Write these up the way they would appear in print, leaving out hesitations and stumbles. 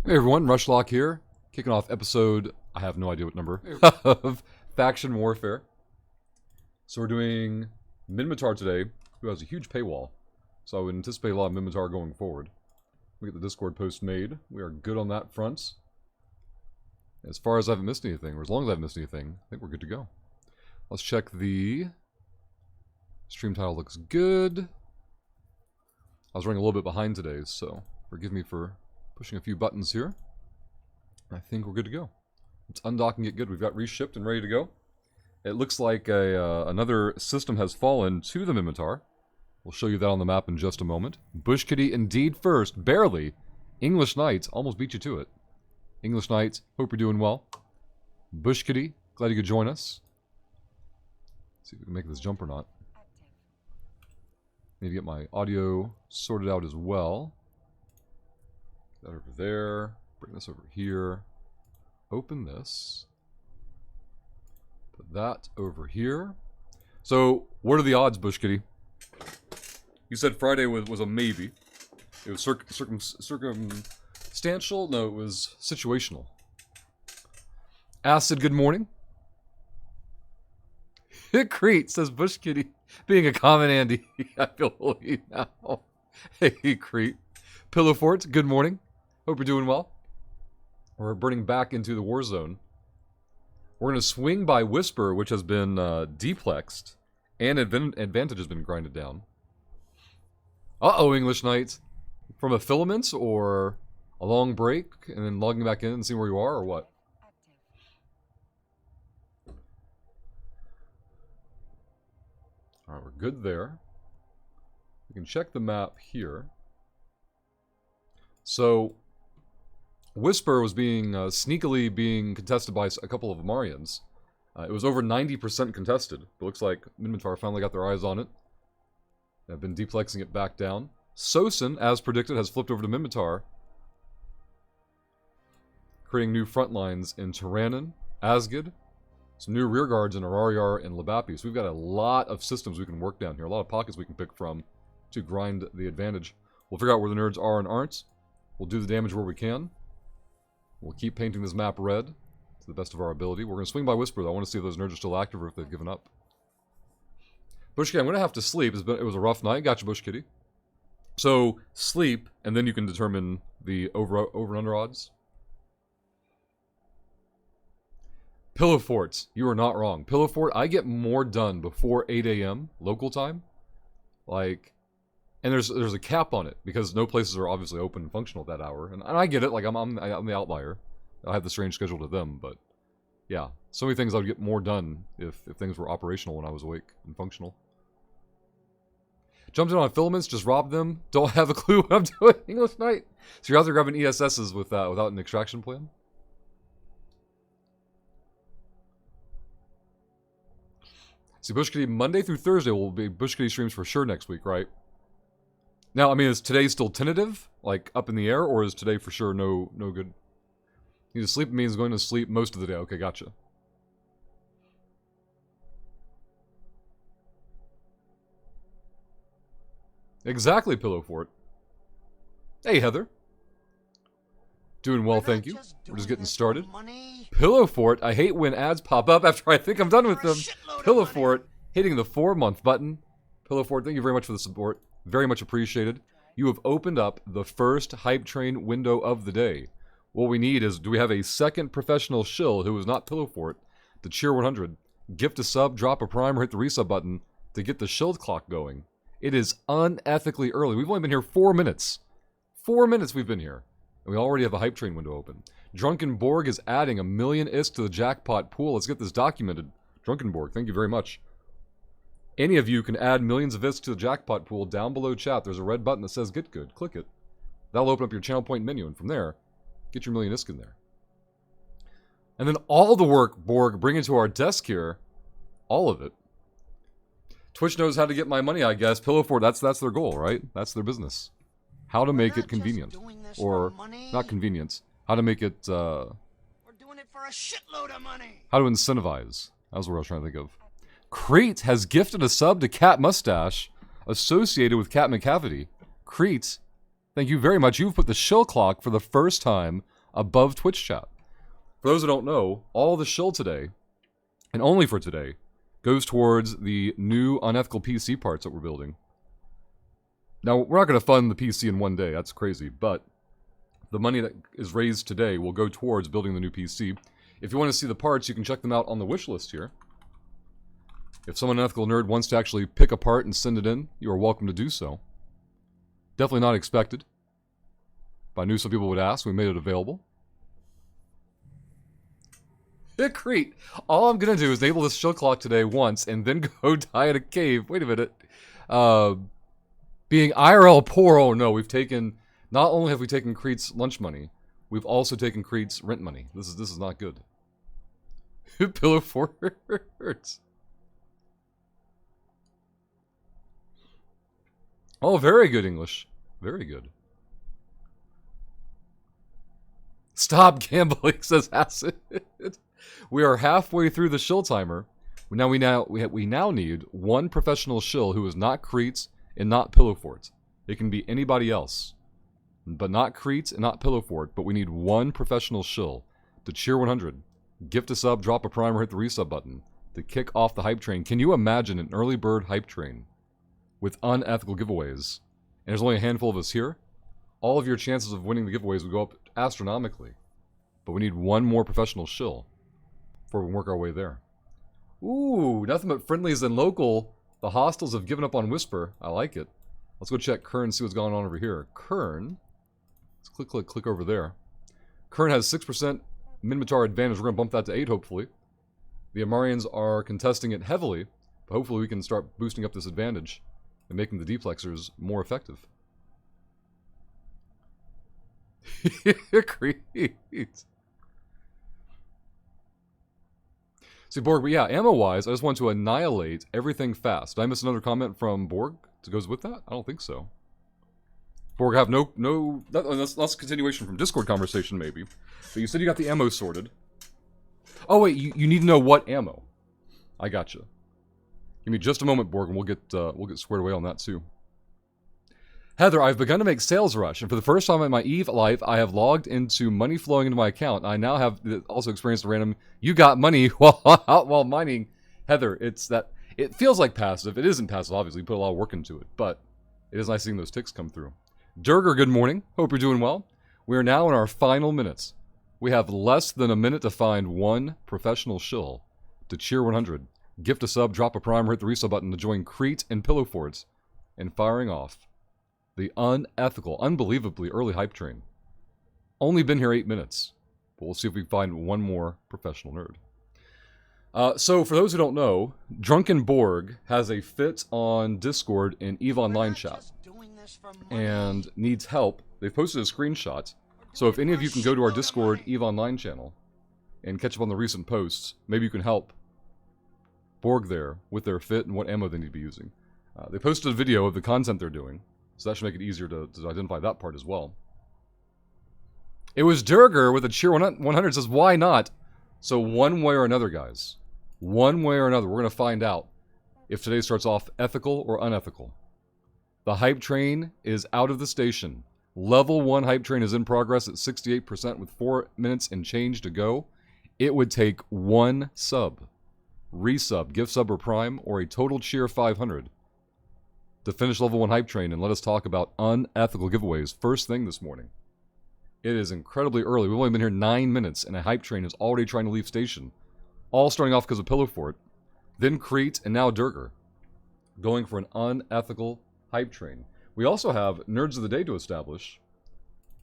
Hey everyone, Rushlock here, kicking off episode, I have no idea what number, of Faction Warfare. So we're doing Minmatar today, who has a huge paywall. So I would anticipate a lot of Minmatar going forward. We get the Discord post made. We are good on that front. As far as I haven't missed anything, or as long as I haven't missed anything, I think we're good to go. Let's check the stream title. Looks good. I was running a little bit behind today, so forgive me for pushing a few buttons here. I think we're good to go. Let's undock and get good. We've got reshipped and ready to go. It looks like another system has fallen to the Minmatar. We'll show you that on the map in just a moment. Bush Kitty indeed first, barely. English Knights almost beat you to it. English Knights, hope you're doing well. Bush Kitty, glad you could join us. Let's see if we can make this jump or not. Need to get my audio sorted out as well. That over there. Bring this over here. Open this. Put that over here. So, what are the odds, Bush Kitty? You said Friday was a maybe. It was circumstantial? No, it was situational. Acid, good morning. Crete, says Bush Kitty. Being a common Andy. I feel holy now. Hey, Crete. Pillow Fort, good morning. Hope you're doing well. We're burning back into the war zone. We're going to swing by Whisper, which has been deplexed, and Advantage has been grinded down. Uh-oh, English Knights. From a filament or a long break, and then logging back in and seeing where you are, or what? Alright, we're good there. We can check the map here. So, Whisper was being sneakily being contested by a couple of Amarians. It was over 90% contested. It looks like Minmatar finally got their eyes on it. They've been deplexing it back down. Sosin, as predicted, has flipped over to Minmatar, creating new front lines in Tyrannon, Asgid, some new rear guards in Araryar and Labapi. So we've got a lot of systems we can work down here, a lot of pockets we can pick from to grind the advantage. We'll figure out where the nerds are and aren't. We'll do the damage where we can. We'll keep painting this map red to the best of our ability. We're going to swing by Whisper, though. I want to see if those nerds are still active or if they've given up. Bush Kitty, I'm going to have to sleep. It was a rough night. Gotcha, Bush Kitty. So, sleep, and then you can determine the over and under odds. Pillow Forts, you are not wrong. Pillow Fort, I get more done before 8 a.m. local time. Like, and there's a cap on it, because no places are obviously open and functional at that hour. And I get it, like, I'm the outlier. I have the strange schedule to them, but yeah. So many things I would get more done if things were operational when I was awake and functional. Jumped in on filaments, just robbed them. Don't have a clue what I'm doing, English Knight. So you're out there grabbing ESSs without an extraction plan? See, Bush Kitty, Monday through Thursday will be Bush Kitty streams for sure next week, right? Now, I mean, is today still tentative? Like, up in the air? Or is today for sure no good? Need to sleep means going to sleep most of the day. Okay, gotcha. Exactly, Pillow Fort. Hey, Heather. Doing well, thank you. We're just getting started. Pillow Fort, I hate when ads pop up after I think I'm done with them. Pillow Fort, hitting the 4-month button. Pillow Fort, thank you very much for the support. Very much appreciated. You have opened up the first hype train window of the day. What we need is, do we have a second professional shill who is not Pillow Fort to cheer 100, gift a sub, drop a prime, or hit the resub button to get the shield clock going? It is unethically early. We've only been here 4 minutes. 4 minutes we've been here. And we already have a hype train window open. Drunken Borg is adding 1 million ISK to the jackpot pool. Let's get this documented. Drunken Borg, thank you very much. Any of you can add millions of ISK to the jackpot pool. Down below chat, there's a red button that says Get Good. Click it. That'll open up your channel point menu, and from there, get your million ISK in there. And then all the work Borg bring into our desk here, all of it. Twitch knows how to get my money, I guess. Pillow Fort, that's their goal, right? That's their business. How to make it convenient. Or, not convenience. How to make it, We're doing it for a shitload of money. How to incentivize. That was what I was trying to think of. Crete has gifted a sub to Cat Mustache, associated with Cat McCavity. Crete, Thank you very much. You've put the shill clock for the first time above Twitch chat. For those who don't know, all the shill today, and only for today, goes towards the new unethical PC parts that we're building. Now, we're not going to fund the PC in one day. That's crazy. But the money that is raised today will go towards building the new PC. If you want to see the parts, you can check them out on the wish list here. If someone unethical nerd wants to actually pick a part and send it in, you are welcome to do so. Definitely not expected. But I knew some people would ask. We made it available. Crete. All I'm going to do is enable this shill clock today once and then go die in a cave. Wait a minute. Being IRL poor, oh no, we've taken... Not only have we taken Crete's lunch money, we've also taken Crete's rent money. This is not good. Pillow forts. Oh, very good English. Very good. Stop gambling, says Acid. We are halfway through the shill timer. We now need one professional shill who is not Crete's and not Pillow Fort. It can be anybody else, but not Crete's and not Pillow Fort. But we need one professional shill to cheer 100, gift a sub, drop a prime, or hit the resub button to kick off the hype train. Can you imagine an early bird hype train with unethical giveaways? And there's only a handful of us here. All of your chances of winning the giveaways would go up astronomically. But we need one more professional shill before we can work our way there. Ooh, nothing but friendlies and local. The hostiles have given up on Whisper. I like it. Let's go check Kern and see what's going on over here. Kern. Let's click over there. Kern has 6% Minmatar advantage. We're going to bump that to 8, hopefully. The Amarians are contesting it heavily, but hopefully we can start boosting up this advantage and making the deplexers more effective. Creed. See, Borg, but yeah, ammo-wise, I just want to annihilate everything fast. Did I miss another comment from Borg that goes with that? I don't think so. Borg, have that's a continuation from Discord conversation, maybe. But you said you got the ammo sorted. Oh, wait, you need to know what ammo. I gotcha. Give me just a moment, Borg, and we'll get squared away on that, too. Heather, I've begun to make sales rush, and for the first time in my EVE life, I have logged into money flowing into my account. I now have also experienced a random, you got money while mining. Heather, it feels like passive. It isn't passive, obviously. You put a lot of work into it, but it is nice seeing those ticks come through. Durger, good morning. Hope you're doing well. We are now in our final minutes. We have less than a minute to find one professional shill to cheer 100. Gift a sub, drop a prime, or hit the resub button to join Crete and Pillow Forts and firing off the unethical, unbelievably early hype train. Only been here 8 minutes, but we'll see if we can find one more professional nerd. So, for those who don't know, Drunken Borg has a fit on Discord in EVE Online chat and needs help. They've posted a screenshot, so if any of you can go to our Discord EVE Online channel and catch up on the recent posts, maybe you can help Borg there with their fit and what ammo they need to be using. They posted a video of the content they're doing, so that should make it easier to identify that part as well. It was Durger with a cheer 100 says, why not? So one way or another, guys. One way or another, we're going to find out if today starts off ethical or unethical. The hype train is out of the station. Level 1 hype train is in progress at 68% with 4 minutes and change to go. It would take one sub, resub, gift sub or prime, or a total cheer 500 to finish level 1 hype train and let us talk about unethical giveaways first thing this morning. It is incredibly early. We've only been here 9 minutes and a hype train is already trying to leave station. All starting off because of Pillow Fort, then Crete, and now Durger. Going for an unethical hype train. We also have Nerds of the Day to establish.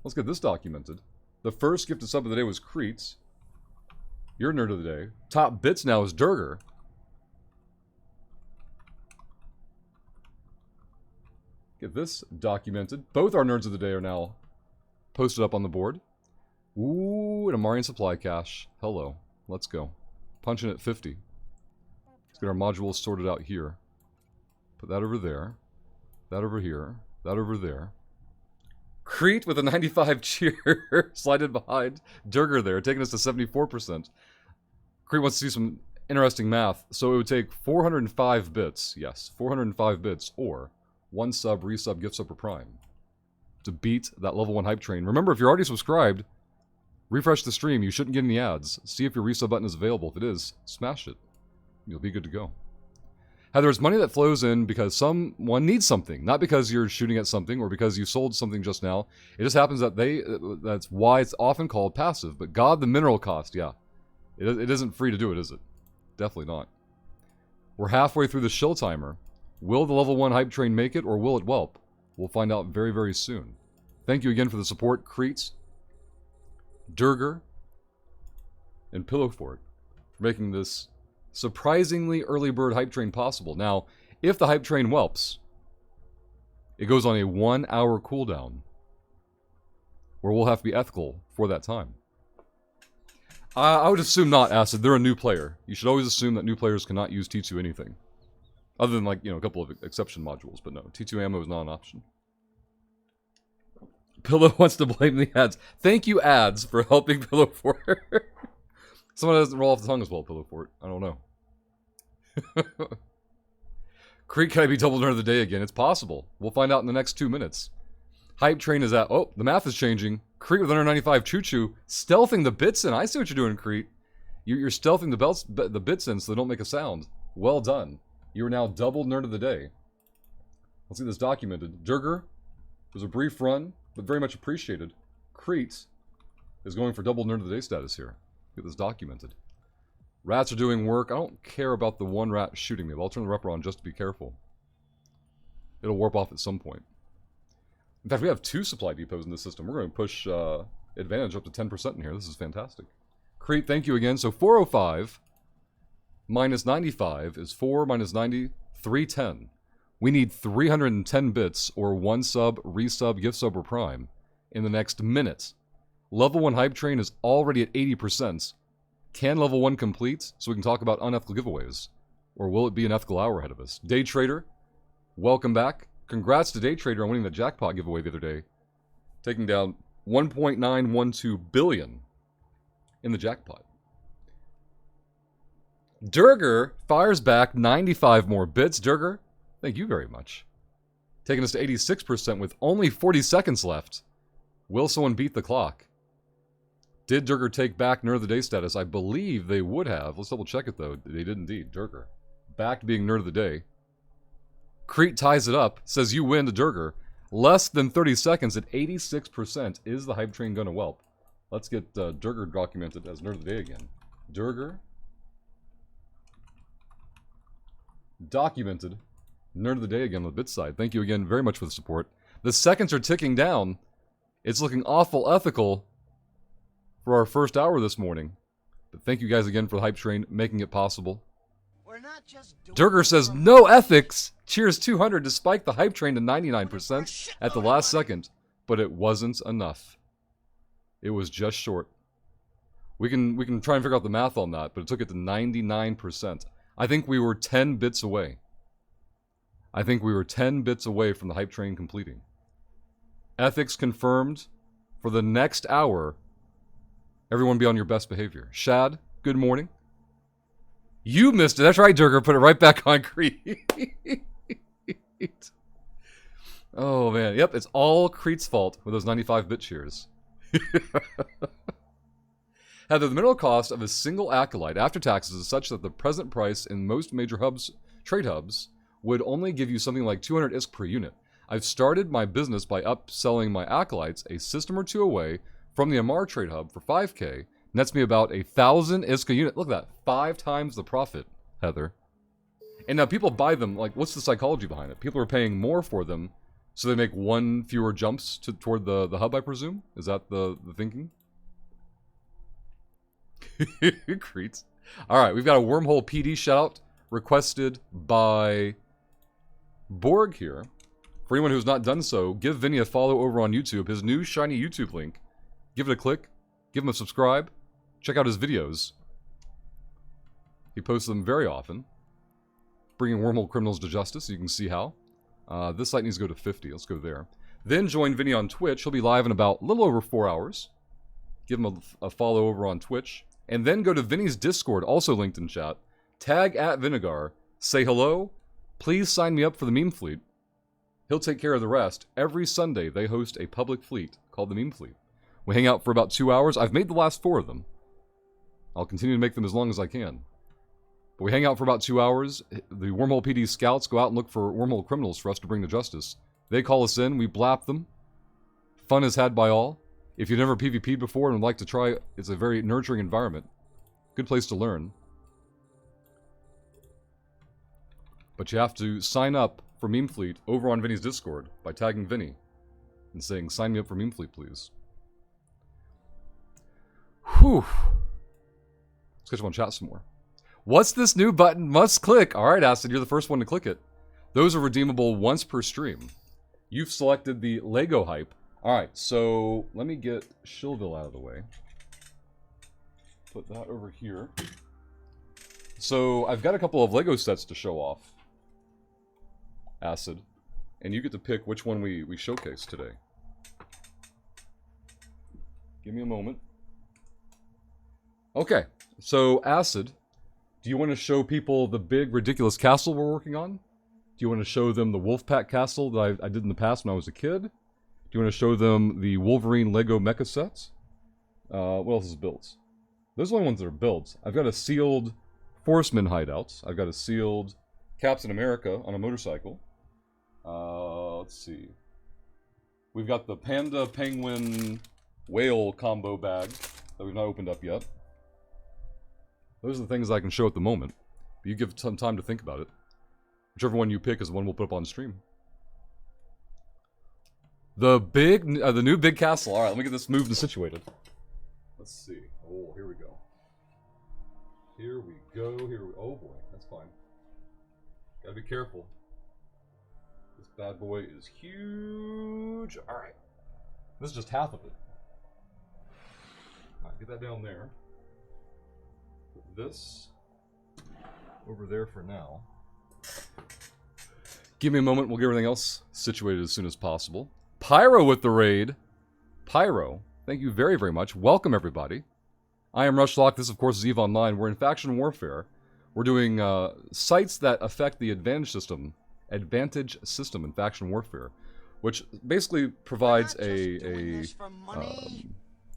Let's get this documented. The first gifted sub of the day was Crete. Your Nerd of the Day. Top bits now is Durger. Get this documented. Both our Nerds of the Day are now posted up on the board. Ooh, an Amarian supply cache. Hello. Let's go. Punching at 50. Let's get our modules sorted out here. Put that over there. That over here. That over there. Crete with a 95 cheer. Slided behind Durger there, taking us to 74%. Crete wants to see some interesting math. So it would take 405 bits. Yes, 405 bits or one sub, resub, gift sub, or prime to beat that level 1 hype train. Remember, if you're already subscribed, refresh the stream. You shouldn't get any ads. See if your resub button is available. If it is, smash it. You'll be good to go. Heather, it's money that flows in because someone needs something, not because you're shooting at something or because you sold something just now. It just happens that that's why it's often called passive. But God, the mineral cost, yeah. It isn't free to do it, is it? Definitely not. We're halfway through the shill timer. Will the level 1 hype train make it or will it whelp? We'll find out very, very soon. Thank you again for the support, Creets, Durger, and Pillowfort for making this surprisingly early bird hype train possible. Now, if the hype train whelps, it goes on a 1 hour cooldown where we'll have to be ethical for that time. I would assume not, Acid. They're a new player. You should always assume that new players cannot use T2 anything. Other than, like, you know, a couple of exception modules. But no, T2 ammo is not an option. Pillow wants to blame the ads. Thank you, ads, for helping Pillowfort. Someone doesn't roll off the tongue as well, Pillowfort. I don't know. Creek, can I be double nerd of the day again? It's possible. We'll find out in the next 2 minutes. Hype train is at... Oh, the math is changing. Crete with 195 choo-choo. Stealthing the bits in. I see what you're doing, Crete. You're stealthing the bits in so they don't make a sound. Well done. You are now double nerd of the day. Let's get this documented. Durger was a brief run, but very much appreciated. Crete is going for double nerd of the day status here. Get this documented. Rats are doing work. I don't care about the one rat shooting me, but I'll turn the rep on just to be careful. It'll warp off at some point. In fact, we have 2 supply depots in this system. We're going to push advantage up to 10% in here. This is fantastic. Crete, thank you again. So 405 minus 95 is 4 minus 90, 310. We need 310 bits or 1 sub, resub, gift sub, or prime in the next minute. Level 1 hype train is already at 80%. Can level 1 complete so we can talk about unethical giveaways? Or will it be an ethical hour ahead of us? Day Trader, welcome back. Congrats to Day Trader on winning the jackpot giveaway the other day. Taking down 1.912 billion in the jackpot. Durger fires back 95 more bits. Durger, thank you very much. Taking us to 86% with only 40 seconds left. Will someone beat the clock? Did Durger take back Nerd of the Day status? I believe they would have. Let's double check it though. They did indeed. Durger. Back to being Nerd of the Day. Crete ties it up. Says you win to Durger. Less than 30 seconds at 86%. Is the hype train going to whelp? Let's get Durger documented as Nerd of the Day again. Durger. Documented. Nerd of the Day again on the bit side. Thank you again very much for the support. The seconds are ticking down. It's looking awful ethical for our first hour this morning. But thank you guys again for the hype train, making it possible. Durger says, no ethics! Cheers 200 to spike the hype train to 99% at the last second. But it wasn't enough. It was just short. We can try and figure out the math on that, but it took it to 99%. I think we were 10 bits away. I think we were 10 bits away from the hype train completing. Ethics confirmed for the next hour. Everyone be on your best behavior. Shad, good morning. You missed it. That's right, Durger. Put it right back on Crete. Oh, man. Yep, it's all Crete's fault with those 95-bit cheers. Heather, the mineral cost of a single acolyte after taxes is such that the present price in most major hubs, trade hubs, would only give you something like 200 ISK per unit. I've started my business by upselling my acolytes a system or 2 away from the Amar trade hub for 5k. Nets me about 1,000 ISK a unit. Look at that. 5 times the profit, Heather. And now people buy them. Like, what's the psychology behind it? People are paying more for them, so they make 1 fewer jumps toward the hub, I presume? Is that the thinking? Creeps. Alright, we've got a wormhole PD shout requested by Borg here. For anyone who's not done so, give Vinny a follow over on YouTube. His new shiny YouTube link. Give it a click. Give him a subscribe. Check out his videos. He posts them very often. Bringing wormhole criminals to justice, so you can see how. This site needs to go to 50. Let's go there. Then join Vinny on Twitch. He'll be live in about a little over 4 hours. Give him a follow over on Twitch. And then go to Vinny's Discord, also linked in chat. Tag @Vinegar. Say hello. Please sign me up for the meme fleet. He'll take care of the rest. Every Sunday, they host a public fleet called the Meme Fleet. We hang out for about 2 hours. I've made the last 4 of them. I'll continue to make them as long as I can. But we hang out for about 2 hours. The Wormhole PD scouts go out and look for wormhole criminals for us to bring to justice. They call us in. We blap them. Fun is had by all. If you've never PvP'd before and would like to try, it's a very nurturing environment. Good place to learn. But you have to sign up for Meme Fleet over on Vinny's Discord by tagging Vinny and saying, sign me up for Meme Fleet, please. Whew. Let's catch up on chat some more. What's this new button? Must click. Alright, Acid, you're the first one to click it. Those are redeemable once per stream. You've selected the Lego hype. Alright, so let me get Shillville out of the way. Put that over here. So I've got a couple of Lego sets to show off, Acid, and you get to pick which one we showcase today. Give me a moment. Okay, so Acid, do you want to show people the big ridiculous castle we're working on? Do you want to show them the Wolfpack castle that I did in the past when I was a kid? Do you want to show them the Wolverine Lego mecha sets? What else is built? Those are the only ones that are built. I've got a sealed Forceman hideouts. I've got a sealed Captain America on a motorcycle. Let's see. We've got the Panda Penguin Whale combo bag that we've not opened up yet. Those are the things I can show at the moment. But you give some time to think about it. Whichever one you pick is the one we'll put up on stream. The new big castle. All right, let me get this moved and situated. Let's see. Oh, here we go. Here we go. Oh boy, that's fine. Gotta be careful. This bad boy is huge. All right, this is just half of it. All right, get that down there. Put this over there for now. Give me a moment. We'll get everything else situated as soon as possible. Pyro with the raid. Pyro, thank you very, very much. Welcome, everybody. I am Rushlock. This, of course, is EVE Online. We're in Faction Warfare. We're doing sites that affect the advantage system in Faction Warfare, which basically provides a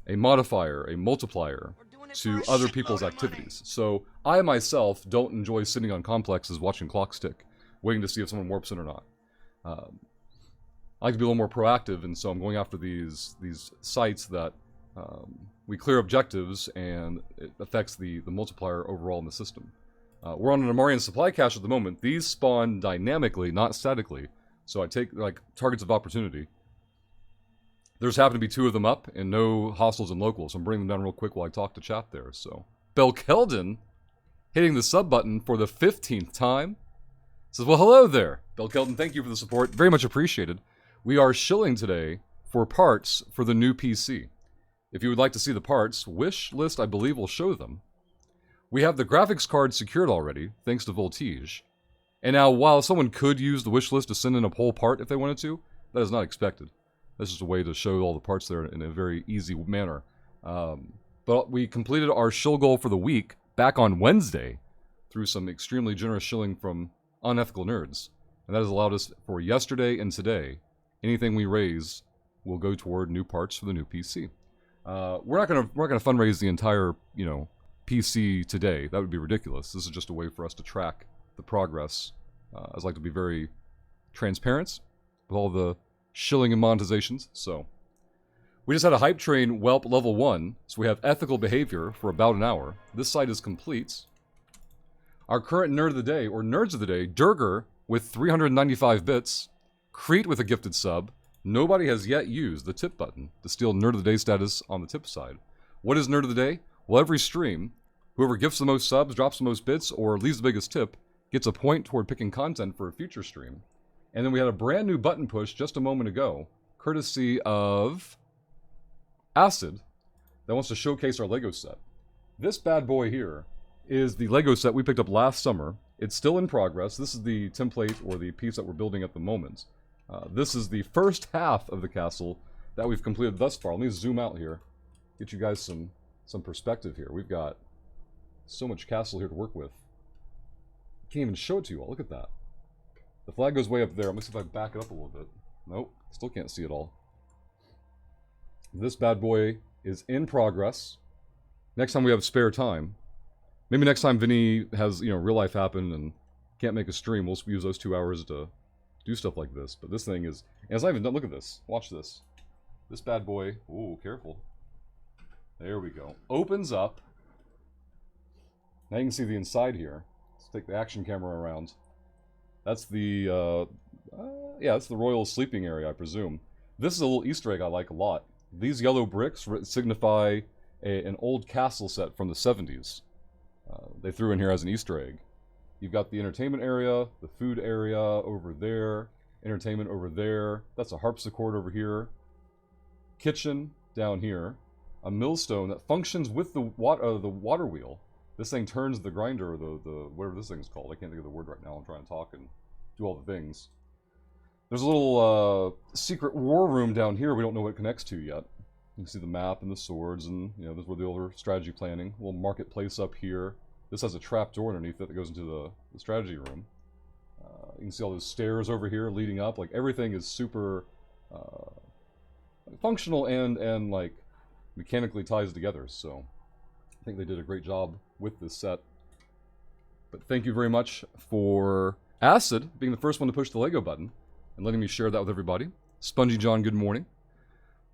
modifier, a multiplier to other people's activities. So I myself don't enjoy sitting on complexes watching clock tick, waiting to see if someone warps in or not. I like to be a little more proactive, and so I'm going after these sites that we clear objectives, and it affects the multiplier overall in the system. We're on an Amarian supply cache at the moment. These spawn dynamically, not statically, so I take like targets of opportunity. There's happened to be 2 of them up, and no hostiles and locals, so I'm bringing them down real quick while I talk to chat there. So Belkeldon hitting the sub button for the 15th time. Says, well, hello there. Belkeldon, thank you for the support. Very much appreciated. We are shilling today for parts for the new PC. If you would like to see the parts, wish list, I believe, will show them. We have the graphics card secured already, thanks to Voltige. And now, while someone could use the wish list to send in a whole part if they wanted to, that is not expected. That's just a way to show all the parts there in a very easy manner. But we completed our shill goal for the week back on Wednesday through some extremely generous shilling from unethical nerds. And that has allowed us for yesterday and today, anything we raise will go toward new parts for the new PC. We're not gonna fundraise the entire, PC today. That would be ridiculous. This is just a way for us to track the progress. I'd like to be very transparent with all the shilling and monetizations. So we just had a hype train whelp level 1, so we have ethical behavior for about an hour. This site is complete. Our current nerd of the day, or nerds of the day, Durger with 395 bits, Crete with a gifted sub. Nobody has yet used the tip button to steal nerd of the day status on the tip side. What is nerd of the day? Well, every stream, whoever gifts the most subs, drops the most bits, or leaves the biggest tip, gets a point toward picking content for a future stream. And then we had a brand new button push just a moment ago, courtesy of Acid, that wants to showcase our Lego set. This bad boy here is the Lego set we picked up last summer. It's still in progress. This is the template or the piece that we're building at the moment. This is the first half of the castle that we've completed thus far. Let me zoom out here, get you guys some perspective here. We've got so much castle here to work with. Can't even show it to you all. Look at that. The flag goes way up there. Let me see if I back it up a little bit. Nope, still can't see it all. This bad boy is in progress. Next time we have spare time. Maybe next time Vinny has, real life happen and can't make a stream, we'll use those 2 hours to do stuff like this. But this thing is... And it's not even done. Look at this. Watch this. This bad boy... Ooh, careful. There we go. Opens up. Now you can see the inside here. Let's take the action camera around. That's the... yeah, that's the royal sleeping area, I presume. This is a little Easter egg I like a lot. These yellow bricks signify an old castle set from the 70s. They threw in here as an Easter egg. You've got the entertainment area, the food area over there, entertainment over there. That's a harpsichord over here. Kitchen down here. A millstone that functions with the water wheel. This thing turns the grinder, or the whatever this thing's called. I can't think of the word right now. I'm trying to talk and do all the things. There's a little secret war room down here we don't know what it connects to yet. You can see the map and the swords, and this is where the older strategy planning. A little marketplace up here. This has a trap door underneath it that goes into the strategy room. You can see all those stairs over here leading up. Like, everything is super functional and like mechanically ties together. So I think they did a great job with this set. But thank you very much for Acid being the first one to push the Lego button and letting me share that with everybody. Spongy John, good morning.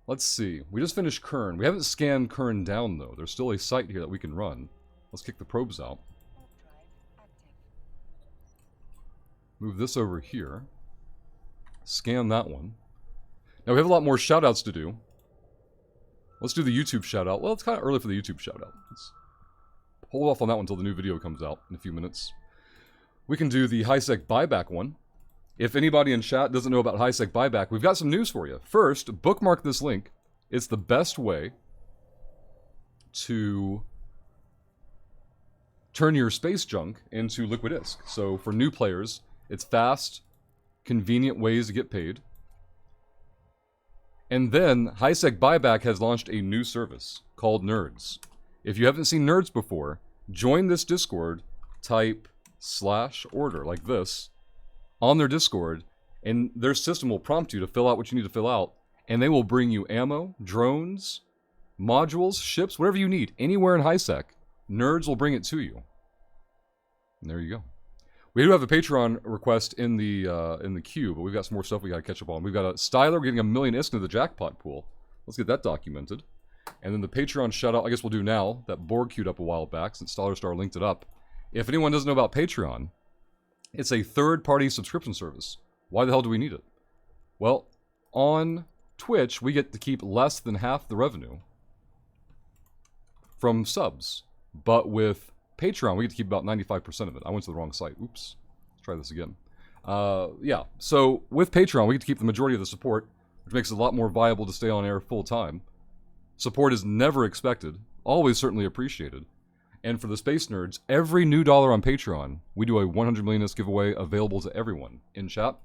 Let's see. We just finished Kern. We haven't scanned Kern down, though. There's still a site here that we can run. Let's kick the probes out. Move this over here. Scan that one. Now, we have a lot more shoutouts to do. Let's do the YouTube shoutout. Well, it's kind of early for the YouTube shoutout. Let's hold off on that one until the new video comes out in a few minutes. We can do the HiSec buyback one. If anybody in chat doesn't know about HiSec buyback, we've got some news for you. First, bookmark this link. It's the best way to turn your space junk into liquid disk. So for new players, it's fast, convenient ways to get paid. And then HiSec Buyback has launched a new service called Nerds. If you haven't seen Nerds before, join this Discord, type /order like this on their Discord, and their system will prompt you to fill out what you need to fill out, and they will bring you ammo, drones, modules, ships, whatever you need, anywhere in HiSec. Nerds will bring it to you. And there you go. We do have a Patreon request in the queue, but we've got some more stuff we got to catch up on. We've got a Styler getting 1 million ISK into the jackpot pool. Let's get that documented. And then the Patreon shout-out, I guess we'll do now, that Borg queued up a while back, since Styler Star linked it up. If anyone doesn't know about Patreon, it's a third-party subscription service. Why the hell do we need it? Well, on Twitch, we get to keep less than half the revenue from subs. But with Patreon, we get to keep about 95% of it. I went to the wrong site. Oops. Let's try this again. Yeah, so with Patreon, we get to keep the majority of the support, which makes it a lot more viable to stay on air full-time. Support is never expected, always certainly appreciated. And for the Space Nerds, every new dollar on Patreon, we do a 100 million ISK giveaway available to everyone in chat.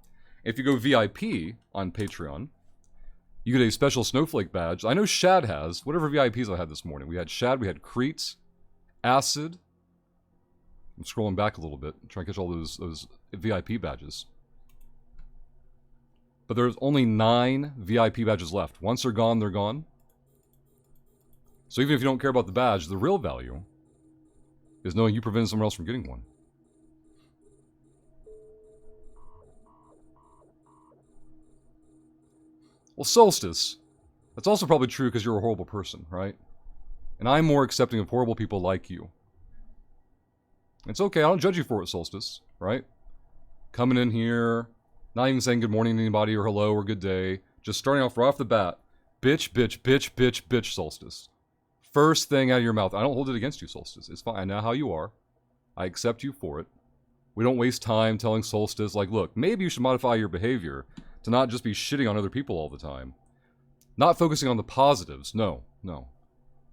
If you go VIP on Patreon, you get a special snowflake badge. I know Shad has, whatever VIPs I had this morning. We had Shad, we had Crete, Acid. I'm scrolling back a little bit, trying to catch all those VIP badges. But there's only 9 VIP badges left. Once they're gone, they're gone. So even if you don't care about the badge, the real value is knowing you prevented someone else from getting one. Well, Solstice, that's also probably true because you're a horrible person, right? And I'm more accepting of horrible people like you. It's okay, I don't judge you for it, Solstice, right? Coming in here, not even saying good morning to anybody or hello or good day, just starting off right off the bat, bitch, bitch, bitch, bitch, bitch, Solstice. First thing out of your mouth. I don't hold it against you, Solstice. It's fine. I know how you are. I accept you for it. We don't waste time telling Solstice, like, look, maybe you should modify your behavior to not just be shitting on other people all the time. Not focusing on the positives. No, no.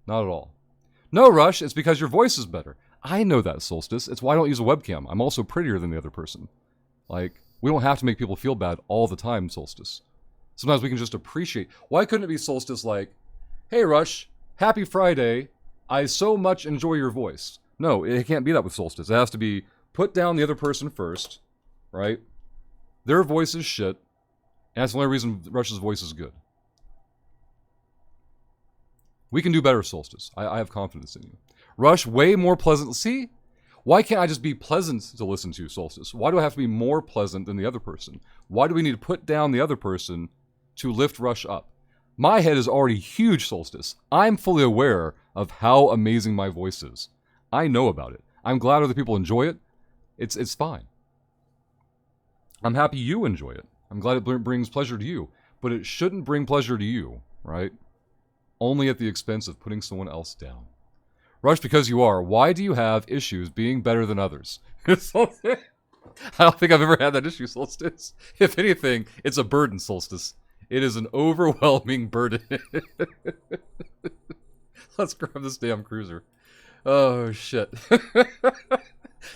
Not at all. No, Rush, it's because your voice is better. I know that, Solstice. It's why I don't use a webcam. I'm also prettier than the other person. Like, we don't have to make people feel bad all the time, Solstice. Sometimes we can just appreciate. Why couldn't it be Solstice like, hey, Rush, happy Friday. I so much enjoy your voice. No, it can't be that with Solstice. It has to be put down the other person first, right? Their voice is shit, and that's the only reason Rush's voice is good. We can do better, Solstice. I have confidence in you. Rush, way more pleasant. See? Why can't I just be pleasant to listen to, Solstice? Why do I have to be more pleasant than the other person? Why do we need to put down the other person to lift Rush up? My head is already huge, Solstice. I'm fully aware of how amazing my voice is. I know about it. I'm glad other people enjoy it. It's fine. I'm happy you enjoy it. I'm glad it brings pleasure to you. But it shouldn't bring pleasure to you, right? Only at the expense of putting someone else down. Rush, because you are, why do you have issues being better than others? I don't think I've ever had that issue, Solstice. If anything, it's a burden, Solstice. It is an overwhelming burden. Let's grab this damn cruiser. Oh, shit.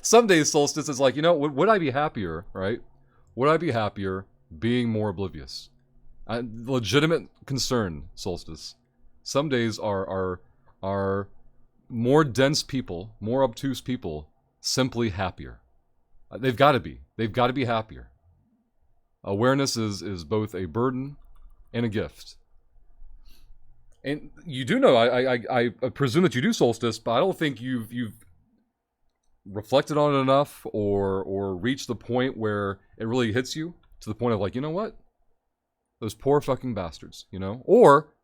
Some days, Solstice, is like, you know, would I be happier, right? Would I be happier being more oblivious? Legitimate concern, Solstice. Some days are more dense people, more obtuse people, simply happier. They've got to be. They've got to be happier. Awareness is both a burden and a gift. And you do know, I presume that you do, Solstice, but I don't think you've reflected on it enough or reached the point where it really hits you to the point of like, you know what? Those poor fucking bastards, you know? Or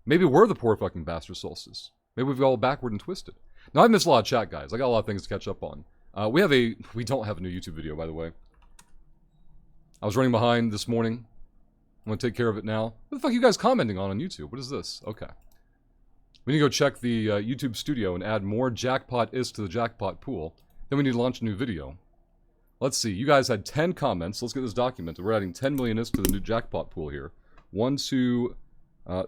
maybe we're the poor fucking bastards, Solstice. Maybe we've got all backward and twisted. Now, I've missed a lot of chat, guys. I got a lot of things to catch up on. We don't have a new YouTube video, by the way. I was running behind this morning. I'm going to take care of it now. What the fuck are you guys commenting on YouTube? What is this? Okay. We need to go check the YouTube studio and add more jackpot-is to the jackpot pool. Then we need to launch a new video. Let's see. You guys had 10 comments. Let's get this documented. We're adding 10 million is to the new jackpot pool here. 1, 2,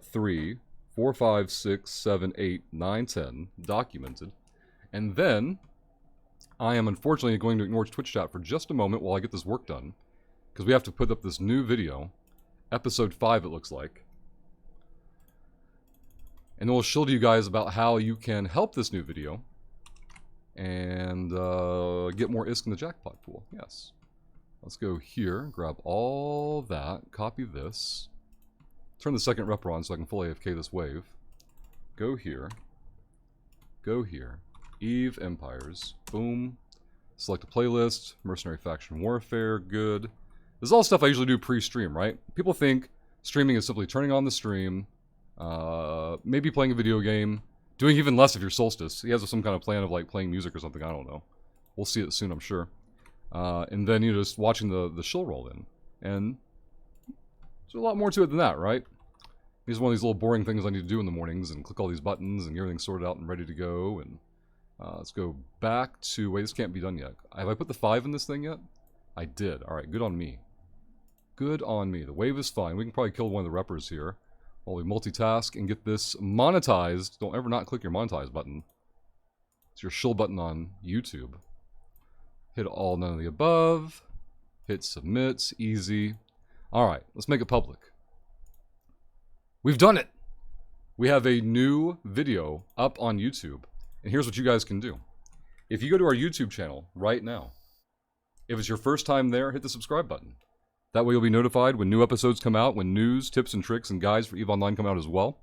3, 4, 5, 6, 7, 8, 9, 10. Documented. And then, I am unfortunately going to ignore Twitch chat for just a moment while I get this work done. Because we have to put up this new video. Episode 5, it looks like. And then we'll show you guys about how you can help this new video. And get more ISK in the jackpot pool. Yes. Let's go here. Grab all that. Copy this. Turn the second rep on so I can fully AFK this wave. Go here. Go here. Eve Empires. Boom. Select a playlist. Mercenary Faction Warfare. Good. This is all stuff I usually do pre-stream, right? People think streaming is simply turning on the stream, maybe playing a video game, doing even less if you're Solstice. He has some kind of plan of like playing music or something, I don't know. We'll see it soon, I'm sure. And then, you know, just watching the shill roll in. And there's a lot more to it than that, right? These are one of these little boring things I need to do in the mornings and click all these buttons and get everything sorted out and ready to go. And let's go back to... Wait, this can't be done yet. Have I put the 5 in this thing yet? I did. Alright, good on me. Good on me. The wave is fine. We can probably kill one of the reppers here. While we multitask and get this monetized. Don't ever not click your monetize button. It's your shill button on YouTube. Hit all, none of the above. Hit submit. Easy. Alright, let's make it public. We've done it! We have a new video up on YouTube. And here's what you guys can do. If you go to our YouTube channel right now, if it's your first time there, hit the subscribe button. That way you'll be notified when new episodes come out, when news, tips, and tricks, and guides for EVE Online come out as well.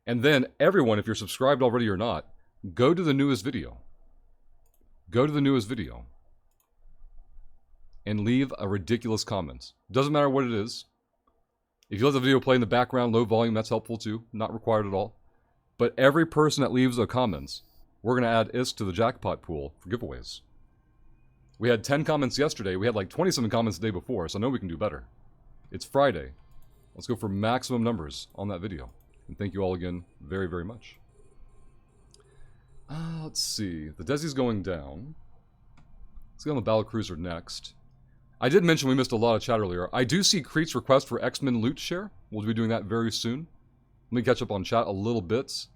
And then, everyone, if you're subscribed already or not, go to the newest video. Go to the newest video. And leave a ridiculous comment. Doesn't matter what it is. If you let the video play in the background, low volume, that's helpful too. Not required at all. But every person that leaves a comment, we're going to add ISK to the jackpot pool for giveaways. We had 10 comments yesterday. We had like 20-something comments the day before, so I know we can do better. It's Friday. Let's go for maximum numbers on that video. And thank you all again very, very much. Let's see. The Desi's going down. Let's get on the Battlecruiser next. I did mention we missed a lot of chat earlier. I do see Crete's request for X-Men loot share. We'll be doing that very soon. Let me catch up on chat a little bit.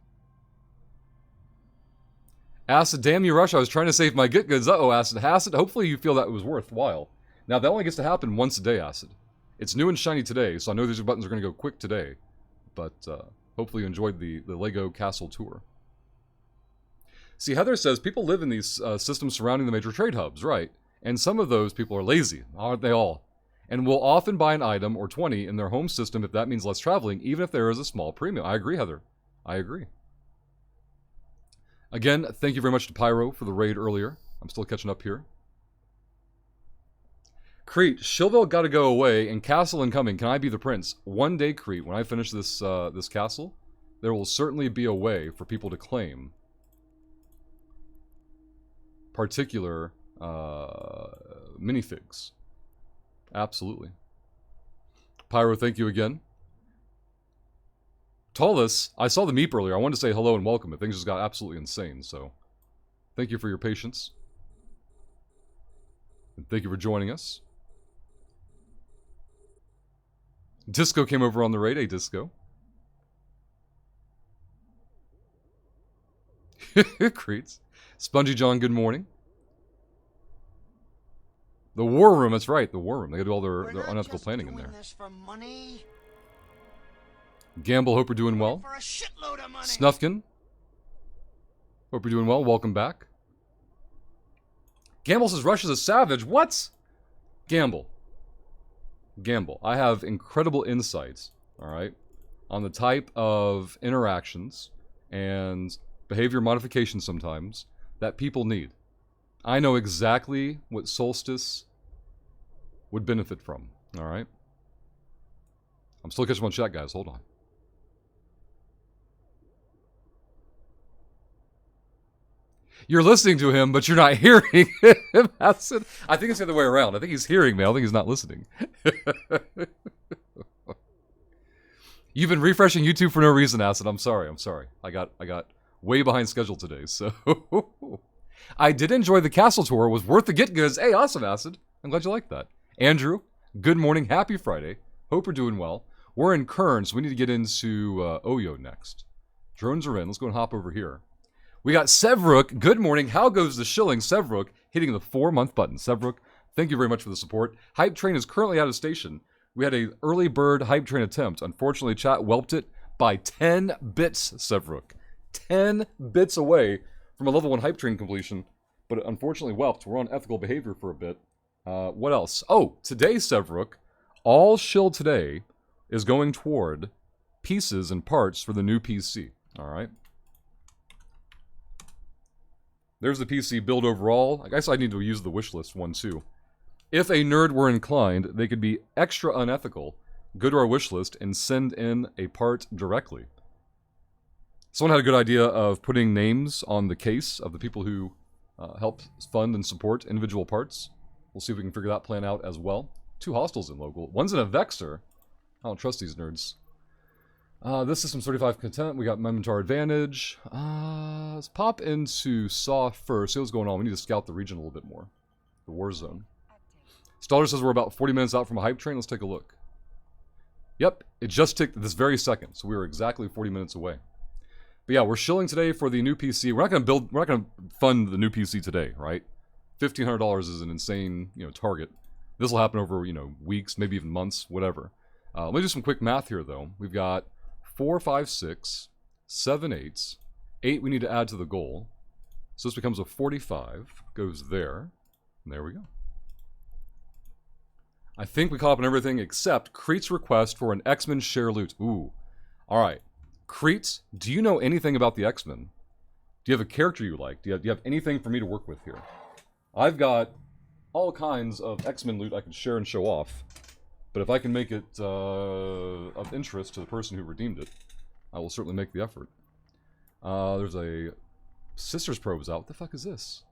Acid, damn you, Rush. I was trying to save my get goods. Uh-oh, Acid. Acid, hopefully you feel that was worthwhile. Now, that only gets to happen once a day, Acid. It's new and shiny today, so I know these buttons are going to go quick today. But hopefully you enjoyed the Lego Castle tour. See, Heather says people live in these systems surrounding the major trade hubs, right? And some of those people are lazy, aren't they all? And will often buy an item or 20 in their home system if that means less traveling, even if there is a small premium. I agree, Heather. I agree. Again, thank you very much to Pyro for the raid earlier. I'm still catching up here. Crete, Shilville got to go away, and castle incoming. Can I be the prince? One day, Crete, when I finish this this castle, there will certainly be a way for people to claim particular minifigs. Absolutely. Pyro, thank you again. Tullus, I saw the meep earlier. I wanted to say hello and welcome, but things just got absolutely insane, so thank you for your patience. And thank you for joining us. Disco came over on the raid. Hey, Disco. Creets. Spongy John, good morning. The War Room, that's right, the War Room. They gotta do all their unethical planning in there. Gamble, hope you're doing well. Snufkin, hope you're doing well. Welcome back. Gamble says Russia's a savage. What? Gamble. Gamble. I have incredible insights, alright, on the type of interactions and behavior modification sometimes that people need. I know exactly what Solstice would benefit from, alright? I'm still catching on chat, guys. Hold on. You're listening to him, but you're not hearing him, Acid. I think it's the other way around. I think he's hearing me. I don't think he's not listening. You've been refreshing YouTube for no reason, Acid. I'm sorry. I'm sorry. I got way behind schedule today, so... I did enjoy the castle tour. It was worth the get-goods. Hey, awesome, Acid. I'm glad you liked that. Andrew, good morning. Happy Friday. Hope you're doing well. We're in Kern, so we need to get into Oyo next. Drones are in. Let's go and hop over here. We got Sevruk. Good morning. How goes the shilling? Sevruk hitting the 4-month button. Sevruk, thank you very much for the support. Hype Train is currently out of station. We had an early bird Hype Train attempt. Unfortunately, chat whelped it by 10 bits, Sevruk. 10 bits away from a level 1 Hype Train completion, but unfortunately whelped. We're on ethical behavior for a bit. What else? Oh, today, Sevruk, all shill today is going toward pieces and parts for the new PC. All right. There's the PC build overall. I guess I need to use the wishlist one too. If a nerd were inclined, they could be extra unethical, go to our wishlist, and send in a part directly. Someone had a good idea of putting names on the case of the people who helped fund and support individual parts. We'll see if we can figure that plan out as well. 2 hostiles in local. One's in a Vexer. I don't trust these nerds. This system's 35 content. We got Memento Advantage. Let's pop into Saw first. See what's going on. We need to scout the region a little bit more. The war zone. Stalder says we're about 40 minutes out from a hype train. Let's take a look. Yep, it just ticked this very second, so we were exactly 40 minutes away. But yeah, we're shilling today for the new PC. We're not going to fund the new PC today, right? $1,500 is an insane, target. This will happen over, weeks, maybe even months, whatever. Let me do some quick math here, though. We've got 4, 5, 6, 7 8s. 8 we need to add to the goal. So this becomes a 45. Goes there. And there we go. I think we caught up on everything except Crete's request for an X-Men share loot. Ooh. Alright. Crete, do you know anything about the X-Men? Do you have a character you like? Do you have anything for me to work with here? I've got all kinds of X-Men loot I can share and show off. But if I can make it of interest to the person who redeemed it, I will certainly make the effort. There's a Sister's probes out. What the fuck is this?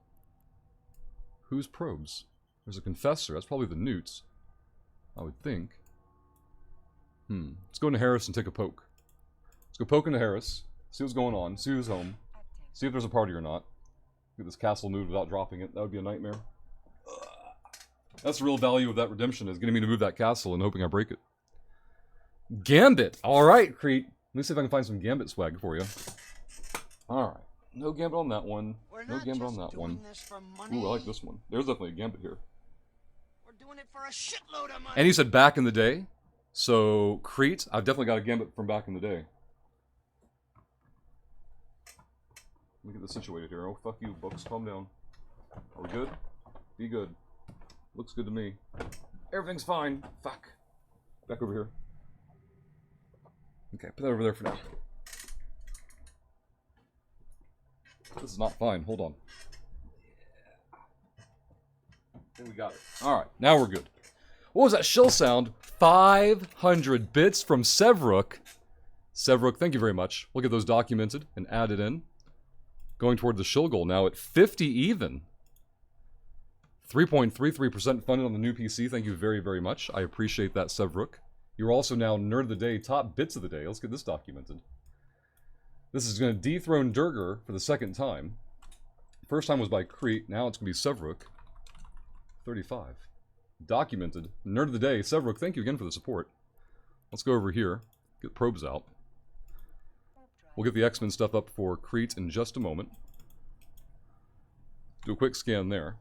Whose probes? There's a Confessor. That's probably the Newts, I would think. Let's go into Harris and take a poke. Let's go poke into Harris, see what's going on, see who's home, see if there's a party or not. Get this castle moved without dropping it. That would be a nightmare. That's the real value of that redemption, is getting me to move that castle and hoping I break it. Gambit! Alright, Crete. Let me see if I can find some Gambit swag for you. Alright. No Gambit on that one. No Gambit on that one. Ooh, I like this one. There's definitely a Gambit here. We're doing it for a shitload of money. And he said back in the day. So, Crete, I've definitely got a Gambit from back in the day. Let me get this situated here. Oh, fuck you, books. Calm down. Are we good? Be good. Looks good to me. Everything's fine. Fuck. Back over here. Okay, put that over there for now. This is not fine. Hold on. I think we got it. Alright, now we're good. What was that shell sound? 500 bits from Sevruk. Sevruk, thank you very much. We'll get those documented and added in. Going toward the shill goal now at 50 even. 3.33% funded on the new PC. Thank you very, very much. I appreciate that, Sevruk. You're also now Nerd of the Day, top bits of the day. Let's get this documented. This is going to dethrone Durger for the second time. First time was by Crete. Now it's going to be Sevruk. 35. Documented. Nerd of the Day. Sevruk, thank you again for the support. Let's go over here. Get probes out. We'll get the X-Men stuff up for Crete in just a moment. Do a quick scan there.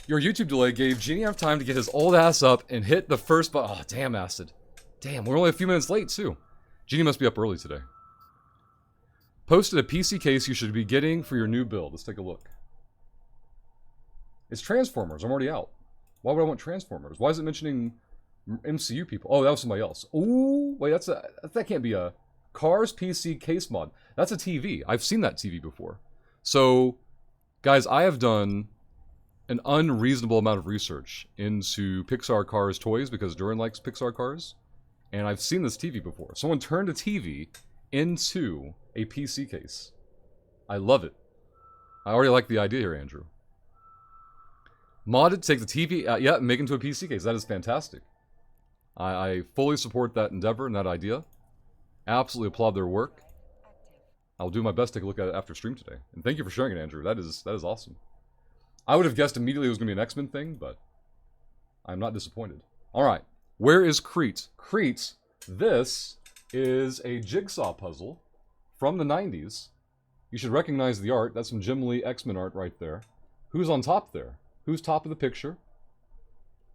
Your YouTube delay gave Genie enough time to get his old ass up and hit the first button. Oh, damn, Acid. Damn, we're only a few minutes late, too. Genie must be up early today. Posted a PC case you should be getting for your new build. Let's take a look. It's Transformers. I'm already out. Why would I want Transformers? Why is it mentioning MCU people? Oh, that was somebody else. Ooh, wait, that can't be a Cars PC case mod. That's a TV. I've seen that TV before. So, guys, I have done an unreasonable amount of research into Pixar Cars toys because Duran likes Pixar Cars. And I've seen this TV before. Someone turned a TV into a PC case. I love it. I already like the idea here, Andrew. Modded, take the TV, yeah, and make it into a PC case. That is fantastic. I fully support that endeavor and that idea. Absolutely applaud their work. I'll do my best to take a look at it after stream today. And thank you for sharing it, Andrew. That is awesome. I would have guessed immediately it was going to be an X-Men thing, but I'm not disappointed. Alright, where is Crete? Crete, this is a jigsaw puzzle from the 90s. You should recognize the art. That's some Jim Lee X-Men art right there. Who's on top there? Who's top of the picture?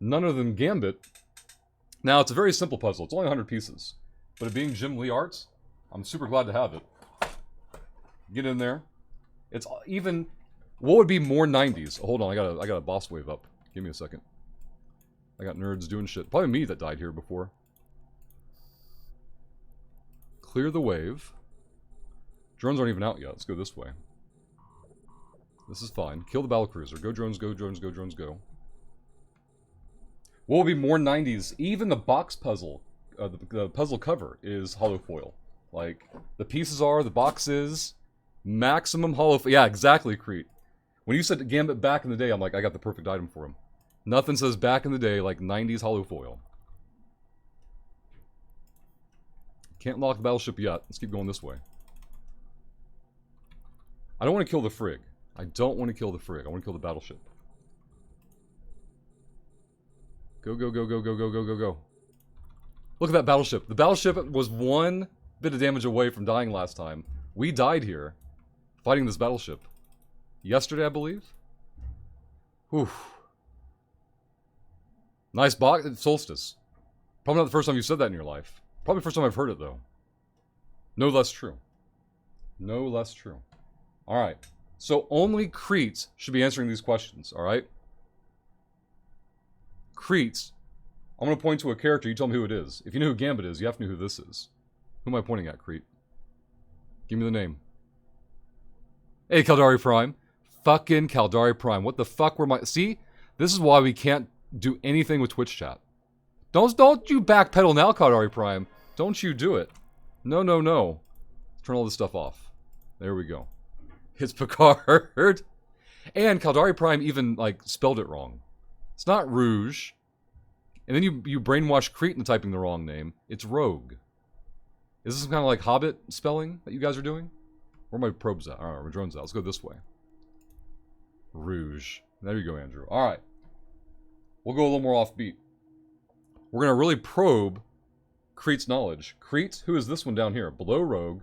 None other than Gambit. Now, it's a very simple puzzle. It's only 100 pieces. But it being Jim Lee art, I'm super glad to have it. Get in there. It's even... What would be more 90s? Oh, hold on, I got a boss wave up. Give me a second. I got nerds doing shit. Probably me that died here before. Clear the wave. Drones aren't even out yet. Let's go this way. This is fine. Kill the battlecruiser. Go drones, go drones, go drones, go. What will be more 90s? Even the box puzzle, the puzzle cover is hollow foil. Like, the pieces are, the box is, maximum hollow foil. Yeah, exactly, Crete. When you said Gambit back in the day, I'm like, I got the perfect item for him. Nothing says back in the day like 90s hollow foil. Can't lock the battleship yet. Let's keep going this way. I don't want to kill the Frigg. I don't want to kill the Frigg. I want to kill the battleship. Go, go, go, go, go, go, go, go, go. Look at that battleship. The battleship was one bit of damage away from dying last time. We died here fighting this battleship. Yesterday, I believe? Whew. Nice box. Solstice. Probably not the first time you said that in your life. Probably the first time I've heard it, though. No less true. No less true. Alright. So only Crete should be answering these questions, alright? Crete, I'm going to point to a character, you tell me who it is. If you know who Gambit is, you have to know who this is. Who am I pointing at, Crete? Give me the name. Hey, Caldari Prime. Fucking Caldari Prime. What the fuck were my... See? This is why we can't do anything with Twitch chat. Don't you backpedal now, Caldari Prime. Don't you do it. No, no, no. Turn all this stuff off. There we go. It's Picard. And Caldari Prime even, like, spelled it wrong. It's not Rouge. And then you brainwash Crete into typing the wrong name. It's Rogue. Is this some kind of, like, Hobbit spelling that you guys are doing? Where are my probes at? Alright, my drones at. Let's go this way. Rouge. There you go, Andrew. Alright. We'll go a little more offbeat. We're going to really probe Crete's knowledge. Crete, who is this one down here? Below Rogue.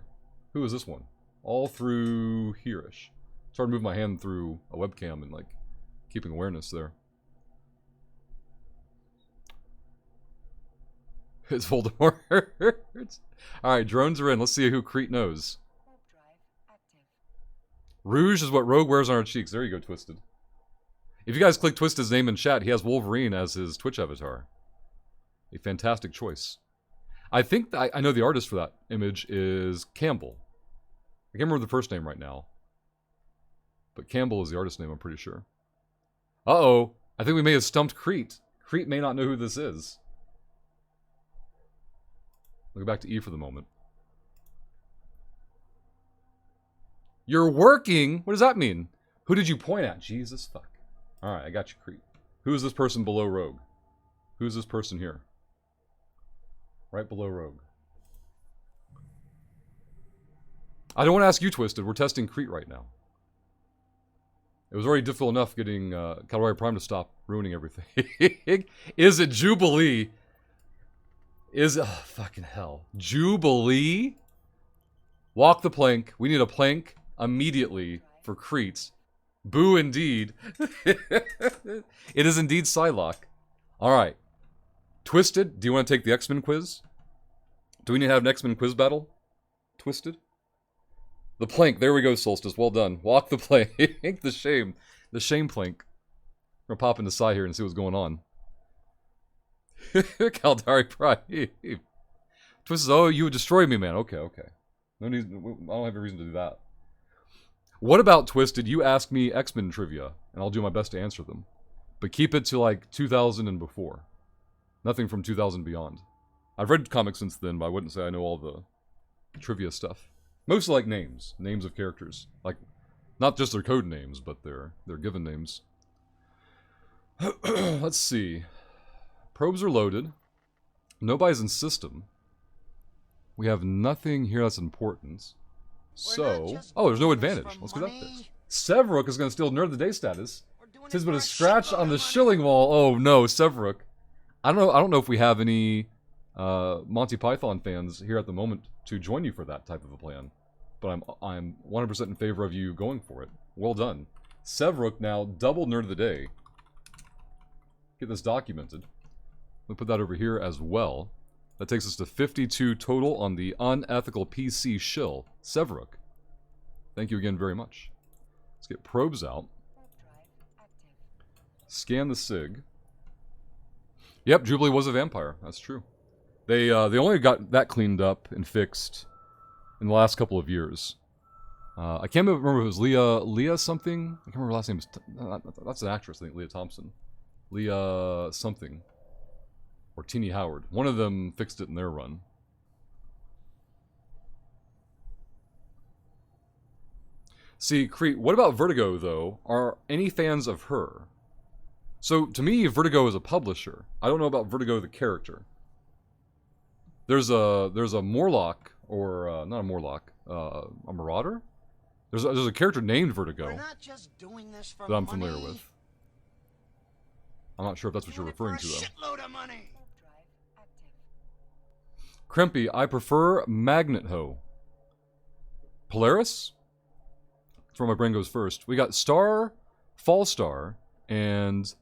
Who is this one? All through here-ish. It's hard to move my hand through a webcam and, like, keeping awareness there. It's Voldemort. Alright, drones are in. Let's see who Crete knows. Rouge is what Rogue wears on her cheeks. There you go, Twisted. If you guys click Twisted's name in chat, he has Wolverine as his Twitch avatar. A fantastic choice. I think I know the artist for that image is Campbell. I can't remember the first name right now. But Campbell is the artist name, I'm pretty sure. Uh-oh. I think we may have stumped Crete. Crete may not know who this is. We'll go back to E for the moment. You're working? What does that mean? Who did you point at? Jesus fuck. Alright, I got you, Crete. Who is this person below Rogue? Who's this person here? Right below Rogue. I don't want to ask you, Twisted. We're testing Crete right now. It was already difficult enough getting Calvary Prime to stop ruining everything. Is it Jubilee? Oh, fucking hell. Jubilee? Walk the plank. We need a plank immediately for Crete. Boo indeed. It is indeed Psylocke. Alright. Twisted, do you want to take the X-Men quiz? Do we need to have an X-Men quiz battle? Twisted? The plank. There we go, Solstice. Well done. Walk the plank. The shame. The shame plank. We're gonna pop into Psy here and see what's going on. Caldari Prime. Twist says, oh, you would destroy me, man. Okay, okay. No need, I don't have a reason to do that. What about, Twisted? You ask me X-Men trivia, and I'll do my best to answer them. But keep it to, like, 2000 and before. Nothing from 2000 beyond. I've read comics since then, but I wouldn't say I know all the trivia stuff. Mostly like names. Names of characters. Like, not just their code names, but their given names. Let's see. Probes are loaded. Nobody's in system. We have nothing here that's important. So... Oh, there's no advantage. Let's get that fixed. Sevrook is going to steal Nerd of the Day status. Tis but a scratch on the shilling wall. Oh no, Sevrook. I don't know if we have any Monty Python fans here at the moment to join you for that type of a plan. But I'm 100% in favor of you going for it. Well done. Sevrook now double Nerd of the Day. Get this documented. We'll put that over here as well. That takes us to 52 total on the unethical PC shill. Sevrook. Thank you again very much. Let's get probes out. Scan the SIG. Yep, Jubilee was a vampire. That's true. They only got that cleaned up and fixed in the last couple of years. I can't remember if it was Leah something. I can't remember her last name. That's an actress, I think, Leah Thompson. Leah something. Or Teenie Howard. One of them fixed it in their run. See, Crete, what about Vertigo, though? Are any fans of her? So, to me, Vertigo is a publisher. I don't know about Vertigo the character. There's a Morlock, or, not a Morlock, a Marauder? There's a character named Vertigo that I'm familiar with. I'm not sure if that's what you're referring to, though. Krempy, I prefer Magnet Ho. Polaris? That's where my brain goes first. We got Star, Fallstar, and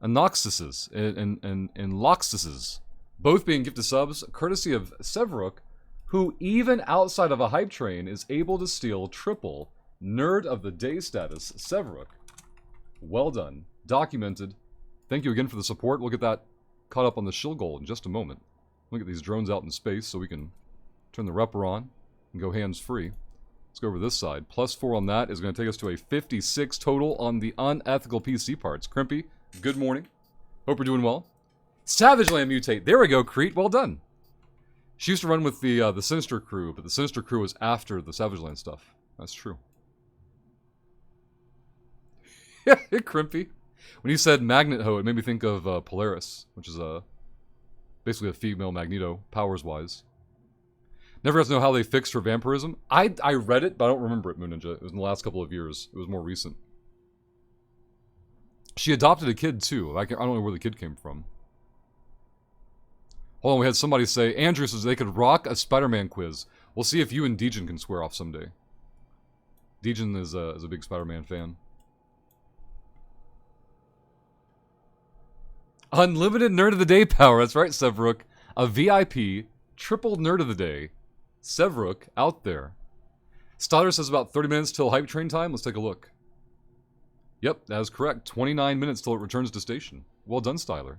Anoxuses, and Loxuses. Both being gifted subs, courtesy of Sevrook, who even outside of a hype train is able to steal triple Nerd of the Day status. Sevrook. Well done. Documented. Thank you again for the support. We'll get that caught up on the shill goal in just a moment. We'll get these drones out in space so we can turn the repper on and go hands-free. Let's go over this side. +4 on that is going to take us to a 56 total on the unethical PC parts. Crimpy, good morning. Hope you're doing well. Savage Land Mutate. There we go, Crete. Well done. She used to run with the Sinister crew, but the Sinister crew was after the Savage Land stuff. That's true. Crimpy. When you said Magnet Ho, it made me think of Polaris, which is basically a female Magneto, powers-wise. Never got to know how they fixed her vampirism. I read it, but I don't remember it, Moon Ninja. It was in the last couple of years. It was more recent. She adopted a kid, too. I don't know where the kid came from. Hold on, we had somebody say, Andrew says they could rock a Spider-Man quiz. We'll see if you and Dejan can square off someday. Dejan is a big Spider-Man fan. Unlimited Nerd of the Day power. That's right, Sevrook. A VIP, triple Nerd of the Day. Sevrook, out there. Stoddard says about 30 minutes till hype train time. Let's take a look. Yep, that is correct. 29 minutes till it returns to station. Well done, Styler.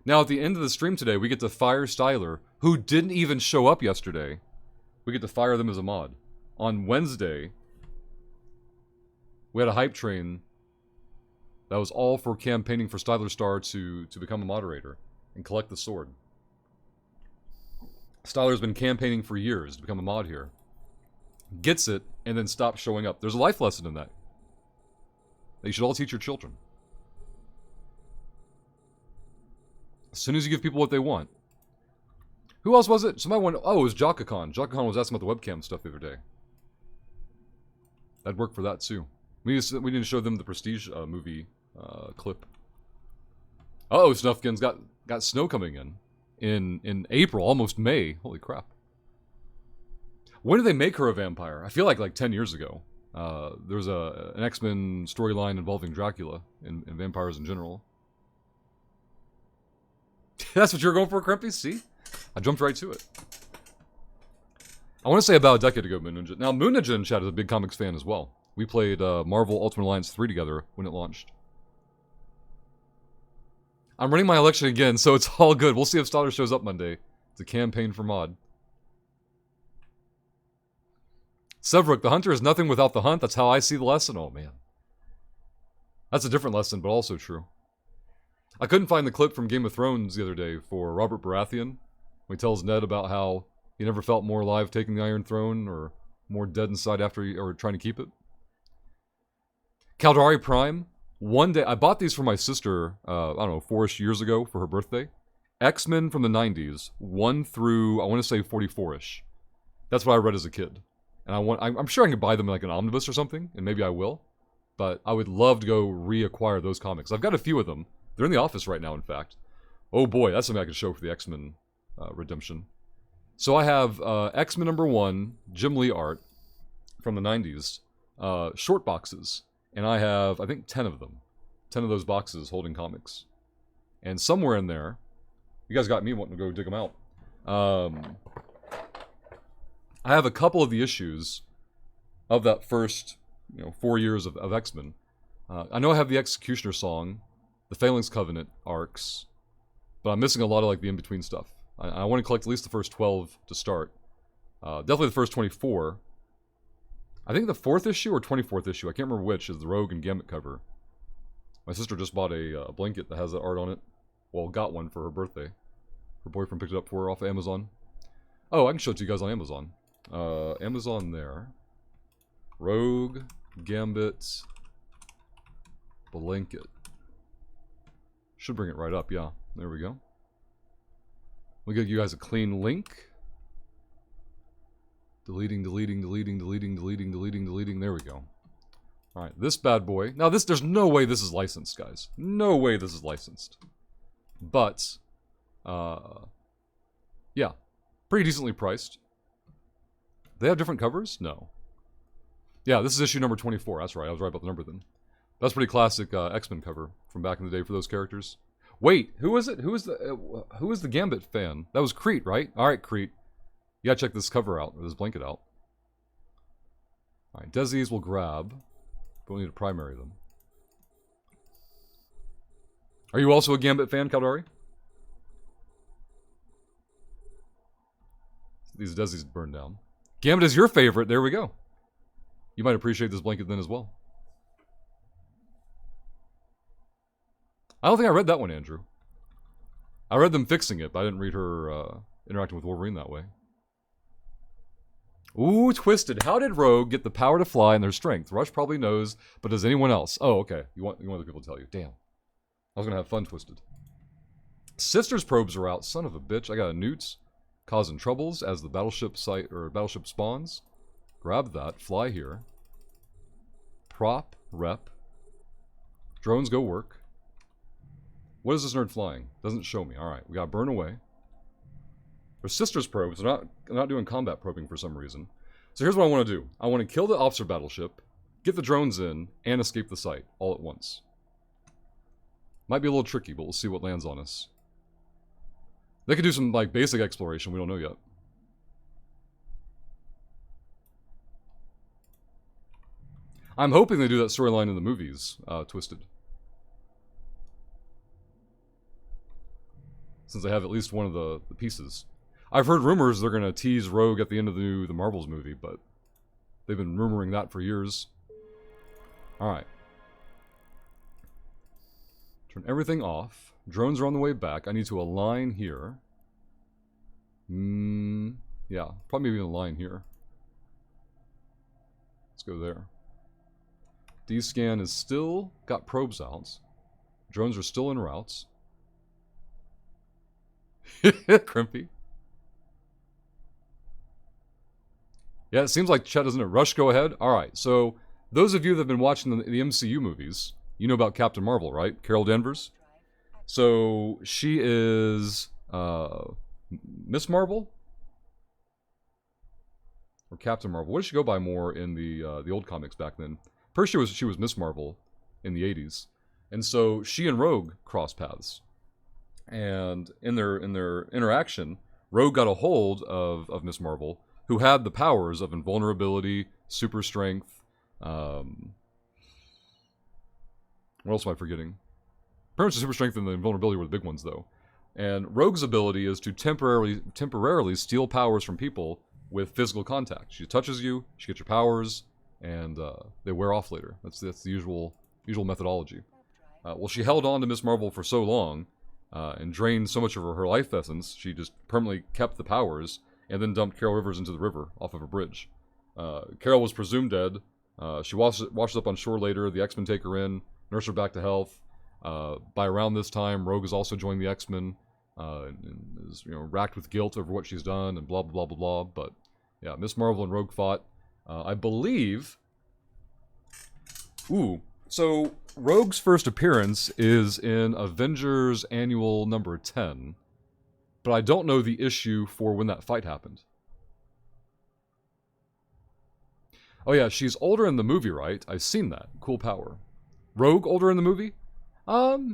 Now, at the end of the stream today, we get to fire Styler, who didn't even show up yesterday. We get to fire them as a mod. On Wednesday, we had a hype train that was all for campaigning for Styler Star to become a moderator and collect the sword. Styler's been campaigning for years to become a mod here. Gets it, and then stops showing up. There's a life lesson in that you should all teach your children. As soon as you give people what they want. Who else was it? Somebody wanted... Oh, it was Jockacon. Jockacon was asking about the webcam stuff the other day. That'd work for that, too. We need to show them the Prestige movie clip. Uh-oh, Snuffkin's got snow coming in April, almost May. Holy crap. When did they make her a vampire? I feel like 10 years ago. There was an X-Men storyline involving Dracula and vampires in general. That's what you're going for, Crimpy? See? I jumped right to it. I want to say about a decade ago, Moon Ninja. Now, Moon Ninja in chat is a big comics fan as well. We played Marvel Ultimate Alliance 3 together when it launched. I'm running my election again, so it's all good. We'll see if Styler shows up Monday. It's a campaign for mod. Severick, the hunter is nothing without the hunt. That's how I see the lesson. Oh, man. That's a different lesson, but also true. I couldn't find the clip from Game of Thrones the other day for Robert Baratheon, when he tells Ned about how he never felt more alive taking the Iron Throne, or more dead inside after or trying to keep it. Caldari Prime. One day, I bought these for my sister, I don't know, 4-ish years ago for her birthday. X-Men from the 90s, 1 through, I want to say 44-ish. That's what I read as a kid. And I'm sure I can buy them like an omnibus or something, and maybe I will. But I would love to go reacquire those comics. I've got a few of them. They're in the office right now, in fact. Oh boy, that's something I could show for the X-Men redemption. So I have X-Men #1, Jim Lee art from the 90s, short boxes. And I have, I think, 10 of them. 10 of those boxes holding comics. And somewhere in there, you guys got me wanting to go dig them out. I have a couple of the issues of that first, 4 years of X-Men. I know I have the Executioner song, the Phalanx Covenant arcs, but I'm missing a lot of like the in-between stuff. I want to collect at least the first 12 to start. Definitely the first 24. I think the 4th issue or 24th issue, I can't remember which, is the Rogue and Gambit cover. My sister just bought a blanket that has that art on it. Well, got one for her birthday. Her boyfriend picked it up for her off of Amazon. Oh, I can show it to you guys on Amazon. Amazon there. Rogue, Gambit, blanket. Should bring it right up, yeah. There we go. We'll give you guys a clean link. Deleting. There we go. Alright, this bad boy. Now, there's no way this is licensed, guys. No way this is licensed. But, yeah. Pretty decently priced. They have different covers? No. Yeah, this is issue number 24. That's right. I was right about the number then. That's pretty classic X-Men cover from back in the day for those characters. Wait, who is it? Who is the Gambit fan? That was Crete, right? Alright, Crete. You gotta check this cover out, or this blanket out. Alright, Desi's will grab, but we need to primary them. Are you also a Gambit fan, Caldari? These Desi's burned down. Gambit is your favorite, there we go. You might appreciate this blanket then as well. I don't think I read that one, Andrew. I read them fixing it, but I didn't read her interacting with Wolverine that way. Ooh, Twisted. How did Rogue get the power to fly and their strength? Rush probably knows, but does anyone else? Oh, okay. You want other people to tell you. Damn. I was going to have fun, Twisted. Sister's probes are out. Son of a bitch. I got a Newts causing troubles as the battleship battleship spawns. Grab that. Fly here. Prop. Rep. Drones go work. What is this nerd flying? Doesn't show me. Alright, we got burn away. They're Sister's probes. They're not doing combat probing for some reason. So here's what I want to do. I want to kill the officer battleship, get the drones in, and escape the site all at once. Might be a little tricky, but we'll see what lands on us. They could do some like basic exploration. We don't know yet. I'm hoping they do that storyline in the movies, Twisted. Since they have at least one of the pieces. I've heard rumors they're going to tease Rogue at the end of the Marvels movie, but they've been rumoring that for years. Alright. Turn everything off. Drones are on the way back. I need to align here. Yeah, probably even align here. Let's go there. D-scan is still got probes out. Drones are still en route. Crimpy. Yeah, it seems like Chet isn't a rush. Go ahead. Alright, so those of you that have been watching the MCU movies, you know about Captain Marvel, right? Carol Danvers. So she is Miss Marvel? Or Captain Marvel. What did she go by more in the old comics back then? First she was Miss Marvel in the 80s. And so she and Rogue cross paths. And in their interaction, Rogue got a hold of Miss Marvel, who had the powers of invulnerability, super strength. What else am I forgetting? Pretty much the super strength and the invulnerability were the big ones, though. And Rogue's ability is to temporarily steal powers from people with physical contact. She touches you, she gets your powers, and they wear off later. That's the usual methodology. Well, she held on to Miss Marvel for so long, and drained so much of her life essence, she just permanently kept the powers, and then dumped Carol Rivers into the river off of a bridge. Carol was presumed dead. She washes up on shore later. The X-Men take her in, nurse her back to health. By around this time, Rogue has also joined the X-Men, and is racked with guilt over what she's done, and blah blah blah blah blah. But yeah, Miss Marvel and Rogue fought. I believe. So Rogue's first appearance is in Avengers Annual number 10, but I don't know the issue for when that fight happened. Oh yeah, she's older in the movie, right? I've seen that. Cool power. Rogue older in the movie?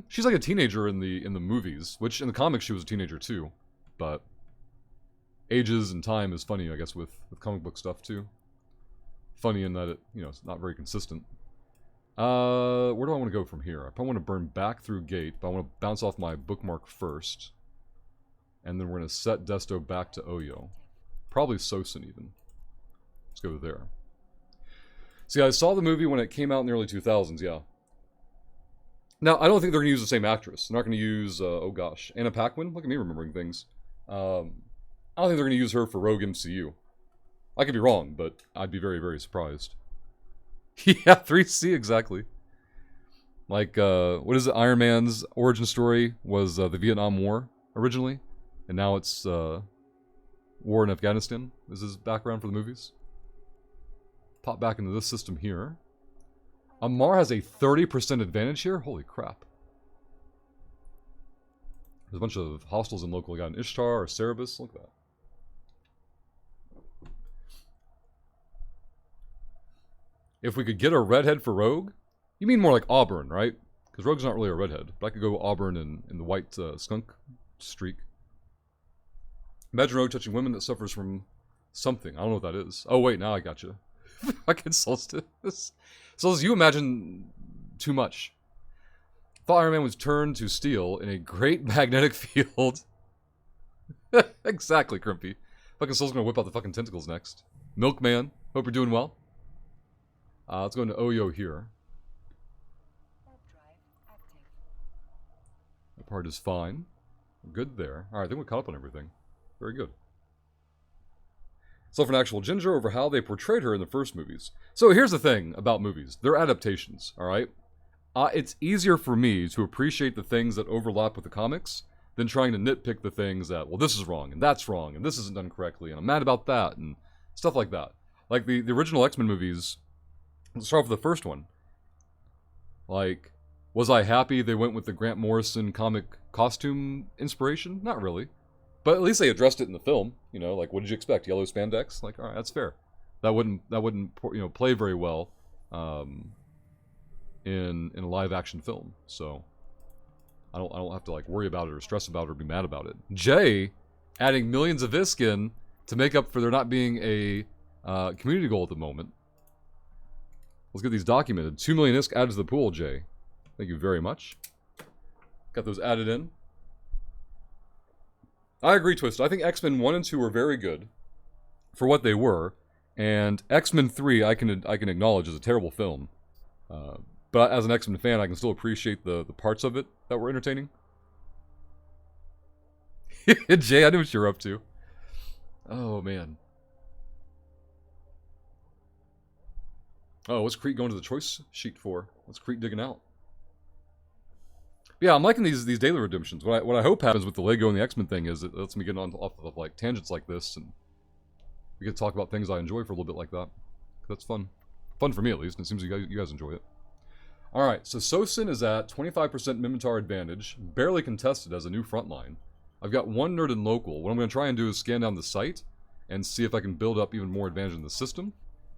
She's like a teenager in the movies, which in the comics she was a teenager too, but ages and time is funny, I guess, with comic book stuff too. Funny in that it's not very consistent. Where do I want to go from here? I probably want to burn back through gate, but I want to bounce off my bookmark first. And then we're going to set Desto back to Oyo. Probably Sosin even. Let's go there. See, I saw the movie when it came out in the early 2000s, yeah. Now, I don't think they're going to use the same actress. They're not going to use, Anna Paquin? Look at me remembering things. I don't think they're going to use her for Rogue MCU. I could be wrong, but I'd be very, very surprised. Yeah, 3C, exactly. Like, what is it? Iron Man's origin story was the Vietnam War, originally. And now it's war in Afghanistan. This is background for the movies. Pop back into this system here. Amar has a 30% advantage here? Holy crap. There's a bunch of hostiles in local. We got an Ishtar or Cerebus. Look at that. If we could get a redhead for Rogue, you mean more like Auburn, right? Because Rogue's not really a redhead, but I could go Auburn in the white skunk streak. Imagine Rogue touching women that suffers from something. I don't know what that is. Oh wait, now I got you. Fucking Solstice. Solstice, you imagine too much. Thought Iron Man was turned to steel in a great magnetic field. Exactly, Crimpy. Fucking Soul's gonna whip out the fucking tentacles next. Milkman, hope you're doing well. Let's go into Oyo here. That part is fine. We're good there. Alright, I think we caught up on everything. Very good. So for an actual Ginger over how they portrayed her in the first movies. So here's the thing about movies. They're adaptations, alright? It's easier for me to appreciate the things that overlap with the comics than trying to nitpick the things that, well, this is wrong, and that's wrong, and this isn't done correctly, and I'm mad about that, and stuff like that. Like the original X-Men movies. Let's start off with the first one. Like, was I happy they went with the Grant Morrison comic costume inspiration? Not really. But at least they addressed it in the film. Like, what did you expect? Yellow spandex? Like, alright, that's fair. That wouldn't play very well in a live action film. So I don't have to like worry about it or stress about it or be mad about it. Jay adding millions of Iskin to make up for there not being a community goal at the moment. Let's get these documented. 2 million ISK added to the pool, Jay. Thank you very much. Got those added in. I agree, Twist. I think X-Men 1 and 2 were very good for what they were. And X-Men 3, I can acknowledge, is a terrible film. But as an X-Men fan, I can still appreciate the parts of it that were entertaining. Jay, I knew what you were up to. Oh, man. Oh, what's Crete going to the choice sheet for? What's Crete digging out? Yeah, I'm liking these daily redemptions. What I hope happens with the Lego and the X-Men thing is it lets me get off of like tangents like this, and we get to talk about things I enjoy for a little bit like that. That's fun. Fun for me, at least, and it seems you guys enjoy it. Alright, so Sosin is at 25% Mimitar advantage, barely contested as a new front line. I've got one nerd in local. What I'm going to try and do is scan down the site and see if I can build up even more advantage in the system.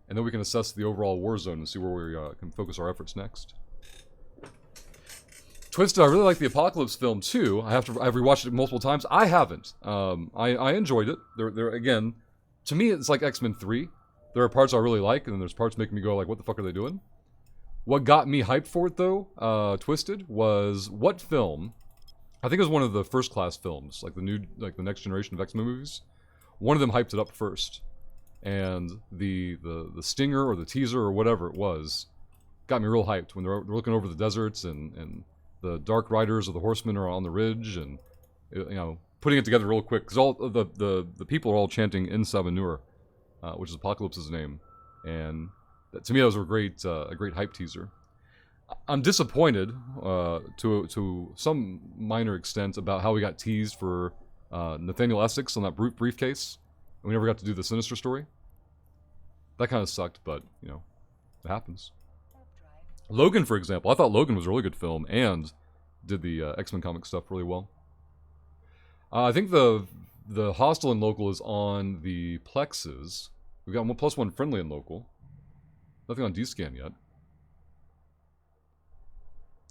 And then we can assess the overall war zone and see where we can focus our efforts next. Twisted, I really like the Apocalypse film too. I've rewatched it multiple times. I haven't. I enjoyed it. There again, to me it's like X-Men 3. There are parts I really like, and then there's parts making me go like, what the fuck are they doing? What got me hyped for it though, Twisted, was what film? I think it was one of the First Class films, like the next generation of X-Men movies. One of them hyped it up first. And the stinger or the teaser or whatever it was got me real hyped when they're looking over the deserts and the Dark Riders or the Horsemen are on the ridge, and you know, putting it together real quick because all the people are all chanting In Sabanur, which is Apocalypse's name, and to me that was a great hype teaser. I'm disappointed to some minor extent about how we got teased for Nathaniel Essex on that briefcase. We never got to do the Sinister story. That kind of sucked, but, you know, it happens. Logan, for example. I thought Logan was a really good film and did the X-Men comic stuff really well. I think the Hostile and Local is on the Plexes. We've got +1 friendly and local. Nothing on D-Scan yet.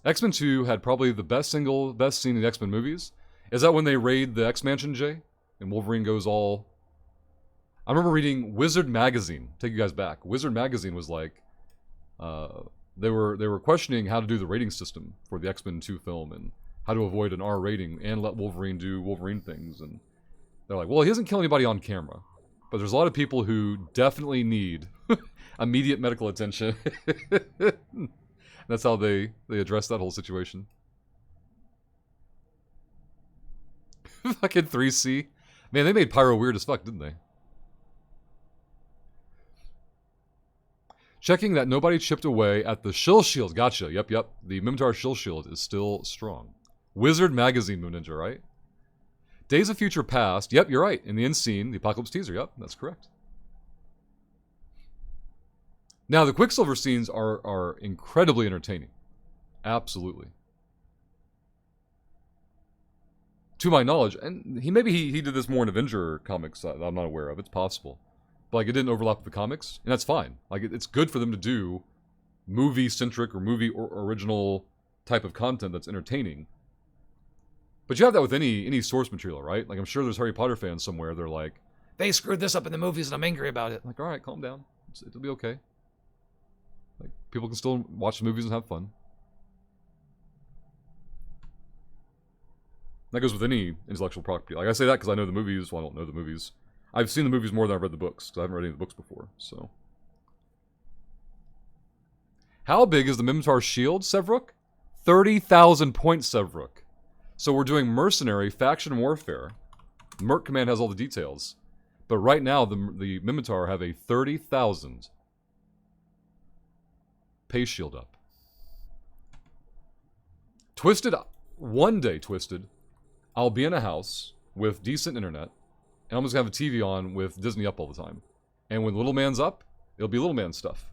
X-Men 2 had probably the best scene in the X-Men movies. Is that when they raid the X-Mansion, Jay? And Wolverine goes all... I remember reading Wizard Magazine. Take you guys back. Wizard Magazine was like... They were questioning how to do the rating system for the X-Men 2 film and how to avoid an R rating and let Wolverine do Wolverine things. And they're like, well, he doesn't kill anybody on camera. But there's a lot of people who definitely need immediate medical attention. That's how they address that whole situation. Fucking 3C. Man, they made Pyro weird as fuck, didn't they? Checking that nobody chipped away at the Shill Shield. Gotcha. Yep. The Mimitar Shill Shield is still strong. Wizard Magazine, Moon Ninja, right? Days of Future Past. Yep, you're right. In the end scene, the Apocalypse teaser. Yep, that's correct. Now, the Quicksilver scenes are incredibly entertaining. Absolutely. To my knowledge, and he did this more in Avenger comics that I'm not aware of. It's possible. But like, it didn't overlap with the comics, and that's fine. Like, it's good for them to do movie-centric or movie-original type of content that's entertaining. But you have that with any source material, right? Like, I'm sure there's Harry Potter fans somewhere. They're like, they screwed this up in the movies, and I'm angry about it. Like, all right, calm down. It'll be okay. Like, people can still watch the movies and have fun. That goes with any intellectual property. Like, I say that because I know the movies. Well, I don't know the movies. I've seen the movies more than I've read the books, because I haven't read any of the books before, so. How big is the Mimitar shield, Sevruk? 30,000 points, Sevruk. So we're doing Mercenary, Faction Warfare. Merc Command has all the details. But right now, the Mimitar have a 30,000 pace shield up. Twisted, one day, Twisted, I'll be in a house with decent internet, and I'm just going to have a TV on with Disney up all the time. And when Little Man's up, it'll be Little Man stuff.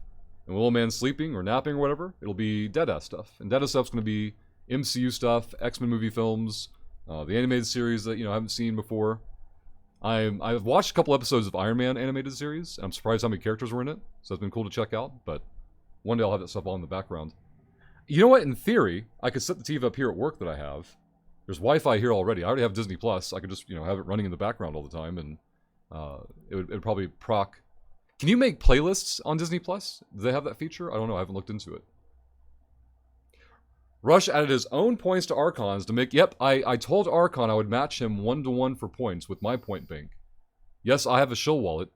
And when Little Man's sleeping or napping or whatever, it'll be Deadass stuff. And Deadass stuff's going to be MCU stuff, X-Men movie films, the animated series that, I haven't seen before. I've watched a couple episodes of Iron Man animated series, and I'm surprised how many characters were in it. So it's been cool to check out, but one day I'll have that stuff on in the background. You know what? In theory, I could set the TV up here at work that I have. There's Wi-Fi here already. I already have Disney Plus. I could just, have it running in the background all the time, and it would probably proc Can you make playlists on Disney Plus? Do they have that feature? I don't know. I haven't looked into it. Rush added his own points to Archon's to make... Yep, I told Archon I would match him 1-to-1 for points with my point bank. Yes, I have a shill wallet.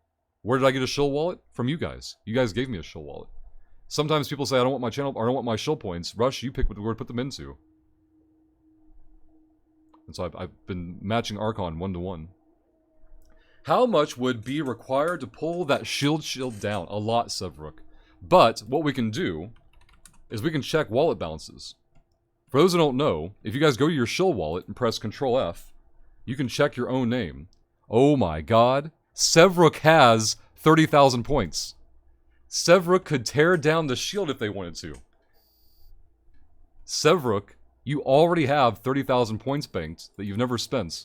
Where did I get a shill wallet? From you guys. You guys gave me a shill wallet. Sometimes people say, I don't want my channel, or I don't want my shill points. Rush, you pick where to put them into. And so I've been matching Archon 1-to-1. How much would be required to pull that shield down? A lot, Sevruk. But what we can do is we can check wallet balances. For those who don't know, if you guys go to your shill wallet and press Control F, you can check your own name. Oh my god. Sevruk has 30,000 points. Sevruk could tear down the shield if they wanted to. Sevruk, you already have 30,000 points banked that you've never spent.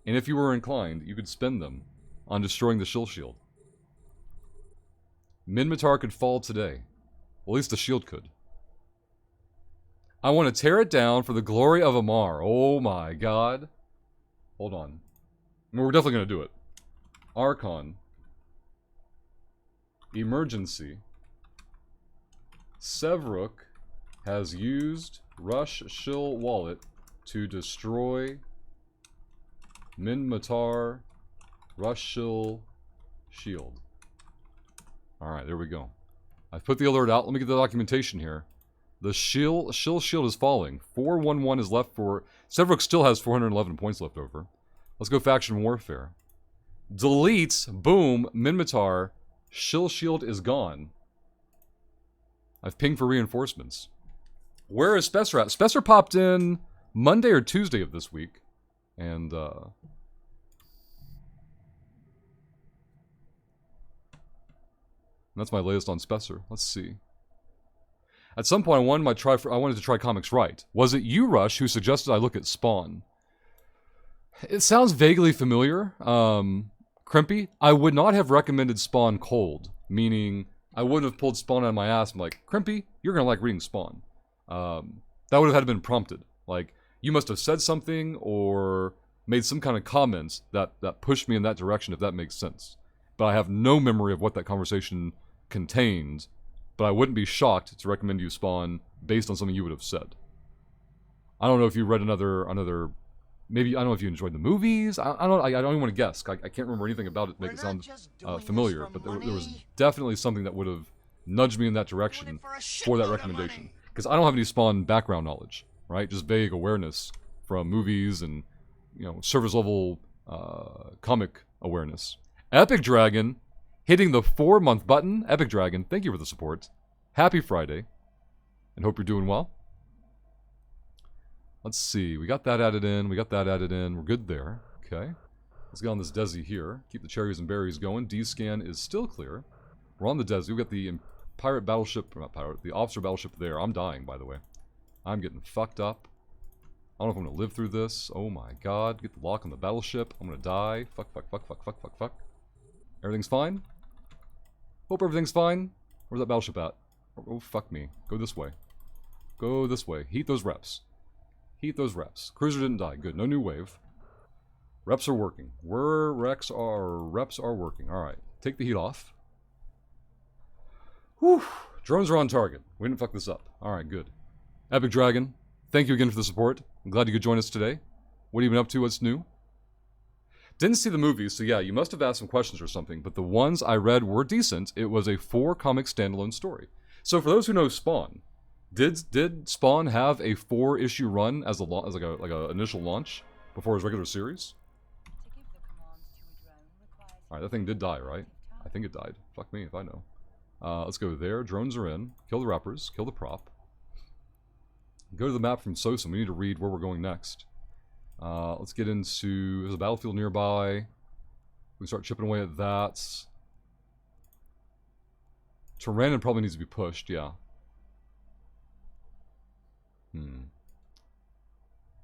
And if you were inclined, you could spend them on destroying the shield. Minmatar could fall today. Well, at least the shield could. I want to tear it down for the glory of Amar. Oh my god. Hold on. I mean, we're definitely going to do it. Archon. Emergency. Sevruk has used Rush Shill Wallet to destroy Minmatar Rush Shill Shield. Alright, there we go. I've put the alert out. Let me get the documentation here. The shill shield is falling. 411 is left for... Sevruk still has 411 points left over. Let's go Faction Warfare. Delete. Boom. Minmatar. Shill shield is gone. I've pinged for reinforcements. Where is Spessor at? Spessor popped in Monday or Tuesday of this week. And, that's my latest on Spessor. Let's see. At some point, I wanted to try Comics Right. Was it you, Rush, who suggested I look at Spawn? It sounds vaguely familiar. Crimpy, I would not have recommended Spawn cold. Meaning, I wouldn't have pulled Spawn out of my ass and like, Crimpy, you're going to like reading Spawn. That would have had to been prompted. Like, you must have said something or made some kind of comments that pushed me in that direction, if that makes sense. But I have no memory of what that conversation contained. But I wouldn't be shocked to recommend you Spawn based on something you would have said. I don't know if you read another maybe, I don't know if you enjoyed the movies. I don't even want to guess. I can't remember anything about it to make it sound familiar. But there was definitely something that would have nudged me in that direction for that recommendation. Because I don't have any Spawn background knowledge, right? Just vague awareness from movies and, you know, surface level comic awareness. Epic Dragon hitting the 4-month button. Epic Dragon, thank you for the support. Happy Friday. And hope you're doing well. Let's see. We got that added in. We're good there. Okay. Let's get on this Desi here. Keep the cherries and berries going. D-scan is still clear. We're on the Desi. We've got the pirate battleship. Not pirate. The officer battleship there. I'm dying, by the way. I'm getting fucked up. I don't know if I'm going to live through this. Oh my god. Get the lock on the battleship. I'm going to die. Fuck. Everything's fine? Hope everything's fine. Where's that battleship at? Oh, fuck me. Go this way. Go this way. Heat those reps. Cruiser didn't die. Good. No new wave. Reps are working. Reps are working. Alright. Take the heat off. Whew. Drones are on target. We didn't fuck this up. Alright, good. Epic Dragon, thank you again for the support. I'm glad you could join us today. What have you been up to? What's new? Didn't see the movies, so yeah, you must have asked some questions or something, but the ones I read were decent. It was a 4-comic standalone story. So for those who know Spawn, did Spawn have a 4-issue run as like a initial launch before his regular series? Alright, that thing did die, right? I think it died. Fuck me if I know. Let's go there. Drones are in. Kill the rappers. Kill the prop. Go to the map from Sosa. We need to read where we're going next. Let's get into... There's a battlefield nearby. We can start chipping away at that. Tyrannon probably needs to be pushed, yeah.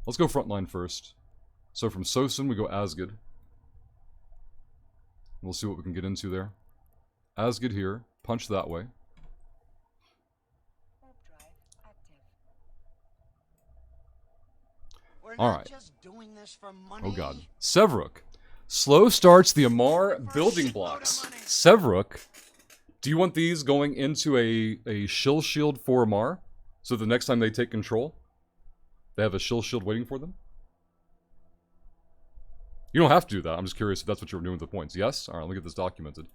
Let's go frontline first. So from Sosin, we go Asgid. We'll see what we can get into there. Asgid here. Punch that way. Alright. Oh god. Sevruk. Slow starts the Amar building blocks. Sevruk Do you want these going into a shill shield for Mar? So the next time they take control, they have a shill shield waiting for them? You don't have to do that. I'm just curious if that's what you were doing with the points. Yes? Alright, let me get this documented.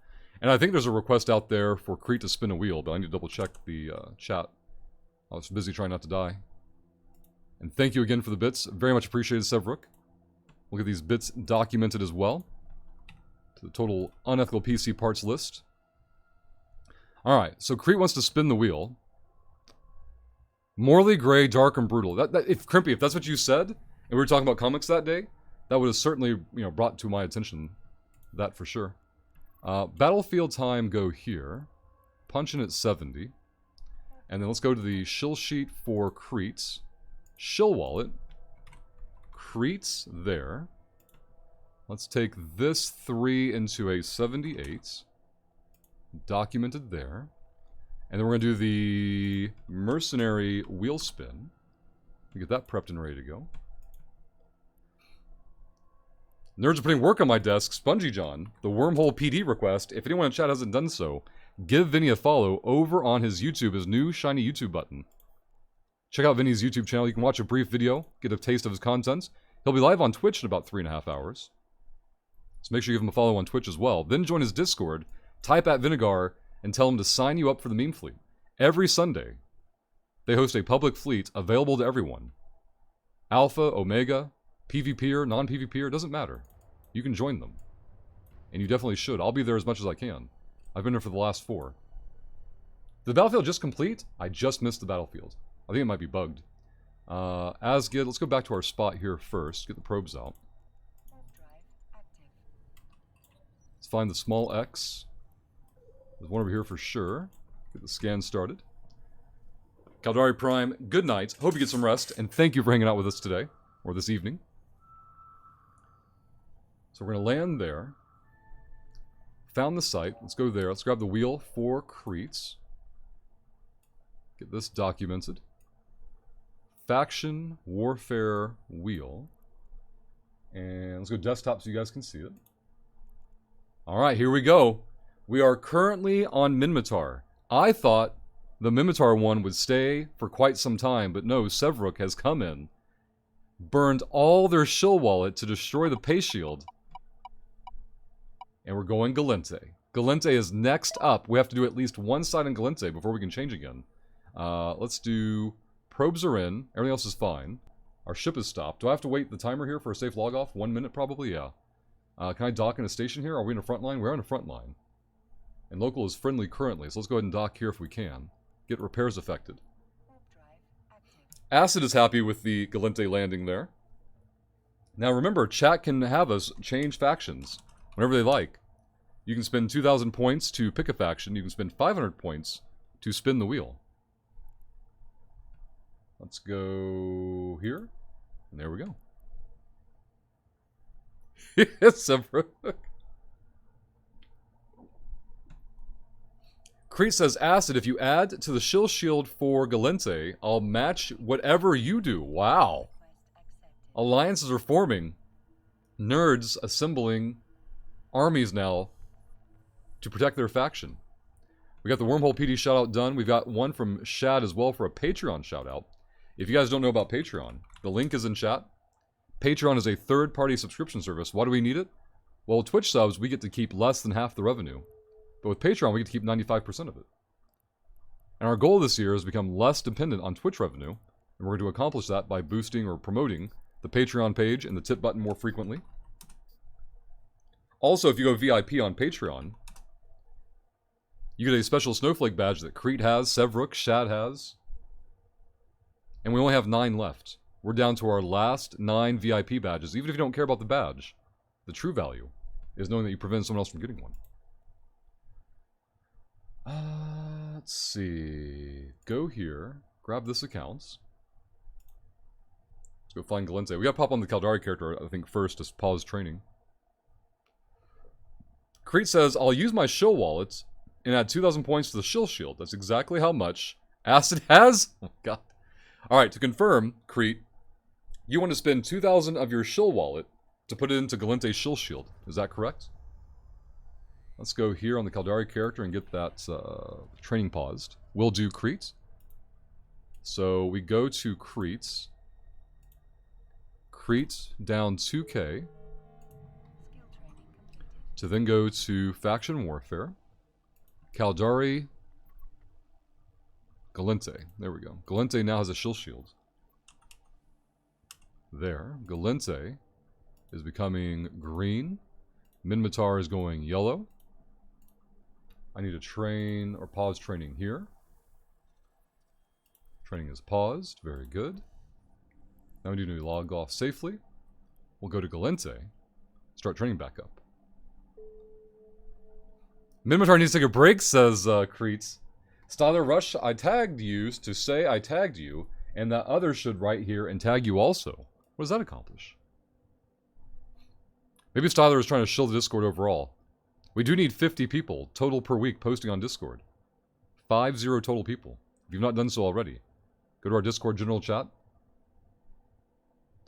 And I think there's a request out there for Crete to spin a wheel, but I need to double check the chat. I was busy trying not to die. And thank you again for the bits. Very much appreciated, Sevrook. We'll get these bits documented as well. To the total unethical PC parts list. Alright, so Crete wants to spin the wheel. Morally gray, dark, and brutal. If Crimpy, if that's what you said, and we were talking about comics that day, that would have certainly, brought to my attention that for sure. Battlefield time, go here. Punch in at 70. And then let's go to the shill sheet for Crete's. Shill wallet. Crete's there. Let's take this 3 into a 78. Documented there. And then we're going to do the Mercenary wheel spin. We get that prepped and ready to go. Nerds are putting work on my desk. Spongy John, the Wormhole PD request. If anyone in chat hasn't done so, give Vinny a follow over on his YouTube, his new shiny YouTube button. Check out Vinny's YouTube channel. You can watch a brief video, get a taste of his content. He'll be live on Twitch in about 3.5 hours. So make sure you give him a follow on Twitch as well. Then join his Discord, type at Vinegar, and tell him to sign you up for the meme fleet. Every Sunday, they host a public fleet available to everyone. Alpha, Omega, PvPer, non-PvPer, doesn't matter. You can join them. And you definitely should. I'll be there as much as I can. I've been there for the last 4. Did the battlefield just complete? I just missed the battlefield. I think it might be bugged. Asgid, let's go back to our spot here first. Get the probes out. Let's find the small X. There's one over here for sure. Get the scan started. Caldari Prime, good night. Hope you get some rest, and thank you for hanging out with us today, or this evening. So we're going to land there. Found the site. Let's go there. Let's grab the wheel for Crete's. Get this documented. Faction Warfare Wheel. And let's go desktop so you guys can see it. Alright, here we go. We are currently on Minmatar. I thought the Minmatar one would stay for quite some time, but no, Sevrook has come in, burned all their shill wallet to destroy the pay shield, and we're going Galente. Galente is next up. We have to do at least one side in Galente before we can change again. Let's do... Probes are in. Everything else is fine. Our ship is stopped. Do I have to wait the timer here for a safe log off? 1 minute probably? Yeah. Can I dock in a station here? Are we in a front line? We're on a front line. And local is friendly currently, so let's go ahead and dock here if we can. Get repairs affected. Acid is happy with the Galente landing there. Now remember, chat can have us change factions whenever they like. You can spend 2,000 points to pick a faction. You can spend 500 points to spin the wheel. Let's go here. And there we go. Yes, Crete says, Acid, if you add to the shill shield for Galente, I'll match whatever you do. Wow. Alliances are forming. Nerds assembling armies now to protect their faction. We got the Wormhole PD shoutout done. We've got one from Shad as well for a Patreon shoutout. If you guys don't know about Patreon, the link is in chat. Patreon is a third-party subscription service. Why do we need it? Well, with Twitch subs, we get to keep less than half the revenue. But with Patreon, we get to keep 95% of it. And our goal this year is to become less dependent on Twitch revenue. And we're going to accomplish that by boosting or promoting the Patreon page and the tip button more frequently. Also, if you go VIP on Patreon, you get a special snowflake badge that Crete has, Sevrook, Shad has. And we only have 9 left. We're down to our last 9 VIP badges. Even if you don't care about the badge, the true value is knowing that you prevent someone else from getting one. Let's see. Go here. Grab this accounts. Let's go find Galente. We gotta pop on the Caldari character, I think, first to pause training. Crete says, I'll use my shill wallet and add 2,000 points to the shill shield. That's exactly how much Acid has. Oh my god. Alright, to confirm, Crete, you want to spend 2,000 of your shill wallet to put it into Galente's shill shield. Is that correct? Let's go here on the Caldari character and get that training paused. We'll do Crete. So we go to Crete. Crete down 2k. To then go to Faction Warfare. Caldari. Galente. There we go. Galente now has a shield. There. Galente is becoming green. Minmatar is going yellow. I need to train or pause training here. Training is paused. Very good. Now we need to log off safely. We'll go to Galente. Start training back up. Minmatar needs to take a break, says Crete. Styler Rush, I tagged you to say I tagged you, and that others should write here and tag you also. What does that accomplish? Maybe Styler is trying to shield the Discord overall. We do need 50 people total per week posting on Discord. 50 total people. If you've not done so already, go to our Discord general chat.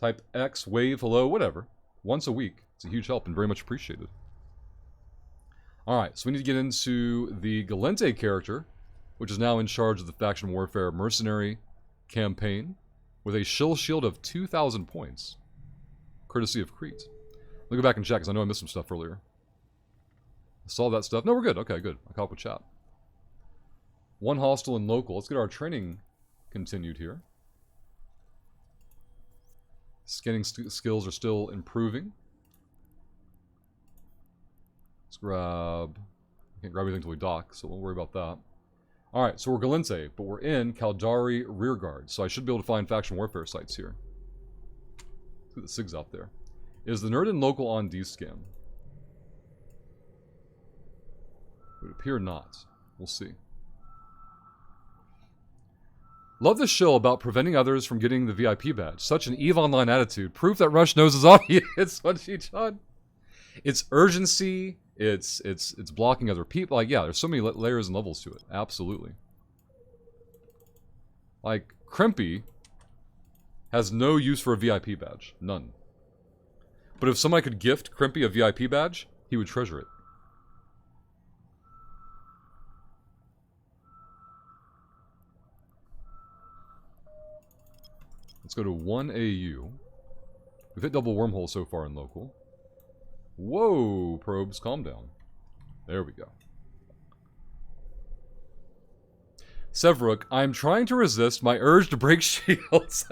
Type X, wave, hello, whatever. Once a week. It's a huge help and very much appreciated. Alright, so we need to get into the Galente character, which is now in charge of the Faction Warfare Mercenary campaign, with a shield of 2,000 points. Courtesy of Crete. Let me go back and check, because I know I missed some stuff earlier. I saw that stuff. No, we're good. Okay, good. I caught up with chat. One hostile and local. Let's get our training continued here. Scanning skills are still improving. Let's grab... I can't grab anything until we dock, so we'll worry about that. Alright, so we're Galente, but we're in Caldari Rearguard, so I should be able to find Faction Warfare sites here. Let's get the SIGs out there. Is the nerd and local on D-scan? It would appear not. We'll see. Love the show about preventing others from getting the VIP badge. Such an EVE Online attitude. Proof that Rush knows his audience. What she done? It's urgency. It's blocking other people. Like, yeah, there's so many layers and levels to it. Absolutely. Like, Crimpy has no use for a VIP badge. None. But if somebody could gift Crimpy a VIP badge, he would treasure it. Let's go to 1 AU. We've hit double wormhole so far in local. Whoa, probes, calm down. There we go. Sevruk, I'm trying to resist my urge to break shields.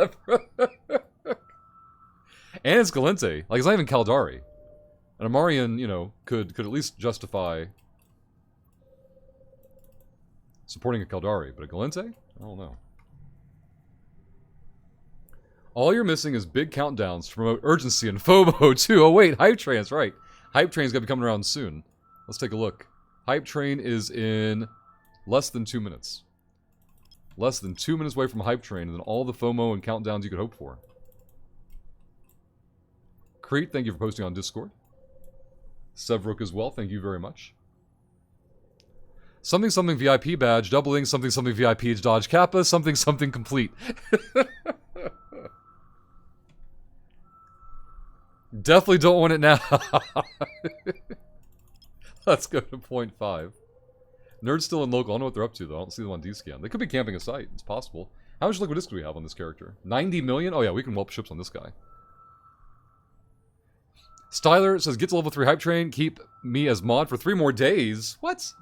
And it's Galente. Like, it's not even Caldari. An Amarian, you know, could at least justify supporting a Caldari, but a Galente? I don't know. All you're missing is big countdowns to promote urgency and FOMO too. Oh wait, Hype Train's right. Hype Train's gonna be coming around soon. Let's take a look. Hype Train is in less than 2 minutes. Less than 2 minutes away from Hype Train, and then all the FOMO and countdowns you could hope for. Crete, thank you for posting on Discord. Sevruk as well, thank you very much. Something something VIP badge, doubling something something VIP to dodge Kappa, something something complete. Definitely don't want it now. Let's go to 0.5. Nerd's still in local. I don't know what they're up to, though. I don't see them on D-scan. They could be camping a site. It's possible. How much liquid disc do we have on this character? 90 million? Oh, yeah, we can whelp ships on this guy. Styler says, get to level 3 Hype Train. Keep me as mod for 3 more days. What?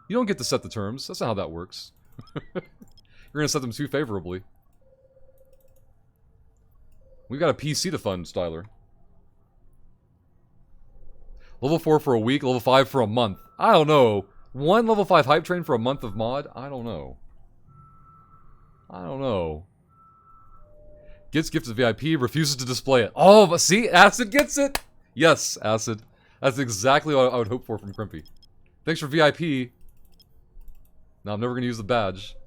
You don't get to set the terms. That's not how that works. You're going to set them too favorably. We've got a PC to fund, Styler. Level 4 for a week, level 5 for a month. I don't know. 1 level 5 Hype Train for a month of mod? I don't know. I don't know. Gets gifted VIP, refuses to display it. Oh, but see? Acid gets it! Yes, Acid. That's exactly what I would hope for from Crimpy. Thanks for VIP. Now I'm never going to use the badge.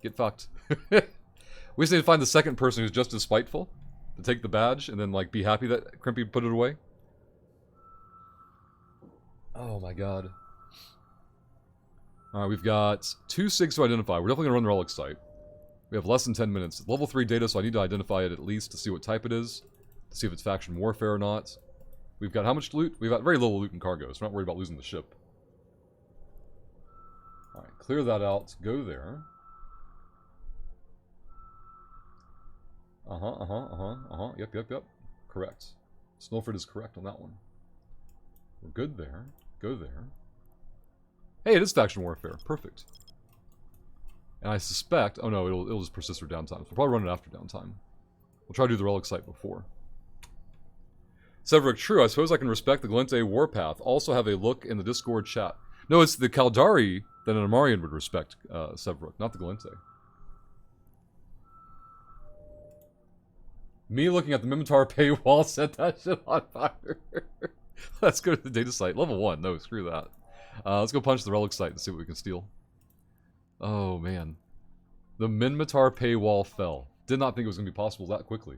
Get fucked. We just need to find the second person who's just as spiteful to take the badge and then, like, be happy that Crimpy put it away. Oh my god. Alright, we've got 2 SIGs to identify. We're definitely going to run the relic site. We have less than 10 minutes. Level 3 data, so I need to identify it at least to see what type it is. To see if it's faction warfare or not. We've got how much loot? We've got very little loot and cargo, so we're not worried about losing the ship. Clear that out. Go there. Yep. Correct. Snowford is correct on that one. We're good there. Go there. Hey, it is faction warfare. Perfect. And I suspect... Oh no, it'll just persist for downtime. So we'll probably run it after downtime. We'll try to do the relic site before. Severick, true. I suppose I can respect the Galente warpath. Also have a look in the Discord chat. No, it's the Caldari that an Amarian would respect, Severick, not the Galente. Me looking at the Mimitar paywall set that shit on fire. Let's go to the data site. Level 1. No, screw that. Let's go punch the relic site and see what we can steal. Oh, man. The Minmatar paywall fell. Did not think it was going to be possible that quickly.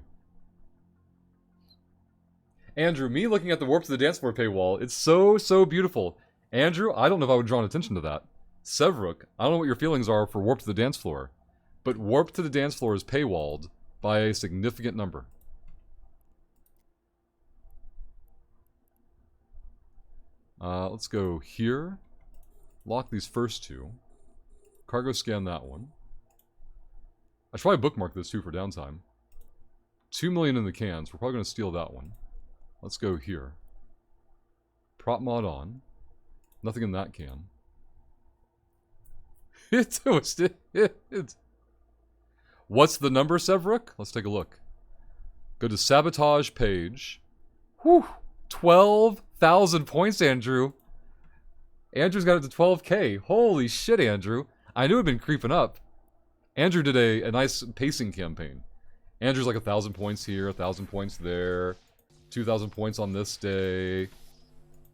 Andrew, me looking at the Warp to the Dance Floor paywall, it's so beautiful. Andrew, I don't know if I would draw attention to that. Severick, I don't know what your feelings are for Warp to the Dance Floor, but Warp to the Dance Floor is paywalled by a significant number. Let's go here. Lock these first two. Cargo scan that one. I should probably bookmark this too for downtime. 2 million in the cans. We're probably going to steal that one. Let's go here. Prop mod on. Nothing in that can. What's the number, Severick? Let's take a look. Go to sabotage page. Whew. 12,000 points, Andrew. Andrew's got it to 12k. Holy shit, Andrew. I knew it had been creeping up. Andrew did a nice pacing campaign. Andrew's like 1,000 points here, 1,000 points there, 2,000 points on this day.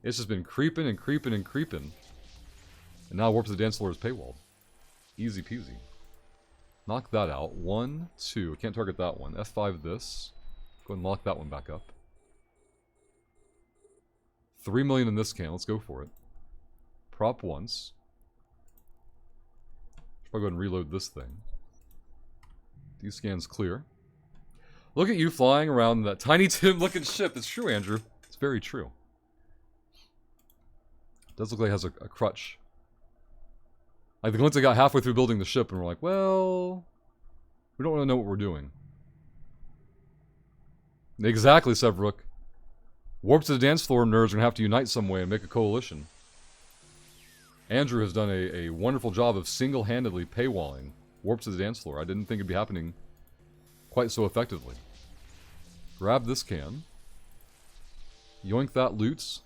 It's just been creeping and creeping and creeping. And now Warp to the Dance Floor is paywalled. Easy peasy. Knock that out. 1, 2. I can't target that one. F5 this. Go ahead and lock that one back up. 3 million in this can. Let's go for it. Prop once. Should probably go ahead and reload this thing. These scans clear. Look at you flying around that Tiny Tim looking ship. It's true, Andrew. It's very true. It does look like it has a crutch. Like the Galente got halfway through building the ship and we're like, well, we don't really know what we're doing. Exactly, Severick. Warp to the Dance Floor nerds are going to have to unite some way and make a coalition. Andrew has done a wonderful job of single-handedly paywalling Warp to the Dance Floor. I didn't think it'd be happening quite so effectively. Grab this can. Yoink that loot.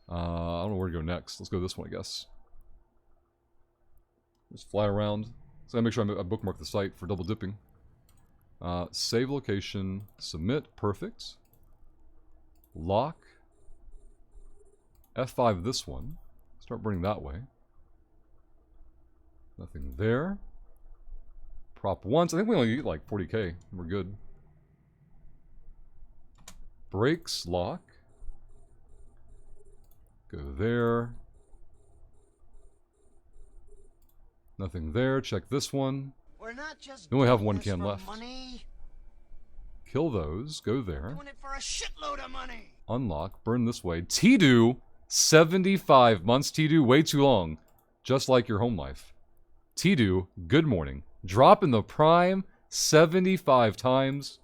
I don't know where to go next. Let's go this one, I guess. Just fly around. So I gotta make sure I bookmark the site for double dipping. Save location. Submit. Perfect. Lock. F5 this one. Start burning that way. Nothing there. Prop once. I think we only need like 40k. We're good. Brakes. Lock. Go there. Nothing there. Check this one. We're not just we only have one can left. Money. Kill those. Go there. Doing it for a shitload of money. Unlock. Burn this way. T-Do. 75 months. T-Do. Way too long. Just like your home life. T-Do. Good morning. Drop in the prime 75 times.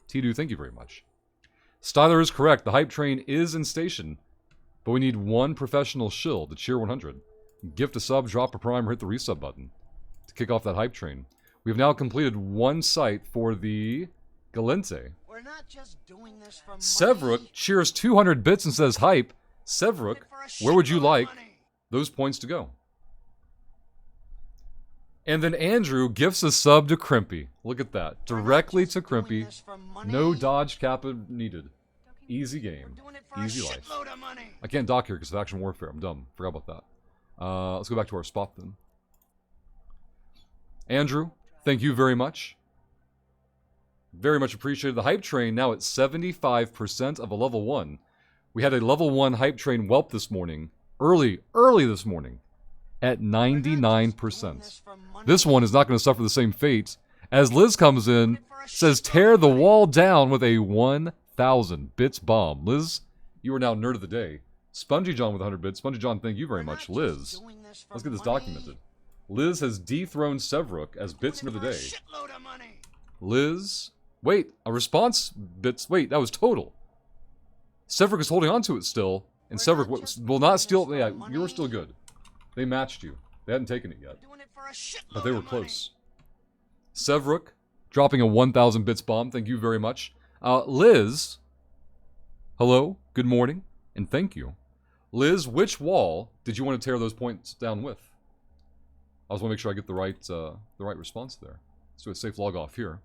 T-Do, thank you very much. Styler is correct. The hype train is in station. But we need one professional shill to cheer 100. Gift a sub, drop a prime, or hit the resub button to kick off that hype train. We have now completed one site for the Galente. We're not just doing this for Severick money. cheers 200 bits and says hype. Severick, where would you like those points to go? And then Andrew gifts a sub to Crimpy. Look at that. Directly to Crimpy. No dodge kappa needed. Easy game. Easy life. I can't dock here because of Action Warfare. I'm dumb. Forgot about that. Let's go back to our spot then. Andrew, thank you very much. Very much appreciated. The hype train now at 75% of a level 1. We had a level 1 hype train whelp this morning. Early this morning. At 99%. This one is not going to suffer the same fate as Liz comes in, says tear the wall down with a 1,000 bits bomb. Liz, you are now nerd of the day. Spongy John with 100 bits. Spongy John, thank you very much. Liz, let's get this documented. Liz has dethroned Sevruk as bits of the day. Liz, wait, a response bits. Wait, that was total. Sevruk is holding on to it still, and Sevruk will not steal. Yeah, you were still good. They matched you. They hadn't taken it yet, but they were close. Sevruk dropping a 1,000 bits bomb. Thank you very much. Liz, hello, good morning, and thank you. Liz, which wall did you want to tear those points down with? I just want to make sure I get the right response there. Let's do a safe log off here.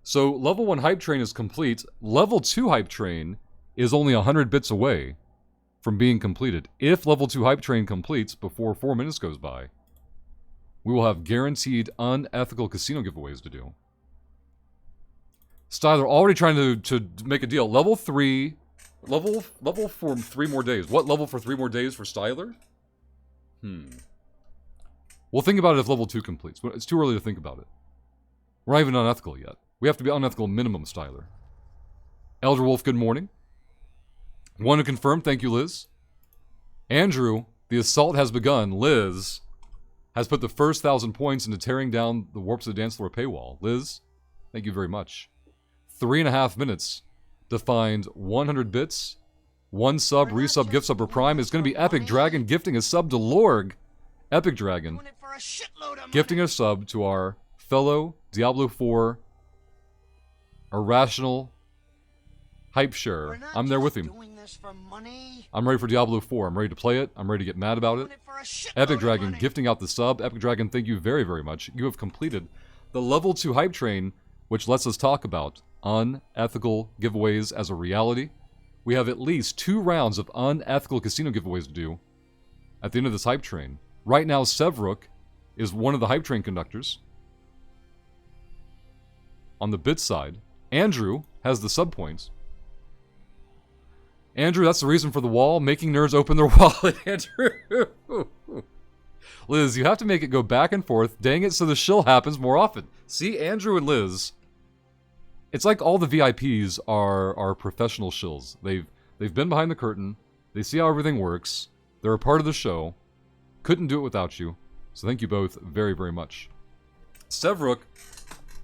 So level 1 hype train is complete. Level 2 hype train is only 100 bits away from being completed. If level 2 hype train completes before 4 minutes goes by, we will have guaranteed unethical casino giveaways to do. Styler already trying to make a deal. Level 3, level for 3 more days. What level for 3 more days for Styler? We'll think about it if level 2 completes. It's too early to think about it. We're not even unethical yet. We have to be unethical minimum, Styler. Elder Wolf, good morning. Want to confirm, thank you, Liz. Andrew, the assault has begun. Liz has put the first 1,000 points into tearing down the Warps of the Dance Floor paywall. Liz, thank you very much. 3.5 minutes to find 100 bits, 1 sub, resub, gift sub, or prime. It's going to be Epic Dragon gifting a sub to Lorg. Epic Dragon gifting a sub to our fellow Diablo 4 irrational hype sharer. I'm there with him. I'm ready for Diablo 4. I'm ready to play it. I'm ready to get mad about it. Epic Dragon gifting out the sub. Epic Dragon, thank you very, very much. You have completed the level 2 hype train, which lets us talk about unethical giveaways as a reality. We have at least 2 rounds of unethical casino giveaways to do at the end of this hype train. Right now, Sevruk is one of the hype train conductors. On the bit side, Andrew has the sub points. Andrew, that's the reason for the wall. Making nerds open their wallet, Andrew. Liz, you have to make it go back and forth. Dang it, so the shill happens more often. See, Andrew and Liz, it's like all the VIPs are professional shills. They've been behind the curtain. They see how everything works. They're a part of the show. Couldn't do it without you. So thank you both very, very much. Sevruk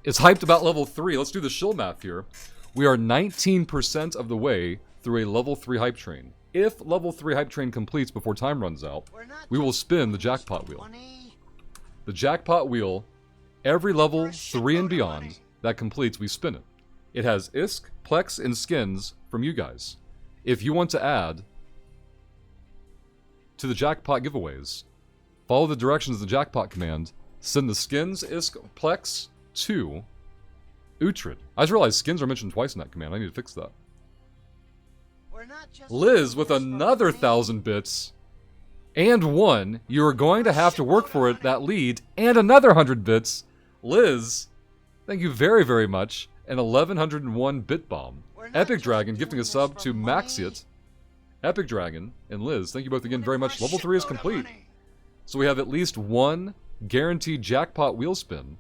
is hyped about level 3. Let's do the shill math here. We are 19% of the way through a level 3 hype train. If level 3 hype train completes before time runs out, we will spin the jackpot wheel. The jackpot wheel, every level 3 and beyond that completes, we spin it. It has ISK, Plex, and skins from you guys. If you want to add to the jackpot giveaways, follow the directions of the jackpot command, send the skins, ISK, Plex to Uhtred. I just realized skins are mentioned twice in that command. I need to fix that. Liz with another 1,000 bits and 1. You are going to have to work for it, that lead, and another 100 bits. Liz, thank you very, very much. An 1,101 bit bomb. Epic Dragon gifting a sub to Maxiot. Epic Dragon and Liz, thank you both again very much. Level 3 is complete. So we have at least 1 guaranteed jackpot wheel spin.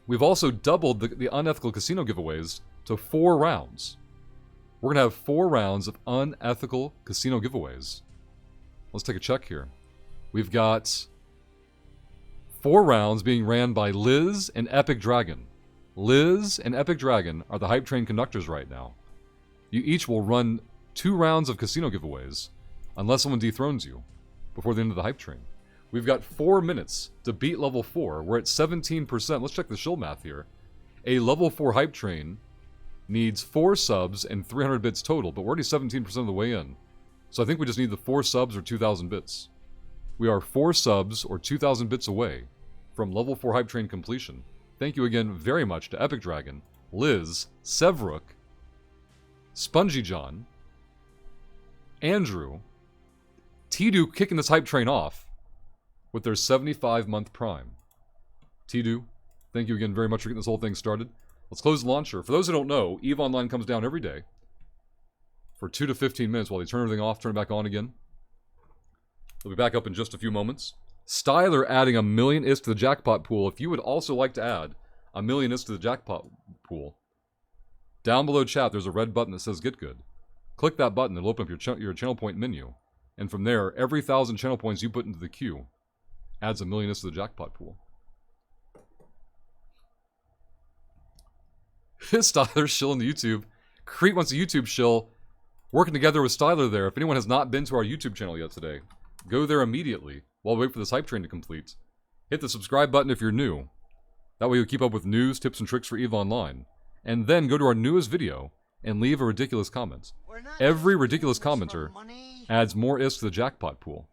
We've also doubled the unethical casino giveaways to 4 rounds. We're going to have 4 rounds of unethical casino giveaways. Let's take a check here. We've got 4 rounds being ran by Liz and Epic Dragon. Liz and Epic Dragon are the hype train conductors right now. You each will run 2 rounds of casino giveaways, unless someone dethrones you before the end of the hype train. We've got 4 minutes to beat level 4. We're at 17%. Let's check the shill math here. A level 4 hype train needs 4 subs and 300 bits total, but we're already 17% of the way in. So I think we just need the 4 subs or 2,000 bits. We are 4 subs or 2,000 bits away from level 4 hype train completion. Thank you again very much to Epic Dragon, Liz, Sevruk, Spongy John, Andrew, Tidu kicking this hype train off with their 75-month prime. Tidu, thank you again very much for getting this whole thing started. Let's close the launcher. For those who don't know, EVE Online comes down every day for 2 to 15 minutes while they turn everything off, turn it back on again. They'll be back up in just a few moments. Styler adding 1 million ISK to the jackpot pool. If you would also like to add 1 million ISK to the jackpot pool, down below chat there's a red button that says Get Good. Click that button. It'll open up your channel point menu. And from there, every 1,000 channel points you put into the queue adds $1 million to the jackpot pool. Styler shilling the YouTube. Crete wants a YouTube shill. Working together with Styler there. If anyone has not been to our YouTube channel yet today, go there immediately while we wait for this hype train to complete. Hit the subscribe button if you're new. That way you'll keep up with news, tips, and tricks for EVE Online. And then go to our newest video and leave a ridiculous comment. Every ridiculous commenter adds more ISK to the jackpot pool.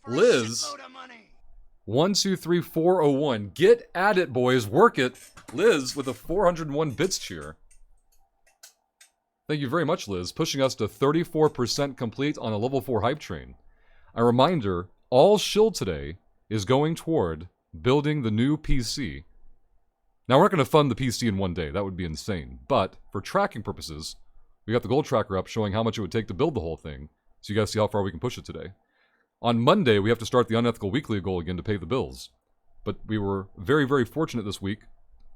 Liz, 123401. Get at it, boys. Work it. Liz with a 401 bits cheer. Thank you very much, Liz. Pushing us to 34% complete on a level 4 hype train. A reminder, all shill today is going toward building the new PC. Now, we're not going to fund the PC in one day. That would be insane. But for tracking purposes, we got the goal tracker up showing how much it would take to build the whole thing. So you guys see how far we can push it today. On Monday, we have to start the unethical weekly goal again to pay the bills. But we were very, very fortunate this week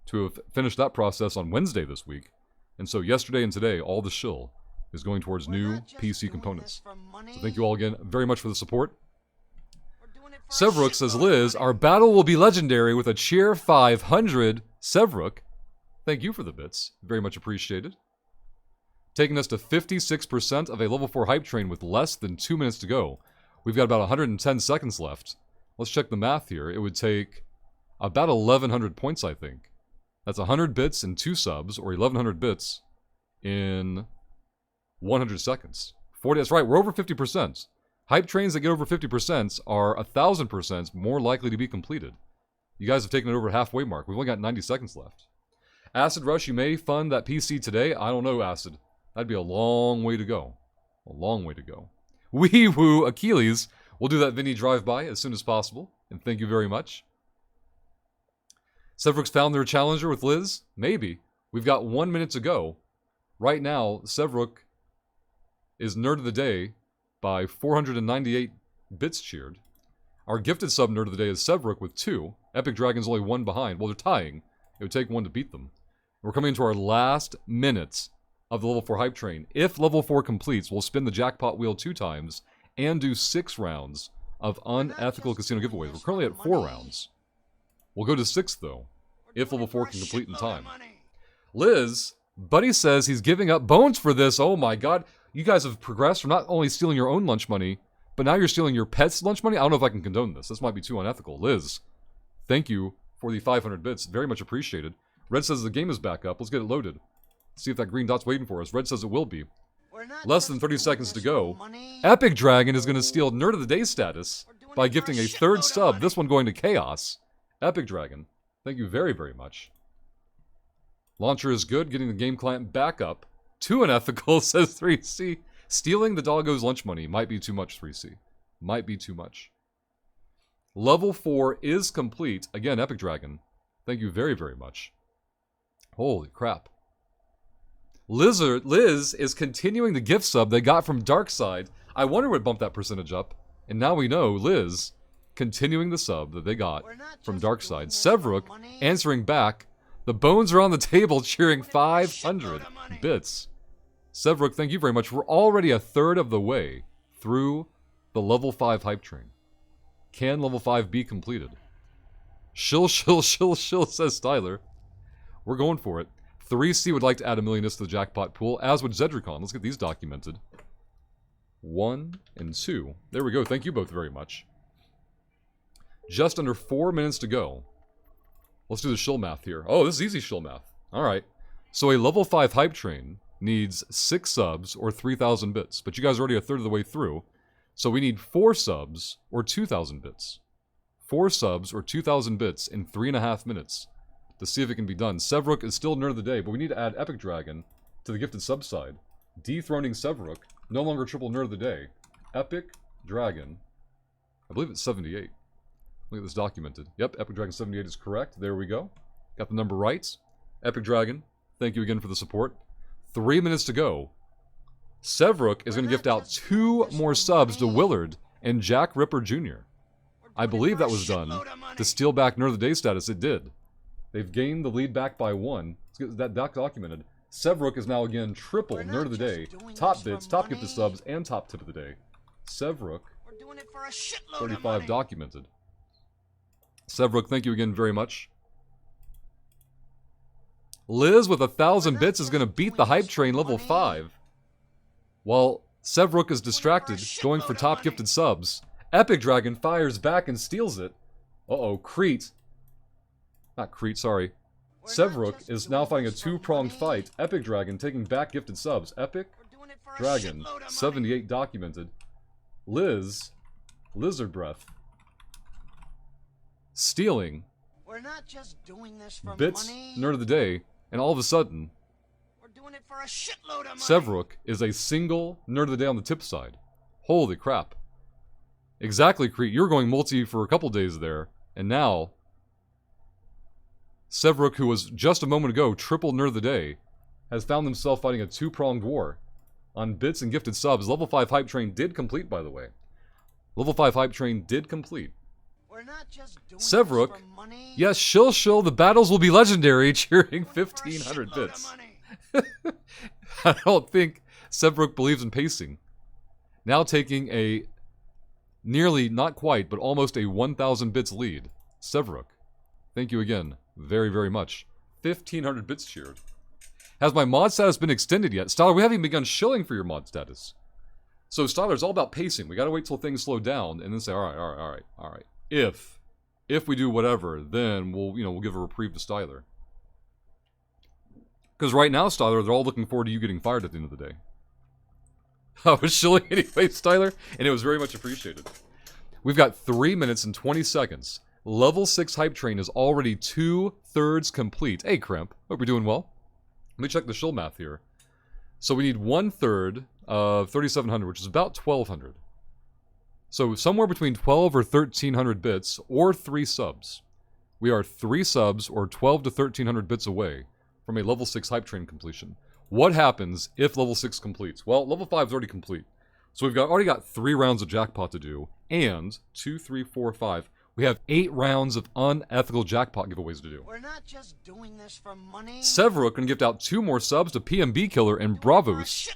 to have finished that process on Wednesday this week. And so yesterday and today, all the shill is going towards new PC components. So thank you all again very much for the support. Sevruk says, Liz, our battle will be legendary with a cheer 500. Sevruk, thank you for the bits. Very much appreciated. Taking us to 56% of a level 4 hype train with less than 2 minutes to go. We've got about 110 seconds left. Let's check the math here. It would take about 1,100 points, I think. That's 100 bits in 2 subs, or 1,100 bits in 100 seconds. 40, that's right, we're over 50%. Hype trains that get over 50% are 1,000% more likely to be completed. You guys have taken it over halfway mark. We've only got 90 seconds left. Acid Rush, you may fund that PC today. I don't know, Acid. That'd be a long way to go. A long way to go. Wee woo, Achilles. We'll do that Vinny drive-by as soon as possible. And thank you very much. Sevruk's found their challenger with Liz? Maybe. We've got 1 minute to go. Right now, Sevruk is Nerd of the Day by 498 bits cheered. Our gifted sub Nerd of the Day is Sevruk with 2. Epic Dragon's only 1 behind. Well, they're tying. It would take 1 to beat them. We're coming into our last minutes of the level 4 hype train. If level 4 completes, we'll spin the jackpot wheel 2 times and do 6 rounds of unethical casino giveaways. We're currently at 4 rounds. We'll go to 6, though, if level 4 can complete in time. Liz, Buddy says he's giving up bones for this. Oh my god. You guys have progressed from not only stealing your own lunch money, but now you're stealing your pet's lunch money? I don't know if I can condone this. This might be too unethical. Liz, thank you for the 500 bits. Very much appreciated. Red says the game is back up. Let's get it loaded. See if that green dot's waiting for us. Red says it will be. Less than 30 seconds to go. Epic Dragon is going to steal Nerd of the Day status by gifting a 3rd sub, this one going to Chaos. Epic Dragon, thank you very, very much. Launcher is good, getting the game client back up. Too unethical, says 3C. Stealing the doggo's lunch money might be too much, 3C. Might be too much. Level 4 is complete. Again, Epic Dragon, thank you very, very much. Holy crap. Liz is continuing the gift sub they got from Darkside. I wonder what bumped that percentage up. And now we know Liz continuing the sub that they got from Darkside. Sevruk answering back. The bones are on the table cheering 500 bits. Sevruk, thank you very much. We're already a 1/3 of the way through the level 5 hype train. Can level 5 be completed? Shill, shill, shill, shill, says Styler. We're going for it. 3C would like to add $1 million to the jackpot pool, as would Zedricon. Let's get these documented. 1 and 2. There we go. Thank you both very much. Just under 4 minutes to go. Let's do the shill math here. Oh, this is easy shill math. Alright. So a level 5 hype train needs 6 subs or 3,000 bits. But you guys are already a 1/3 of the way through. So we need 4 subs or 2,000 bits. 4 subs or 2,000 bits in 3.5 minutes. To see if it can be done. Sevruk is still Nerd of the Day, but we need to add Epic Dragon to the gifted sub side. Dethroning Sevruk, no longer triple Nerd of the Day. Epic Dragon, I believe it's 78. Look at this documented. Yep, Epic Dragon 78 is correct. There we go. Got the number right. Epic Dragon, thank you again for the support. 3 minutes to go. Sevruk is going to gift out 2 more subs to Willard and Jack Ripper Jr. I believe that was done to steal back Nerd of the Day status. It did. They've gained the lead back by 1. Let's get that documented. Sevrook is now again triple We're nerd not of the just day. doing Top this bits, for top gifted money. subs, and top tip of the day. Sevrook, We're doing it for a shitload 35 of money. documented. Sevrook, thank you again very much. Liz with 1,000 bits is going to beat the hype train level 5. While Sevrook is distracted, going for top gifted subs. Epic Dragon fires back and steals it. Uh-oh, Crete. Not Crete, sorry. Sevrook is now fighting a two-pronged fight. Epic Dragon taking back gifted subs. Epic Dragon, 78 documented. Liz, Lizard Breath, stealing We're not just doing this for bits, money. nerd of the day, and all of a sudden, We're doing it for a shitload of money. Sevrook is a single nerd of the day on the tip side. Holy crap. Exactly, Crete. You were going multi for a couple days there, and now Sevrook, who was just a moment ago triple nerd of the day, has found himself fighting a two-pronged war on bits and gifted subs. Level 5 hype train did complete, by the way. Level 5 hype train did complete. We're not just doing Sevrook, this for money. yes, shill, the battles will be legendary, cheering 1,500 bits. I don't think Sevrook believes in pacing. Now taking a nearly, not quite, but almost a 1,000 bits lead. Sevrook, thank you again very, very much. 1,500 bits cheered. Has my mod status been extended yet? Styler, we haven't even begun shilling for your mod status. So Styler, it's all about pacing. We gotta wait till things slow down and then say, all right. If we do whatever, then we'll give a reprieve to Styler. Because right now, Styler, they're all looking forward to you getting fired at the end of the day. I was shilling anyway, Styler, and it was very much appreciated. We've got 3 minutes and 20 seconds. Level 6 hype train is already 2/3 complete. Hey, Crimp. Hope you're doing well. Let me check the shill math here. So we need 1/3 of 3,700, which is about 1,200. So somewhere between 12 or 1,300 bits or 3 subs. We are 3 subs or 12 to 1,300 bits away from a level 6 hype train completion. What happens if level 6 completes? Well, level 5 is already complete. So we've already got 3 rounds of jackpot to do, and 2, 3, 4, 5. We have 8 rounds of unethical jackpot giveaways to do. We're not just doing this for money. Sevrook can gift out 2 more subs to PMB Killer and Bravos,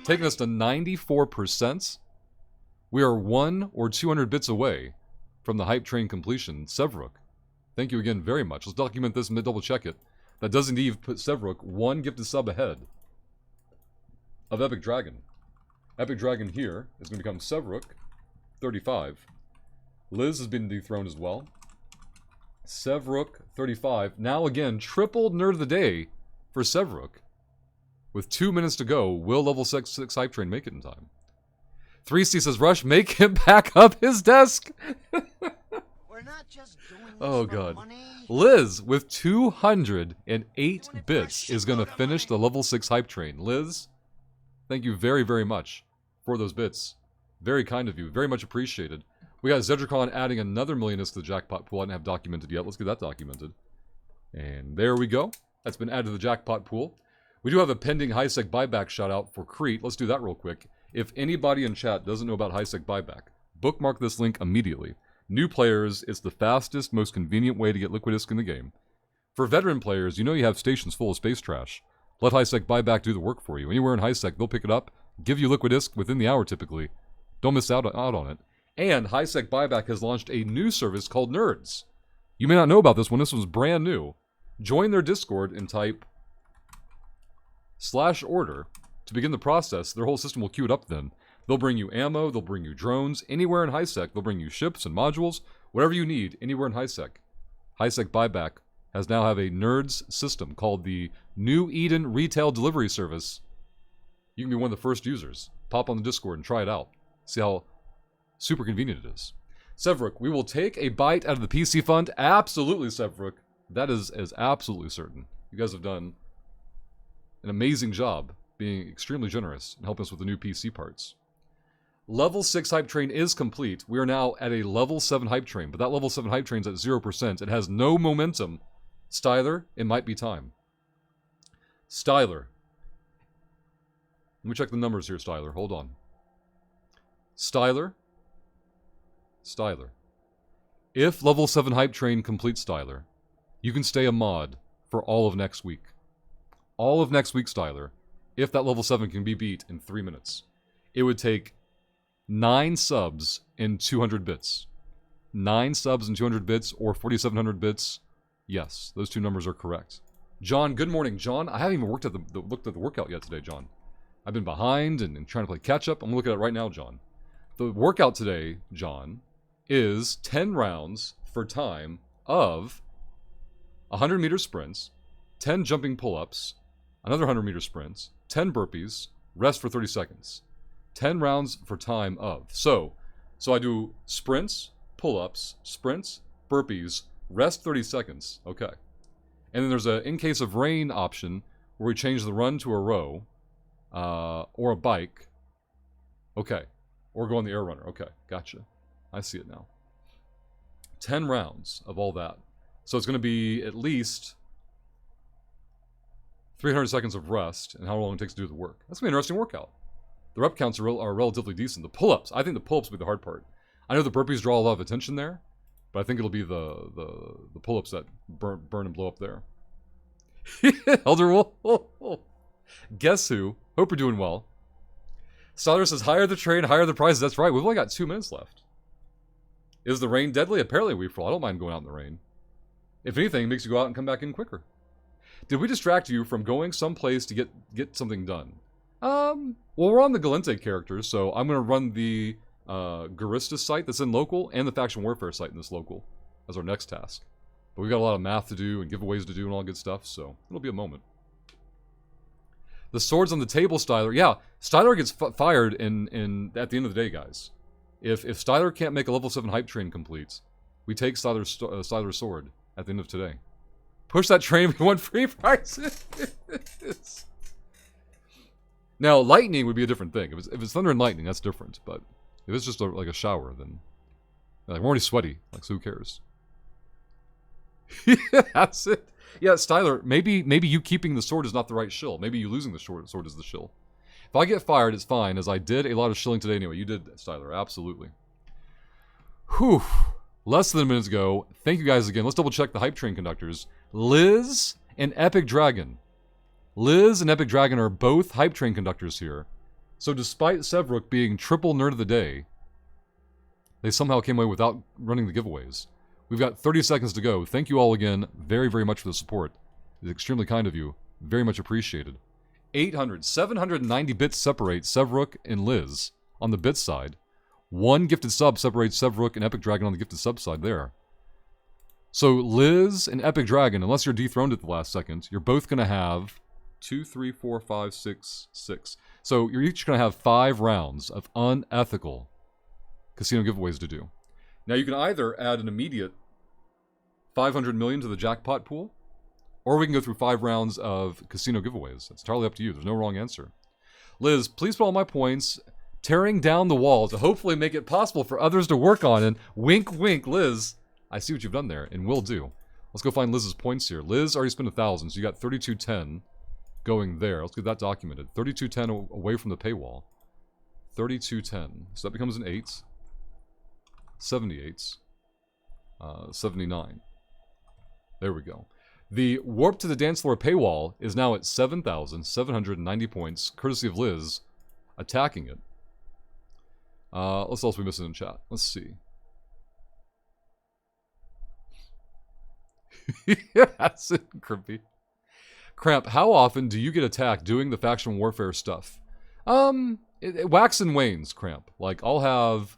taking us to 94%. We are 1 or 200 bits away from the hype train completion. Sevrook, thank you again very much. Let's document this and double check it. That does indeed put Sevrook 1 gifted sub ahead of Epic Dragon. Epic Dragon here is going to become Sevrook, 35. Liz has been dethroned as well. Sevrook, 35. Now again, triple nerd of the day for Sevrook. With 2 minutes to go, will level 6 hype train make it in time? 3C says, Rush, make him pack up his desk. We're not just doing this Oh, for God. money. Liz, with 208 bits, is going to finish the level 6 hype train. Liz, thank you very, very much for those bits. Very kind of you. Very much appreciated. We got Zedricon adding another millionist to the jackpot pool. I didn't have documented yet. Let's get that documented. And there we go. That's been added to the jackpot pool. We do have a pending high-sec buyback shout-out for Crete. Let's do that real quick. If anybody in chat doesn't know about high-sec buyback, bookmark this link immediately. New players, it's the fastest, most convenient way to get Liquidisc in the game. For veteran players, you know you have stations full of space trash. Let high-sec buyback do the work for you. Anywhere in high-sec, they'll pick it up, give you Liquidisc within the hour typically. Don't miss out on it. And high-sec buyback has launched a new service called Nerds. You may not know about this one. This one's brand new. Join their Discord and type /order to begin the process. Their whole system will queue it up then. They'll bring you ammo, they'll bring you drones, anywhere in high-sec. They'll bring you ships and modules, whatever you need, anywhere in high-sec. High-sec buyback has now have a Nerds system called the New Eden Retail Delivery Service. You can be one of the first users. Pop on the Discord and try it out. See how super convenient it is. Sevrook, we will take a bite out of the PC fund. Absolutely, Sevrook. That is absolutely certain. You guys have done an amazing job being extremely generous and helping us with the new PC parts. Level 6 hype train is complete. We are now at a level 7 hype train, but that level 7 hype train's at 0%. It has no momentum. Styler, it might be time. Styler. Let me check the numbers here, Styler. Hold on. Styler. If level 7 hype train completes, Styler, you can stay a mod for all of next week. all of next week, Styler, if that level 7 can be beat in 3 minutes, it would take 9 subs and 200 bits. 9 subs and 200 bits or 4,700 bits. Yes, those two numbers are correct. John, good morning. John, I haven't even looked at the workout yet today, John. I've been behind and trying to play catch up. I'm looking at it right now, John. The workout today, John, is 10 rounds for time of 100 meter sprints, 10 jumping pull-ups, another 100 meter sprints, 10 burpees, rest for 30 seconds. 10 rounds for time of. So I do sprints, pull-ups, sprints, burpees, rest 30 seconds. Okay. And then there's a in case of rain option where we change the run to a row or a bike. Okay. Or go on the air runner. Okay. Gotcha. I see it now. 10 rounds of all that. So it's going to be at least 300 seconds of rest and how long it takes to do the work. That's going to be an interesting workout. The rep counts are relatively decent. The pull-ups, I think the pull-ups will be the hard part. I know the burpees draw a lot of attention there, but I think it'll be the pull-ups that burn and blow up there. Elder Wolf. Guess who? Hope you're doing well. Styler says, higher the train, higher the prizes. That's right. We've only got 2 minutes left. Is the rain deadly? Apparently, I don't mind going out in the rain. If anything, it makes you go out and come back in quicker. Did we distract you from going someplace to get something done? Well, we're on the Galente characters, so I'm going to run the Garista site that's in local and the Faction Warfare site in this local as our next task. But we've got a lot of math to do and giveaways to do and all good stuff, so it'll be a moment. The swords on the table, Styler. Yeah, Styler gets fired in at the end of the day, guys. If Styler can't make a level 7 hype train complete, we take Styler's sword at the end of today. Push that train, we want free prizes. Now, lightning would be a different thing. If it's thunder and lightning, that's different. But if it's just like a shower, then like, we're already sweaty. Like, so who cares? Yeah, that's it. Yeah, Styler, maybe you keeping the sword is not the right shill. Maybe you losing the sword is the shill. If I get fired, it's fine, as I did a lot of shilling today anyway. You did, Styler, absolutely. Whew. Less than a minute ago. Thank you guys again. Let's double check the hype train conductors. Liz and Epic Dragon. Liz and Epic Dragon are both hype train conductors here. So despite Sevruk being triple nerd of the day, they somehow came away without running the giveaways. We've got 30 seconds to go. Thank you all again very, very much for the support. It's extremely kind of you. Very much appreciated. 790 bits separate Sevruk and Liz on the bit side. 1 gifted sub separates Sevruk and Epic Dragon on the gifted sub side there. So Liz and Epic Dragon, unless you're dethroned at the last second, you're both going to have 2, 3, 4, 5, 6, 6. So you're each going to have 5 rounds of unethical casino giveaways to do. Now you can either add an immediate 500 million to the jackpot pool, or we can go through 5 rounds of casino giveaways. It's entirely up to you. There's no wrong answer. Liz, please put all my points tearing down the wall to hopefully make it possible for others to work on. And wink, wink, Liz. I see what you've done there, and will do. Let's go find Liz's points here. Liz already spent 1,000, so you got 3210 going there. Let's get that documented. 3210 away from the paywall. 3210. So that becomes an 8. 78. 79. There we go. The Warp to the Dance Floor paywall is now at 7,790 points, courtesy of Liz attacking it. What else we missing in chat? Let's see. Yeah, that's it, Crimpy. Cramp, how often do you get attacked doing the faction warfare stuff? It wax and wanes, Cramp. Like, I'll have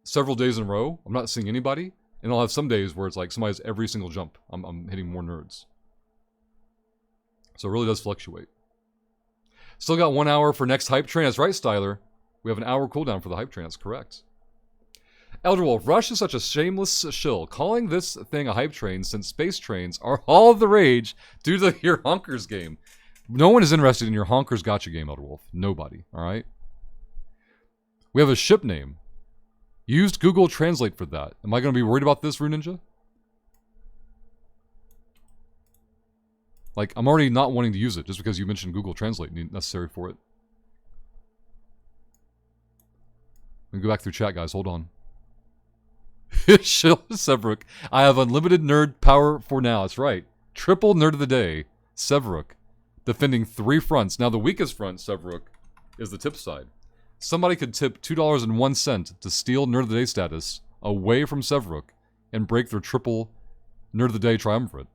several days in a row, I'm not seeing anybody, and I'll have some days where it's like somebody's every single jump. I'm hitting more nerds. So it really does fluctuate. Still got 1 hour for next hype train. That's right, Styler. We have an hour cooldown for the hype train. That's correct. Elder Wolf, Rush is such a shameless shill, calling this thing a hype train since space trains are all the rage due to your Honkers game. No one is interested in your Honkers gotcha game, Elder Wolf. Nobody, alright? We have a ship name. Used Google Translate for that. Am I going to be worried about this, Rune Ninja? Like, I'm already not wanting to use it just because you mentioned Google Translate necessary for it. Let me go back through chat, guys. Hold on. Shill Sevruk. I have unlimited nerd power for now. That's right. Triple nerd of the day. Sevruk. defending 3 fronts. Now, the weakest front, Severook, is the tip side. Somebody could tip $2.01 to steal Nerd of the Day status away from Severook and break their triple Nerd of the Day triumvirate.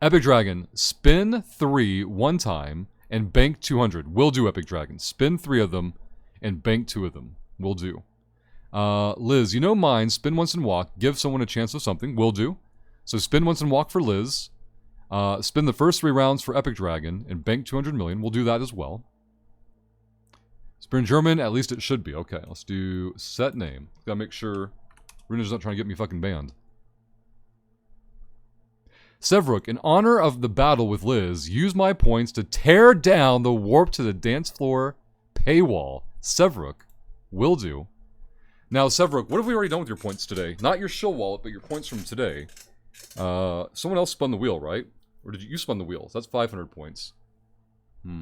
Epic Dragon, spin 3 one time and bank 200. Will do, Epic Dragon. Spin 3 of them and bank 2 of them. Will do. Liz, you know mine. Spin once and walk. Give someone a chance of something. Will do. So spin once and walk for Liz. Spin the first 3 rounds for Epic Dragon and bank 200 million. We'll do that as well. Spin German, at least it should be. Okay, let's do set name. Gotta make sure Runa's not trying to get me fucking banned. Severook, in honor of the battle with Liz, use my points to tear down the warp to the dance floor paywall. Severook, will do. Now, Severook, what have we already done with your points today? Not your shill wallet, but your points from today. Someone else spun the wheel, right? Or did you spun the wheel? So that's 500 points. Yeah,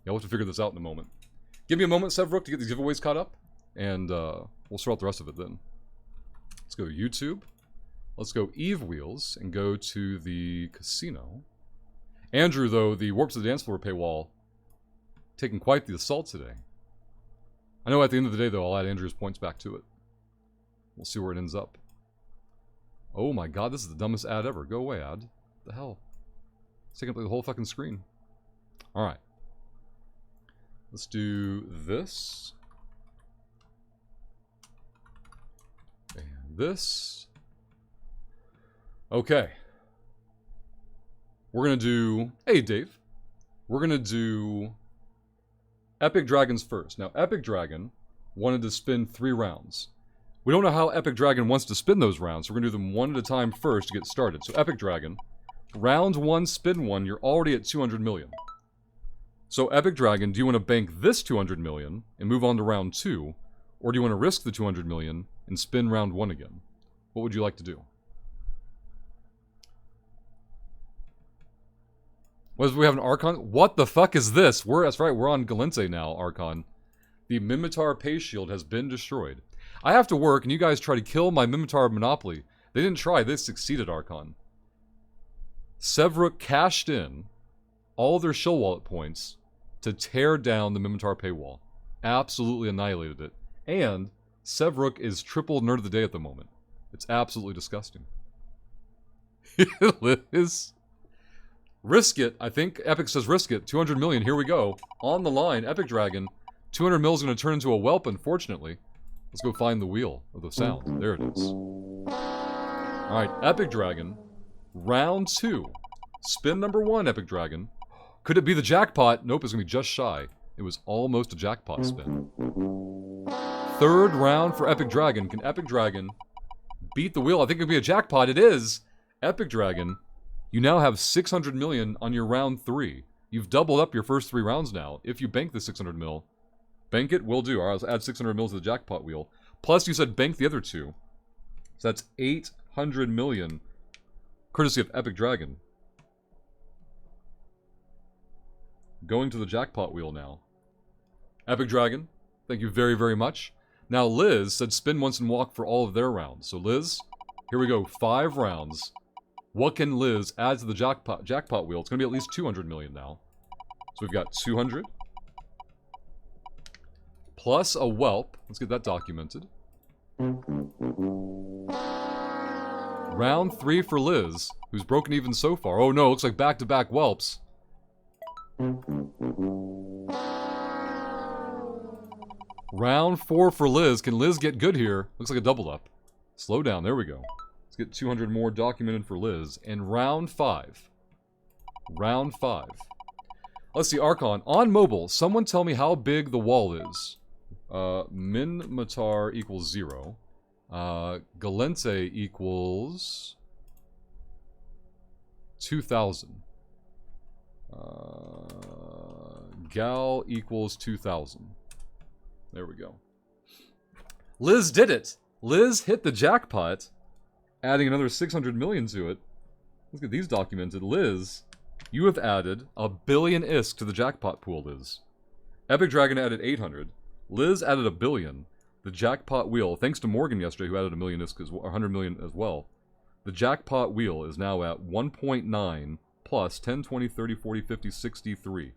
we'll have to figure this out in a moment. Give me a moment, Severook, to get these giveaways caught up. And we'll sort out the rest of it then. Let's go YouTube. Let's go Eve Wheels and go to the casino. Andrew, though, the Warp to the Dance Floor paywall, taking quite the assault today. I know at the end of the day, though, I'll add Andrew's points back to it. We'll see where it ends up. Oh my god, this is the dumbest ad ever. Go away, ad. What the hell? It's taking up the whole fucking screen. Alright. Let's do this. And this. Okay. We're gonna do... Hey, Dave. We're gonna do... Epic Dragons first. Now, Epic Dragon wanted to spin 3 rounds. We don't know how Epic Dragon wants to spin those rounds, so we're gonna do them one at a time first to get started. So, Epic Dragon, round 1, spin 1, you're already at 200 million. So, Epic Dragon, do you want to bank this 200 million and move on to round 2? Or do you want to risk the 200 million and spin round 1 again? What would you like to do? What, we have an Archon? What the fuck is this? That's right, we're on Galente now, Archon. The Mimitar Pay Shield has been destroyed. I have to work, and you guys try to kill my Mimitar Monopoly. They didn't try, they succeeded, Archon. Severook cashed in all their shill wallet points to tear down the Mimitar paywall. Absolutely annihilated it. And Severook is triple Nerd of the Day at the moment. It's absolutely disgusting. Liz. Risk it. I think Epic says risk it. 200 million. Here we go. On the line, Epic Dragon. 200 mil is going to turn into a whelp, unfortunately. Let's go find the wheel of the sound. There it is. Alright, Epic Dragon. Round 2. Spin number 1, Epic Dragon. Could it be the jackpot? Nope, it's going to be just shy. It was almost a jackpot spin. 3rd round for Epic Dragon. Can Epic Dragon beat the wheel? I think it could be a jackpot. It is. Epic Dragon. You now have 600 million on your round 3. You've doubled up your first 3 rounds now. If you bank the 600 mil, bank it, will do. All right, let's add 600 mil to the jackpot wheel. Plus, you said bank the other 2. So that's 800 million, courtesy of Epic Dragon. Going to the jackpot wheel now. Epic Dragon, thank you very, very much. Now, Liz said spin once and walk for all of their rounds. So, Liz, here we go. 5 rounds. What can Liz add to the jackpot wheel? It's going to be at least 200 million now. So we've got 200. Plus a whelp. Let's get that documented. Round 3 for Liz, who's broken even so far. Oh no, looks like back-to-back whelps. Round 4 for Liz. Can Liz get good here? Looks like a double up. Slow down. There we go. Let's get 200 more documented for Liz. And round 5. Round 5. Let's see, Archon. On mobile, someone tell me how big the wall is. Min-Matar equals 0. Galente equals 2,000. Gal equals 2,000. There we go. Liz did it! Liz hit the jackpot, adding another 600 million to it. Let's get these documented. Liz, you have added 1 billion ISK to the jackpot pool, Liz. Epic Dragon added 800. Liz added 1 billion. The jackpot wheel, thanks to Morgan yesterday, who added 1 million ISK, 100 million as well. The jackpot wheel is now at 1.9 plus 10, 20, 30, 40, 50, 63.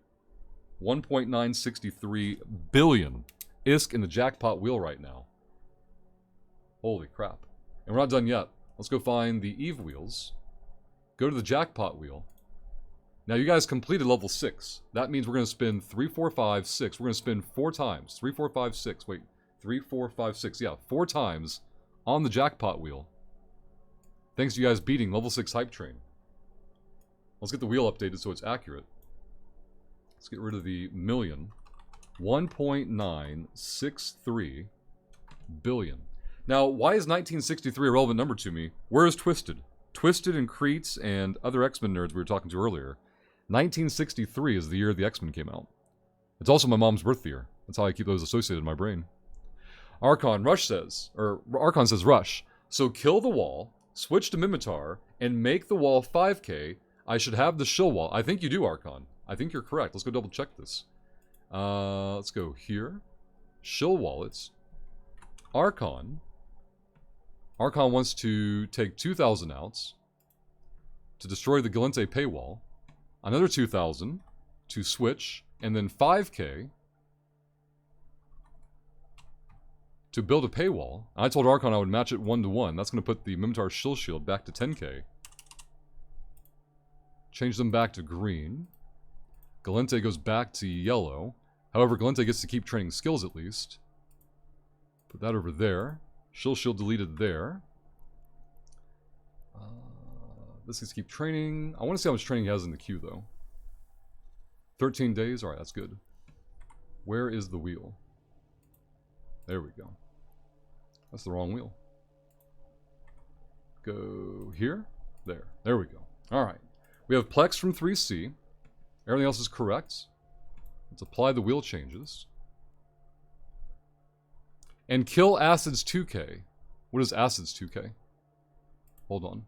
1.963 billion ISK in the jackpot wheel right now. Holy crap. And we're not done yet. Let's go find the Eve wheels. Go to the jackpot wheel. Now you guys completed level 6. That means we're going to spin 3, 4, 5, 6. We're going to spin 4 times. 3, 4, 5, 6. Wait. 3, 4, 5, 6. Yeah, 4 times on the jackpot wheel. Thanks to you guys beating level 6 Hype Train. Let's get the wheel updated so it's accurate. Let's get rid of the million. 1.963 billion. Now, why is 1963 a relevant number to me? Where is Twisted? Twisted and Creets and other X-Men nerds we were talking to earlier. 1963 is the year the X-Men came out. It's also my mom's birth year. That's how I keep those associated in my brain. Archon says rush. So kill the wall, switch to Mimitar, and make the wall 5k. I should have the shill wall. I think you do, Archon. I think you're correct. Let's go double check this. Let's go here. Shill wallets. Archon wants to take 2,000 outs to destroy the Galente paywall. Another 2,000 to switch, and then 5k to build a paywall. I told Archon I would match it 1-to-1. That's going to put the Mimitar Shill Shield back to 10k. Change them back to green. Galente goes back to yellow. However, Galente gets to keep training skills at least. Put that over there. Shill Shield deleted there. This gets to keep training. I want to see how much training he has in the queue, though. 13 days? Alright, that's good. Where is the wheel? There we go. That's the wrong wheel. Go here. There. There we go. Alright. We have Plex from 3C. Everything else is correct. Let's apply the wheel changes. And kill Acid's 2k. What is Acid's 2k? Hold on.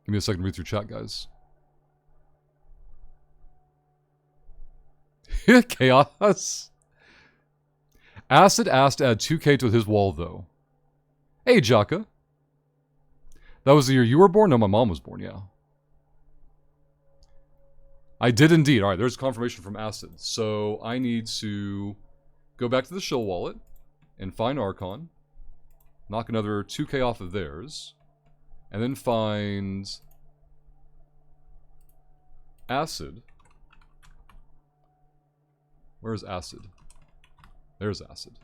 Give me a second to read through chat, guys. Chaos. Acid asked to add 2k to his wall, though. Hey, Jaka. That was the year you were born? No, my mom was born, yeah. I did indeed. Alright, there's confirmation from Acid. So I need to go back to the shill wallet and find Archon. Knock another 2k off of theirs. And then find Acid. Where's Acid? There's Acid.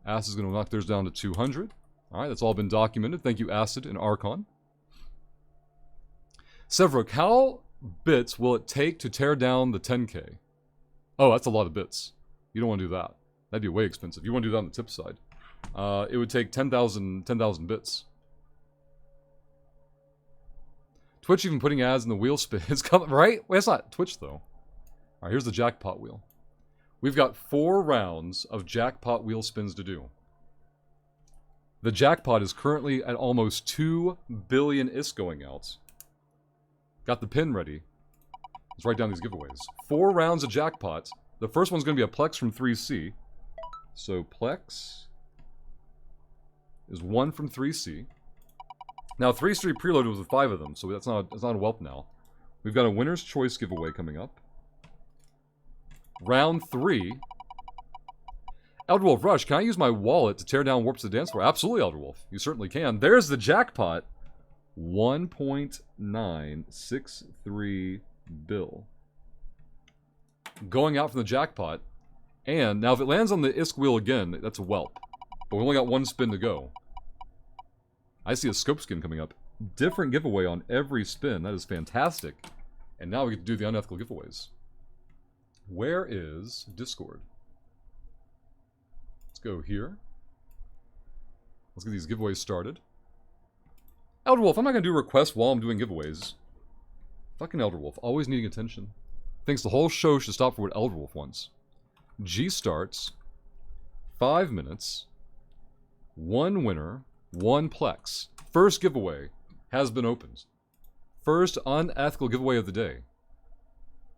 Acid's going to knock theirs down to 200. Alright, that's all been documented. Thank you, Acid and Archon. Severook, how bits will it take to tear down the 10k? Oh, that's a lot of bits. You don't want to do that. That'd be way expensive. You want to do that on the tip side. It would take 10,000 bits. Twitch even putting ads in the wheel spin is coming, right? Wait, it's not Twitch, though. Alright, here's the jackpot wheel. We've got 4 rounds of jackpot wheel spins to do. The jackpot is currently at almost 2 billion ISK going out. Got the pin ready. Let's write down these giveaways. 4 rounds of jackpot. The first one's going to be a Plex from 3C. So Plex is 1 from 3C. Now 3C preloaded with 5 of them, so that's not a whelp now. We've got a winner's choice giveaway coming up. Round 3. Elderwolf Rush, can I use my wallet to tear down Warps to the Dance Floor? Absolutely, Elderwolf. You certainly can. There's the jackpot. 1.963 bill. Going out from the jackpot. And now if it lands on the ISK wheel again, that's a whelp. But we only got 1 spin to go. I see a scope skin coming up. Different giveaway on every spin. That is fantastic. And now we get to do the unethical giveaways. Where is Discord? Let's go here. Let's get these giveaways started. Elderwolf, I'm not going to do requests while I'm doing giveaways. Fucking Elderwolf, always needing attention. Thinks the whole show should stop for what Elderwolf wants. G starts. 5 minutes. 1 winner. 1 Plex. First giveaway has been opened. First unethical giveaway of the day.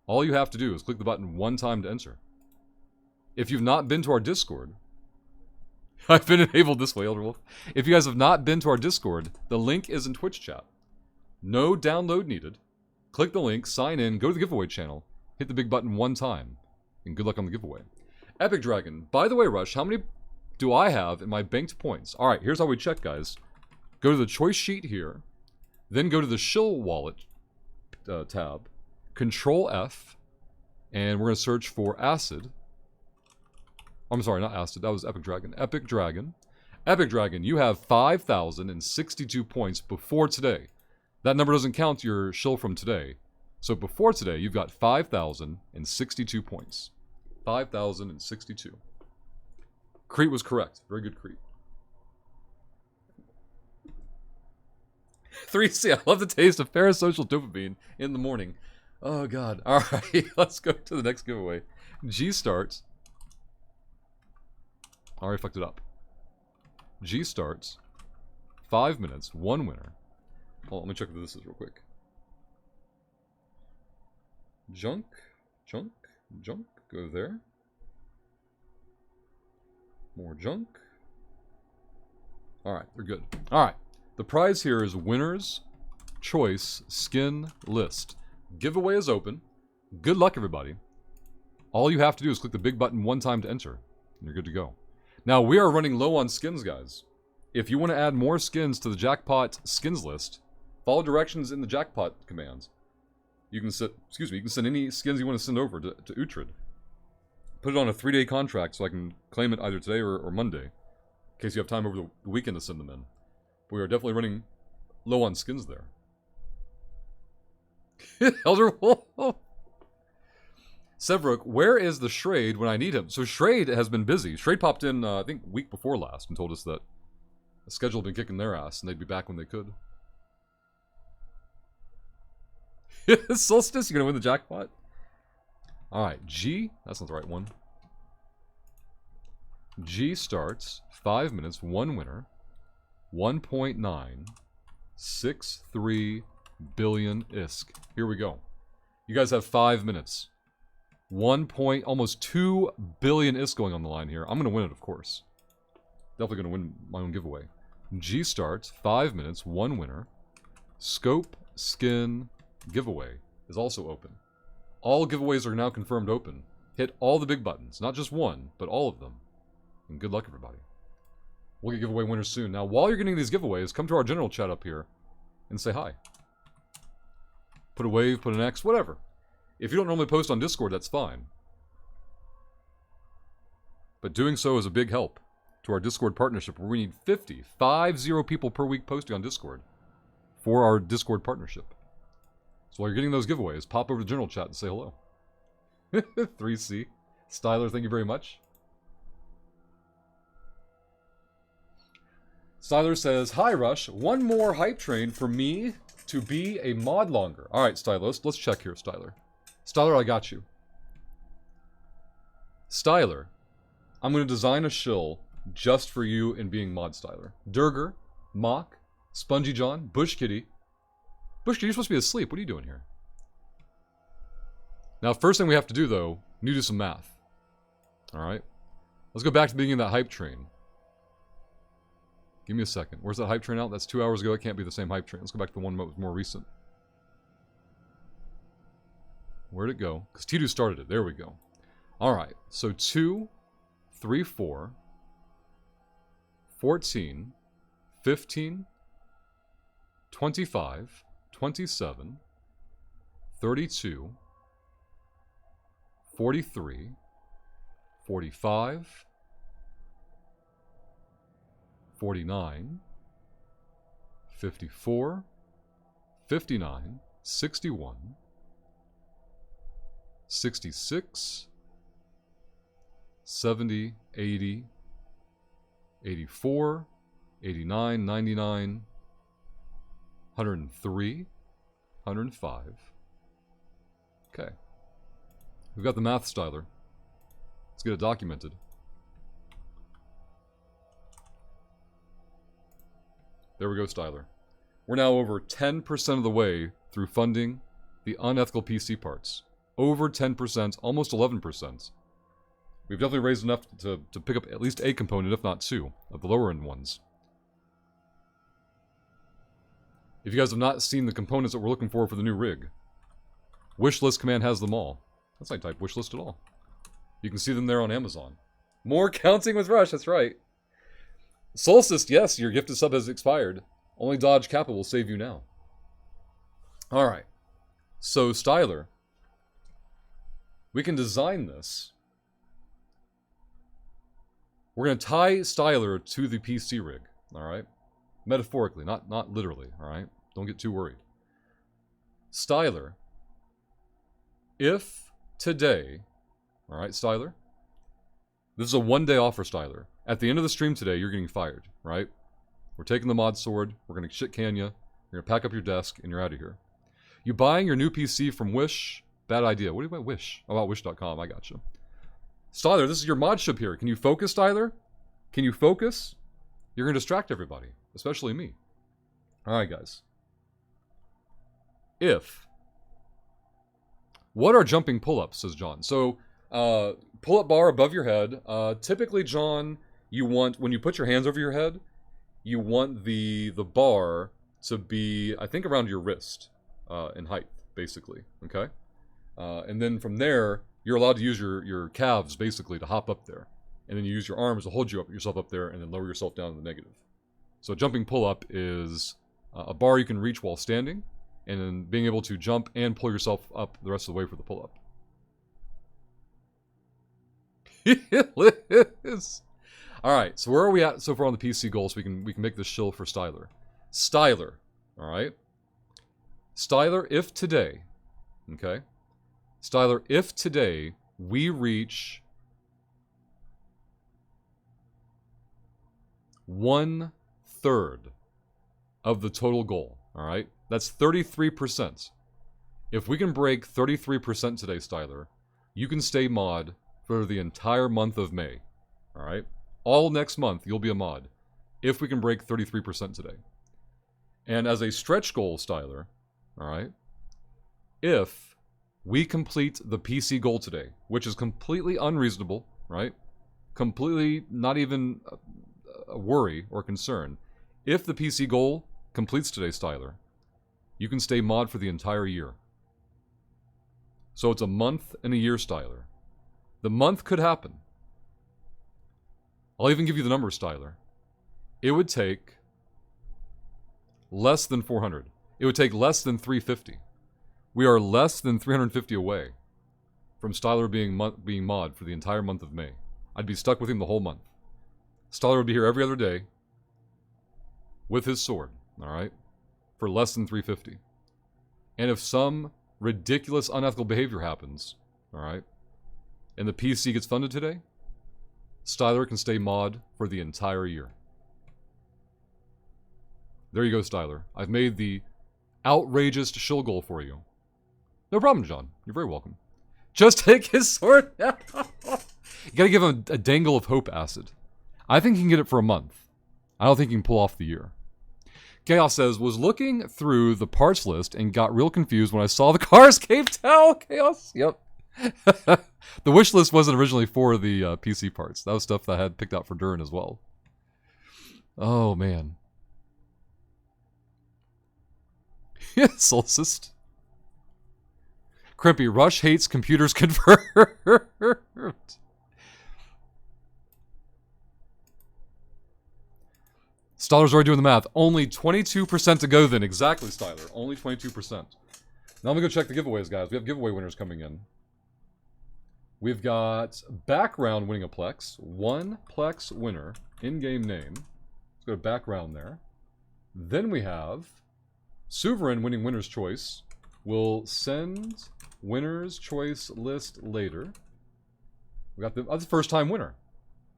All you have to do is click the button 1 time to enter. If you've not been to our Discord, I've been enabled this way, Elderwolf. If you guys have not been to our Discord, the link is in Twitch chat. No download needed. Click the link, sign in, go to the giveaway channel, hit the big button one time, and good luck on the giveaway. Epic Dragon. By the way, Rush, how many do I have in my banked points? Alright, here's how we check, guys. Go to the choice sheet here, then go to the shill wallet tab, Control F, and we're going to search for acid. I'm sorry, not acid, that was Epic Dragon. Epic Dragon. Epic Dragon, you have 5,062 points before today. That number doesn't count your shill from today. So before today, you've got 5,062 points. 5,062. Crete was correct. Very good, Crete. 3C, I love the taste of parasocial dopamine in the morning. Oh, God. All right, let's go to the next giveaway. G starts. I already fucked it up. G starts. 5 minutes, 1 winner. Hold on, let me check what this is real quick. Junk, junk, junk. Go there. More junk. Alright, they're good. Alright. The prize here is Winner's Choice Skin List. Giveaway is open. Good luck, everybody. All you have to do is click the big button one time to enter, and you're good to go. Now, we are running low on skins, guys. If you want to add more skins to the jackpot skins list, follow directions in the jackpot commands. You can send any skins you want to send over to Uhtred. Put it on a 3-day contract so I can claim it either today or Monday, in case you have time over the weekend to send them in. But we are definitely running low on skins there. Elder Wolf. Sevruk, where is the Shrade when I need him? So Shrade has been busy. Shrade popped in, I think, week before last and told us that the schedule had been kicking their ass and they'd be back when they could. Solstice, you're gonna win the jackpot? Alright, G, that's not the right one. G starts, 5 minutes, 1 winner, 1.963 billion ISK. Here we go. You guys have 5 minutes. Almost 2 billion ISK going on the line here. I'm gonna win it, of course. Definitely gonna win my own giveaway. G starts, 5 minutes, 1 winner. Scope, skin, giveaway is also open. All giveaways are now confirmed open. Hit all the big buttons, not just one, but all of them. And good luck, everybody. We'll get giveaway winners soon. Now, while you're getting these giveaways, come to our general chat up here and say hi. Put a wave, put an X, whatever. If you don't normally post on Discord, that's fine. But doing so is a big help to our Discord partnership, where we need 50 people per week posting on Discord for our Discord partnership. So while you're getting those giveaways, pop over to general chat and say hello. 3C. Styler, thank you very much. Styler says, hi Rush, one more hype train for me to be a mod longer. Alright, Styler, let's check here, Styler. Styler, I got you. Styler, I'm going to design a shill just for you in being mod Styler. Durger, Mock, Spongy John, Bush Kitty. Bush Kitty, you're supposed to be asleep. What are you doing here? Now, first thing we have to do, though, we need to do some math. Alright? Let's go back to the beginning of that hype train. Give me a second. Where's that hype train out? That's 2 hours ago. It can't be the same hype train. Let's go back to the one that was more recent. Where'd it go? Because T2 started it. There we go. Alright. So 2, 3, 4, 14, 15, 25, 27, 32, 43, 45, 49, 54, 59, 61, 66, 70, 80, 84, 89, 99, 103, 105. Okay. We've got the math, Styler. Let's get it documented. There we go, Styler. We're now over 10% of the way through funding the unethical PC parts. Over 10%, almost 11%. We've definitely raised enough to pick up at least a component, if not two, of the lower end ones. If you guys have not seen the components that we're looking for the new rig, wishlist command has them all. That's not type wishlist at all. You can see them there on Amazon. More counting with Rush, that's right. Solstice, yes, your gifted sub has expired. Only Dodge Kappa will save you now. Alright. So, Styler. We can design this. We're going to tie Styler to the PC rig. Alright? Metaphorically, not literally. Alright? Don't get too worried. Styler. If today... Alright, Styler? This is a one-day offer, Styler. At the end of the stream today, you're getting fired, right? We're taking the mod sword, we're going to shit can you, you're going to pack up your desk, and you're out of here. You buying your new PC from Wish? Bad idea. What do you mean Wish? Oh, about Wish.com, I gotcha. Styler, this is your mod ship here. Can you focus, Styler? Can you focus? You're going to distract everybody, especially me. Alright, guys. If... What are jumping pull-ups, says John. So, pull-up bar above your head. Typically, John, you want, when you put your hands over your head, you want the bar to be, I think, around your wrist in height, basically, okay? And then from there, you're allowed to use your calves, basically, to hop up there. And then you use your arms to hold yourself up there and then lower yourself down to the negative. So jumping pull-up is a bar you can reach while standing, and then being able to jump and pull yourself up the rest of the way for the pull-up. Alright, so where are we at so far on the PC goal so we can make this shill for Styler? Styler, alright? Styler, if today, okay? Styler, if today we reach 1/3 of the total goal, alright? That's 33%. If we can break 33% today, Styler, you can stay mod for the entire month of May. Alright? All next month, you'll be a mod. If we can break 33% today. And as a stretch goal, Styler, alright? If we complete the PC goal today, which is completely unreasonable, right? Completely not even a worry or concern. If the PC goal completes today, Styler, you can stay mod for the entire year. So it's a month and a year, Styler. The month could happen. I'll even give you the number, Styler. It would take less than 400. It would take less than 350. We are less than 350 away from Styler being mod for the entire month of May. I'd be stuck with him the whole month. Styler would be here every other day with his sword, alright? For less than 350. And if some ridiculous unethical behavior happens, alright, and the PC gets funded today, Styler can stay mod for the entire year. There you go, Styler. I've made the outrageous shill goal for you. No problem, John. You're very welcome. Just take his sword now. You gotta give him a dangle of hope acid. I think he can get it for a month. I don't think he can pull off the year. Chaos says, was looking through the parts list and got real confused when I saw the car's cave towel. Chaos? Yep. The wish list wasn't originally for the PC parts. That was stuff that I had picked out for Durin as well. Oh, man. Solstice. Crimpy, Rush hates computers confirmed. Styler's already doing the math. Only 22% to go then. Exactly, Styler. Only 22%. Now I'm going to go check the giveaways, guys. We have giveaway winners coming in. We've got background winning a Plex. 1 Plex winner. In-game name. Let's go to background there. Then we have Suverin winning winner's choice. We'll send winner's choice list later. We got that's the first time winner.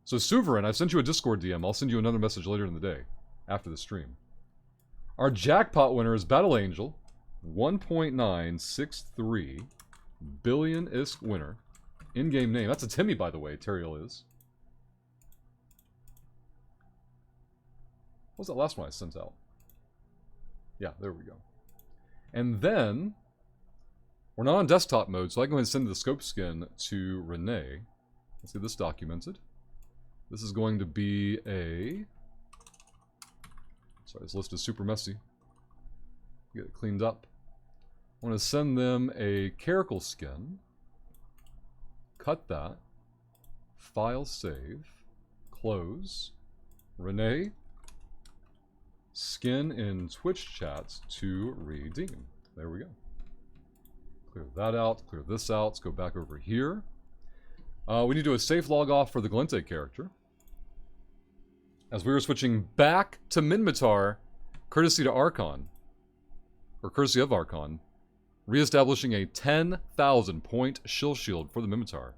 So Suverin, I've sent you a Discord DM. I'll send you another message later in the day, after the stream. Our jackpot winner is Battle Angel, 1.963 billion ISK winner. In-game name. That's a Timmy, by the way, Teriel is. What was that last one I sent out? Yeah, there we go. And then, we're not on desktop mode, so I can go ahead and send the scope skin to Renee. Let's get this documented. This is going to be a... Sorry, this list is super messy. Get it cleaned up. I want to send them a caracal skin. Cut that. File save. Close. Renee. Skin in Twitch chats to redeem. There we go. Clear that out. Clear this out. Let's go back over here. We need to do a safe log off for the Glente character. As we were switching back to Minmatar, courtesy to Archon. Or courtesy of Archon. Re-establishing a 10,000 point shill shield for the Minmatar.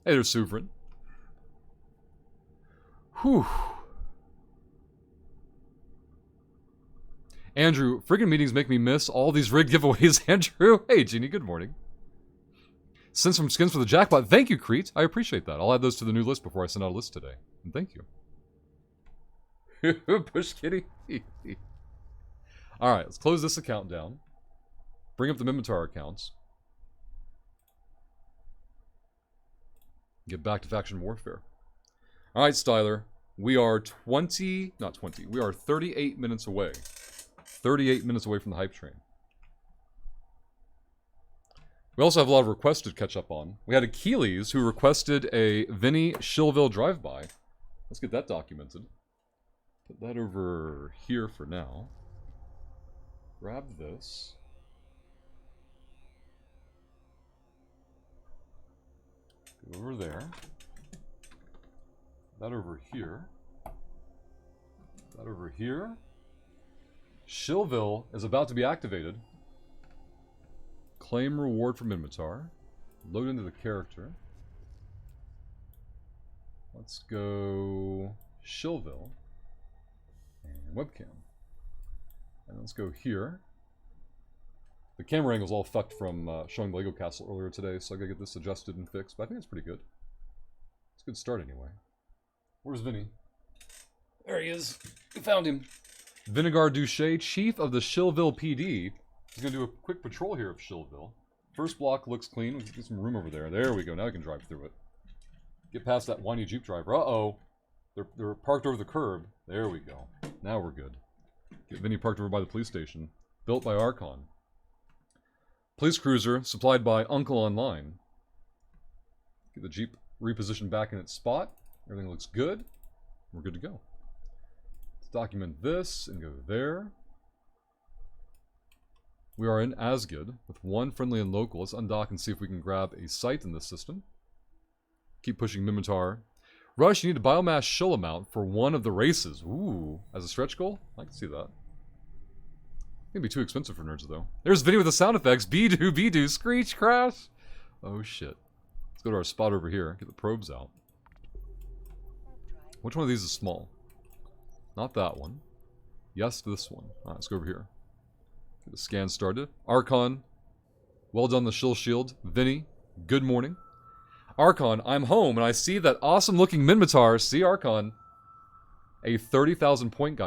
Hey there, Sovereign. Whew. Andrew, friggin' meetings make me miss all these rigged giveaways, Andrew. Hey, Jeannie, good morning. Send some skins for the jackpot. Thank you, Crete. I appreciate that. I'll add those to the new list before I send out a list today. And thank you. Push kitty. Alright, let's close this account down. Bring up the Minmatar accounts. Get back to faction warfare. Alright, Styler. We are 38 minutes away. 38 minutes away from the hype train. We also have a lot of requests to catch up on. We had Achilles who requested a Vinny Shillville drive-by. Let's get that documented. Put that over here for now. Grab this. Go over there. That over here. That over here. Shillville is about to be activated. Claim reward from Minmatar. Load into the character. Let's go Shillville. And webcam. And let's go here. The camera angle's all fucked from showing the Lego castle earlier today, so I gotta get this adjusted and fixed, but I think it's pretty good. It's a good start anyway. Where's Vinny? There he is. We found him. Vinegar Duché, chief of the Shillville PD. He's gonna do a quick patrol here of Shillville. First block looks clean. We can get some room over there. There we go. Now we can drive through it. Get past that whiny Jeep driver. Uh-oh. They're parked over the curb. There we go. Now we're good. Get Vinny parked over by the police station. Built by Archon. Police cruiser supplied by Uncle Online. Get the Jeep repositioned back in its spot. Everything looks good. We're good to go. Let's document this and go there. We are in Asgid with one friendly and local. Let's undock and see if we can grab a site in this system. Keep pushing Minmatar. Rush, you need a biomass shill amount for one of the races. Ooh, as a stretch goal? I can see that. It'd be too expensive for nerds, though. There's Vinny with the sound effects. Be-doo, screech, crash. Oh, shit. Let's go to our spot over here. Get the probes out. Which one of these is small? Not that one. Yes, this one. Alright, let's go over here. Get the scan started. Archon. Well done, the shill shield. Vinny. Good morning. Archon, I'm home, and I see that awesome-looking Minmatar. See, Archon. A 30,000 point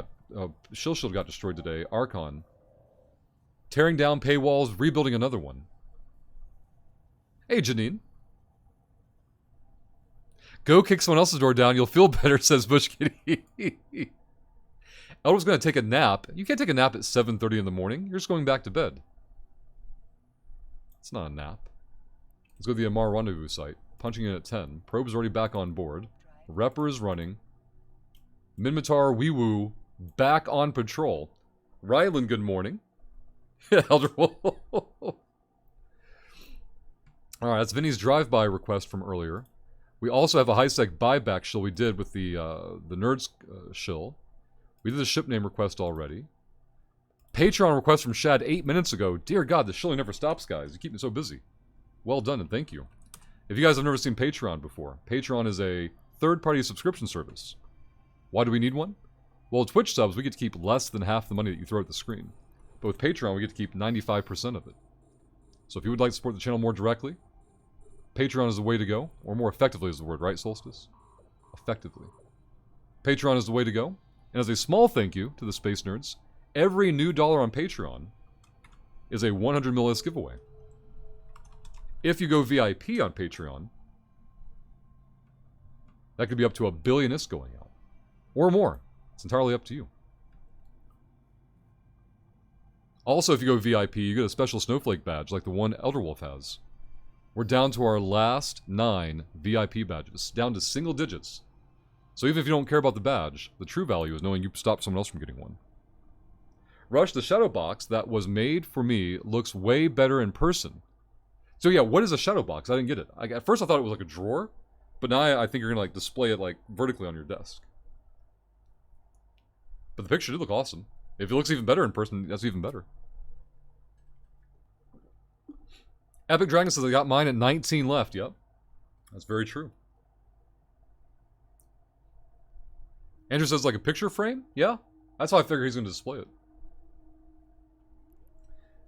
shill shield got destroyed today. Archon. Tearing down paywalls, rebuilding another one. Hey, Janine. Go kick someone else's door down, you'll feel better, says Bush Kitty. Elder's gonna take a nap. You can't take a nap at 7:30 in the morning. You're just going back to bed. It's not a nap. Let's go to the Amar Rendezvous site. Punching in at 10. Probe's already back on board. Repper is running. Minmatar Wee-Woo back on patrol. Rylan, good morning. Elder Wolf. Alright, that's Vinny's drive-by request from earlier. We also have a high-sec buyback shill we did with the Nerds shill. We did the ship name request already. Patreon request from Shad 8 minutes ago. Dear God, the shilling never stops, guys. You keep me so busy. Well done, and thank you. If you guys have never seen Patreon before, Patreon is a third-party subscription service. Why do we need one? Well, with Twitch subs, we get to keep less than half the money that you throw at the screen. But with Patreon, we get to keep 95% of it. So if you would like to support the channel more directly, Patreon is the way to go. Or more effectively is the word, right, Solstice? Effectively. Patreon is the way to go. And as a small thank you to the Space Nerds, every new dollar on Patreon is a 100 ml giveaway. If you go VIP on Patreon, That could be up to 1 billion ISK going out. Or more. It's entirely up to you. Also, if you go VIP, you get a special snowflake badge like the one Elderwolf has. We're down to our last 9 VIP badges, down to single digits. So even if you don't care about the badge, the true value is knowing you stopped someone else from getting one. Rush, the shadow box that was made for me looks way better in person. So yeah, what is a shadow box? I didn't get it. At first I thought it was like a drawer, but now I think you're gonna like display it like vertically on your desk. But the picture did look awesome. If it looks even better in person, that's even better. Epic Dragon says I got mine at 19 left. Yep. That's very true. Andrew says like a picture frame? Yeah. That's how I figure he's going to display it.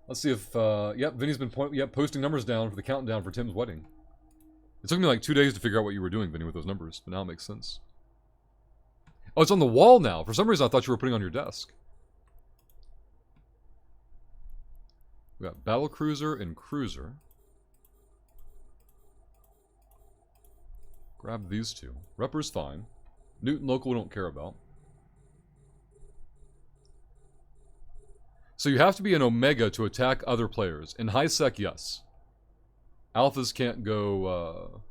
Let's see if, yep, Vinny's been posting numbers down for the countdown for Tim's wedding. It took me like 2 days to figure out what you were doing, Vinny, with those numbers, but now it makes sense. Oh, it's on the wall now. For some reason, I thought you were putting it on your desk. We got Battlecruiser and Cruiser. Grab these two. Repper's fine. Newton Local we don't care about. So you have to be an Omega to attack other players. In high sec, yes. Alphas can't go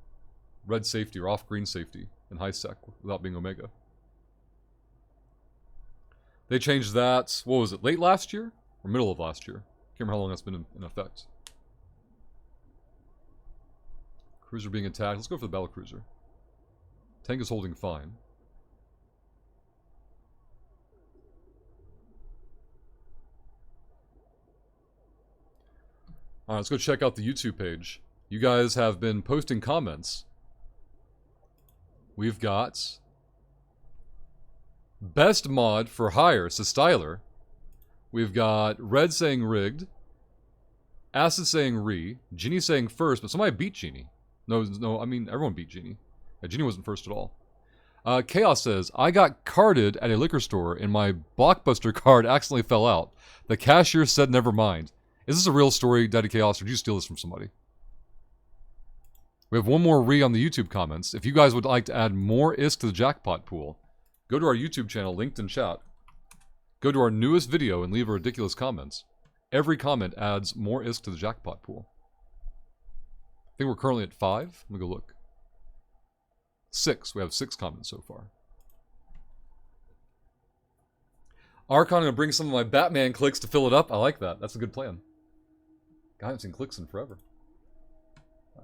red safety or off green safety in high sec without being Omega. They changed that, what was it, late last year? Or middle of last year? Can't remember how long that's been in effect. Cruiser being attacked. Let's go for the Battlecruiser. Tank is holding fine. Alright, let's go check out the YouTube page. You guys have been posting comments. We've got Best Mod for Hire, says Styler. We've got Red saying rigged. Acid saying re. Genie saying first, but somebody beat Genie. No, I mean, everyone beat Genie. Yeah, Genie wasn't first at all. Chaos says, I got carded at a liquor store and my Blockbuster card accidentally fell out. The cashier said never mind. Is this a real story, Daddy Chaos, or did you steal this from somebody? We have one more re on the YouTube comments. If you guys would like to add more ISK to the jackpot pool, go to our YouTube channel, linked in chat. Go to our newest video and leave a ridiculous comments. Every comment adds more ISK to the jackpot pool. I think we're currently at 5. Let me go look. 6. We have 6 comments so far. Archon, I'm going to bring some of my Batman clicks to fill it up. I like that. That's a good plan. I haven't seen clicks in forever.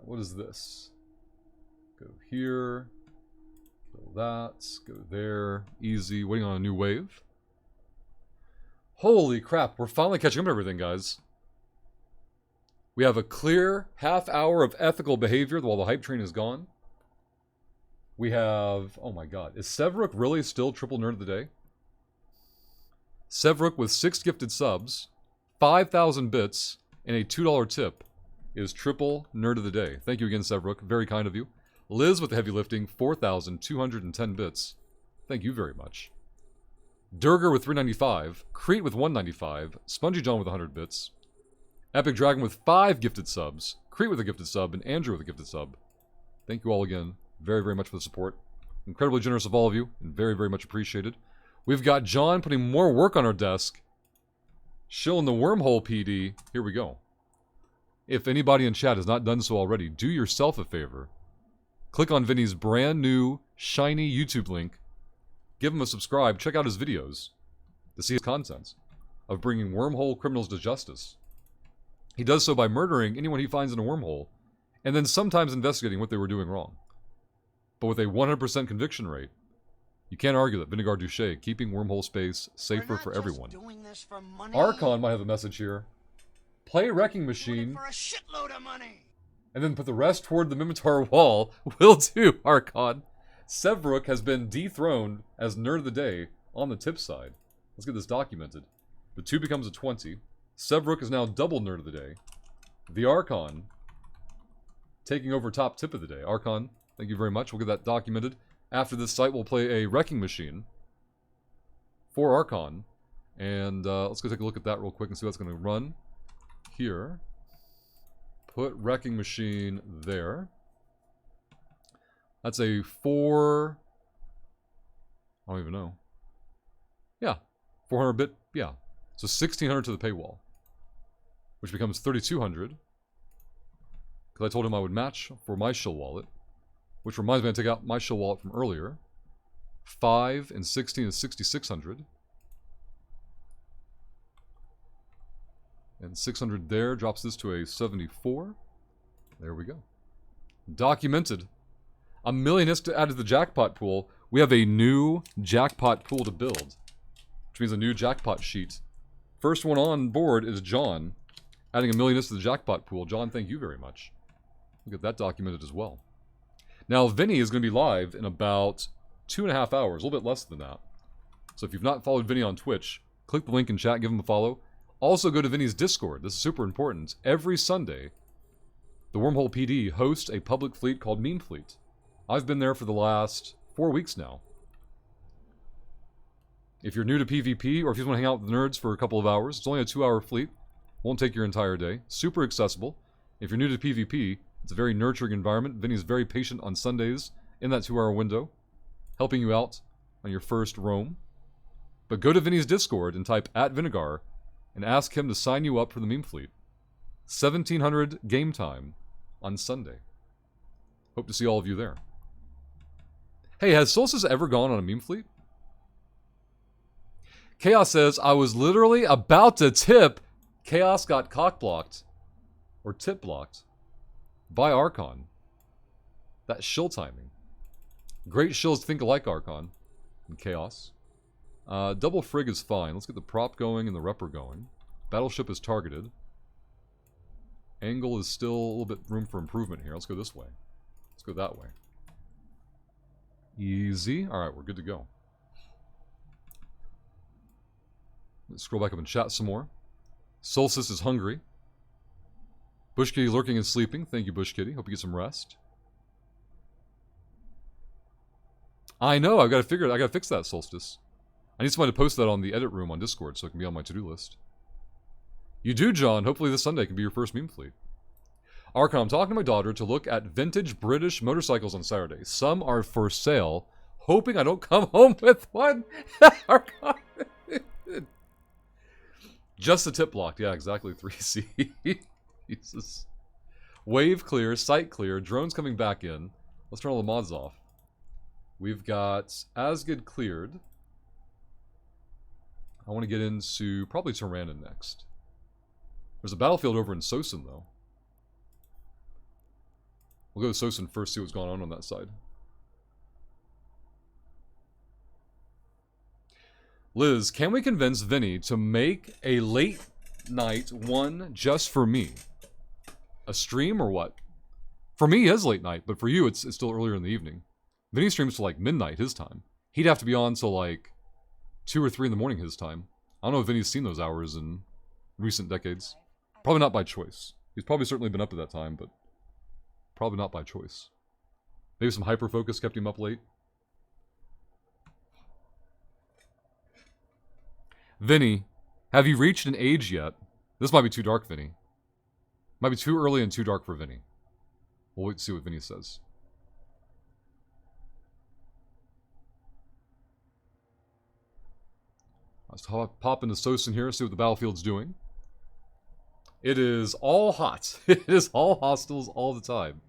What is this? Go here. Kill that. Go there. Easy. Waiting on a new wave. Holy crap. We're finally catching up to everything, guys. We have a clear half hour of ethical behavior while the hype train is gone. We have... Oh my god. Is Sevruk really still triple nerd of the day? Sevruk with 6 gifted subs, 5,000 bits, and a $2 tip is triple nerd of the day. Thank you again, Sevruk. Very kind of you. Liz with the heavy lifting, 4,210 bits. Thank you very much. Durger with 395, Crete with 195, Spongy John with 100 bits, Epic Dragon with 5 gifted subs, Crete with a gifted sub, and Andrew with a gifted sub. Thank you all again very, very much for the support. Incredibly generous of all of you, and very, very much appreciated. We've got John putting more work on our desk. Shilling the wormhole PD. Here we go. If anybody in chat has not done so already, do yourself a favor. Click on Vinny's brand new, shiny YouTube link. Give him a subscribe. Check out his videos to see his contents of bringing wormhole criminals to justice. He does so by murdering anyone he finds in a wormhole, and then sometimes investigating what they were doing wrong. But with a 100% conviction rate, you can't argue that Vinegar Duché keeping wormhole space safer for everyone. Archon might have a message here. Play Wrecking Machine, for a shitload of money. and then put the rest toward the Mimitar wall. Will do, Archon. Sevruk has been dethroned as Nerd of the Day on the tip side. Let's get this documented. The 2 becomes a 20. Sevruk is now double Nerd of the Day. The Archon taking over top tip of the day. Archon, thank you very much. We'll get that documented. After this site, we'll play a Wrecking Machine for Archon. And let's go take a look at that real quick and see what's going to run. Here. Put Wrecking Machine there. That's a 4... I don't even know. Yeah. 400 bit, yeah. So 1600 to the paywall. Which becomes 3200. Because I told him I would match for my shill wallet. Which reminds me to take out my shill wallet from earlier. 5 and 16 is 6600. And 600 there drops this to a 74. There we go. Documented. $1 million hits to add to the jackpot pool. We have a new jackpot pool to build. Which means a new jackpot sheet. First one on board is John. Adding $1 million hits to the jackpot pool. John, thank you very much. We'll get that documented as well. Now, Vinny is going to be live in about 2.5 hours. A little bit less than that. So if you've not followed Vinny on Twitch, click the link in chat, give him a follow. Also go to Vinny's Discord. This is super important. Every Sunday, the Wormhole PD hosts a public fleet called Meme Fleet. I've been there for the last 4 weeks now. If you're new to PvP, or if you just want to hang out with the nerds for a couple of hours, it's only a 2-hour fleet. Won't take your entire day. Super accessible. If you're new to PvP, it's a very nurturing environment. Vinny's very patient on Sundays in that 2-hour window, helping you out on your first roam. But go to Vinny's Discord and type @Vinegar and ask him to sign you up for the Meme Fleet. 1700 game time on Sunday. Hope to see all of you there. Hey, has Solstice ever gone on a Meme Fleet? Chaos says, I was literally about to tip. Chaos got cock-blocked. Or tip-blocked. By Archon. That shill timing. Great shills think alike, Archon. And Chaos. Double Frig is fine. Let's get the prop going and the repper going. Battleship is targeted. Angle is still a little bit room for improvement here. Let's go this way. Let's go that way. Easy. Alright, we're good to go. Let's scroll back up and chat some more. Solstice is hungry. Bush Kitty lurking and sleeping. Thank you, Bush Kitty. Hope you get some rest. I know, I've got to figure it. I got to fix that, Solstice. I need somebody to post that on the edit room on Discord so it can be on my to-do list. You do, John. Hopefully this Sunday can be your first meme fleet. Archon, I'm talking to my daughter to look at vintage British motorcycles on Saturday. Some are for sale. Hoping I don't come home with one. Archon. Just the tip blocked. Yeah, exactly. 3C. Jesus. Wave clear. Sight clear. Drones coming back in. Let's turn all the mods off. We've got Asgid cleared. I want to get into probably Tyrannon next. There's a battlefield over in Sosin, though. We'll go to Sosin first, see what's going on that side. Liz, can we convince Vinny to make a late night one just for me? A stream or what? For me, it is late night, but for you, it's still earlier in the evening. Vinny streams till like midnight his time. He'd have to be on till like 2 or 3 in the morning his time. I don't know if Vinny's seen those hours in recent decades. Probably not by choice. He's probably certainly been up at that time, but probably not by choice. Maybe some hyper-focus kept him up late. Vinny, have you reached an age yet? This might be too dark, Vinny. Might be too early and too dark for Vinny. We'll wait to see what Vinny says. Let's pop into Sosin here, see what the battlefield's doing. It is all hot. It is all hostiles all the time.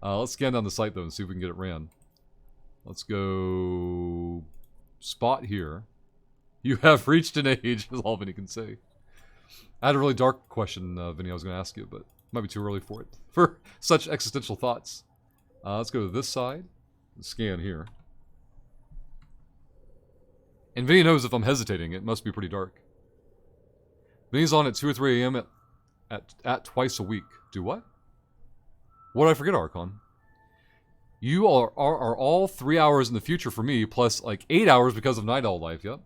Let's scan down the site, though, and see if we can get it ran. Let's go... Spot here. You have reached an age, is all Vinny can say. I had a really dark question, Vinny, I was going to ask you, but it might be too early for it. For such existential thoughts. Let's go to this side. Scan here. And Vinny knows if I'm hesitating, it must be pretty dark. Vinny's on at 2 or 3 a.m. at twice a week. Do what? What did I forget, Archon? You are all 3 hours in the future for me, plus like 8 hours because of Night Owl Life, yep.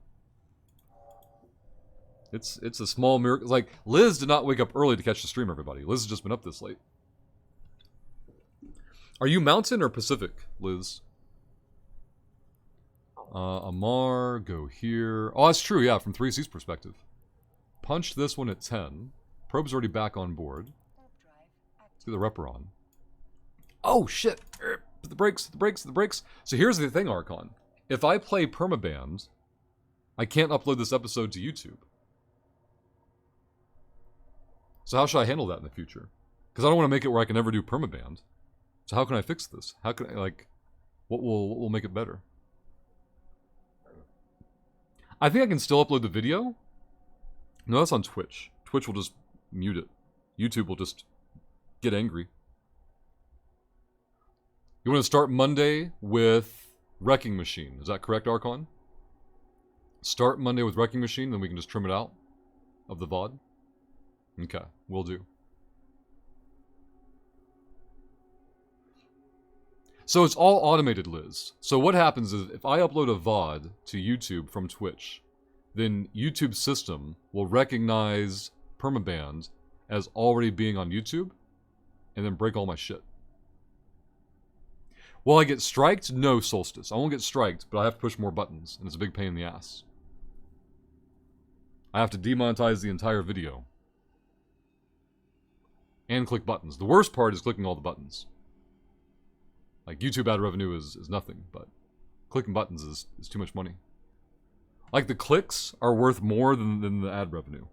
It's a small miracle. Like, Liz did not wake up early to catch the stream, everybody. Liz has just been up this late. Are you Mountain or Pacific, Liz? Amar, go here. Oh, that's true, yeah, from 3C's perspective. Punch this one at 10. Probe's already back on board. Let's get the repper on. Oh, shit! the brakes, the brakes, the brakes. So here's the thing, Archon. If I play permaband, I can't upload this episode to YouTube. So how should I handle that in the future? Because I don't want to make it where I can never do permaband. So how can I fix this? How can I, like, what will make it better? I think I can still upload the video. No, that's on Twitch. Twitch will just mute it. YouTube will just get angry. You want to start Monday with Wrecking Machine. Is that correct, Archon? Start Monday with Wrecking Machine, then we can just trim it out of the VOD. Okay, will do. So it's all automated, Liz. So what happens is if I upload a VOD to YouTube from Twitch, then YouTube's system will recognize permaband as already being on YouTube and then break all my shit. Will I get striked? No, Solstice. I won't get striked, but I have to push more buttons, and it's a big pain in the ass. I have to demonetize the entire video. And click buttons. The worst part is clicking all the buttons. Like, YouTube ad revenue is nothing, but clicking buttons is too much money. Like, the clicks are worth more than the ad revenue.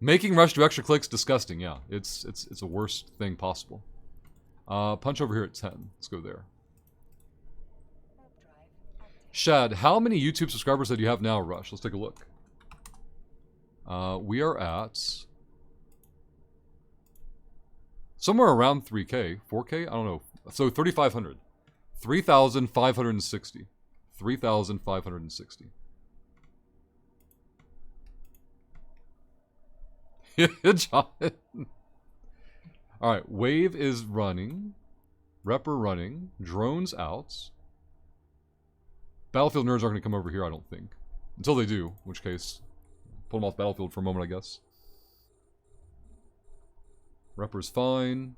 Making Rush do extra clicks, disgusting, yeah. It's the worst thing possible. Punch over here at 10. Let's go there. Shad, how many YouTube subscribers do you have now, Rush? Let's take a look. We are at somewhere around 3K, 4K, I don't know. So 3,500. 3,560. 3,560. John. Alright, Wave is running. Repper running. Drones out. Battlefield nerds aren't going to come over here, I don't think. Until they do, in which case, pull them off Battlefield for a moment, I guess. Repper's fine.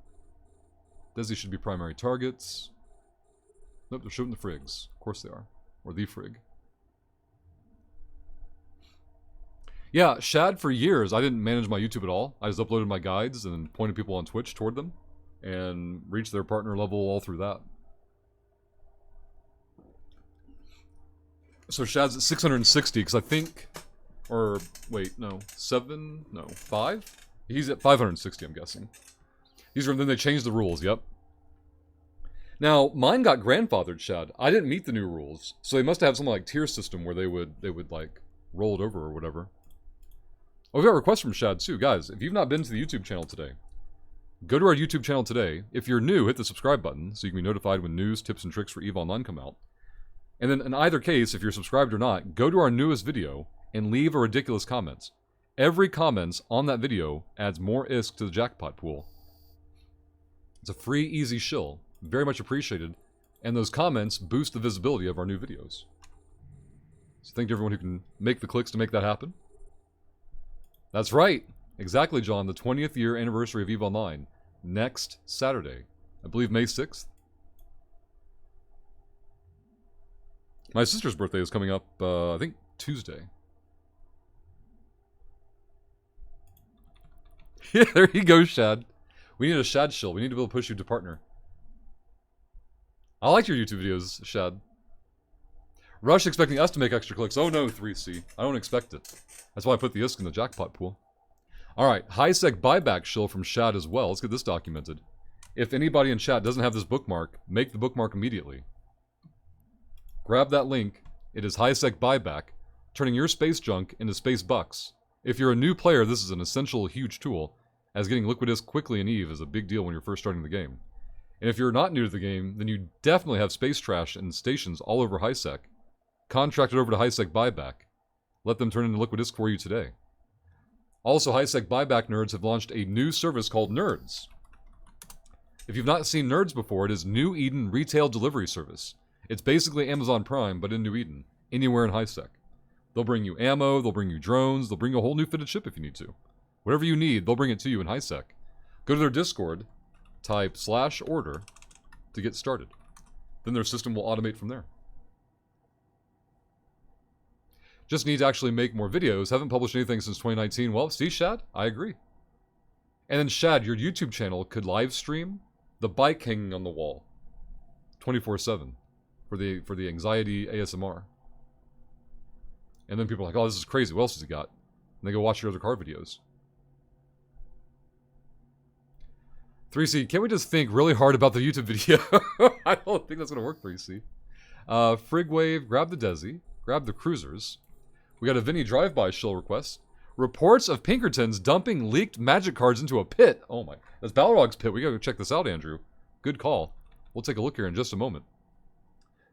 Desi should be primary targets. Nope, they're shooting the frigs. Of course they are. Or the frig. Yeah, Shad, for years, I didn't manage my YouTube at all. I just uploaded my guides and pointed people on Twitch toward them. And reached their partner level all through that. So Shad's at 660, because I think... Or, wait, no. 5? He's at 560, I'm guessing. Then they changed the rules, yep. Now, mine got grandfathered, Shad. I didn't meet the new rules. So they must have something like tier system where they would like, roll it over or whatever. Oh, we got a request from Shad, too. Guys, if you've not been to the YouTube channel today, go to our YouTube channel today. If you're new, hit the subscribe button so you can be notified when news, tips, and tricks for EVE Online come out. And then in either case, if you're subscribed or not, go to our newest video and leave a ridiculous comment. Every comment on that video adds more ISK to the jackpot pool. It's a free, easy shill. Very much appreciated. And those comments boost the visibility of our new videos. So thank you to everyone who can make the clicks to make that happen. That's right. Exactly, John. The 20th year anniversary of EVE Online. Next Saturday. I believe May 6th. My sister's birthday is coming up, I think, Tuesday. Yeah, there you go, Shad. We need a Shad shill. We need to be able to push you to partner. I like your YouTube videos, Shad. Rush expecting us to make extra clicks. Oh no, 3C. I don't expect it. That's why I put the ISK in the jackpot pool. Alright, high-sec buyback shill from Shad as well. Let's get this documented. If anybody in chat doesn't have this bookmark, make the bookmark immediately. Grab that link. It is high-sec buyback, turning your space junk into space bucks. If you're a new player, this is an essential, huge tool, as getting Liquid ISK quickly in EVE is a big deal when you're first starting the game. And if you're not new to the game, then you definitely have space trash and stations all over high-sec. Contract it over to high-sec buyback. Let them turn into Liquid ISK for you today. Also, high-sec buyback nerds have launched a new service called Nerds. If you've not seen Nerds before, it is New Eden Retail Delivery Service. It's basically Amazon Prime, but in New Eden. Anywhere in high-sec. They'll bring you ammo, they'll bring you drones, they'll bring you a whole new fitted ship if you need to. Whatever you need, they'll bring it to you in high-sec. Go to their Discord, type /order to get started. Then their system will automate from there. Just need to actually make more videos. Haven't published anything since 2019. Well, see, Shad? I agree. And then, Shad, your YouTube channel could live stream the bike hanging on the wall, 24/7, for the anxiety ASMR. And then people are like, "Oh, this is crazy. What else has he got?" And they go watch your other car videos. 3C, can't we just think really hard about the YouTube video? I don't think that's gonna work, 3C. Frigwave, grab the Desi, grab the Cruisers. We got a Vinny drive-by shill request. Reports of Pinkertons dumping leaked magic cards into a pit. Oh my, that's Balrog's pit. We gotta go check this out, Andrew. Good call. We'll take a look here in just a moment.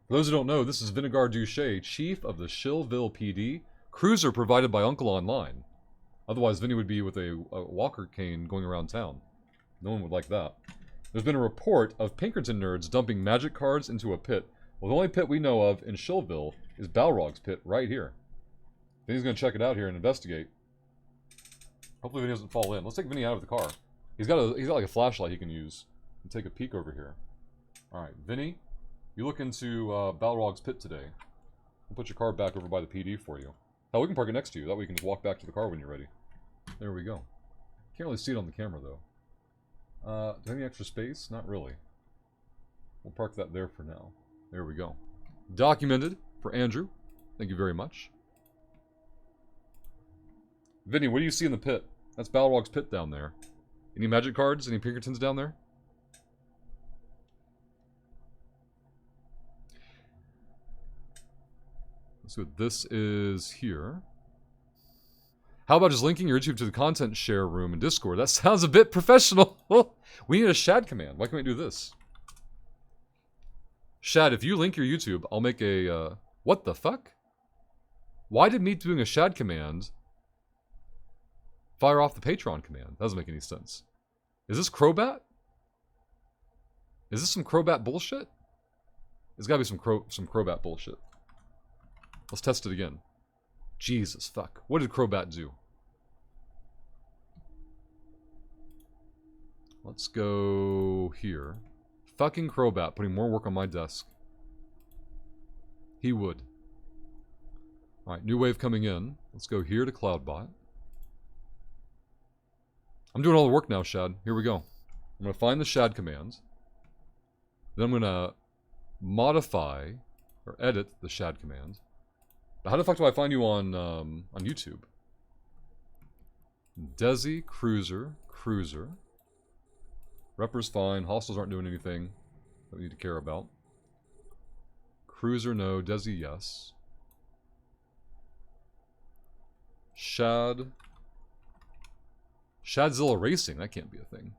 For those who don't know, this is Vinegar Duche, chief of the Shillville PD, cruiser provided by Uncle Online. Otherwise, Vinny would be with a walker cane going around town. No one would like that. There's been a report of Pinkerton nerds dumping magic cards into a pit. Well, the only pit we know of in Shillville is Balrog's pit right here. Vinny's gonna check it out here and investigate. Hopefully Vinny doesn't fall in. Let's take Vinny out of the car. He's got like a flashlight he can use and take a peek over here. Alright, Vinny, you look into Balrog's pit today. We'll put your car back over by the PD for you. Hell, we can park it next to you. That way you can just walk back to the car when you're ready. There we go. Can't really see it on the camera, though. Do I have any extra space? Not really. We'll park that there for now. There we go. Documented for Andrew. Thank you very much. Vinny, what do you see in the pit? That's Balrog's pit down there. Any magic cards? Any Pinkertons down there? Let's see what this is here. How about just linking your YouTube to the content share room in Discord? That sounds a bit professional. We need a shad command. Why can't we do this? Shad, if you link your YouTube, I'll make a, what the fuck? Why did me doing a shad command fire off the Patreon command? That doesn't make any sense. Is this Crobat? Is this some Crobat bullshit? There's gotta be some Crobat bullshit. Let's test it again. Jesus, fuck. What did Crobat do? Let's go here. Fucking Crobat, putting more work on my desk. He would. Alright, new wave coming in. Let's go here to Cloudbot. I'm doing all the work now, Shad. Here we go. I'm going to find the Shad command. Then I'm going to modify or edit the Shad command. But how the fuck do I find you on YouTube? Desi, Cruiser, Cruiser. Repper's fine. Hostels aren't doing anything that we need to care about. Cruiser, no. Desi, yes. Shad. Shadzilla Racing. That can't be a thing.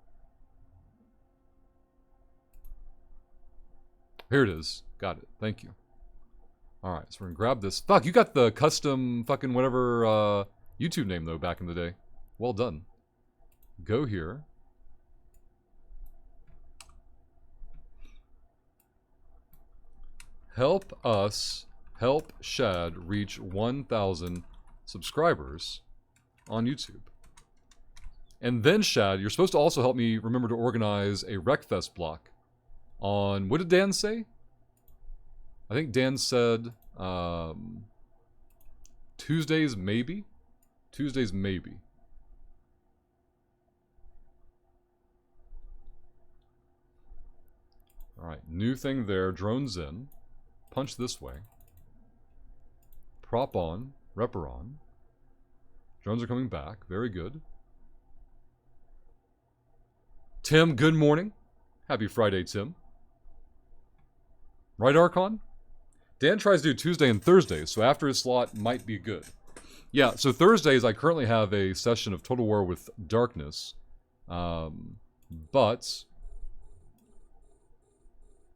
Here it is. Got it. Thank you. Alright, so we're gonna grab this. Fuck, you got the custom fucking whatever YouTube name, though, back in the day. Well done. Go here. Help us help Shad reach 1,000 subscribers on YouTube. And then, Shad, you're supposed to also help me remember to organize a Wreckfest block on... What did Dan say? I think Dan said Tuesdays, maybe? Tuesdays, maybe. Alright, new thing there. Drones in. Punch this way. Prop on. Repper on. Drones are coming back. Very good. Tim, good morning. Happy Friday, Tim. Right, Archon? Dan tries to do Tuesday and Thursday, so after his slot might be good. Yeah, so Thursdays I currently have a session of Total War with Darkness. But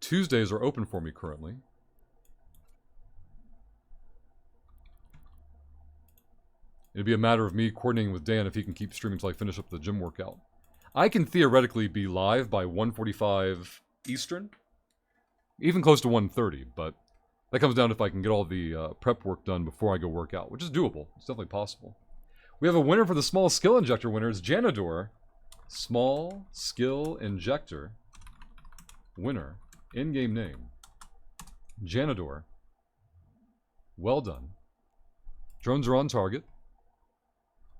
Tuesdays are open for me currently. It'd be a matter of me coordinating with Dan if he can keep streaming until I finish up the gym workout. I can theoretically be live by 1:45 Eastern. Even close to 1:30, but that comes down to if I can get all the prep work done before I go work out, which is doable. It's definitely possible. We have a winner for the Small Skill Injector winner. It's Janador. Small Skill Injector winner. In-game name. Janador. Well done. Drones are on target.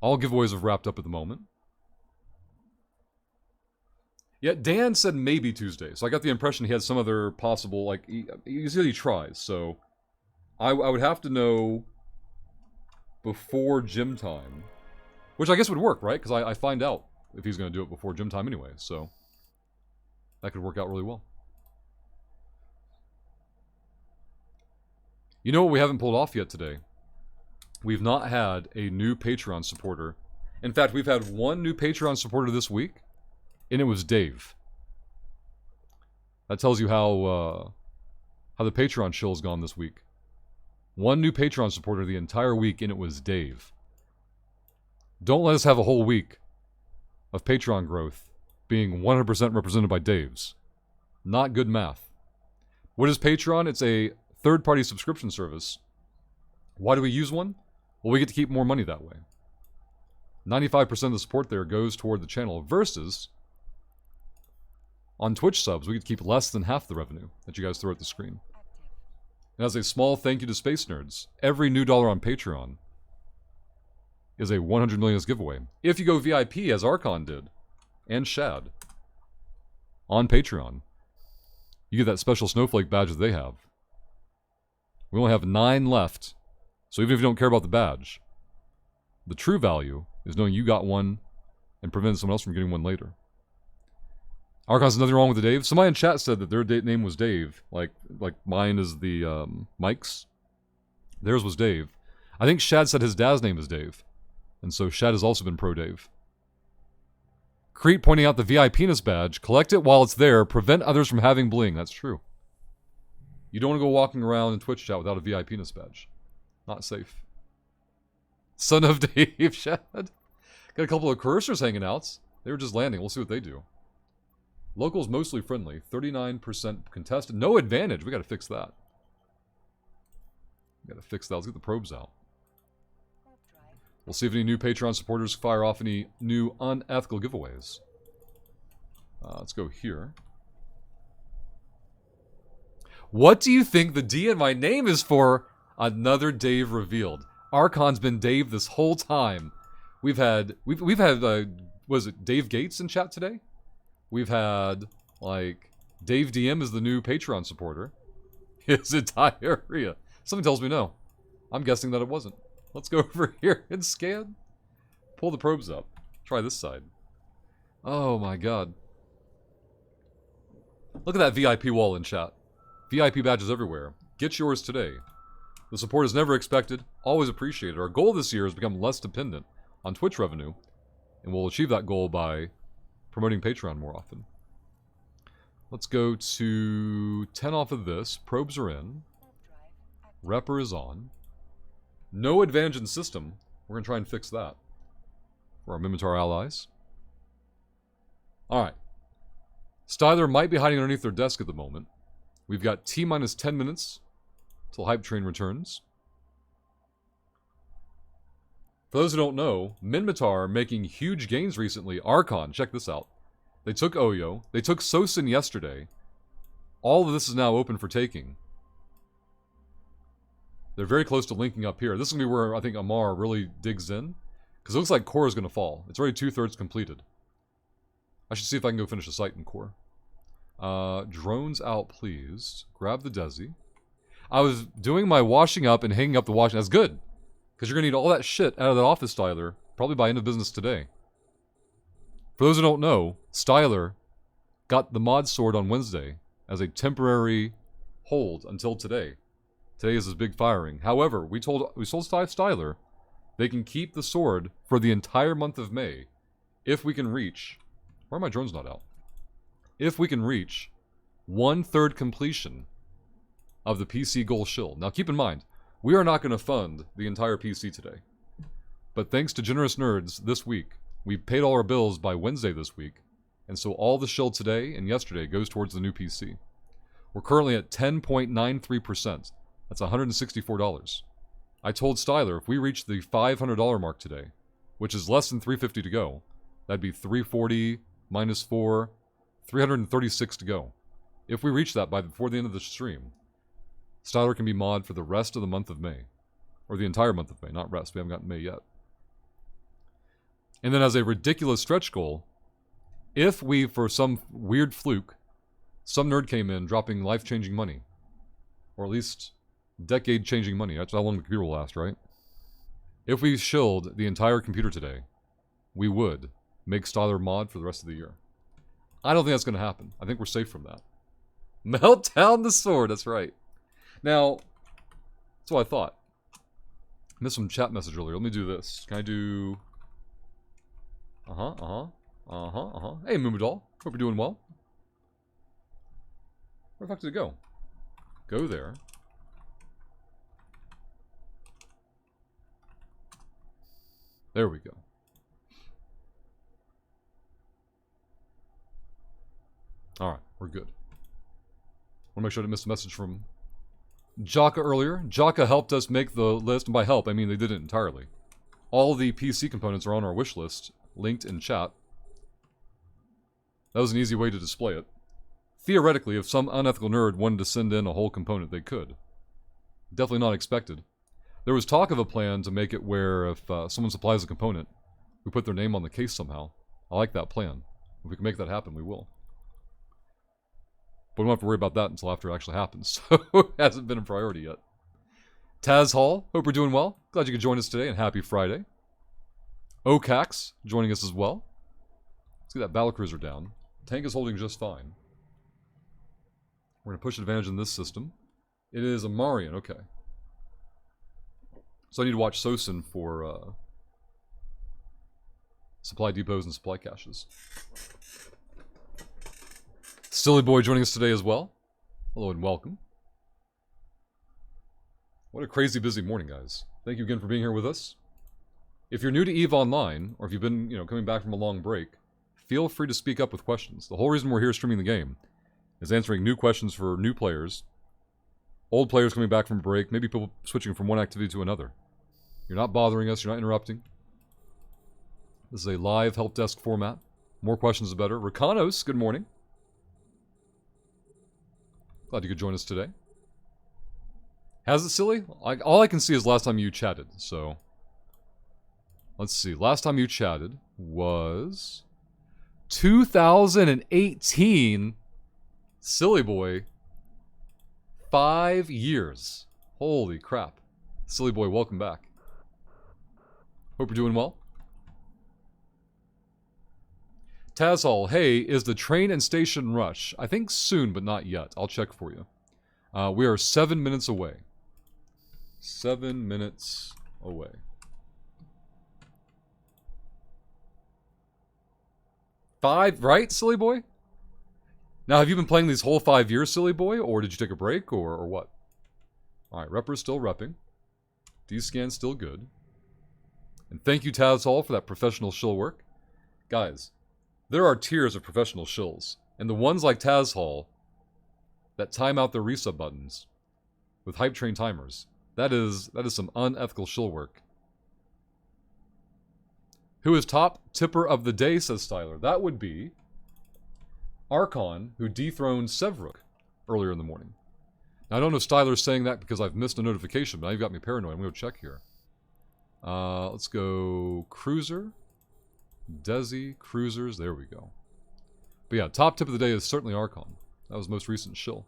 All giveaways have wrapped up at the moment. Yeah, Dan said maybe Tuesday, so I got the impression he had some other possible, like, he said he tries, so I would have to know before gym time, which I guess would work, right? Because I find out if he's going to do it before gym time anyway, so that could work out really well. You know what we haven't pulled off yet today? We've not had a new Patreon supporter. In fact, we've had one new Patreon supporter this week, and it was Dave. That tells you how the Patreon shill has gone this week. One new Patreon supporter the entire week, and it was Dave. Don't let us have a whole week of Patreon growth being 100% represented by Dave's. Not good math. What is Patreon? It's a third-party subscription service. Why do we use one? Well, we get to keep more money that way. 95% of the support there goes toward the channel versus on Twitch subs, we get to keep less than half the revenue that you guys throw at the screen. And as a small thank you to Space Nerds, every new dollar on Patreon is a 100 millionth giveaway. If you go VIP, as Archon did, and Shad, on Patreon, you get that special snowflake badge that they have. We only have 9 left, so even if you don't care about the badge, the true value is knowing you got one and preventing someone else from getting one later. Archon's nothing wrong with the Dave. Somebody in chat said that their name was Dave, like mine is the Mike's. Theirs was Dave. I think Shad said his dad's name is Dave, and so Shad has also been pro Dave. Crete pointing out the VIPness badge. Collect it while it's there. Prevent others from having bling. That's true. You don't want to go walking around in Twitch chat without a VIPness badge. Not safe. Son of Dave, Shad. Got a couple of cursors hanging out. They were just landing. We'll see what they do. Locals mostly friendly. 39% contested. No advantage. We got to fix that. We got to fix that. Let's get the probes out. We'll see if any new Patreon supporters fire off any new unethical giveaways. Let's go here. What do you think the D in my name is for? Another Dave revealed. Archon's been Dave this whole time. We've had was it Dave Gates in chat today? We've had, like, Dave DM is the new Patreon supporter. Is it diarrhea? Something tells me no. I'm guessing that it wasn't. Let's go over here and scan. Pull the probes up. Try this side. Oh my god. Look at that VIP wall in chat. VIP badges everywhere. Get yours today. The support is never expected, always appreciated. Our goal this year is to become less dependent on Twitch revenue, and we'll achieve that goal by promoting Patreon more often. Let's go to 10 off of this. Probes are in. Repper is on. No advantage in system. We're going to try and fix that for our Mimitar allies. Alright. Styler might be hiding underneath their desk at the moment. We've got T-minus 10 minutes till Hype Train returns. For those who don't know, Minmatar making huge gains recently. Archon, check this out. They took Oyo. They took Sosin yesterday. All of this is now open for taking. They're very close to linking up here. This is going to be where I think Amar really digs in. Because it looks like Core is going to fall. It's already 2/3 completed. I should see if I can go finish a site in Core. Drones out, please. Grab the Desi. I was doing my washing up and hanging up the washing. That's good. Because you're going to need all that shit out of that office styler, probably by end of business today. For those who don't know, Styler got the mod sword on Wednesday as a temporary hold until today. Today is his big firing. However, we told Styler they can keep the sword for the entire month of May if we can reach... Why are my drones not out? If we can reach 1/3 completion of the PC goal shill. Now keep in mind, we are not going to fund the entire PC today. But thanks to generous nerds this week, we paid all our bills by Wednesday this week, and so all the shill today and yesterday goes towards the new PC. We're currently at 10.93%. That's $164. I told Styler if we reach the $500 mark today, which is less than $350 to go, that'd be $340 minus 4, $336 to go. If we reach that before the end of the stream, Styler can be mod for the rest of the month of May. Or the entire month of May, not rest. We haven't gotten May yet. And then as a ridiculous stretch goal, If we, for some weird fluke, some nerd came in dropping life-changing money, or at least decade-changing money. That's how long the computer will last, right? If we shilled the entire computer today, we would make Styler mod for the rest of the year. I don't think that's going to happen. I think we're safe from that. Melt down the sword, that's right. Now, that's what I thought. Missed some chat message earlier. Let me do this. Can I do... Hey, Moomadol. Hope you're doing well. Where the fuck did it go? Go there. There we go. Alright, we're good. Want to make sure I didn't miss a message from Jaka earlier. Jaka helped us make the list, and by help, I mean they did it entirely. All the PC components are on our wish list, linked in chat. That was an easy way to display it. Theoretically, if some unethical nerd wanted to send in a whole component, they could. Definitely not expected. There was talk of a plan to make it where if someone supplies a component, we put their name on the case somehow. I like that plan. If we can make that happen, we will. But we don't have to worry about that until after it actually happens, so it hasn't been a priority yet. Taz Hall, hope you're doing well. Glad you could join us today, and happy Friday. Okax, joining us as well. Let's get that battlecruiser down. Tank is holding just fine. We're going to push advantage in this system. It is a Marian, okay. So I need to watch Sosin for supply depots and supply caches. Silly Boy joining us today as well. Hello and welcome. What a crazy busy morning, guys. Thank you again for being here with us. If you're new to EVE Online, or if you've been, coming back from a long break, feel free to speak up with questions. The whole reason we're here streaming the game is answering new questions for new players, old players coming back from a break, maybe people switching from one activity to another. You're not bothering us, you're not interrupting. This is a live help desk format. More questions the better. Rakanos, good morning. Glad you could join us today. Has it, silly? All I can see is last time you chatted, so... Let's see. Last time you chatted was... 2018. Silly Boy. 5 years. Holy crap. Silly Boy, welcome back. Hope you're doing well. Tazhall, hey, is the train and station rush? I think soon, but not yet. I'll check for you. We are 7 minutes away. 7 minutes away. Five, right, Silly Boy? Now, have you been playing these whole 5 years, Silly Boy? Or did you take a break, or what? Alright, Repper's still repping. D-scan's still good. And thank you, Tazhall, for that professional shill work. Guys, there are tiers of professional shills, and the ones like Tazhall that time out their resub buttons with hype train timers, that is some unethical shill work. Who is top tipper of the day, says Styler? That would be Archon, who dethroned Sevruk earlier in the morning. Now, I don't know if Styler's saying that because I've missed a notification, but now you've got me paranoid. I'm going to check here. Let's go Cruiser. Desi, Cruisers, there we go. But yeah, top tip of the day is certainly Archon. That was most recent shill.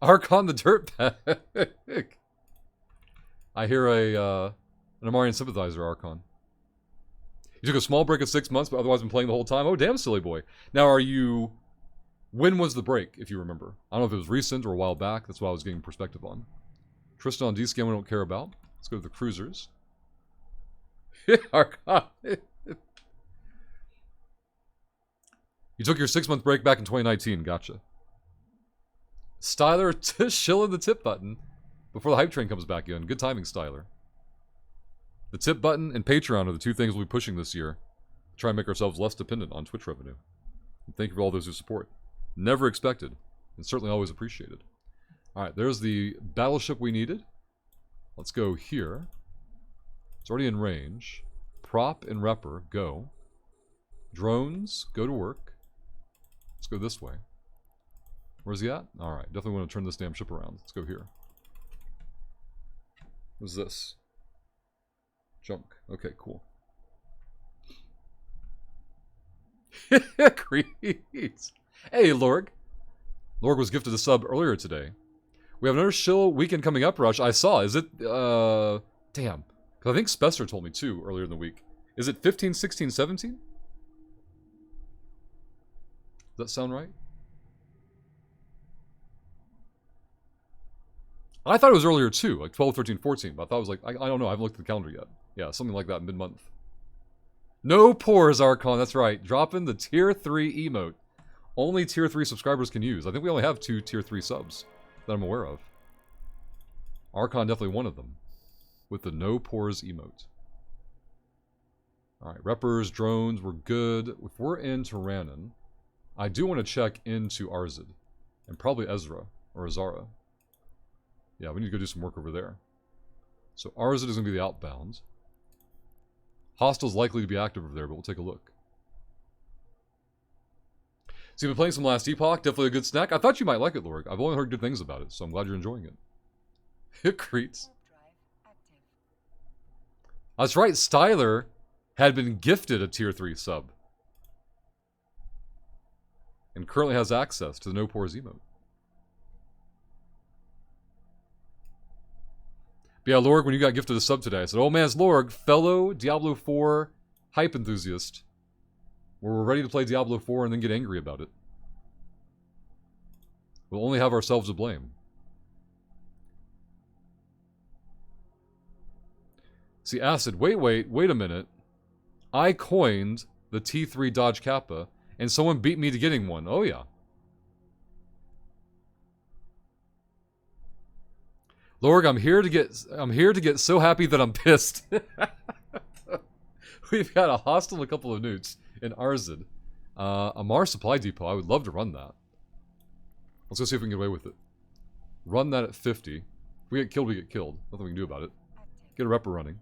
Archon the Dirtbag! I hear an Amarian sympathizer, Archon. You took a small break of 6 months, but otherwise been playing the whole time? Oh, damn, Silly Boy. Now, are you... When was the break, if you remember? I don't know if it was recent or a while back. That's what I was getting perspective on. Tristan on D-Scan we don't care about. Let's go to the Cruisers. Archon. You took your 6-month break back in 2019. Gotcha. Styler shilling the tip button before the hype train comes back in. Good timing, Styler. The tip button and Patreon are the two things we'll be pushing this year to try and make ourselves less dependent on Twitch revenue. And thank you for all those who support. Never expected, and certainly always appreciated. Alright, there's the battleship we needed. Let's go here. It's already in range. Prop and Repper, go. Drones, go to work. Let's go this way. Where's he at? Alright, definitely want to turn this damn ship around. Let's go here. What's this? Junk. Okay, cool. Creeds. Hey, Lorg. Lorg was gifted a sub earlier today. We have another shill weekend coming up, Rush. I saw. Is it, damn. Because I think Spester told me too earlier in the week. Is it 15, 16, 17? Does that sound right? I thought it was earlier too, like 12, 13, 14. But I thought it was like, I don't know. I haven't looked at the calendar yet. Yeah, something like that mid-month. No pores, Archon. That's right. Dropping the tier 3 emote. Only tier 3 subscribers can use. I think we only have 2 tier 3 subs that I'm aware of. Archon definitely one of them. With the no pores emote. Alright, reppers, drones, we're good. If we're in Tyrannon, I do want to check into Arzid. And probably Ezra, or Azara. Yeah, we need to go do some work over there. So Arzid is going to be the outbound. Hostile's likely to be active over there, but we'll take a look. So you've been playing some Last Epoch, definitely a good snack. I thought you might like it, Lorg. I've only heard good things about it, so I'm glad you're enjoying it. It creeps. That's right, Styler had been gifted a tier 3 sub. And currently has access to the No Pores emote. But yeah, Lorg, when you got gifted a sub today, I said, oh man, it's Lorg, fellow Diablo 4 hype enthusiast. We're ready to play Diablo 4 and then get angry about it. We'll only have ourselves to blame. See, Acid, wait a minute. I coined the T3 Dodge Kappa, and someone beat me to getting one. Oh yeah. Lorg, I'm here to get so happy that I'm pissed. We've got a hostile and a couple of newts in Arzid. A Mars supply depot. I would love to run that. Let's go see if we can get away with it. Run that at 50. If we get killed, we get killed. Nothing we can do about it. Get a repper running.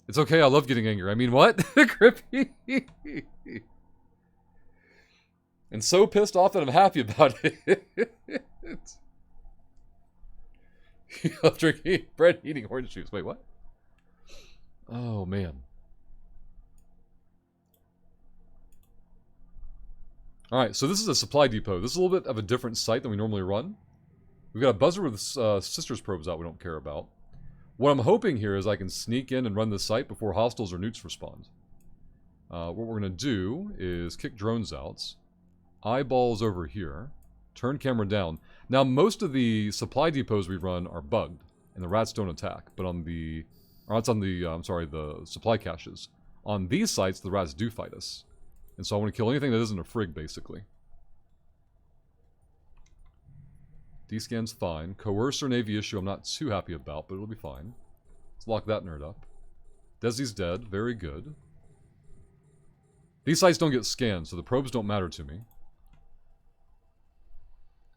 It's okay, I love getting angry. I mean, what? Grippy. And so pissed off that I'm happy about it. You love drinking bread, eating orange juice. Wait, what? Oh, man. Alright, so this is a supply depot. This is a little bit of a different site than we normally run. We've got a buzzer with sisters probes out we don't care about. What I'm hoping here is I can sneak in and run this site before hostiles or newts respond. What we're going to do is kick drones out. Eyeballs over here. Turn camera down. Now, most of the supply depots we run are bugged, and the rats don't attack. But on the... Or that's on the... I'm sorry, the supply caches. On these sites, the rats do fight us. And so I want to kill anything that isn't a frig, basically. D-scan's fine. Coercer Navy issue I'm not too happy about, but it'll be fine. Let's lock that nerd up. Desi's dead. Very good. These sites don't get scanned, so the probes don't matter to me.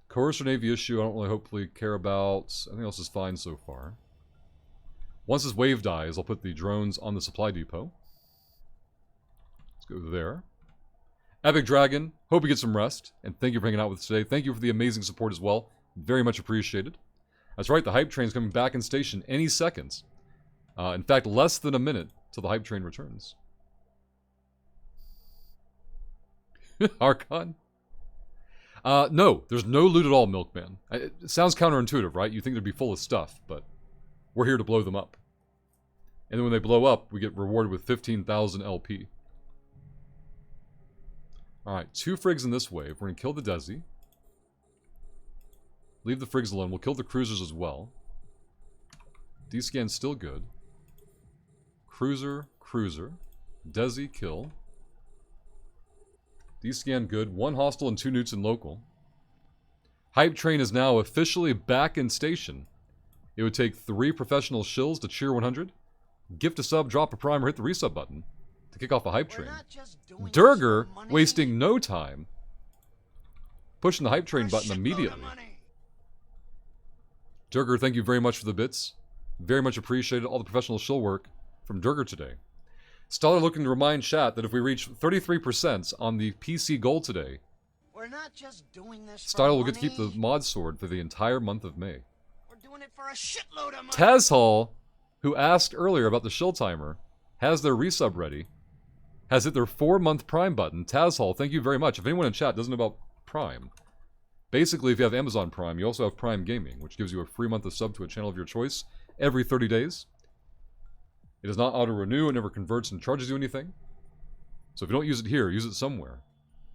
Coercer Navy issue I don't really hopefully care about. Everything else is fine so far. Once this wave dies, I'll put the drones on the supply depot. Let's go there. Epic Dragon, hope you get some rest. And thank you for hanging out with us today. Thank you for the amazing support as well. Very much appreciated. That's right, the hype train's coming back in station any second. In fact, less than a minute till the hype train returns. Archon? No, there's no loot at all, Milkman. It sounds counterintuitive, right? You think they'd be full of stuff, but we're here to blow them up. And then when they blow up, we get rewarded with 15,000 LP. Alright, 2 frigs in this wave. We're going to kill the Desi. Leave the frigs alone. We'll kill the cruisers as well. D-scan's still good. Cruiser, cruiser. Desi, kill. D-scan good. 1 hostile and 2 newts in local. Hype train is now officially back in station. It would take 3 professional shills to cheer 100. Gift a sub, drop a prime, or hit the resub button to kick off a hype train. Durger wasting no time. Pushing the hype train button immediately. Durger, thank you very much for the bits. Very much appreciated all the professional shill work from Durger today. Stellar looking to remind chat that if we reach 33% on the PC goal today, We're not just doing this Stellar for will get to keep the money. mod sword for the entire month of May. We're doing it for a shitload of money. Taz Hall, who asked earlier about the shill timer, has their resub ready. has hit their 4-month Prime button. Tazhall, thank you very much. If anyone in chat doesn't know about Prime, basically if you have Amazon Prime, you also have Prime Gaming, which gives you a free month of sub to a channel of your choice every 30 days. It does not auto-renew, it never converts and charges you anything. So if you don't use it here, use it somewhere.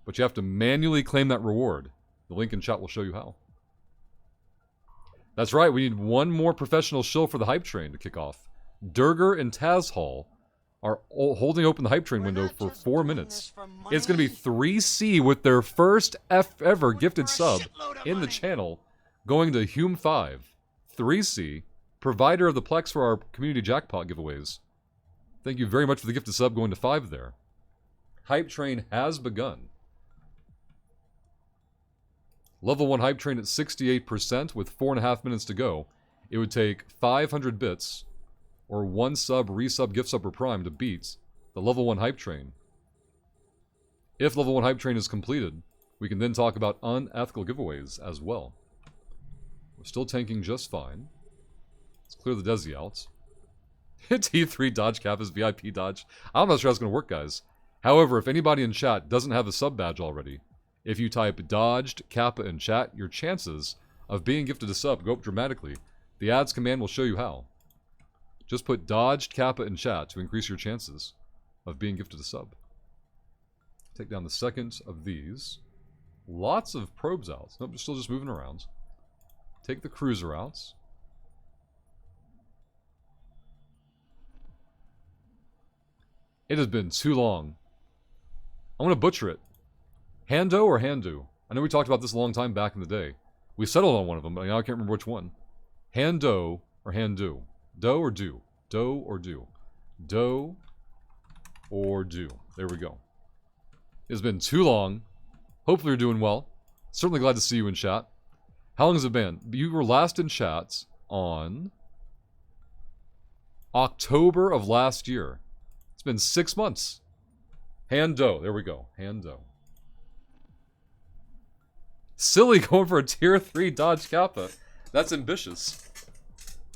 But you have to manually claim that reward. The link in chat will show you how. That's right, we need one more professional shill for the hype train to kick off. Durger and Tazhall are holding open the hype train window for 4 minutes. It's going to be 3C with their first ever gifted sub in the channel, going to Hume5. 3C, provider of the Plex for our community jackpot giveaways. Thank you very much for the gifted sub going to 5 there. Hype train has begun. Level 1 hype train at 68% with 4.5 minutes to go. It would take 500 bits or 1 sub, resub, gift sub, or prime to beat the level 1 hype train. If level 1 hype train is completed, we can then talk about unethical giveaways as well. We're still tanking just fine. Let's clear the Desi out. T3 dodge cap is VIP dodge. I'm not sure how it's going to work, guys. However, if anybody in chat doesn't have a sub badge already, if you type dodged Kappa in chat, your chances of being gifted a sub go up dramatically. The ads command will show you how. Just put dodged Kappa in chat to increase your chances of being gifted a sub. Take down the second of these. Lots of probes out. Nope, they're still just moving around. Take the cruiser out. It has been too long. I'm going to butcher it. Hando or Handu? I know we talked about this a long time back in the day. We settled on one of them, but now I can't remember which one. Hando or Handu? Do or do? Do or do? Do or do? There we go. It's been too long. Hopefully you're doing well. Certainly glad to see you in chat. How long has it been? You were last in chat on October of last year. It's been 6 months. Hando. There we go. Hando. Silly going for a tier 3 dodge kappa. That's ambitious.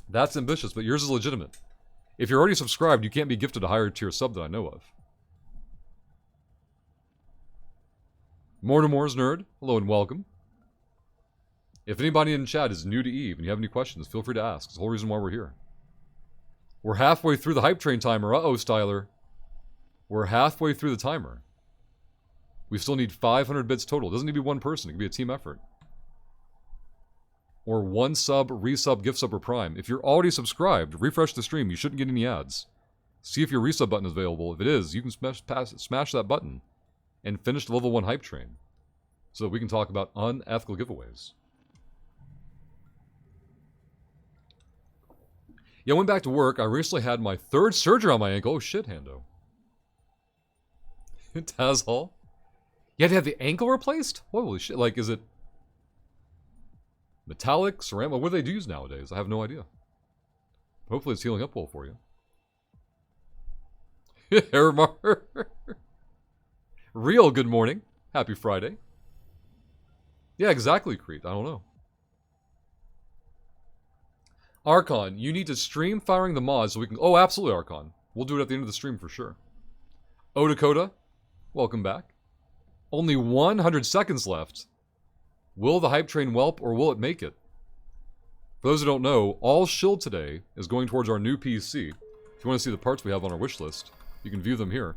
That's ambitious, but yours is legitimate. If you're already subscribed, you can't be gifted a higher tier sub that I know of. Mortimer's Nerd, hello and welcome. If anybody in chat is new to EVE and you have any questions, feel free to ask. It's the whole reason why we're here. We're halfway through the hype train timer. Uh-oh, Styler. We're halfway through the timer. We still need 500 bits total. It doesn't need to be one person. It can be a team effort. Or 1 sub, resub, gift sub, or prime. If you're already subscribed, refresh the stream. You shouldn't get any ads. See if your resub button is available. If it is, you can smash that button and finish the level 1 hype train so that we can talk about unethical giveaways. Yeah, I went back to work. I recently had my 3rd surgery on my ankle. Oh shit, Hando. Tazhall. You had to have the ankle replaced? Holy shit, like, is it metallic, ceramic? What do they use nowadays? I have no idea. Hopefully it's healing up well for you. Hermar. Real good morning. Happy Friday. Yeah, exactly, Crete. I don't know. Archon, you need to stream firing the mods so we can... Oh, absolutely, Archon. We'll do it at the end of the stream for sure. Oh, Dakota, welcome back. Only 100 seconds left. Will the hype train whelp or will it make it? For those who don't know, all shield today is going towards our new PC. If you want to see the parts we have on our wish list, you can view them here.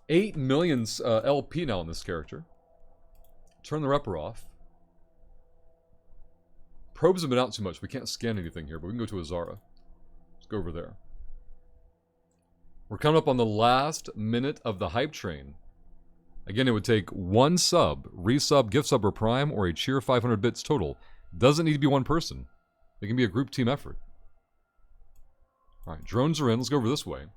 8 million LP now on this character. Turn the repper off. Probes have been out too much. We can't scan anything here, but we can go to Azara. Let's go over there. We're coming up on the last minute of the hype train. Again, it would take 1 sub, resub, gift sub, or prime, or a cheer 500 bits total. Doesn't need to be one person. It can be a group team effort. Alright, drones are in. Let's go over this way.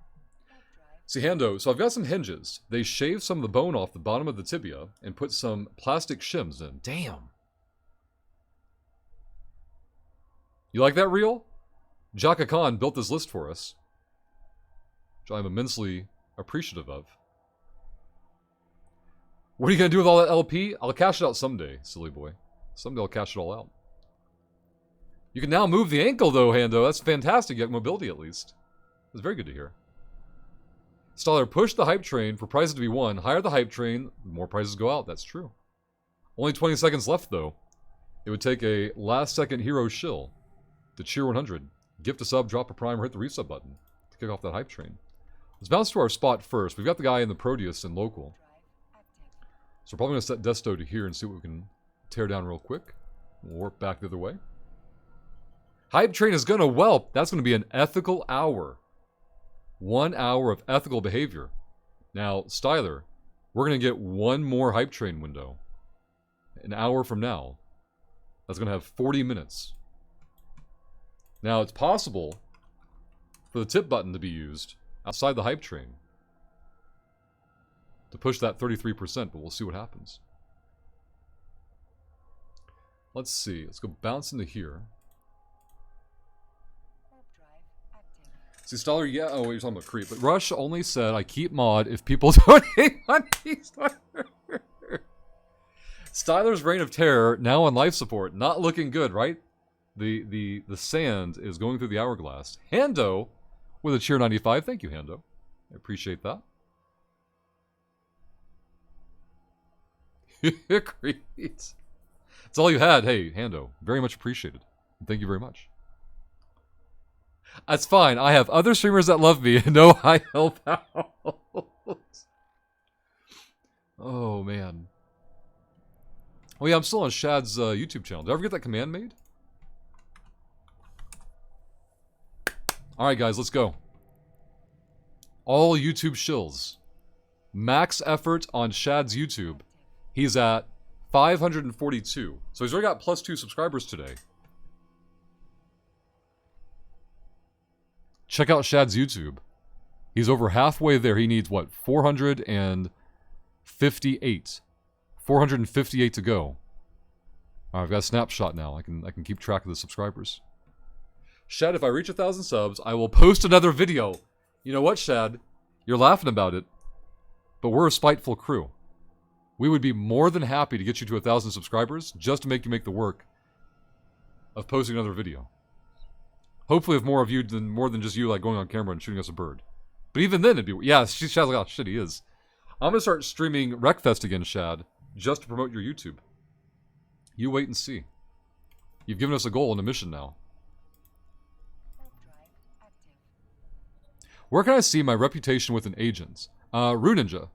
See, Hando, so I've got some hinges. They shaved some of the bone off the bottom of the tibia and put some plastic shims in. Damn. You like that reel? Jaka Khan built this list for us, which I'm immensely appreciative of. What are you going to do with all that LP? I'll cash it out someday, silly boy. Someday I'll cash it all out. You can now move the ankle, though, Hando. That's fantastic. You have mobility, at least. That's very good to hear. Styler, push the hype train for prizes to be won. Higher the hype train, the more prizes go out. That's true. Only 20 seconds left, though. It would take a last-second hero shill to cheer 100. Gift a sub, drop a prime, or hit the resub button to kick off that hype train. Let's bounce to our spot first. We've got the guy in the Proteus in local. So we're probably going to set Desto to here and see what we can tear down real quick. We'll warp back the other way. Hype train is going to whelp. That's going to be an ethical hour. 1 hour of ethical behavior. Now, Styler, we're going to get one more hype train window. An hour from now. That's going to have 40 minutes. Now, it's possible for the tip button to be used outside the hype train to push that 33%, but we'll see what happens. Let's see. Let's go bounce into here. See, Styler, yeah, oh, you're talking about creep. But Rush only said, I keep mod if people donate money. Styler's reign of terror, now on life support. Not looking good, right? The sand is going through the hourglass. Hando with a cheer 95. Thank you, Hando. I appreciate that. Great. That's all you had. Hey, Hando. Very much appreciated. Thank you very much. That's fine. I have other streamers that love me and know I help out. Oh, man. Oh, yeah, I'm still on Shad's YouTube channel. Did I ever get that command made? Alright, guys, let's go. All YouTube shills. Max effort on Shad's YouTube. He's at 542. So he's already got +2 subscribers today. Check out Shad's YouTube. He's over halfway there. He needs, what, 458. 458 to go. All right, I've got a snapshot now. I can keep track of the subscribers. Shad, if I reach 1,000 subs, I will post another video. You know what, Shad? You're laughing about it, but we're a spiteful crew. We would be more than happy to get you to 1,000 subscribers just to make you make the work of posting another video. Hopefully with more of you than more than just you like going on camera and shooting us a bird. But even then it'd be... Yeah, Shad's like, oh shit, he is. I'm going to start streaming Wreckfest again, Shad, just to promote your YouTube. You wait and see. You've given us a goal and a mission now. Where can I see my reputation with an agent? Rune Ninja.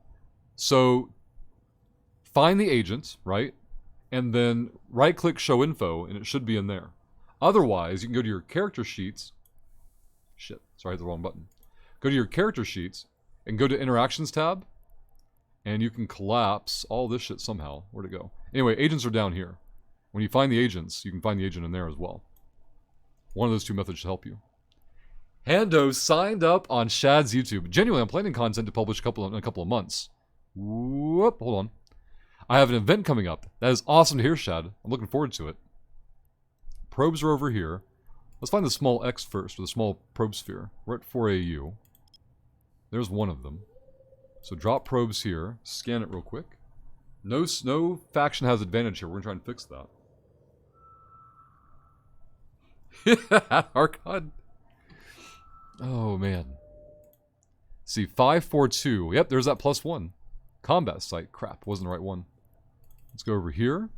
So, find the agent, right? And then right-click Show Info, and it should be in there. Otherwise, you can go to your character sheets. Shit, sorry, I hit the wrong button. Go to your character sheets, and go to Interactions tab, and you can collapse all this shit somehow. Where'd it go? Anyway, agents are down here. When you find the agents, you can find the agent in there as well. One of those two methods should help you. Hando signed up on Shad's YouTube. Genuinely, I'm planning content to publish in a couple of months. Whoop, hold on. I have an event coming up. That is awesome to hear, Shad. I'm looking forward to it. Probes are over here. Let's find the small X first, or the small probe sphere. We're at 4AU. There's one of them. So drop probes here. Scan it real quick. No faction has advantage here. We're going to try and fix that. Archon. Oh, man. See, 542. Yep, there's that +1. Combat site. Crap, wasn't the right one. Let's go over here.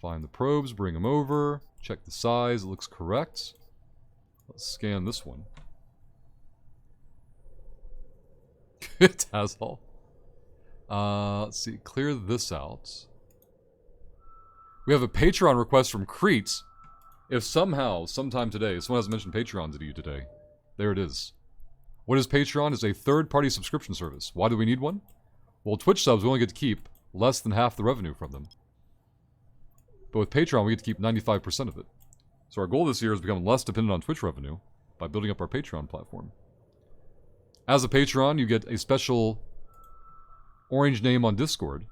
Find the probes, bring them over. Check the size, it looks correct. Let's scan this one. It has all. Let's see, clear this out. We have a Patreon request from Crete. If somehow, sometime today, someone hasn't mentioned Patreon to you today, there it is. What is Patreon? It's a third-party subscription service. Why do we need one? Well, Twitch subs, we only get to keep less than half the revenue from them. But with Patreon, we get to keep 95% of it. So our goal this year is to become less dependent on Twitch revenue by building up our Patreon platform. As a Patreon, you get a special orange name on Discord.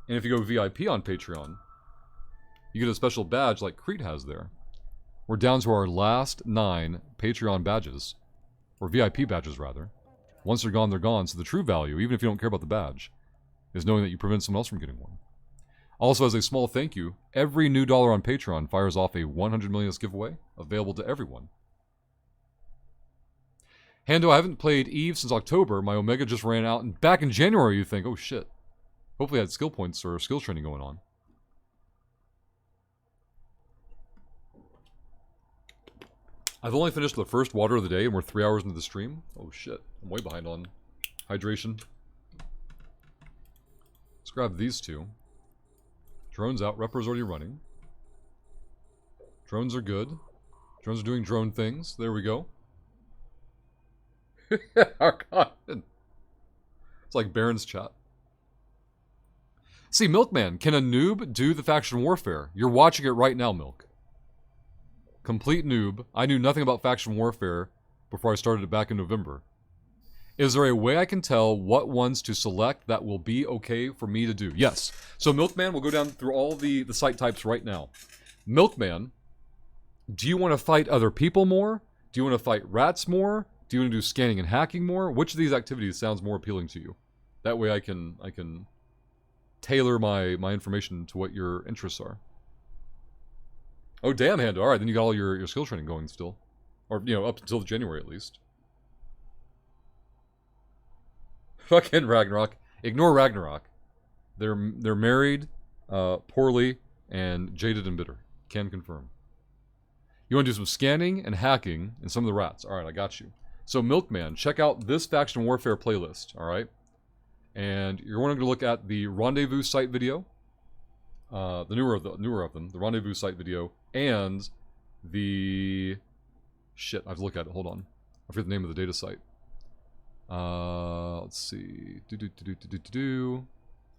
And if you go VIP on Patreon, you get a special badge like Crete has there. We're down to our last 9 Patreon badges. Or VIP badges, rather. Once they're gone, they're gone. So the true value, even if you don't care about the badge, is knowing that you prevent someone else from getting one. Also, as a small thank you, every new dollar on Patreon fires off a 100 millionth giveaway, available to everyone. Hando, I haven't played Eve since October. My Omega just ran out. And back in January, you think, oh shit. Hopefully I had skill points or skill training going on. I've only finished the first water of the day and we're 3 hours into the stream. Oh shit. I'm way behind on hydration. Let's grab these two. Drone's out. Repper's already running. Drones are good. Drones are doing drone things. There we go. Archon. It's like Baron's chat. See, Milkman, can a noob do the faction warfare? You're watching it right now, Milk. Complete noob. I knew nothing about faction warfare before I started it back in November. Is there a way I can tell what ones to select that will be okay for me to do? Yes. So Milkman, we'll go down through all the site types right now. Milkman, do you want to fight other people more? Do you want to fight rats more? Do you want to do scanning and hacking more? Which of these activities sounds more appealing to you? That way I can tailor my information to what your interests are. Oh, damn, Hando. Alright, then you got all your skill training going still. Or, you know, up until January at least. Fucking Ragnarok. Ignore Ragnarok. They're married, poorly, and jaded and bitter. Can confirm. You want to do some scanning and hacking and some of the rats. Alright, I got you. So, Milkman, check out this Faction Warfare playlist, alright? And you're wanting to look at the Rendezvous site video. The newer of them. The Rendezvous site video. And the... Shit, I have to look at it. Hold on. I forget the name of the data site. Let's see.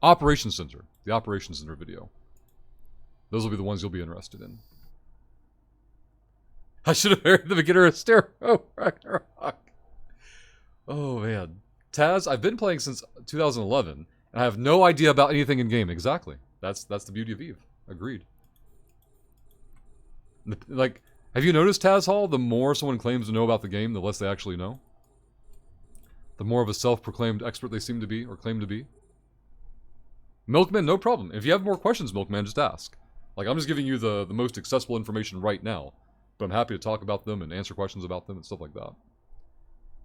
Operations Center. The Operations Center video. Those will be the ones you'll be interested in. I should have married the beginner of Stereo Ragnarok. Oh, man. Taz, I've been playing since 2011, and I have no idea about anything in game. Exactly. That's the beauty of Eve. Agreed. Like, have you noticed, Taz Hall, the more someone claims to know about the game, the less they actually know? The more of a self-proclaimed expert they seem to be, or claim to be? Milkman, no problem. If you have more questions, Milkman, just ask. Like, I'm just giving you the most accessible information right now. But I'm happy to talk about them and answer questions about them and stuff like that.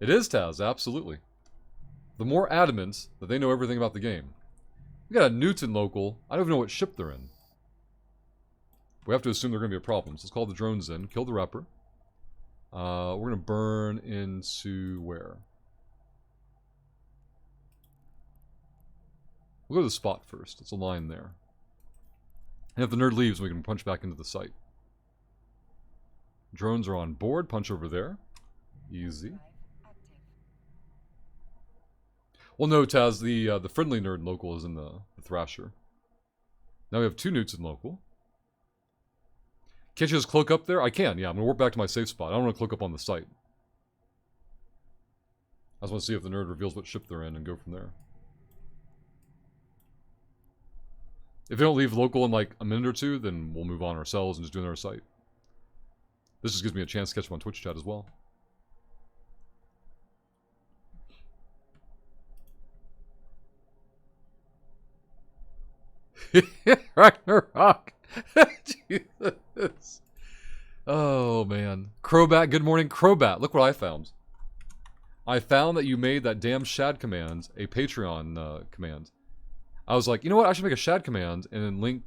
It is, Taz, absolutely. The more adamant that they know everything about the game. We got a Newton local. I don't even know what ship they're in. We have to assume they're going to be a problem. So let's call the drones in. Kill the Rapper. We're going to burn into where? We'll go to the spot first. It's a line there. And if the nerd leaves, we can punch back into the site. Drones are on board. Punch over there. Easy. Well, no, Taz, the friendly nerd local is in the Thrasher. Now we have two newts in local. Can't you just cloak up there? I can, yeah. I'm going to warp back to my safe spot. I don't want to cloak up on the site. I just want to see if the nerd reveals what ship they're in and go from there. If they don't leave local in like a minute or two, then we'll move on ourselves and just do another site. This just gives me a chance to catch them on Twitch chat as well. Ragnarok. Jesus. Oh, man. Crobat, good morning. Crobat, look what I found. I found that you made that damn shad command a Patreon command. I was like, you know what? I should make a shad command and then link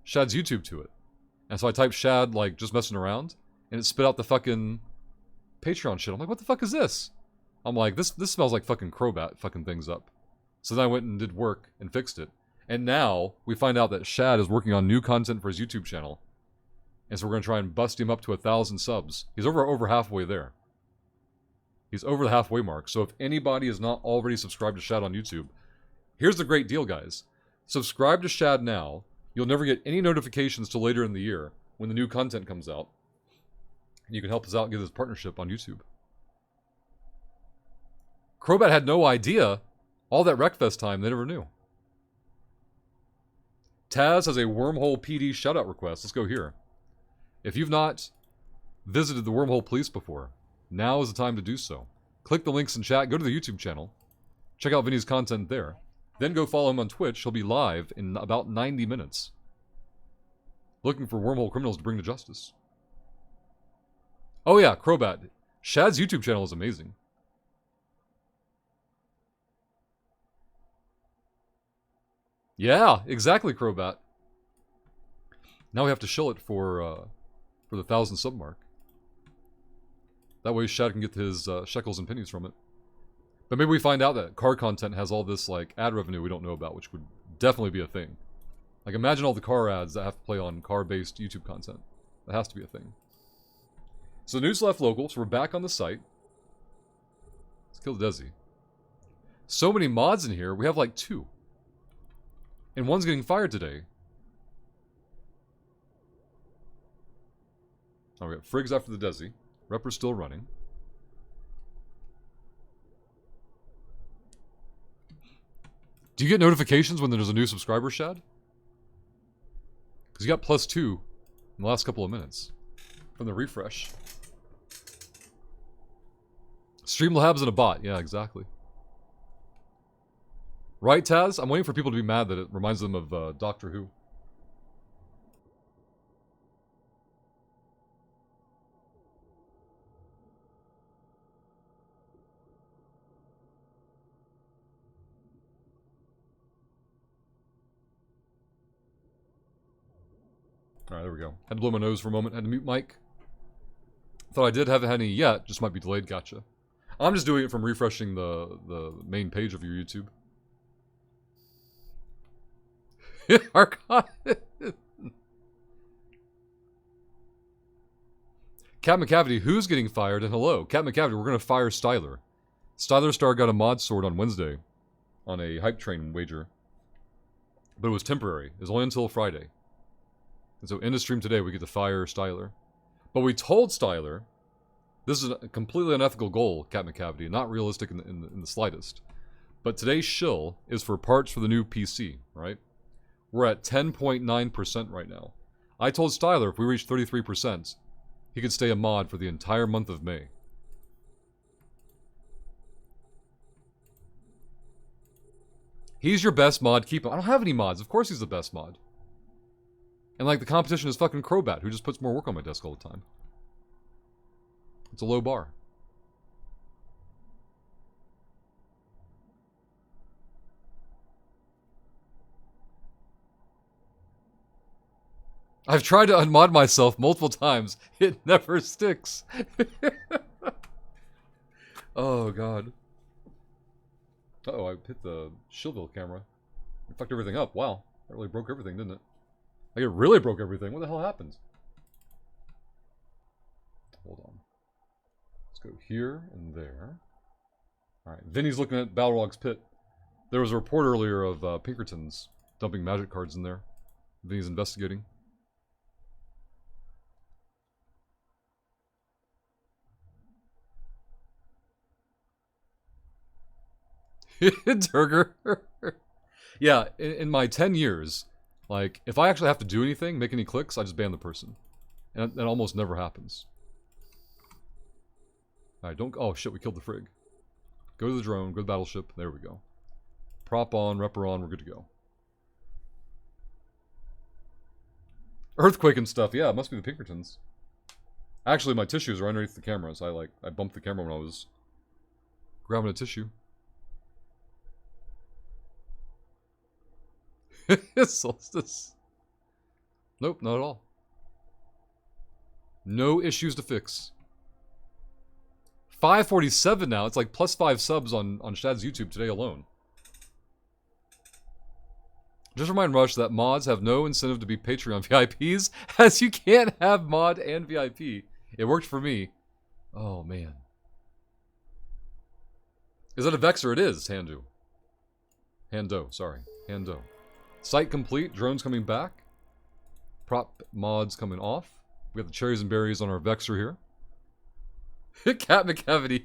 Shad's YouTube to it. And so I typed Shad, like, just messing around, and it spit out the fucking Patreon shit. I'm like, what the fuck is this? I'm like, this smells like fucking Crobat fucking things up. So then I went and did work and fixed it. And now we find out that Shad is working on new content for his YouTube channel. And so we're going to try and bust him up to 1,000 subs. He's over halfway there. He's over the halfway mark. So if anybody is not already subscribed to Shad on YouTube, here's the great deal, guys. Subscribe to Shad now. You'll never get any notifications till later in the year when the new content comes out. And you can help us out and get this partnership on YouTube. Crobat had no idea. All that Wreckfest time, they never knew. Taz has a Wormhole PD shoutout request. Let's go here. If you've not visited the Wormhole Police before, now is the time to do so. Click the links in chat, go to the YouTube channel, check out Vinny's content there. Then go follow him on Twitch. He'll be live in about 90 minutes. Looking for wormhole criminals to bring to justice. Oh yeah, Crobat. Shad's YouTube channel is amazing. Yeah, exactly, Crobat. Now we have to shill it for the 1,000 sub mark. That way Shad can get his shekels and pennies from it. But maybe we find out that car content has all this like ad revenue we don't know about, which would definitely be a thing. Like imagine all the car ads that have to play on car-based YouTube content. That has to be a thing. So news left local, so we're back on the site. Let's kill the Desi. So many mods in here, we have like 2. And one's getting fired today. Oh, we got Friggs after the Desi. Repper's still running. Do you get notifications when there's a new subscriber, Shad? Because you got +2 in the last couple of minutes from the refresh. Streamlabs and a bot. Yeah, exactly. Right, Taz? I'm waiting for people to be mad that it reminds them of Doctor Who. Alright, there we go. Had to blow my nose for a moment. Had to mute mic. Thought I did, haven't had any yet. Just might be delayed, gotcha. I'm just doing it from refreshing the main page of your YouTube. Archive. Cat McCavity, who's getting fired? And hello. Cat McCavity, we're going to fire Styler. Styler Star got a mod sword on Wednesday. On a hype train wager. But it was temporary. It was only until Friday. And so in the stream today, we get to fire Styler. But we told Styler, this is a completely unethical goal, Cat McCavity, not realistic in the slightest. But today's shill is for parts for the new PC, right? We're at 10.9% right now. I told Styler if we reach 33%, he could stay a mod for the entire month of May. He's your best mod, keep him. I don't have any mods, of course he's the best mod. And like the competition is fucking Crobat, who just puts more work on my desk all the time. It's a low bar. I've tried to unmod myself multiple times. It never sticks. Oh, God. Uh-oh, I hit the Shillville camera. It fucked everything up. Wow. That really broke everything, didn't it? Like, it really broke everything. What the hell happened? Hold on. Let's go here and there. Alright, Vinny's looking at Balrog's Pit. There was a report earlier of Pinkertons dumping magic cards in there. Vinny's investigating. Turger. Yeah, in my 10 years, like, if I actually have to do anything, make any clicks, I just ban the person. And that almost never happens. Alright, don't... Oh, shit, we killed the Frigg. Go to the drone, go to the battleship. There we go. Prop on, repper on, we're good to go. Earthquake and stuff. Yeah, it must be the Pinkertons. Actually, my tissues are underneath the camera, so I bumped the camera when I was grabbing a tissue. Solstice. Nope, not at all. No issues to fix. 547 now. It's like +5 subs on Shad's YouTube today alone. Just remind Rush that mods have no incentive to be Patreon VIPs, as you can't have mod and VIP. It worked for me. Oh, man. Is that a Vexer? It is, Hando. Hando, sorry. Hando. Site complete. Drones coming back. Prop mods coming off. We got the cherries and berries on our Vexer here. Cat McCavity.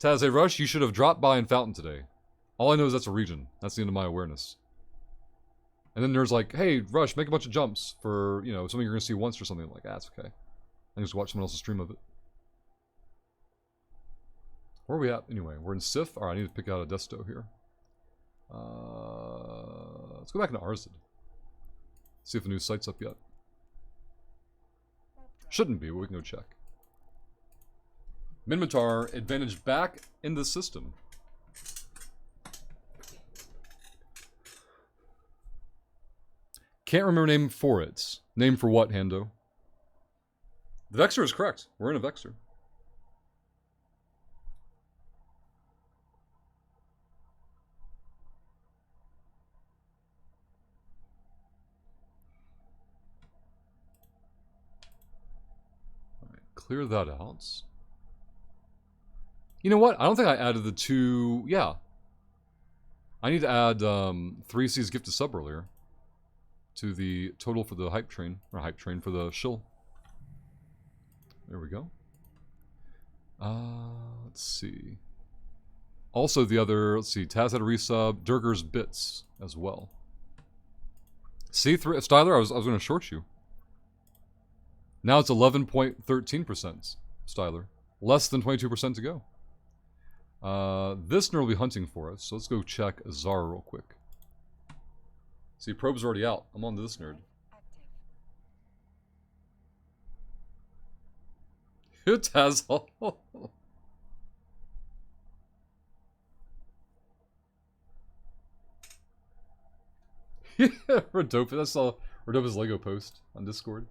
Taz, hey Rush, you should have dropped by in Fountain today. All I know is that's a region. That's the end of my awareness. And then there's like, hey, Rush, make a bunch of jumps for, you know, something you're going to see once or something. Like, that's okay. I can just watch someone else's stream of it. Where are we at? Anyway, we're in Sif. Alright, I need to pick out a desto here. Let's go back into Arzid. See if the new site's up yet. Shouldn't be, but we can go check. Minmatar advantage back in the system. Can't remember name for it. Name for what, Hando? The Vexor is correct. We're in a Vexor. Alright, clear that out. You know what? I don't think I added the two... Yeah. I need to add 3C's gift to sub earlier. To the total for the hype train. Or hype train for the shill. There we go. Let's see. Also the other... Let's see. Taz had a resub. Durger's Bits as well. See, Styler, I was going to short you. Now it's 11.13%, Styler. Less than 22% to go. This nerd will be hunting for us, so let's go check Zara real quick. See, probe's already out. I'm on to this nerd. It has all. Yeah, Rodopus. I saw Rodopus Lego post on Discord.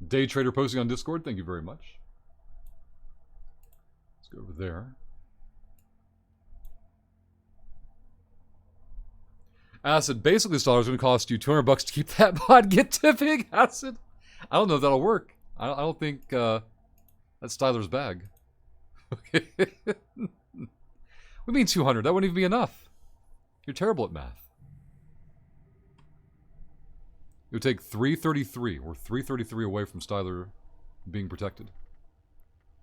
Day Trader posting on Discord. Thank you very much. Let's go over there. Acid, basically, Star is going to cost you $200 to keep that mod. Get tipping, Acid. I don't know if that'll work. I don't think that's Styler's bag. Okay. We mean 200. That wouldn't even be enough. You're terrible at math. It would take 333. We're 333 away from Styler being protected.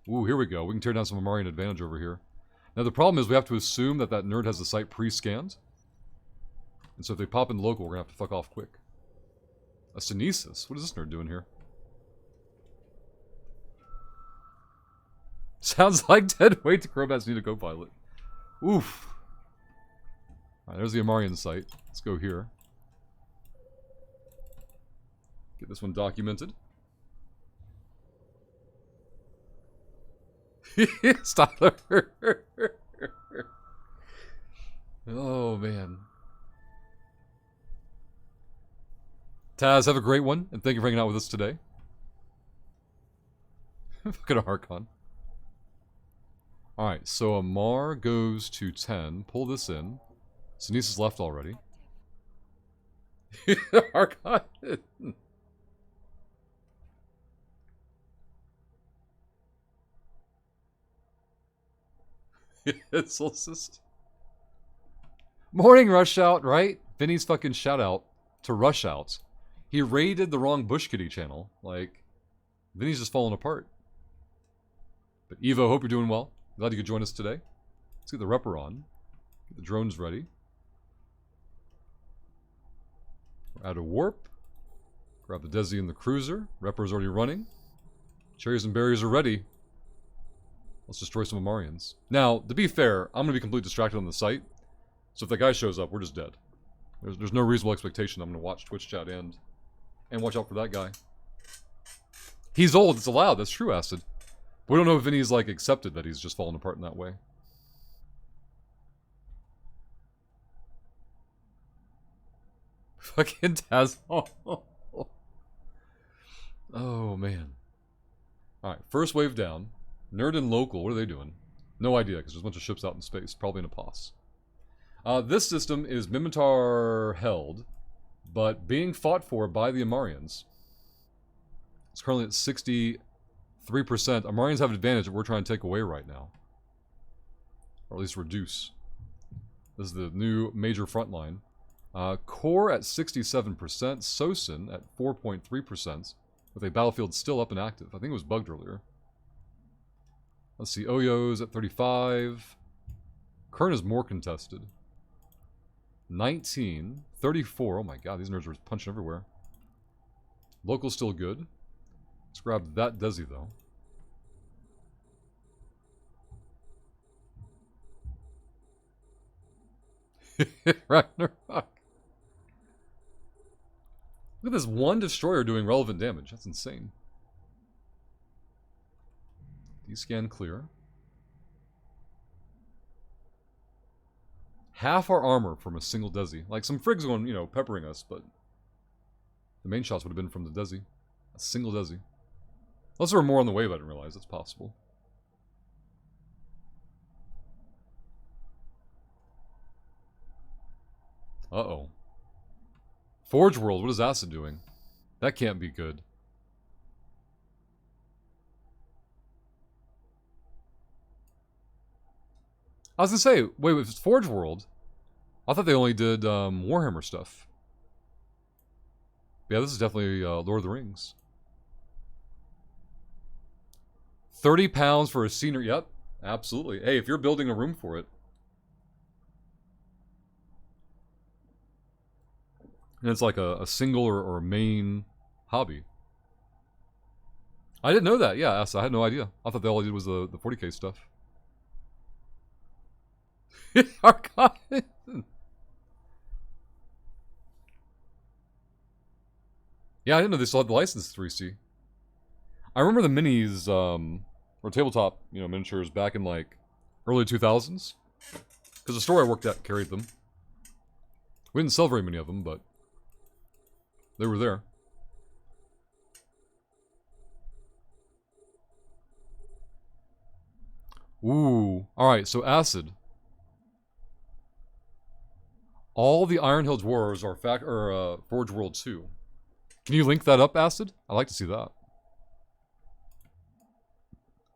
Ooh, here we go. We can tear down some Amarian advantage over here. Now the problem is we have to assume that that nerd has the site pre-scanned. And so if they pop in local, we're going to have to fuck off quick. A Synesis? What is this nerd doing here? Sounds like dead weight to Crobats need a co-pilot. Oof. Alright, there's the Amarian site. Let's go here. Get this one documented. Styler. Oh, man. Taz, have a great one, and thank you for hanging out with us today. Fucking Archon. Alright, so Amar goes to 10. Pull this in. Synesis left already. Archon. Solstice. Morning Rush Out, right? Vinny's fucking shout out to Rush Out. He raided the wrong Bush Kitty channel. Like, Vinny's just falling apart. But Evo, hope you're doing well. Glad you could join us today. Let's get the Repper on. Get the drones ready. We're out of warp. Grab the Desi and the cruiser. Repper's already running. Cherries and berries are ready. Let's destroy some Amarians. Now, to be fair, I'm going to be completely distracted on the site. So if that guy shows up, we're just dead. There's no reasonable expectation I'm going to watch Twitch chat end. And watch out for that guy. He's old, it's allowed, that's true, Acid. But we don't know if Vinny's, like, accepted that he's just fallen apart in that way. Fucking Taz. Oh, man. Alright, first wave down. Nerd and local, what are they doing? No idea, because there's a bunch of ships out in space, probably in a pos. This system is Minmatar held, but being fought for by the Amarians. It's currently at 63%. Amarians have an advantage that we're trying to take away right now. Or at least reduce. This is the new major front line. Core at 67%, Sosin at 4.3%, with a battlefield still up and active. I think it was bugged earlier. Let's see, Oyo's at 35. Kern is more contested. 19. 34. Oh my god, these nerds are punching everywhere. Local's still good. Let's grab that Desi, though. Ragnarok. Look at this one destroyer doing relevant damage. That's insane. Descan clear. Half our armor from a single Desi. Like, some frigs going, you know, peppering us, but the main shots would have been from the Desi. A single Desi. Unless there were more on the wave, I didn't realize. That's possible. Uh-oh. Forge World, what is Acid doing? That can't be good. I was gonna say, wait, if it's Forge World, I thought they only did Warhammer stuff. Yeah, this is definitely Lord of the Rings. 30 pounds for a senior. Yep, absolutely. Hey, if you're building a room for it. And it's like a single or a main hobby. I didn't know that. Yeah, I had no idea. I thought all I did was the 40k stuff. Archive. Yeah, I didn't know they still had the license 3C. I remember the minis, or tabletop, you know, miniatures back in like early 2000s. Because the store I worked at carried them. We didn't sell very many of them, but they were there. Ooh. Alright, so Acid. All the Iron Hill dwarves are Forge World 2. Can you link that up, Acid? I'd like to see that.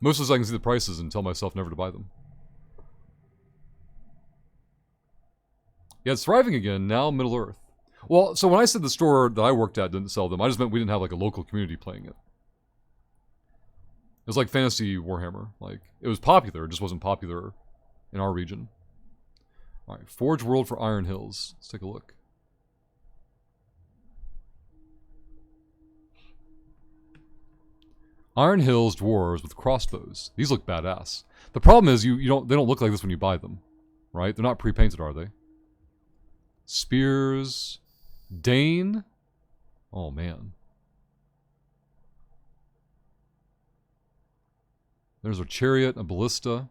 Mostly so I can see the prices and tell myself never to buy them. Yeah, it's thriving again, now Middle Earth. Well, so when I said the store that I worked at didn't sell them, I just meant we didn't have like a local community playing it. It was like Fantasy Warhammer. Like, it was popular, it just wasn't popular in our region. Alright, Forge World for Iron Hills. Let's take a look. Iron Hills dwarves with crossbows. These look badass. The problem is they don't look like this when you buy them. Right? They're not pre-painted, are they? Spears. Dane. Oh man. There's a chariot, a ballista.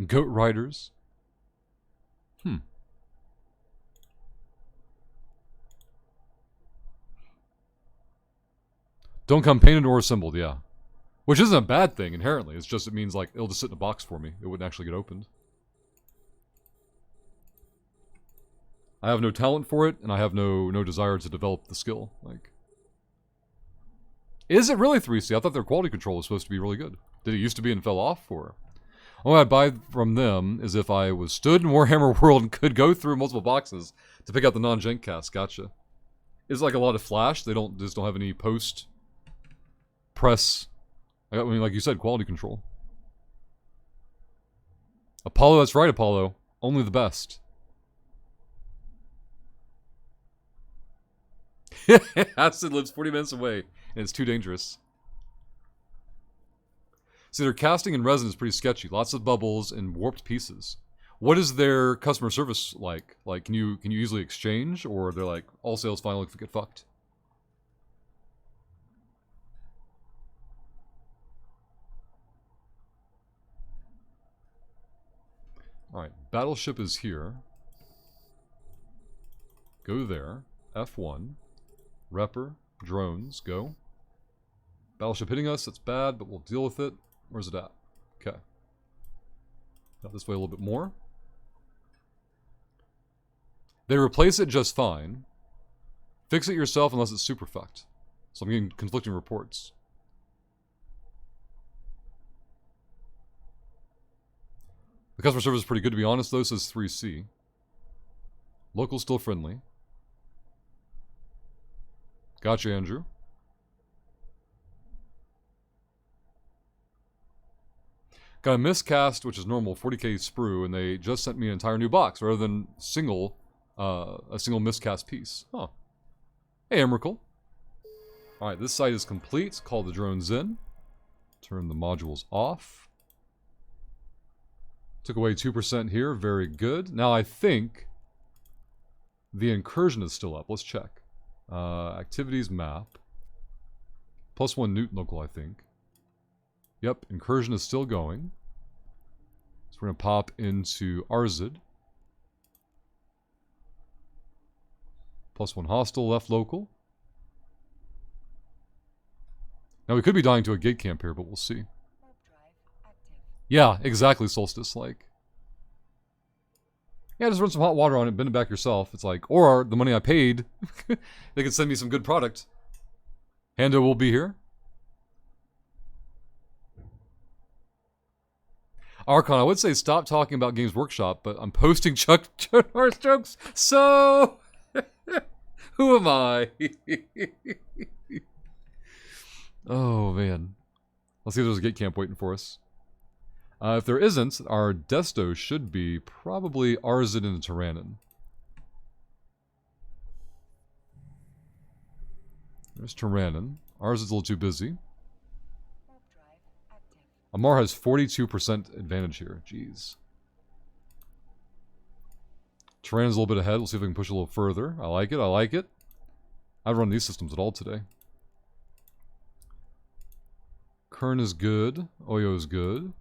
Goat riders. Don't come painted or assembled, yeah. Which isn't a bad thing inherently. It's just, it means like it'll just sit in a box for me. It wouldn't actually get opened. I have no talent for it, and I have no desire to develop the skill. Like, is it really 3C? I thought their quality control was supposed to be really good. Did it used to be and fell off? Or what I'd buy from them is if I was stood in Warhammer World and could go through multiple boxes to pick out the non-jank cast. Gotcha. It's like a lot of flash. They just don't have any post press. I mean, like you said, quality control. Apollo, that's right, Apollo. Only the best. Acid lives 40 minutes away, and it's too dangerous. See, their casting and resin is pretty sketchy. Lots of bubbles and warped pieces. What is their customer service like? Like, can you easily exchange, or they're like, all sales finally get fucked? Alright, battleship is here. Go there. F1. Repper. Drones. Go. Battleship hitting us, that's bad, but we'll deal with it. Where's it at? Okay. Now this way a little bit more. They replace it just fine. Fix it yourself unless it's super fucked. So I'm getting conflicting reports. The customer service is pretty good, to be honest, though, says 3C. Local still friendly. Gotcha, Andrew. Got a miscast, which is normal, 40k sprue, and they just sent me an entire new box rather than a single miscast piece. Huh. Hey, Emrakul. Alright, this site is complete. Call the drones in. Turn the modules off. Took away 2% here. Very good. Now I think the incursion is still up. Let's check. Activities map. +1 Newton local, I think. Yep, incursion is still going. So we're going to pop into Arzid. +1 hostile, left local. Now we could be dying to a gate camp here, but we'll see. Yeah, exactly, Solstice. Like, yeah, just run some hot water on it, bend it back yourself. It's like, or the money I paid, they could send me some good product. Hando will be here. Archon, I would say stop talking about Games Workshop, but I'm posting Chuck Norris jokes, so who am I? Oh, man. Let's see if there's a gate camp waiting for us. If there isn't, our desto should be probably Arzid and Tyrannon. There's Tyrannon. Arzid's a little too busy. Amar has 42% advantage here. Jeez. Tyrannon's a little bit ahead. We'll see if we can push a little further. I like it. I like it. I haven't run these systems at all today. Kern is good. Oyo is good.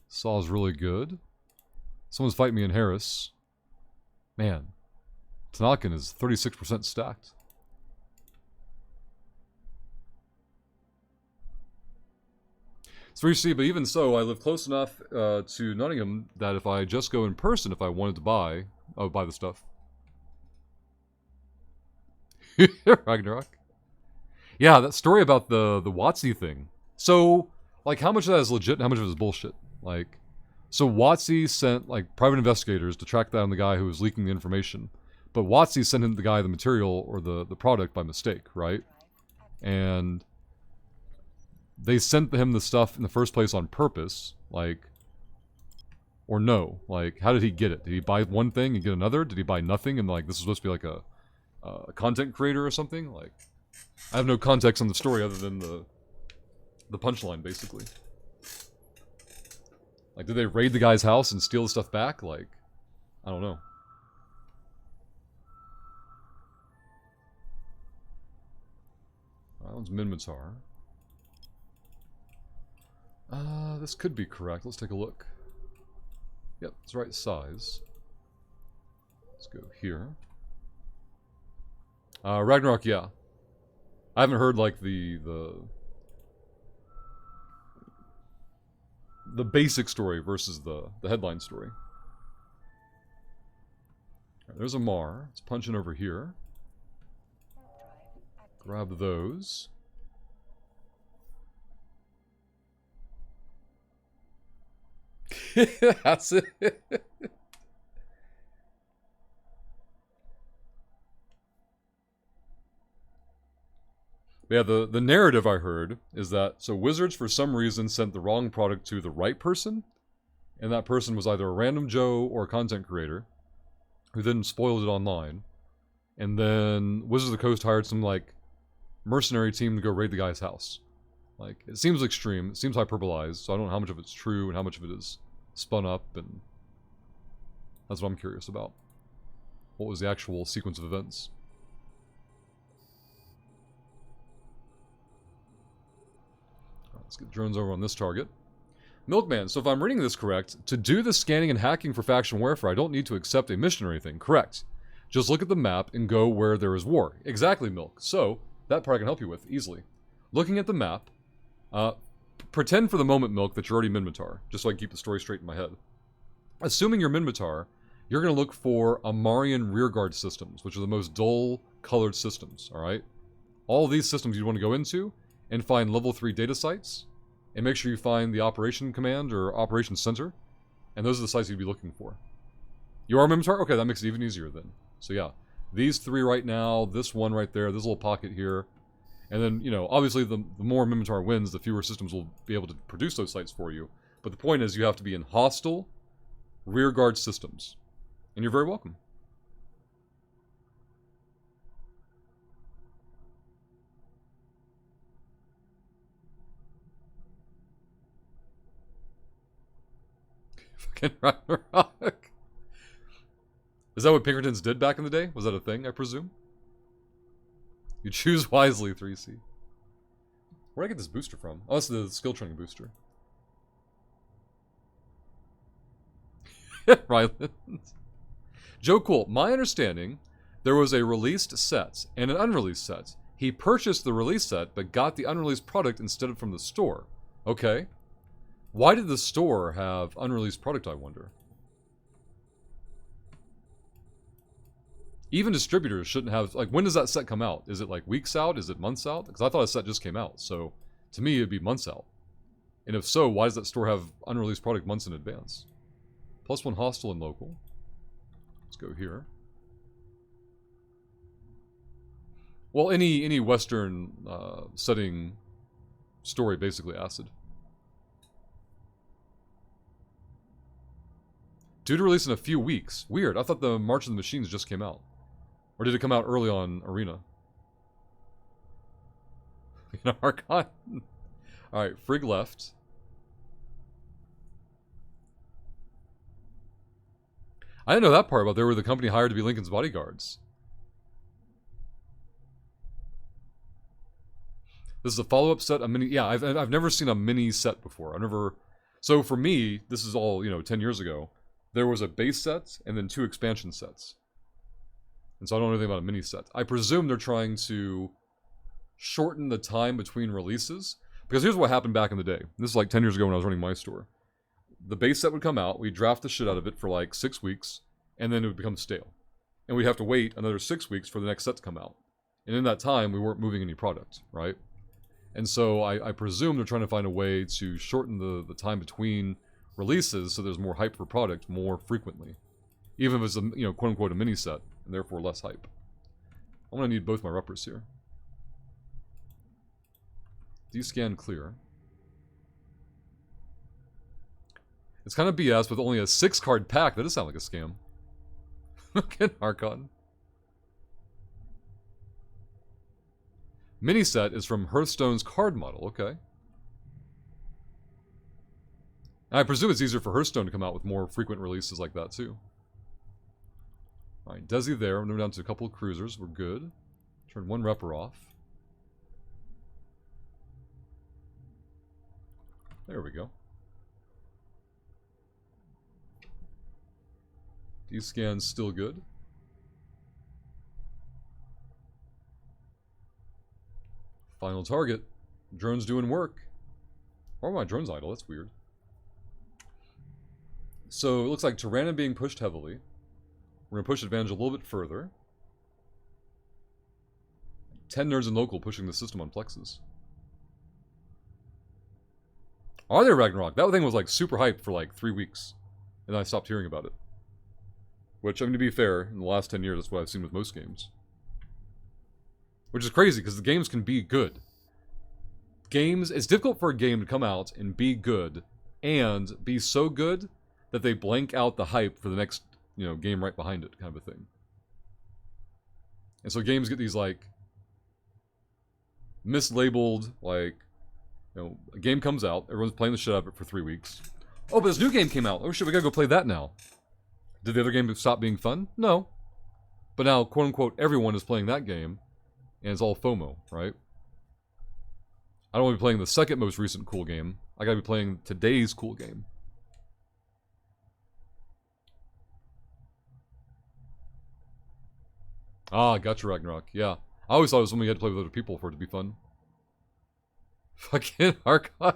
Saw's really good. Someone's fighting me in Harris. Man. Tanakin is 36% stacked. So you see, but even so, I live close enough to Nottingham that if I just go in person, if I wanted to buy, I would buy the stuff. Ragnarok. Yeah, that story about the WotC thing. So, like, how much of that is legit and how much of it is bullshit? Like, so WotC sent, like, private investigators to track down the guy who was leaking the information. But WotC sent him the guy the material or the product by mistake, right? And they sent him the stuff in the first place on purpose, like, or no? Like, how did he get it? Did he buy one thing and get another? Did he buy nothing and, like, this is supposed to be like a content creator or something? Like, I have no context on the story other than the punchline, basically. Like, did they raid the guy's house and steal the stuff back? Like, I don't know. That one's Minmatar. This could be correct. Let's take a look. Yep, it's the right size. Let's go here. Ragnarok, yeah. I haven't heard, like, the basic story versus the headline story. Right, there's a Mar. It's punching over here. Grab those. That's it. Yeah, the narrative I heard is that, so Wizards for some reason sent the wrong product to the right person, and that person was either a random Joe or a content creator, who then spoiled it online, and then Wizards of the Coast hired some, like, mercenary team to go raid the guy's house. Like, it seems extreme, it seems hyperbolized, so I don't know how much of it's true and how much of it is spun up, and that's what I'm curious about. What was the actual sequence of events? Let's get drones over on this target. Milkman, so if I'm reading this correct, to do the scanning and hacking for faction warfare, I don't need to accept a mission or anything. Correct. Just look at the map and go where there is war. Exactly, Milk. So, that part I can help you with, easily. Looking at the map, pretend for the moment, Milk, that you're already Minmatar, just so I can keep the story straight in my head. Assuming you're Minmatar, you're going to look for Amarian rearguard systems, which are the most dull-colored systems, alright? All these systems you want to go into and find level 3 data sites, and make sure you find the operation command or operation center, and those are the sites you'd be looking for. You are Minmatar? Okay, that makes it even easier then. So yeah, these 3 right now, this one right there, this little pocket here, and then, you know, obviously the more Minmatar wins, the fewer systems will be able to produce those sites for you. But the point is, you have to be in hostile rearguard systems. And you're very welcome. Fucking Ragnarok. Is that what Pinkertons did back in the day? Was that a thing, I presume? You choose wisely, 3C. Where'd I get this booster from? Oh, it's the skill training booster. Ryland. Joe Cool. My understanding, there was a released set and an unreleased set. He purchased the release set, but got the unreleased product instead of from the store. Okay. Why did the store have unreleased product, I wonder? Even distributors shouldn't have... Like, when does that set come out? Is it, like, weeks out? Is it months out? Because I thought a set just came out. So, to me, it'd be months out. And if so, why does that store have unreleased product months in advance? +1 hostile and local. Let's go here. Well, any Western setting story, basically acid. Due to release in a few weeks. Weird. I thought the March of the Machines just came out. Or did it come out early on Arena? Archon. Alright, Frigg left. I didn't know that part about they were the company hired to be Lincoln's bodyguards. This is a follow-up set, a mini... Yeah, I've never seen a mini set before. I've never... So for me, this is all, 10 years ago. There was a base set and then 2 expansion sets. And so I don't know anything about a mini set. I presume they're trying to shorten the time between releases. Because here's what happened back in the day. This is like 10 years ago when I was running my store. The base set would come out, we'd draft the shit out of it for like 6 weeks, and then it would become stale. And we'd have to wait another 6 weeks for the next set to come out. And in that time, we weren't moving any product, right? And so I presume they're trying to find a way to shorten the time between releases so there's more hype for product more frequently. Even if it's a, quote-unquote a mini set, and therefore less hype. I'm going to need both my ruppers here. Descan clear. It's kind of BS with only a 6-card pack. That does sound like a scam. Look at Archon. Mini set is from Hearthstone's card model. Okay. I presume it's easier for Hearthstone to come out with more frequent releases like that too. Alright, Desi there. We're moving down to a couple of cruisers. We're good. Turn 1 repper off. There we go. D-scan's still good. Final target. Drone's doing work. Why are my drones idle? That's weird. So it looks like Tyranna being pushed heavily. We're going to push advantage a little bit further. 10 nerds in local pushing the system on plexes. Are they Ragnarok? That thing was like super hyped for like 3 weeks. And then I stopped hearing about it. Which, I mean, to be fair, in the last 10 years, that's what I've seen with most games. Which is crazy, because the games can be good. Games, it's difficult for a game to come out and be good, and be so good that they blank out the hype for the next, game right behind it, kind of a thing. And so games get these, like, mislabeled, like, a game comes out, everyone's playing the shit out of it for 3 weeks. Oh, but this new game came out. Oh shit, we gotta go play that now. Did the other game stop being fun? No. But now, quote-unquote, everyone is playing that game, and it's all FOMO, right? I don't want to be playing the second most recent cool game. I gotta be playing today's cool game. Ah, gotcha, Ragnarok. Yeah. I always thought it was something you had to play with other people for it to be fun. Fucking Archon.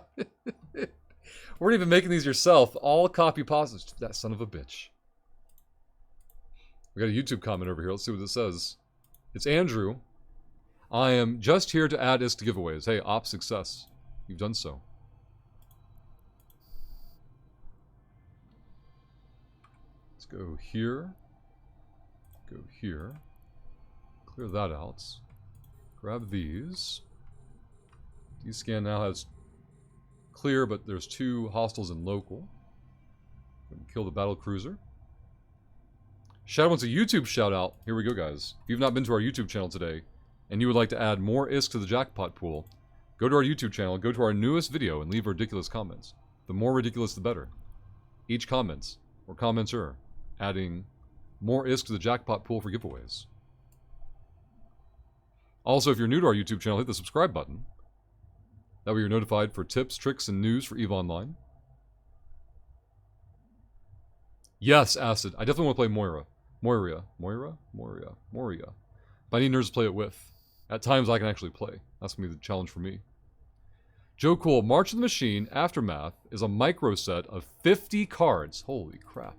We're even making these yourself. All copy positives. That son of a bitch. We got a YouTube comment over here. Let's see what it says. It's Andrew. I am just here to add ISK to giveaways. Hey, op success. You've done so. Let's go here. Go here. Clear that out. Grab these. D-scan now has clear, but there's 2 hostiles in local. Kill the battle cruiser. Shadow wants a YouTube shout out. Here we go, guys. If you've not been to our YouTube channel today, and you would like to add more ISK to the jackpot pool, go to our YouTube channel, go to our newest video, and leave ridiculous comments. The more ridiculous, the better. Each comment, or commenter, adding more ISK to the jackpot pool for giveaways. Also, if you're new to our YouTube channel, hit the subscribe button. That way you're notified for tips, tricks, and news for EVE Online. Yes, Acid. I definitely want to play Moira. Moira. But I need nerds to play it with. At times I can actually play. That's going to be the challenge for me. Joe Cool, March of the Machine, Aftermath, is a micro set of 50 cards. Holy crap.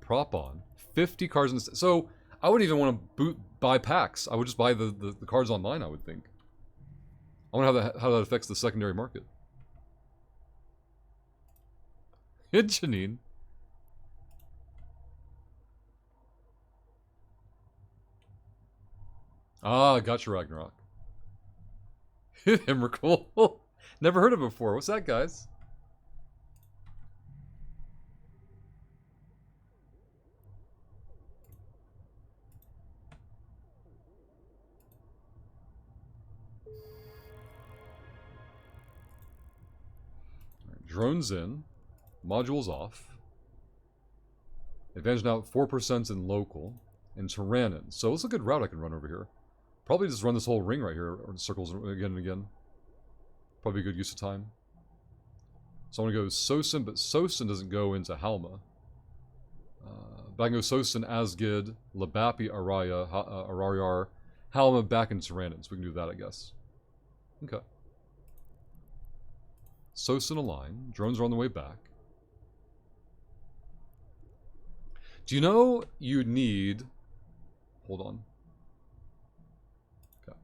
Prop on. 50 cards in the set. So, I wouldn't even want to buy packs. I would just buy the cards online, I would think. I wonder how that affects the secondary market. Hit Janine. Ah, gotcha, Ragnarok. Hit Emrakul. Never heard of it before. What's that, guys? Right, drones in. Modules off. Advantage now 4% in local. And Tyrannin. So it's a good route I can run over here. Probably just run this whole ring right here, or circles again and again. Probably a good use of time. So I want to go Sosin, but Sosin doesn't go into Halma. But I can go Sosin, Asgid, Labapi, Araya, Arariar, Halma, back into Tyrannin. So we can do that, I guess. Okay. Sosin align. Drones are on the way back. Do you know you need... Hold on. Okay.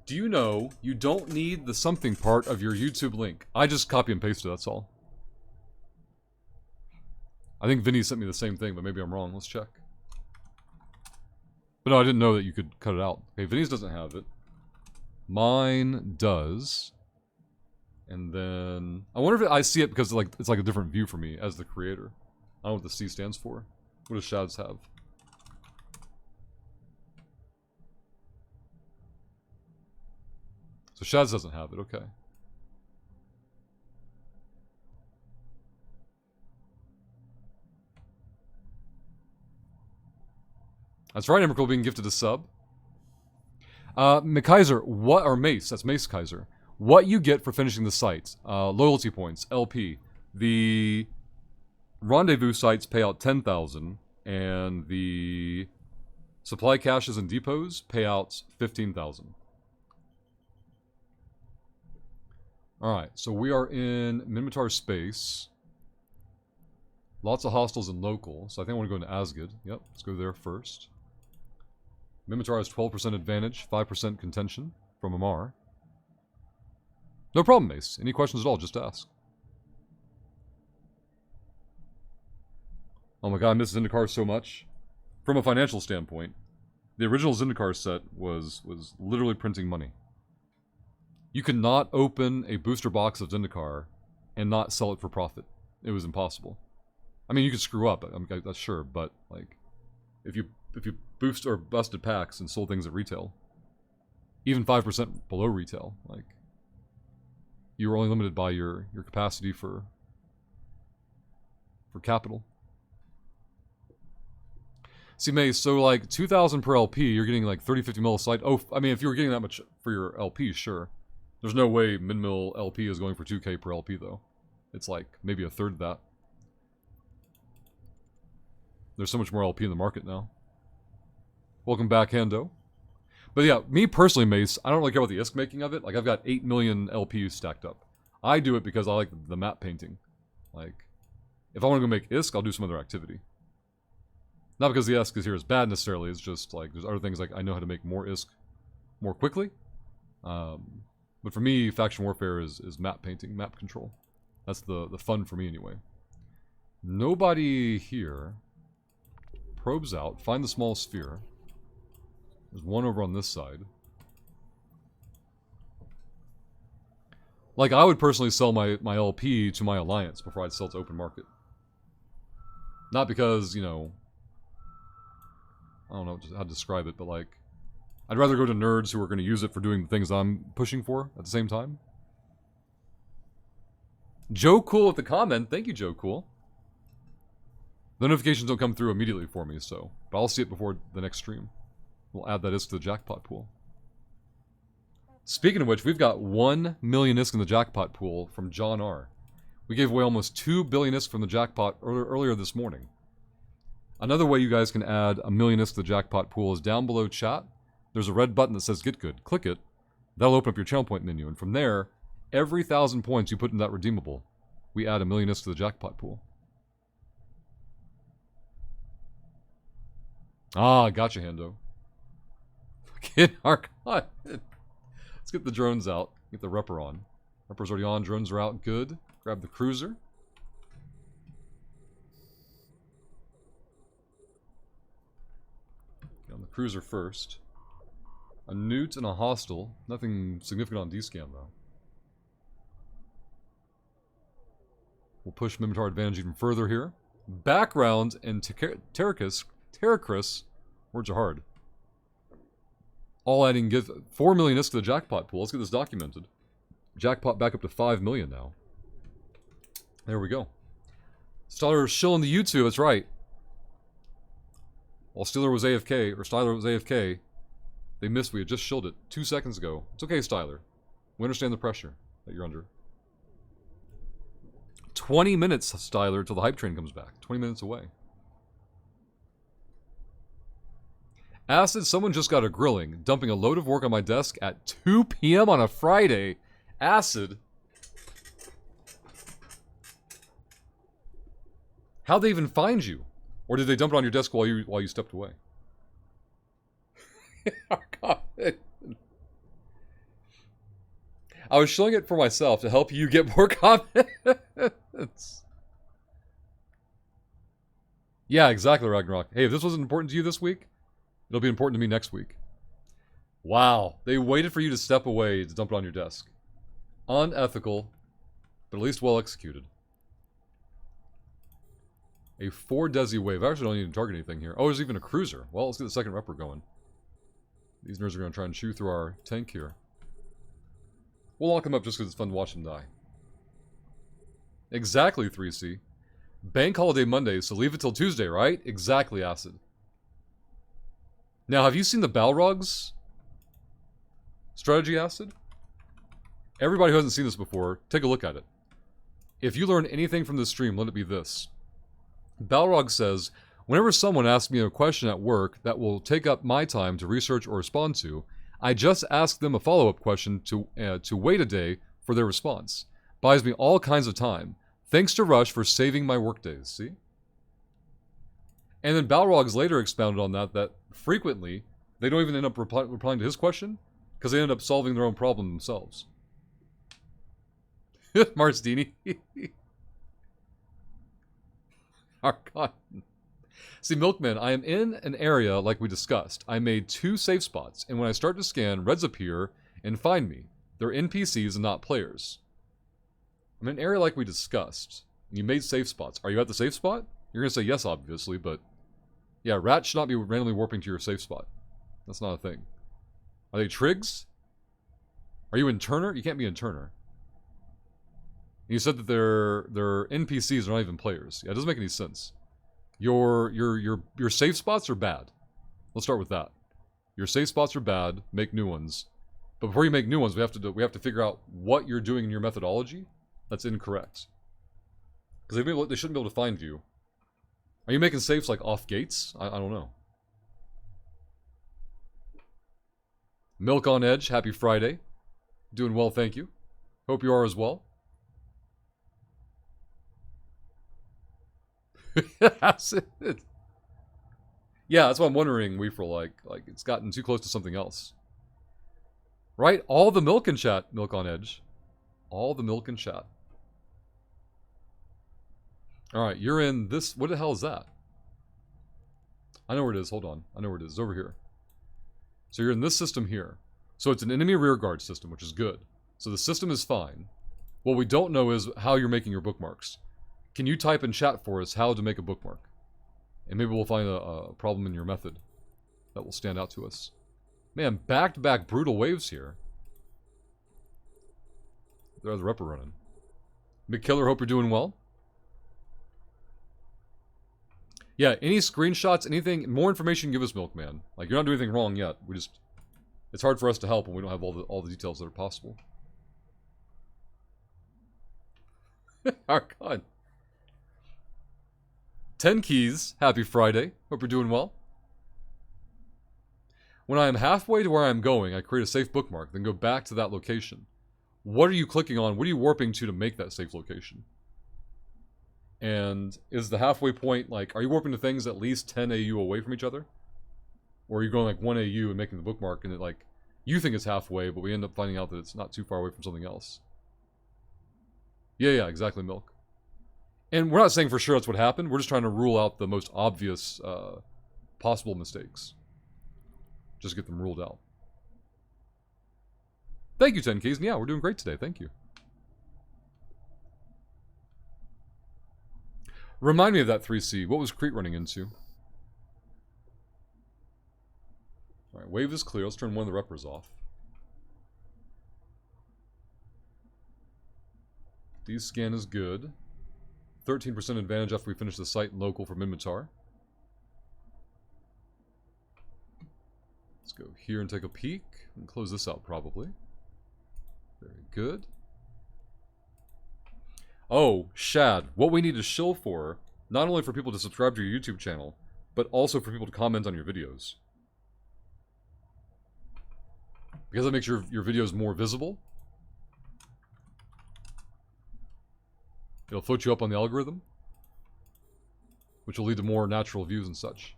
Do you know you don't need the something part of your YouTube link? I just copy and paste it, that's all. I think Vinny sent me the same thing, but maybe I'm wrong. Let's check. But no, I didn't know that you could cut it out. Okay, Vinny's doesn't have it. Mine does. And then... I wonder if I see it because it's like a different view for me as the creator. I don't know what the C stands for. What does Shads have? So Shads doesn't have it, okay. That's right, Emrakul being gifted a sub. McKaiser, what, or Mace, that's Mace Kaiser. What you get for finishing the site. Loyalty points, LP. The rendezvous sites pay out 10,000, and the supply caches and depots pay out 15,000. Alright, so we are in Minmatar space. Lots of hostiles and local, so I think I want to go into Asgid. Yep, let's go there first. Minmatar has 12% advantage, 5% contention from Amar. No problem, Mace. Any questions at all, just ask. Oh my god, I miss Zendikar so much. From a financial standpoint, the original Zendikar set was literally printing money. You could not open a booster box of Zendikar and not sell it for profit. It was impossible. I mean, you could screw up, that's sure, but like, if you boost or busted packs and sold things at retail, even 5% below retail, like, you were only limited by your capacity for capital. See, May, so like 2,000 per LP, you're getting like 30-50 mil a site. Oh, I mean, if you were getting that much for your LP, sure. There's no way min-mil LP is going for 2K per LP, though. It's like maybe a third of that. There's so much more LP in the market now. Welcome back, Hando. But yeah, me personally, Mace, I don't really care about the ISK making of it. Like, I've got 8 million LPs stacked up. I do it because I like the map painting. Like, if I want to go make ISK, I'll do some other activity. Not because the ISK is here is bad necessarily, it's just like, there's other things like I know how to make more ISK more quickly. But for me, faction warfare is map painting, map control. That's the fun for me anyway. Nobody here. Probes out, find the small sphere. There's one over on this side. Like, I would personally sell my LP to my alliance before I'd sell to open market. Not because, you know, I don't know how to describe it, but like, I'd rather go to nerds who are going to use it for doing the things I'm pushing for at the same time. Joe Cool with the comment. Thank you, Joe Cool. The notifications don't come through immediately for me, so... But I'll see it before the next stream. We'll add that ISK to the jackpot pool. Speaking of which, we've got 1 million ISK in the jackpot pool from John R. We gave away almost 2 billion ISK from the jackpot earlier this morning. Another way you guys can add 1 million ISK to the jackpot pool is down below chat. There's a red button that says Get Good. Click it. That'll open up your channel point menu. And from there, every 1,000 points you put in that redeemable, we add 1 million ISK to the jackpot pool. Ah, gotcha, Hando. Fucking Archon. Let's get the drones out. Get the Repper on. Repper's already on. Drones are out. Good. Grab the cruiser. Get on the cruiser first. A Newt and a Hostile. Nothing significant on D-Scan, though. We'll push Mimitar advantage even further here. Background and Terracris, words are hard. All adding give 4 million ISK to the jackpot pool. Let's get this documented. Jackpot back up to 5 million now. There we go. Styler shilling the YouTube, that's right. While Styler was AFK, they missed. We had just shilled it 2 seconds ago. It's okay, Styler. We understand the pressure that you're under. 20 minutes, Styler, till the hype train comes back. 20 minutes away. Acid, someone just got a grilling, dumping a load of work on my desk at 2 p.m. on a Friday. Acid. How'd they even find you? Or did they dump it on your desk while you stepped away? Oh, God. I was showing it for myself to help you get more comments. Yeah, exactly, Ragnarok. Hey, if this wasn't important to you this week, it'll be important to me next week. Wow. They waited for you to step away to dump it on your desk. Unethical, but at least well executed. A 4 Desi wave. I actually don't even target anything here. Oh, there's even a cruiser. Well, let's get the second Repper going. These nerds are going to try and chew through our tank here. We'll lock them up just because it's fun to watch them die. Exactly, 3C. Bank holiday Monday, so leave it till Tuesday, right? Exactly, Acid. Now, have you seen the Balrogs strategy, Acid? Everybody who hasn't seen this before, take a look at it. If you learn anything from this stream, let it be this. Balrog says, whenever someone asks me a question at work that will take up my time to research or respond to, I just ask them a follow-up question to wait a day for their response. Buys me all kinds of time. Thanks to Rush for saving my workdays, see? And then Balrogs later expounded on that frequently, they don't even end up replying to his question, because they end up solving their own problem themselves. Marsdini. Archon. See, Milkman, I am in an area like we discussed. I made 2 safe spots, and when I start to scan, reds appear and find me. They're NPCs and not players. I'm in an area like we discussed. You made safe spots. Are you at the safe spot? You're going to say yes, obviously, but... Yeah, rats should not be randomly warping to your safe spot. That's not a thing. Are they Trigs? Are you in Turner? You can't be in Turner. You said that they're NPCs, they're not even players. Yeah, it doesn't make any sense. Your safe spots are bad. Let's start with that. Your safe spots are bad. Make new ones. But before you make new ones, we have to figure out what you're doing in your methodology that's incorrect. Because they shouldn't be able to find you. Are you making safes like off gates? I don't know. Milk on Edge, happy Friday. Doing well, thank you. Hope you are as well. That's it. Yeah, that's what I'm wondering, Weefrel, like it's gotten too close to something else. Right? All the milk in chat, Milk on Edge. All the milk in chat. Alright, you're in this... What the hell is that? I know where it is, hold on. I know where it is, it's over here. So you're in this system here. So it's an enemy rearguard system, which is good. So the system is fine. What we don't know is how you're making your bookmarks. Can you type in chat for us how to make a bookmark? And maybe we'll find a problem in your method that will stand out to us. Man, back-to-back brutal waves here. There's the Repper running. McKiller, hope you're doing well. Yeah, any screenshots, anything, more information, give us, Milkman. Like, you're not doing anything wrong yet. We just... It's hard for us to help when we don't have all the details that are possible. Our God. 10 keys. Happy Friday. Hope you're doing well. When I am halfway to where I'm going, I create a safe bookmark, then go back to that location. What are you clicking on? What are you warping to make that safe location? And is the halfway point, like, are you warping to things at least 10 AU away from each other? Or are you going like 1 AU and making the bookmark and it, like, you think it's halfway, but we end up finding out that it's not too far away from something else? Yeah, exactly, Milk. And we're not saying for sure that's what happened. We're just trying to rule out the most obvious possible mistakes. Just get them ruled out. Thank you, 10 keys. And yeah, we're doing great today. Thank you. Remind me of that 3C. What was Crete running into? Alright, wave is clear. Let's turn one of the reppers off. D-scan is good. 13% advantage after we finish the site and local from Minmatar. Let's go here and take a peek. And close this out, probably. Very good. Oh, Shad, what we need to shill for, not only for people to subscribe to your YouTube channel, but also for people to comment on your videos. Because that makes your videos more visible. It'll float you up on the algorithm, which will lead to more natural views and such.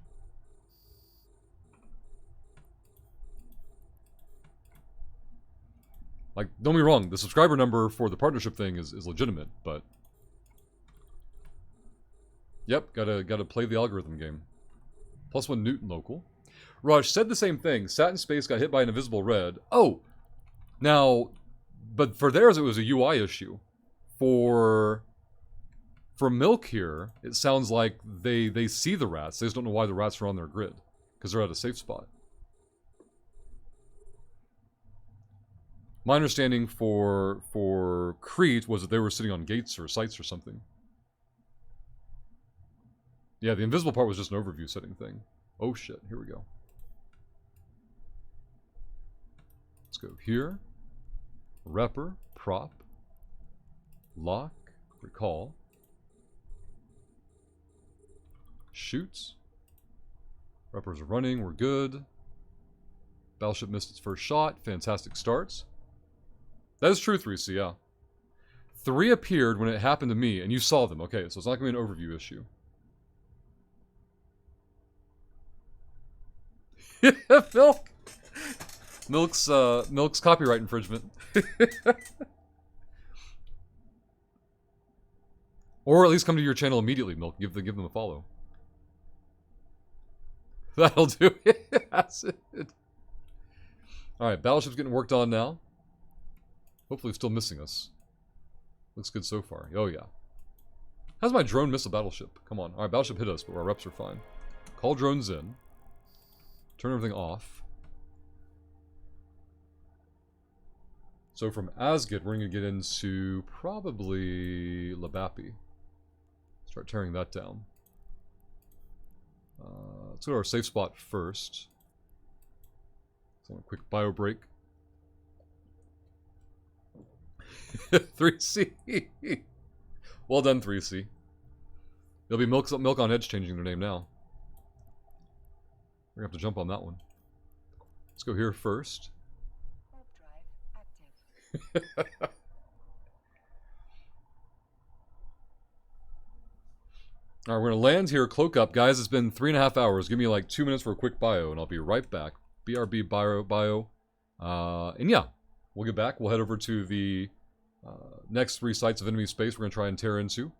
Like, don't be wrong, the subscriber number for the partnership thing is legitimate, but... Yep, gotta play the algorithm game. +1 Newton local. Raj said the same thing. Sat in space, got hit by an invisible red. Oh! Now, but for theirs it was a UI issue. For Milk here, it sounds like they see the rats. They just don't know why the rats are on their grid. Because they're at a safe spot. My understanding for Crete was that they were sitting on gates or sites or something. Yeah, the invisible part was just an overview setting thing. Oh shit, here we go. Let's go here. Repper, prop, lock, recall. Shoots. Repper's running, we're good. Battleship missed its first shot, fantastic starts. That is true, 3C, yeah. 3 appeared when it happened to me, and you saw them. Okay, so it's not going to be an overview issue. Milk's copyright infringement. Or at least come to your channel immediately, Milk. Give them a follow. That'll do it. That's it. Alright, Battleship's getting worked on now. Hopefully it's still missing us. Looks good so far. Oh, yeah. How's my drone miss a battleship? Come on. Alright, Battleship hit us, but our reps are fine. Call drones in. Turn everything off. So from Asgid, we're going to get into probably Labapi. Start tearing that down. Let's go to our safe spot first. So a quick bio break. 3C. Well done, 3C. There'll be Milk on Edge changing their name now. We're going to have to jump on that one. Let's go here first. Warp drive active. Alright, we're going to land here, cloak up. Guys, it's been 3.5 hours. Give me like 2 minutes for a quick bio, and I'll be right back. BRB bio. And yeah, we'll get back. We'll head over to the next 3 sites of enemy space we're going to try and tear into.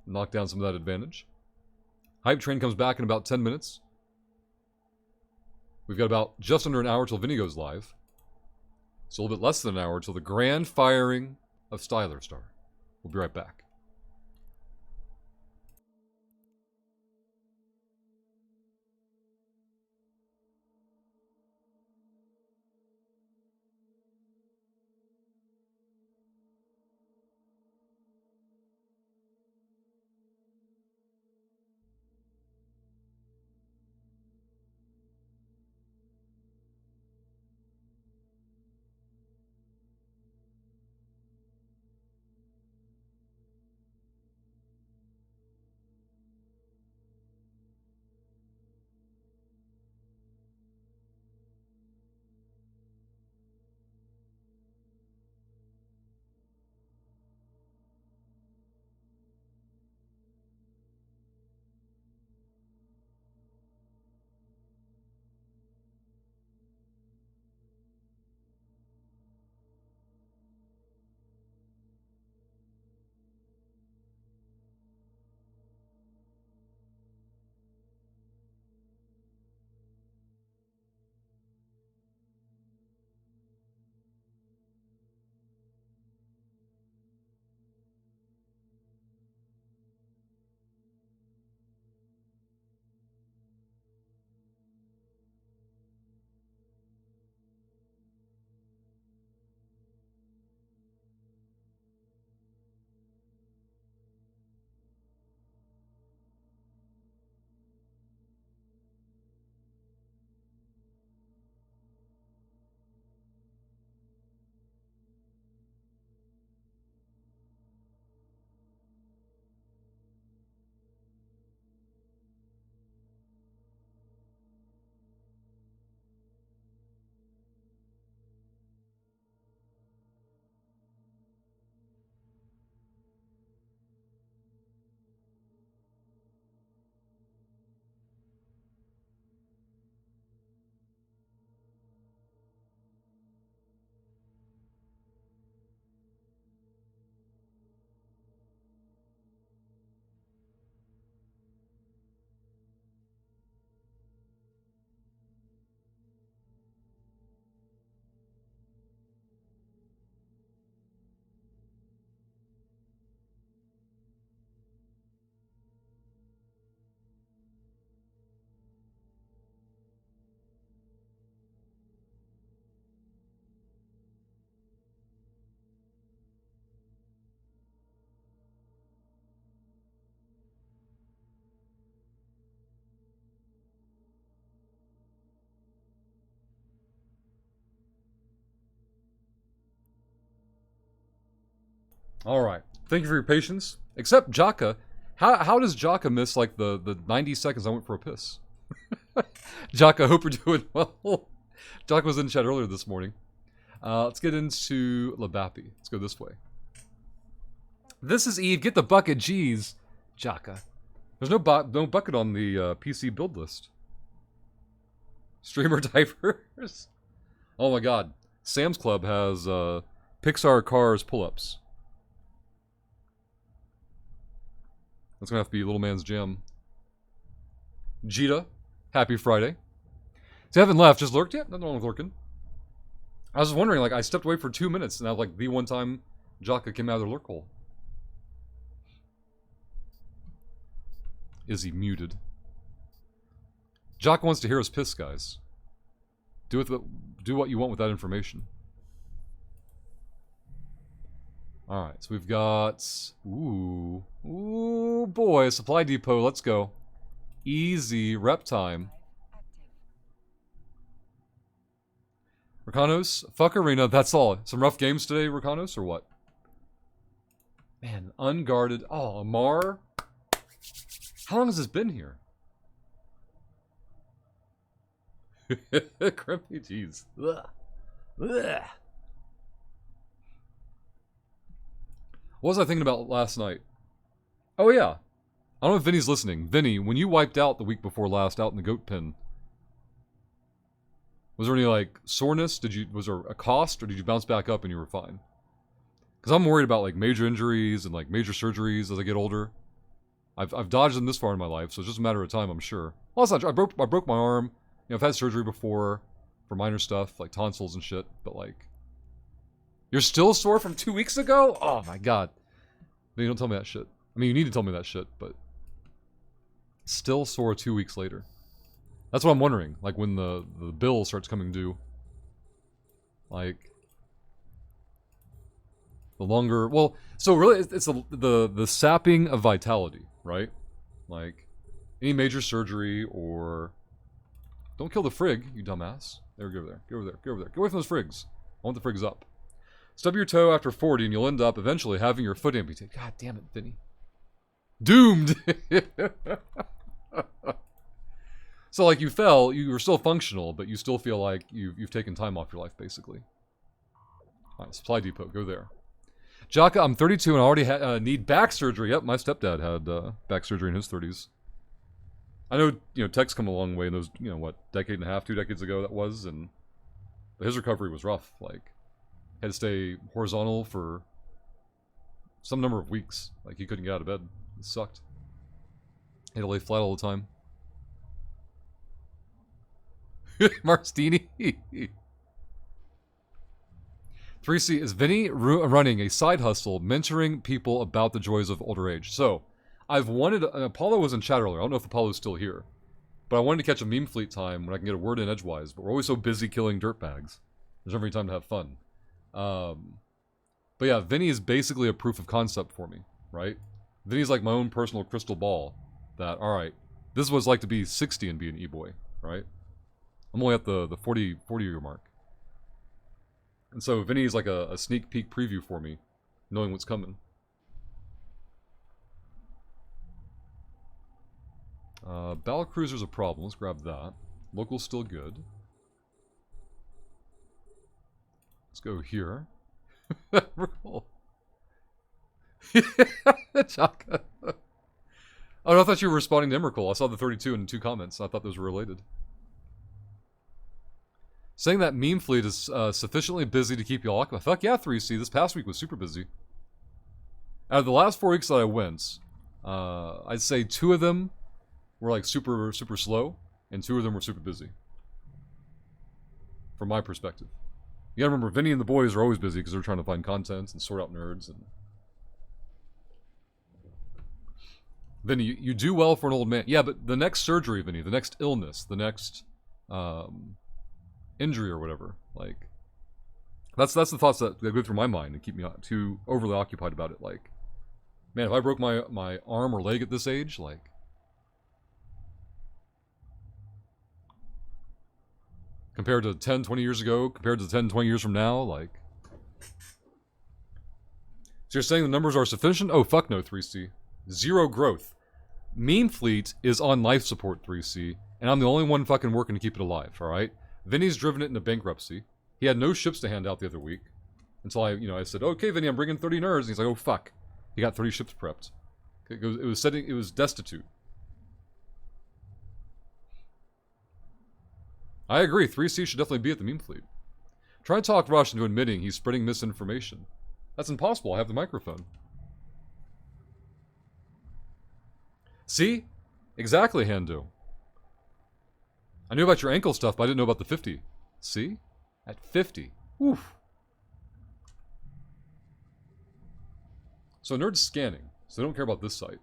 Knock down some of that advantage. Hype train comes back in about 10 minutes. We've got about just under an hour till Vinny goes live. It's a little bit less than an hour till the grand firing of Styler Star. We'll be right back. Alright. Thank you for your patience. Except Jaka. How does Jaka miss like the 90 seconds I went for a piss? Jaka, hope you're doing well. Jaka was in chat earlier this morning. Let's get into Labapi. Let's go this way. This is Eve. Get the bucket. Jeez. Jaka. There's no bucket on the PC build list. Streamer diapers. Oh my god. Sam's Club has Pixar Cars pull-ups. That's gonna have to be Little Man's Jam. Jita, happy Friday. So you haven't left, just lurked yet? Nothing wrong with lurking. I was wondering, like, I stepped away for 2 minutes, and that was like the one time Jaka came out of the lurk hole. Is he muted? Jaka wants to hear us piss, guys. Do what you want with that information. Alright, so we've got... Ooh boy, supply depot, let's go. Easy, rep time. Rakanos, fuck arena, that's all. Some rough games today, Rakanos, or what? Man, unguarded. Oh, Amar? How long has this been here? Crimpy, jeez. Ugh. Ugh. What was I thinking about last night? Oh yeah. I don't know if Vinny's listening. Vinny, when you wiped out the week before last out in the goat pen, was there any like soreness? Was there a cost, or did you bounce back up and you were fine? Because I'm worried about like major injuries and like major surgeries as I get older. I've dodged them this far in my life, so it's just a matter of time, I'm sure. Well, it's not true. I broke my arm. You know, I've had surgery before for minor stuff like tonsils and shit, but like, you're still sore from 2 weeks ago? Oh my god. No, you don't tell me that shit. I mean, you need to tell me that shit, but still sore 2 weeks later. That's what I'm wondering. Like when the bill starts coming due. Like the longer, well, so really it's the sapping of vitality, right? Like any major surgery or don't kill the frig, you dumbass. There, go over there. Go over there. Go over there. Get away from those frigs. I want the frigs up. Stub your toe after 40 and you'll end up eventually having your foot amputated. God damn it, Vinny. Doomed! So like you fell, you were still functional, but you still feel like you've taken time off your life, basically. Alright, supply depot, go there. Jaka, I'm 32 and I already need back surgery. Yep, my stepdad had back surgery in his 30s. I know, tech's come a long way in those, what, decade and a half, 2 decades ago that was, and his recovery was rough. Like, had to stay horizontal for some number of weeks. Like, he couldn't get out of bed. It sucked. He had to lay flat all the time. Marstini. 3C, is Vinny running a side hustle, mentoring people about the joys of older age? So, I've wanted... Apollo was in chat earlier. I don't know if Apollo's still here. But I wanted to catch a meme fleet time when I can get a word in edgewise. But we're always so busy killing dirtbags. There's never any time to have fun. But yeah, Vinny is basically a proof of concept for me, right? Vinny's like my own personal crystal ball. That, alright, this is what it's like to be 60 and be an e-boy, right? I'm only at the 40 year mark. And so Vinny's like a sneak peek preview for me, knowing what's coming. Battle Cruiser's a problem. Let's grab that. Local's still good. Let's go here. Cool. Chaka. Oh, no, I thought you were responding to Emrakul. I saw the 32 in 2 comments. I thought those were related. Saying that meme fleet is sufficiently busy to keep you all occupied. Fuck yeah, 3C. This past week was super busy. Out of the last 4 weeks that I went, I'd say 2 of them were like super slow, and 2 of them were super busy. From my perspective. You gotta remember, Vinny and the boys are always busy because they're trying to find content and sort out nerds. And Vinny, you do well for an old man. Yeah, but the next surgery, Vinny, the next illness, the next injury or whatever, like that's the thoughts that go through my mind and keep me too overly occupied about it. Like, man, if I broke my arm or leg at this age, like, compared to 10, 20 years ago, compared to 10, 20 years from now, like... So So you're saying the numbers are sufficient? Oh, fuck no, 3C. Zero growth. Meme Fleet is on life support, 3C, and I'm the only one fucking working to keep it alive, alright? Vinny's driven it into bankruptcy. He had no ships to hand out the other week. Until I said, okay, Vinny, I'm bringing 30 nerds. And he's like, oh, fuck. He got 30 ships prepped. It was destitute. I agree, 3C should definitely be at the meme fleet. Try to talk Rush into admitting he's spreading misinformation. That's impossible, I have the microphone. See? Exactly, Hando. I knew about your ankle stuff, but I didn't know about the 50. See? At 50. Oof. So Nerd's scanning, so they don't care about this site.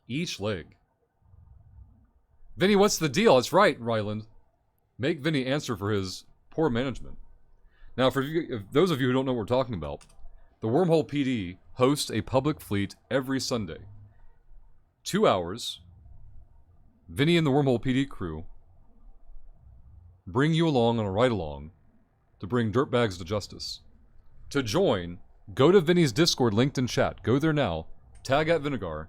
Each leg. Vinny, what's the deal? That's right, Ryland. Make Vinny answer for his poor management. Now, for those of you who don't know what we're talking about, the Wormhole PD hosts a public fleet every Sunday. 2 hours. Vinny and the Wormhole PD crew bring you along on a ride-along to bring dirtbags to justice. To join, go to Vinny's Discord linked in chat. Go there now, tag at Vinegar,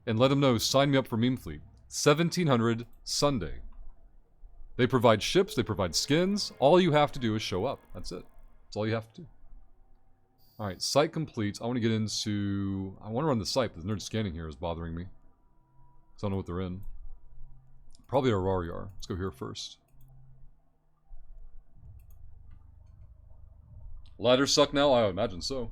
and let him know, sign me up for Meme Fleet. 1700 Sunday. They provide ships, they provide skins. All you have to do is show up. That's it. That's all you have to do. Alright, site complete. I want to get into... I want to run the site, but the nerd scanning here is bothering me. So I don't know what they're in. Probably Araryar. Let's go here first. Ladders suck now? I imagine so.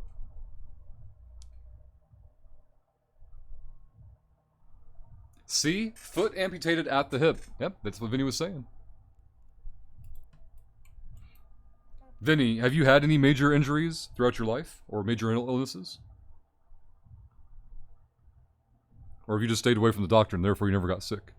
See? Foot amputated at the hip. Yep, that's what Vinny was saying. Vinny, have you had any major injuries throughout your life? Or major illnesses? Or have you just stayed away from the doctor and therefore you never got sick?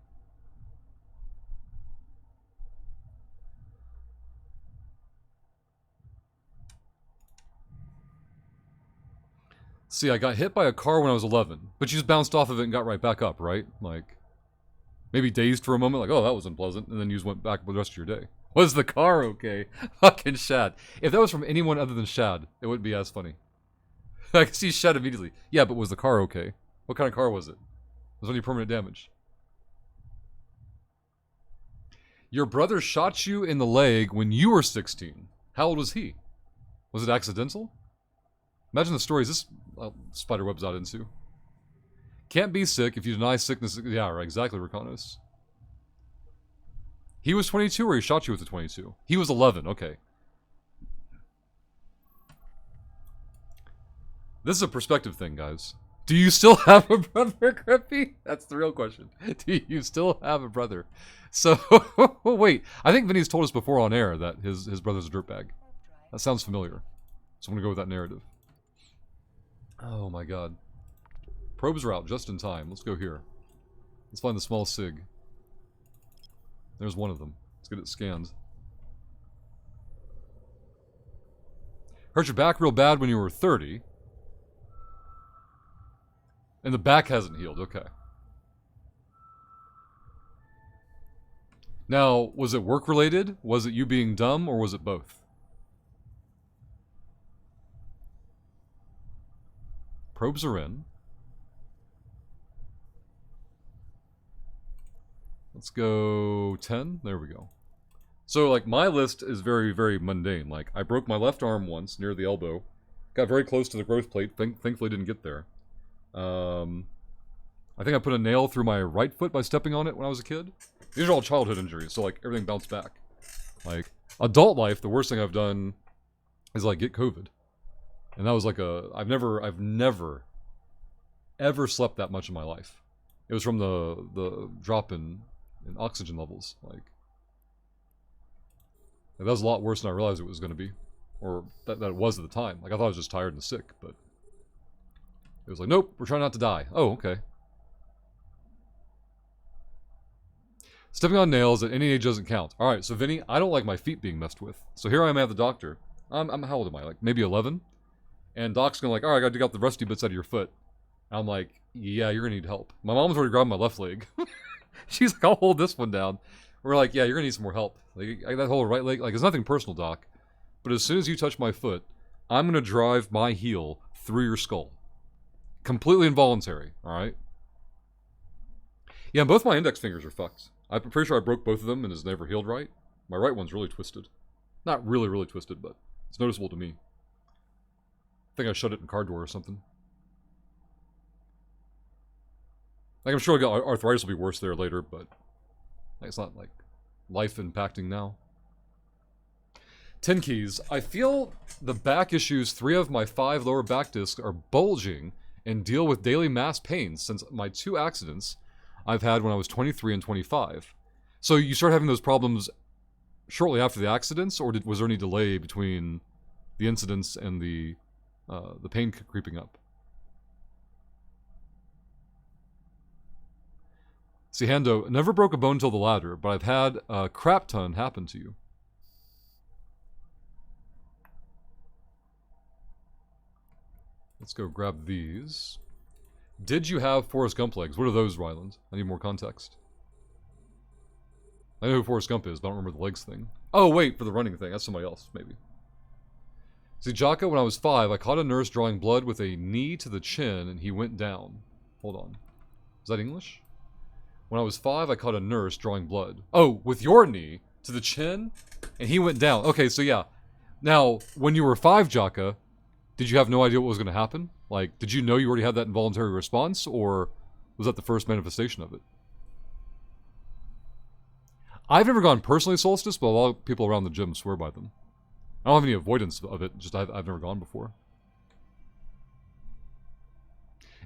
See, I got hit by a car when I was 11, but you just bounced off of it and got right back up, right? Like, maybe dazed for a moment, like, oh, that was unpleasant, and then you just went back with the rest of your day. Was the car okay? Fucking Shad. If that was from anyone other than Shad, it wouldn't be as funny. I can see Shad immediately. Yeah, but was the car okay? What kind of car was it? Was there any permanent damage? Your brother shot you in the leg when you were 16. How old was he? Was it accidental? Imagine the stories this spiderweb's out into. Can't be sick if you deny sickness. Yeah, right, exactly, Rakanos. He was 22 or he shot you with a 22? He was 11, okay. This is a perspective thing, guys. Do you still have a brother, Grippy? That's the real question. Do you still have a brother? So, wait. I think Vinny's told us before on air that his brother's a dirtbag. That sounds familiar. So I'm going to go with that narrative. Oh my god. Probes are out just in time. Let's go here. Let's find the small SIG. There's one of them. Let's get it scanned. Hurt your back real bad when you were 30. And the back hasn't healed. Okay. Now, was it work-related? Was it you being dumb? Or was it both? Probes are in. Let's go 10. There we go. So, like, my list is very, very mundane. Like, I broke my left arm once, near the elbow. Got very close to the growth plate. Thankfully didn't get there. I think I put a nail through my right foot by stepping on it when I was a kid. These are all childhood injuries, so, like, everything bounced back. Like, adult life, the worst thing I've done is, like, get COVID. And that was like I've never, ever slept that much in my life. It was from the drop in oxygen levels. Like, that was a lot worse than I realized it was going to be. Or that it was at the time. Like, I thought I was just tired and sick, but it was like, nope, we're trying not to die. Oh, okay. Stepping on nails at any age doesn't count. Alright, so Vinny, I don't like my feet being messed with. So here I am at the doctor. I'm how old am I? Like, maybe 11? And Doc's gonna like, alright, I gotta dig out the rusty bits out of your foot. And I'm like, yeah, you're gonna need help. My mom's already grabbed my left leg. She's like, I'll hold this one down. We're like, yeah, you're gonna need some more help. Like, that whole right leg, like, it's nothing personal, Doc. but as soon as you touch my foot, I'm going to drive my heel through your skull. Completely involuntary, alright? Yeah, both my index fingers are fucked. I'm pretty sure I broke both of them and it's never healed right. My right one's really twisted. Not really, really twisted, but it's noticeable to me. I think I shut it in car door or something. Like, I'm sure arthritis will be worse there later, but it's not, like, life-impacting now. 10 keys. I feel the back issues 3 of my 5 lower back discs are bulging and deal with daily mass pains since my 2 accidents I've had when I was 23 and 25. So you started having those problems shortly after the accidents, or was there any delay between the incidents and the pain creeping up? See, Hando, never broke a bone till the ladder, but I've had a crap ton happen to you. Let's go grab these. Did you have Forrest Gump legs? What are those, Ryland? I need more context. I know who Forrest Gump is, but I don't remember the legs thing. Oh, wait, for the running thing. That's somebody else, maybe. See, Jaka, when I was 5, I caught a nurse drawing blood with a knee to the chin, and he went down. Hold on. Is that English? When I was 5, I caught a nurse drawing blood. Oh, with your knee to the chin, and he went down. Okay, so yeah. Now, when you were 5, Jaka, did you have no idea what was going to happen? Like, did you know you already had that involuntary response, or was that the first manifestation of it? I've never gone personally solstice, but a lot of people around the gym swear by them. I don't have any avoidance of it, just I've never gone before.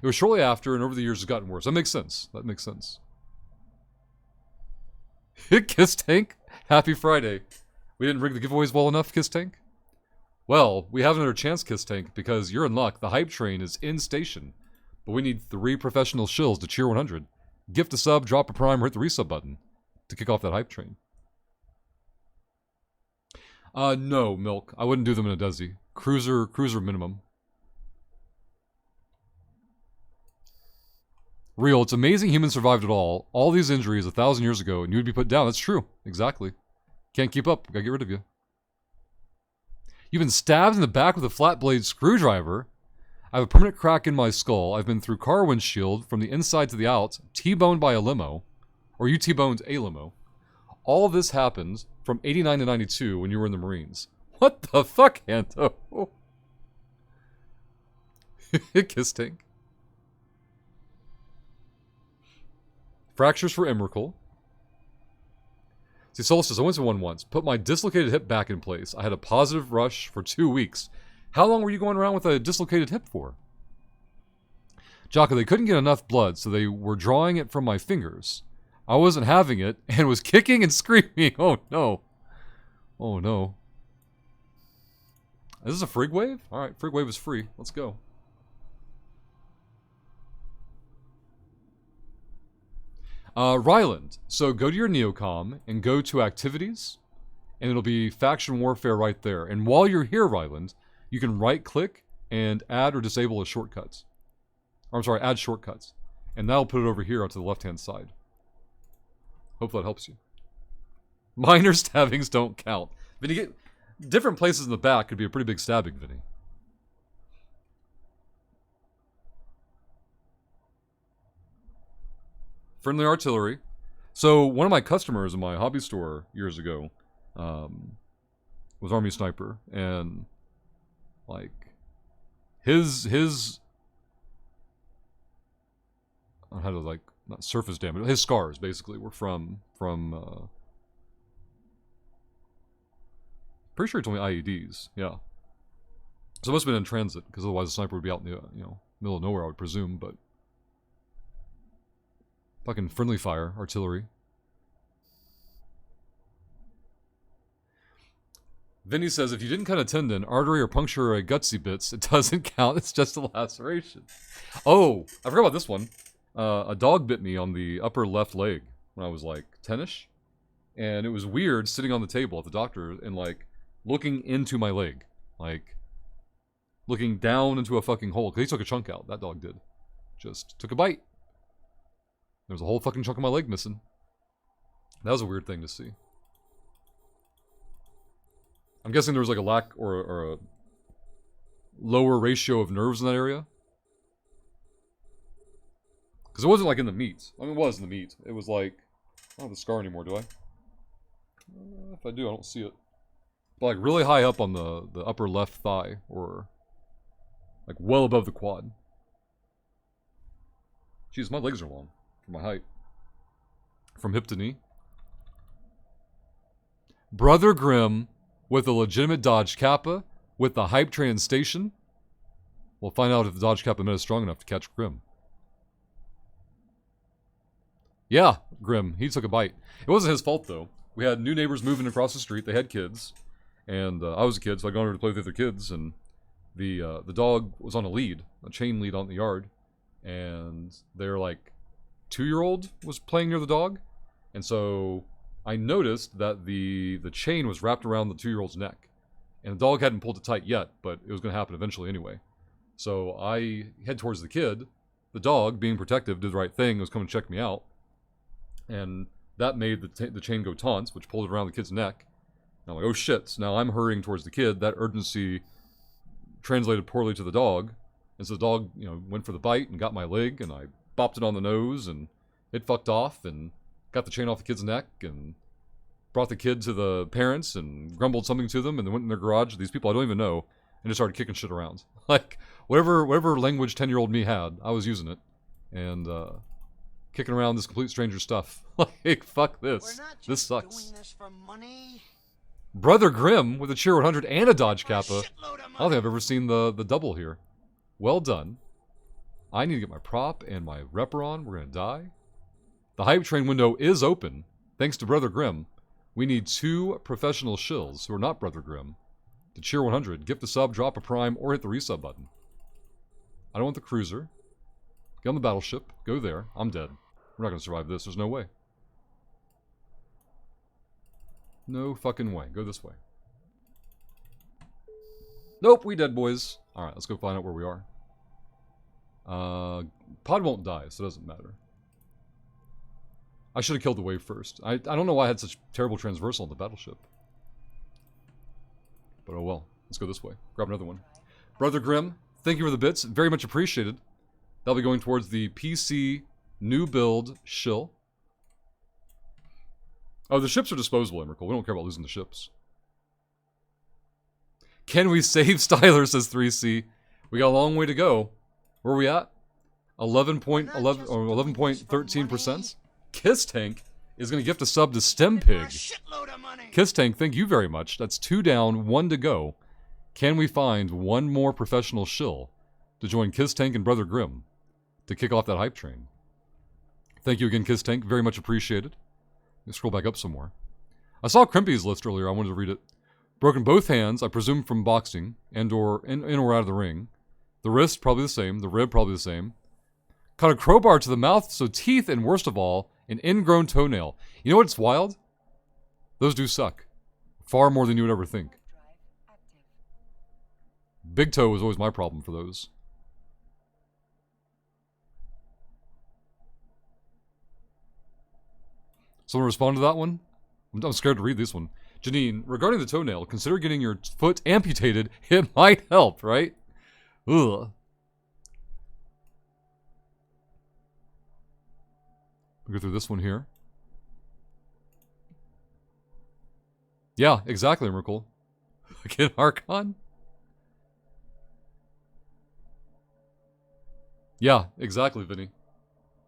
It was shortly after, and over the years it's gotten worse. That makes sense. That makes sense. Kiss Tank, happy Friday. We didn't rig the giveaways well enough, Kiss Tank? Well, we have another chance, Kiss Tank, because you're in luck. The hype train is in station. But we need 3 professional shills to cheer 100. Gift a sub, drop a prime, or hit the resub button to kick off that hype train. No, Milk. I wouldn't do them in a Desi. Cruiser minimum. Real, it's amazing humans survived at all. All these injuries 1,000 years ago, and you would be put down. That's true. Exactly. Can't keep up. Gotta get rid of you. You've been stabbed in the back with a flat blade screwdriver. I have a permanent crack in my skull. I've been through car windshield from the inside to the out, T-boned by a limo. Or you T-boned a limo. All of this happened from 89 to 92 when you were in the Marines. What the fuck, Anto? Kiss Tank. Fractures for Emrakul. See, Solstice, I went to one once. Put my dislocated hip back in place. I had a positive rush for 2 weeks. How long were you going around with a dislocated hip for? Jocko, they couldn't get enough blood, so they were drawing it from my fingers. I wasn't having it, and was kicking and screaming. Oh, no. Oh, no. Is this a Frig Wave? Alright, Frig Wave is free. Let's go. Ryland. So go to your Neocom and go to Activities, and it'll be Faction Warfare right there. And while you're here, Ryland, you can right-click and add or disable a shortcut. Or, I'm sorry, add shortcuts. And that'll put it over here onto the left-hand side. Hope that helps you. Minor stabbings don't count. Vinny, get different places in the back could be a pretty big stabbing, Vinny. Friendly artillery. So one of my customers in my hobby store years ago was Army Sniper, and like his how to like not surface damage, his scars basically were from pretty sure he told me IEDs. Yeah. So it must have been in transit, because otherwise the sniper would be out in the middle of nowhere, I would presume, but fucking friendly fire, artillery. Vinny says, if you didn't cut a tendon, artery, or puncture a gutsy bits, it doesn't count. It's just a laceration. Oh, I forgot about this one. A dog bit me on the upper left leg when I was like 10-ish. And it was weird sitting on the table at the doctor and like looking into my leg. Like looking down into a fucking hole. Because he took a chunk out. That dog did. Just took a bite. There was a whole fucking chunk of my leg missing. That was a weird thing to see. I'm guessing there was like a lack or a lower ratio of nerves in that area. Because it wasn't like in the meat. I mean, it was in the meat. It was like... I don't have the scar anymore, do I? If I do, I don't see it. But like really high up on the upper left thigh. Or like well above the quad. Jeez, my legs are long. For my height. From hip to knee. Brother Grimm with a legitimate Dodge Kappa with the hype train station. We'll find out if the Dodge Kappa Meta is strong enough to catch Grimm. Yeah, Grimm. He took a bite. It wasn't his fault, though. We had new neighbors moving across the street. They had kids. And I was a kid, so I'd gone over to play with the other kids. And the dog was on a lead, a chain lead on the yard. And their, like, 2-year-old was playing near the dog. And so I noticed that the chain was wrapped around the 2-year-old's neck. And the dog hadn't pulled it tight yet, but it was going to happen eventually anyway. So I head towards the kid. The dog, being protective, did the right thing, was coming to check me out. And that made the chain go taunts, which pulled it around the kid's neck. And I'm like, oh shit. So now I'm hurrying towards the kid. That urgency translated poorly to the dog. And so the dog, you know, went for the bite and got my leg, and I bopped it on the nose, and it fucked off, and got the chain off the kid's neck, and brought the kid to the parents, and grumbled something to them, and then went in their garage, these people I don't even know, and just started kicking shit around. Like, whatever language 10-year-old me had, I was using it. And, kicking around this complete stranger stuff. Like, fuck this. This sucks. Doing this for money. Brother Grimm with a Cheer 100 and a Dodge Kappa. I don't think I've ever seen the double here. Well done. I need to get my prop and my repper on. We're going to die. The hype train window is open. Thanks to Brother Grimm. We need 2 professional shills who are not Brother Grimm to Cheer 100, gift a sub, drop a prime, or hit the resub button. I don't want the cruiser. Get on the battleship. Go there. I'm dead. We're not going to survive this. There's no way. No fucking way. Go this way. Nope, we dead, boys. Alright, let's go find out where we are. Pod won't die, so it doesn't matter. I should have killed the wave first. I don't know why I had such terrible transversal on the battleship. But oh well. Let's go this way. Grab another one. Brother Grimm, thank you for the bits. Very much appreciated. That'll be going towards the PC new build shill. Oh, the ships are disposable, Emrakul. We don't care about losing the ships. Can we save Styler, says 3C. We got a long way to go. Where are we at? 11.11 or 11.13%. Kiss Tank is going to gift a sub to Stem Pig. Kiss Tank, thank you very much. That's 2 down, 1 to go. Can we find one more professional shill to join Kiss Tank and Brother Grimm to kick off that hype train? Thank you again, Kiss Tank. Very much appreciated. Let's scroll back up some more. I saw Crimpy's list earlier. I wanted to read it. Broken both hands, I presume from boxing, and or in or out of the ring. The wrist, probably the same. The rib, probably the same. Caught a crowbar to the mouth, so teeth, and worst of all, an ingrown toenail. You know what's wild? Those do suck. Far more than you would ever think. Big toe was always my problem for those. Someone respond to that one? I'm scared to read this one. Janine, regarding the toenail, consider getting your foot amputated. It might help, right? Ugh. We'll go through this one here. Yeah, exactly, Merkle. Again, Archon? Yeah, exactly, Vinny.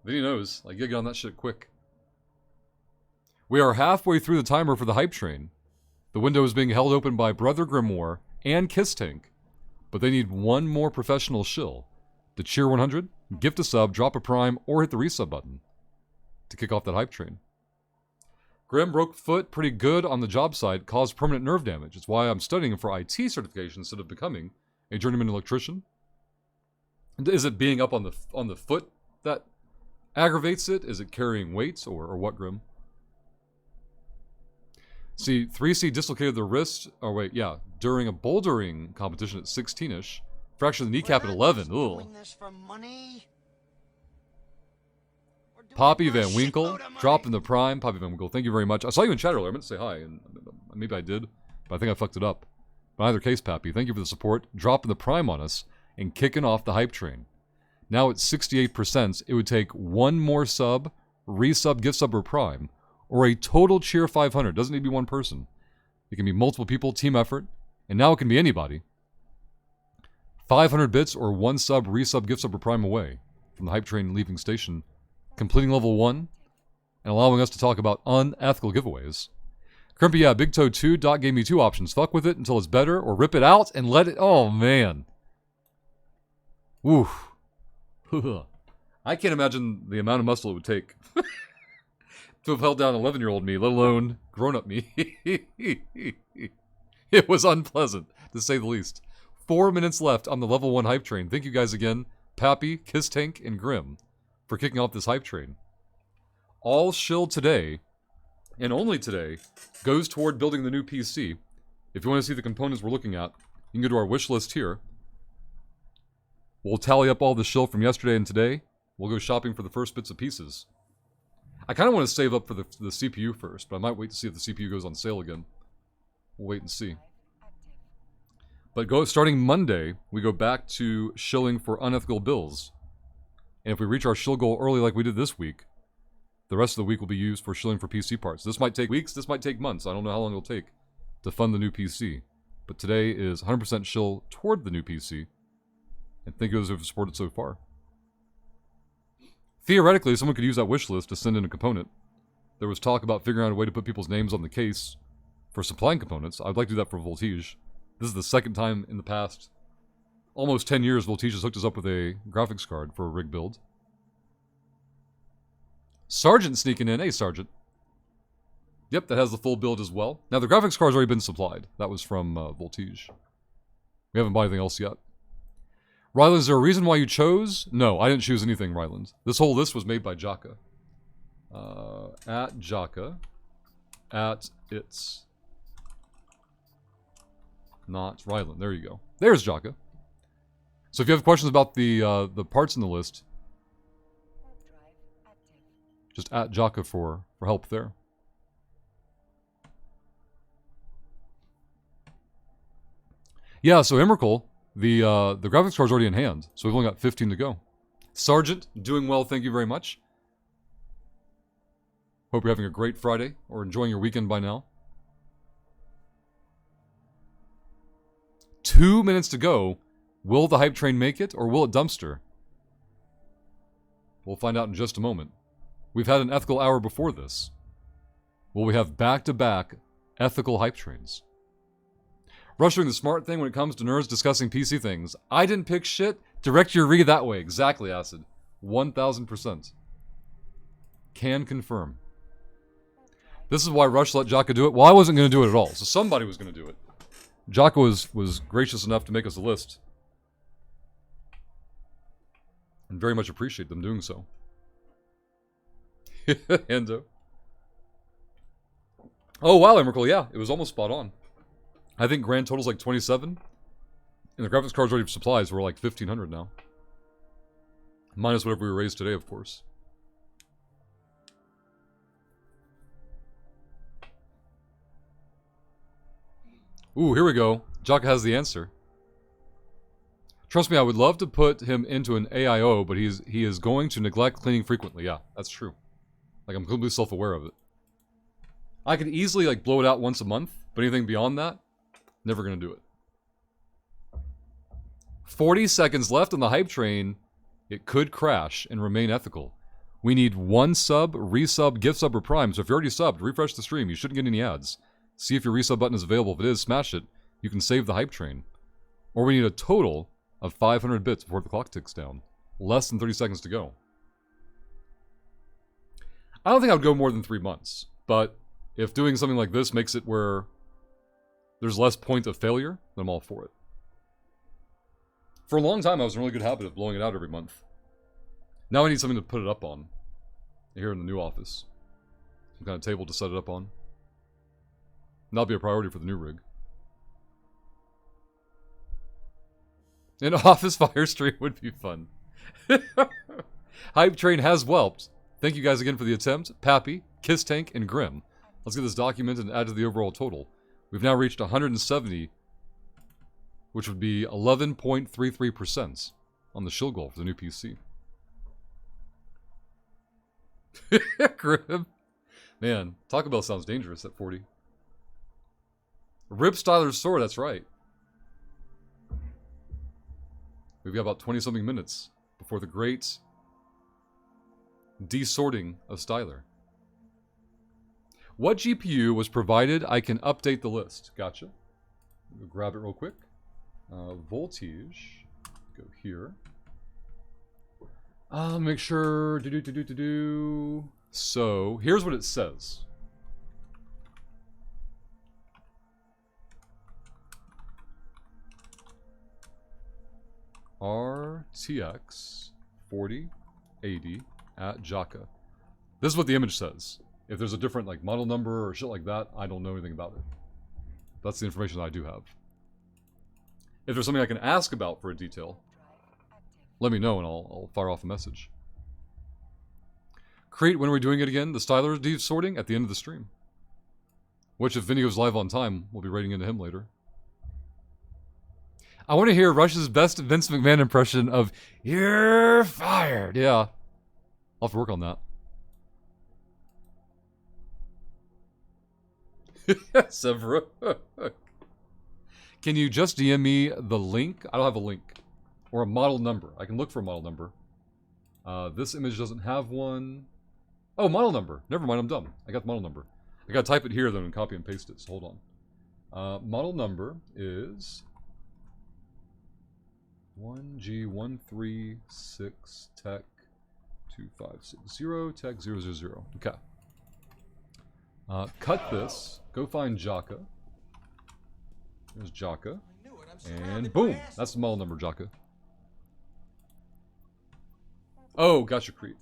Vinny knows. Like, you gotta get on that shit quick. We are halfway through the timer for the hype train. The window is being held open by Brother Grimoire and Kiss Tank, but they need one more professional shill to cheer 100, gift a sub, drop a prime, or hit the resub button to kick off that hype train. Grimm broke foot pretty good on the job site, caused permanent nerve damage. It's why I'm studying for IT certification instead of becoming a journeyman electrician. Is it being up on the foot that aggravates it? Is it carrying weights or what, Grimm? See, 3C dislocated the wrist, during a bouldering competition at 16-ish. Fractured the kneecap at 11. Ugh. Poppy Van Winkle, dropped in the prime. Poppy Van Winkle, thank you very much. I saw you in chat earlier. I meant to say hi, and maybe I did. but I think I fucked it up. But in either case, Pappy, thank you for the support, dropping the prime on us, and kicking off the hype train. Now at 68%, it would take one more sub, resub, gift sub, or prime, or a total cheer 500. Doesn't need to be one person. It can be multiple people, team effort, and now it can be anybody. 500 bits or one sub, resub, gift sub, or prime away from the hype train leaving station, completing level 1, and allowing us to talk about unethical giveaways. Crimpy, yeah, Big Toe 2, Doc gave me 2 options. Fuck with it until it's better, or rip it out and let it... Oh, man. Oof. I can't imagine the amount of muscle it would take to have held down 11-year-old me, let alone grown-up me. It was unpleasant, to say the least. 4 minutes left on the level 1 hype train. Thank you guys again, Pappy, Kiss Tank, and Grim, for kicking off this hype train. All shill today, and only today, goes toward building the new PC. If you want to see the components we're looking at, you can go to our wish list here. We'll tally up all the shill from yesterday and today. We'll go shopping for the first bits and pieces. I kind of want to save up for the CPU first, but I might wait to see if the CPU goes on sale again. We'll wait and see. But starting Monday, we go back to shilling for unethical bills. And if we reach our shill goal early like we did this week, the rest of the week will be used for shilling for PC parts. This might take weeks, this might take months. I don't know how long it'll take to fund the new PC. But today is 100% shill toward the new PC. And thank you those who have supported so far. Theoretically, someone could use that wish list to send in a component. There was talk about figuring out a way to put people's names on the case for supplying components. I'd like to do that for Voltige. This is the second time in the past almost 10 years Voltige has hooked us up with a graphics card for a rig build. Sergeant sneaking in. Hey, Sergeant. Yep, that has the full build as well. Now, the graphics card's already been supplied. That was from Voltige. We haven't bought anything else yet. Ryland, is there a reason why you chose? No, I didn't choose anything, Ryland. This whole list was made by Jaka. At Jaka. At its. Not Ryland. There you go. There's Jaka. So if you have questions about the parts in the list, just at Jaka for help there. Yeah, so Emrakul, the graphics card's already in hand, so we've only got 15 to go. Sergeant, doing well, thank you very much. Hope you're having a great Friday, or enjoying your weekend by now. 2 minutes to go. Will the hype train make it, or will it dumpster? We'll find out in just a moment. We've had an ethical hour before this. Will we have back-to-back ethical hype trains? Rush doing the smart thing when it comes to nerds discussing PC things. I didn't pick shit. Direct your read that way. Exactly, Acid. 1000%. Can confirm. This is why Rush let Jaka do it. Well, I wasn't going to do it at all, so somebody was going to do it. Jaka was gracious enough to make us a list. And very much appreciate them doing so. Endo. Oh, wow, Emrakul, yeah. It was almost spot on. I think grand total's like 27. And the graphics cards already supplies were like 1,500 now. Minus whatever we raised today, of course. Ooh, here we go. Jaka has the answer. Trust me, I would love to put him into an AIO, but he is going to neglect cleaning frequently. Yeah, that's true. Like, I'm completely self-aware of it. I could easily, like, blow it out once a month, but anything beyond that, never gonna do it. 40 seconds left on the hype train. It could crash and remain ethical. We need one sub, resub, gift sub, or prime. So if you're already subbed, refresh the stream. You shouldn't get any ads. See if your resub button is available. If it is, smash it. You can save the hype train. Or we need a total of 500 bits before the clock ticks down. Less than 30 seconds to go. I don't think I would go more than 3 months. But if doing something like this makes it where there's less point of failure, then I'm all for it. For a long time, I was in a really good habit of blowing it out every month. Now I need something to put it up on. Here in the new office. Some kind of table to set it up on. And that'll be a priority for the new rig. An office fire stream would be fun. Hype train has whelped. Thank you guys again for the attempt. Pappy, Kiss Tank, and Grim. Let's get this documented and add to the overall total. We've now reached 170, which would be 11.33% on the shill goal for the new PC. Grim. Man, Taco Bell sounds dangerous at 40. Rip Styler's sword, that's right. We've got about 20-something minutes before the great desorting of Styler. What GPU was provided? I can update the list. Gotcha. Go grab it real quick. Voltage. Go here. Make sure. So, here's what it says. RTX 4080 at Jaka. This is what the image says. If there's a different like model number or shit like that, I don't know anything about it. That's the information that I do have. If there's something I can ask about for a detail, let me know and I'll fire off a message. Create, when are we doing it again? The Styler desorting at the end of the stream. Which, if Vinny goes live on time, we'll be writing into him later. I want to hear Rush's best Vince McMahon impression of "You're fired." Yeah, I'll have to work on that. Severa. Can you just DM me the link? I don't have a link. Or a model number. I can look for a model number. This image doesn't have one. Oh, model number. Never mind, I'm dumb. I got the model number. I gotta type it here then and copy and paste it, so hold on. Model number is 1G136 Tech 2560 Tech 000. Okay. Cut this. Go find Jaka. There's Jaka. And boom! That's the model number, Jaka. Oh, gotcha, Creed.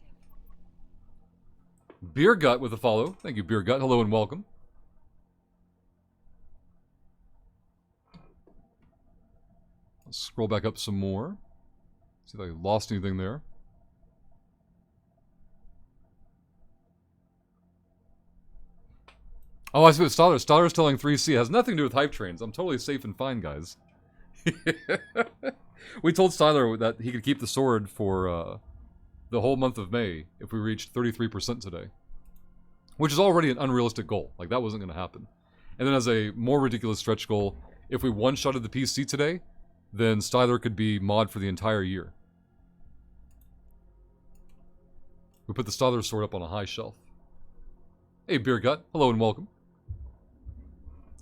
Beer Gut with a follow. Thank you, Beer Gut. Hello and welcome. Let's scroll back up some more. See if I lost anything there. Oh, I see what Styler's telling 3C. It has nothing to do with hype trains. I'm totally safe and fine, guys. We told Styler that he could keep the sword for the whole month of May if we reached 33% today. Which is already an unrealistic goal. Like, that wasn't going to happen. And then as a more ridiculous stretch goal, if we one-shotted the PC today, then Styler could be mod for the entire year. We put the Styler sword up on a high shelf. Hey, Beer Gut. Hello and welcome.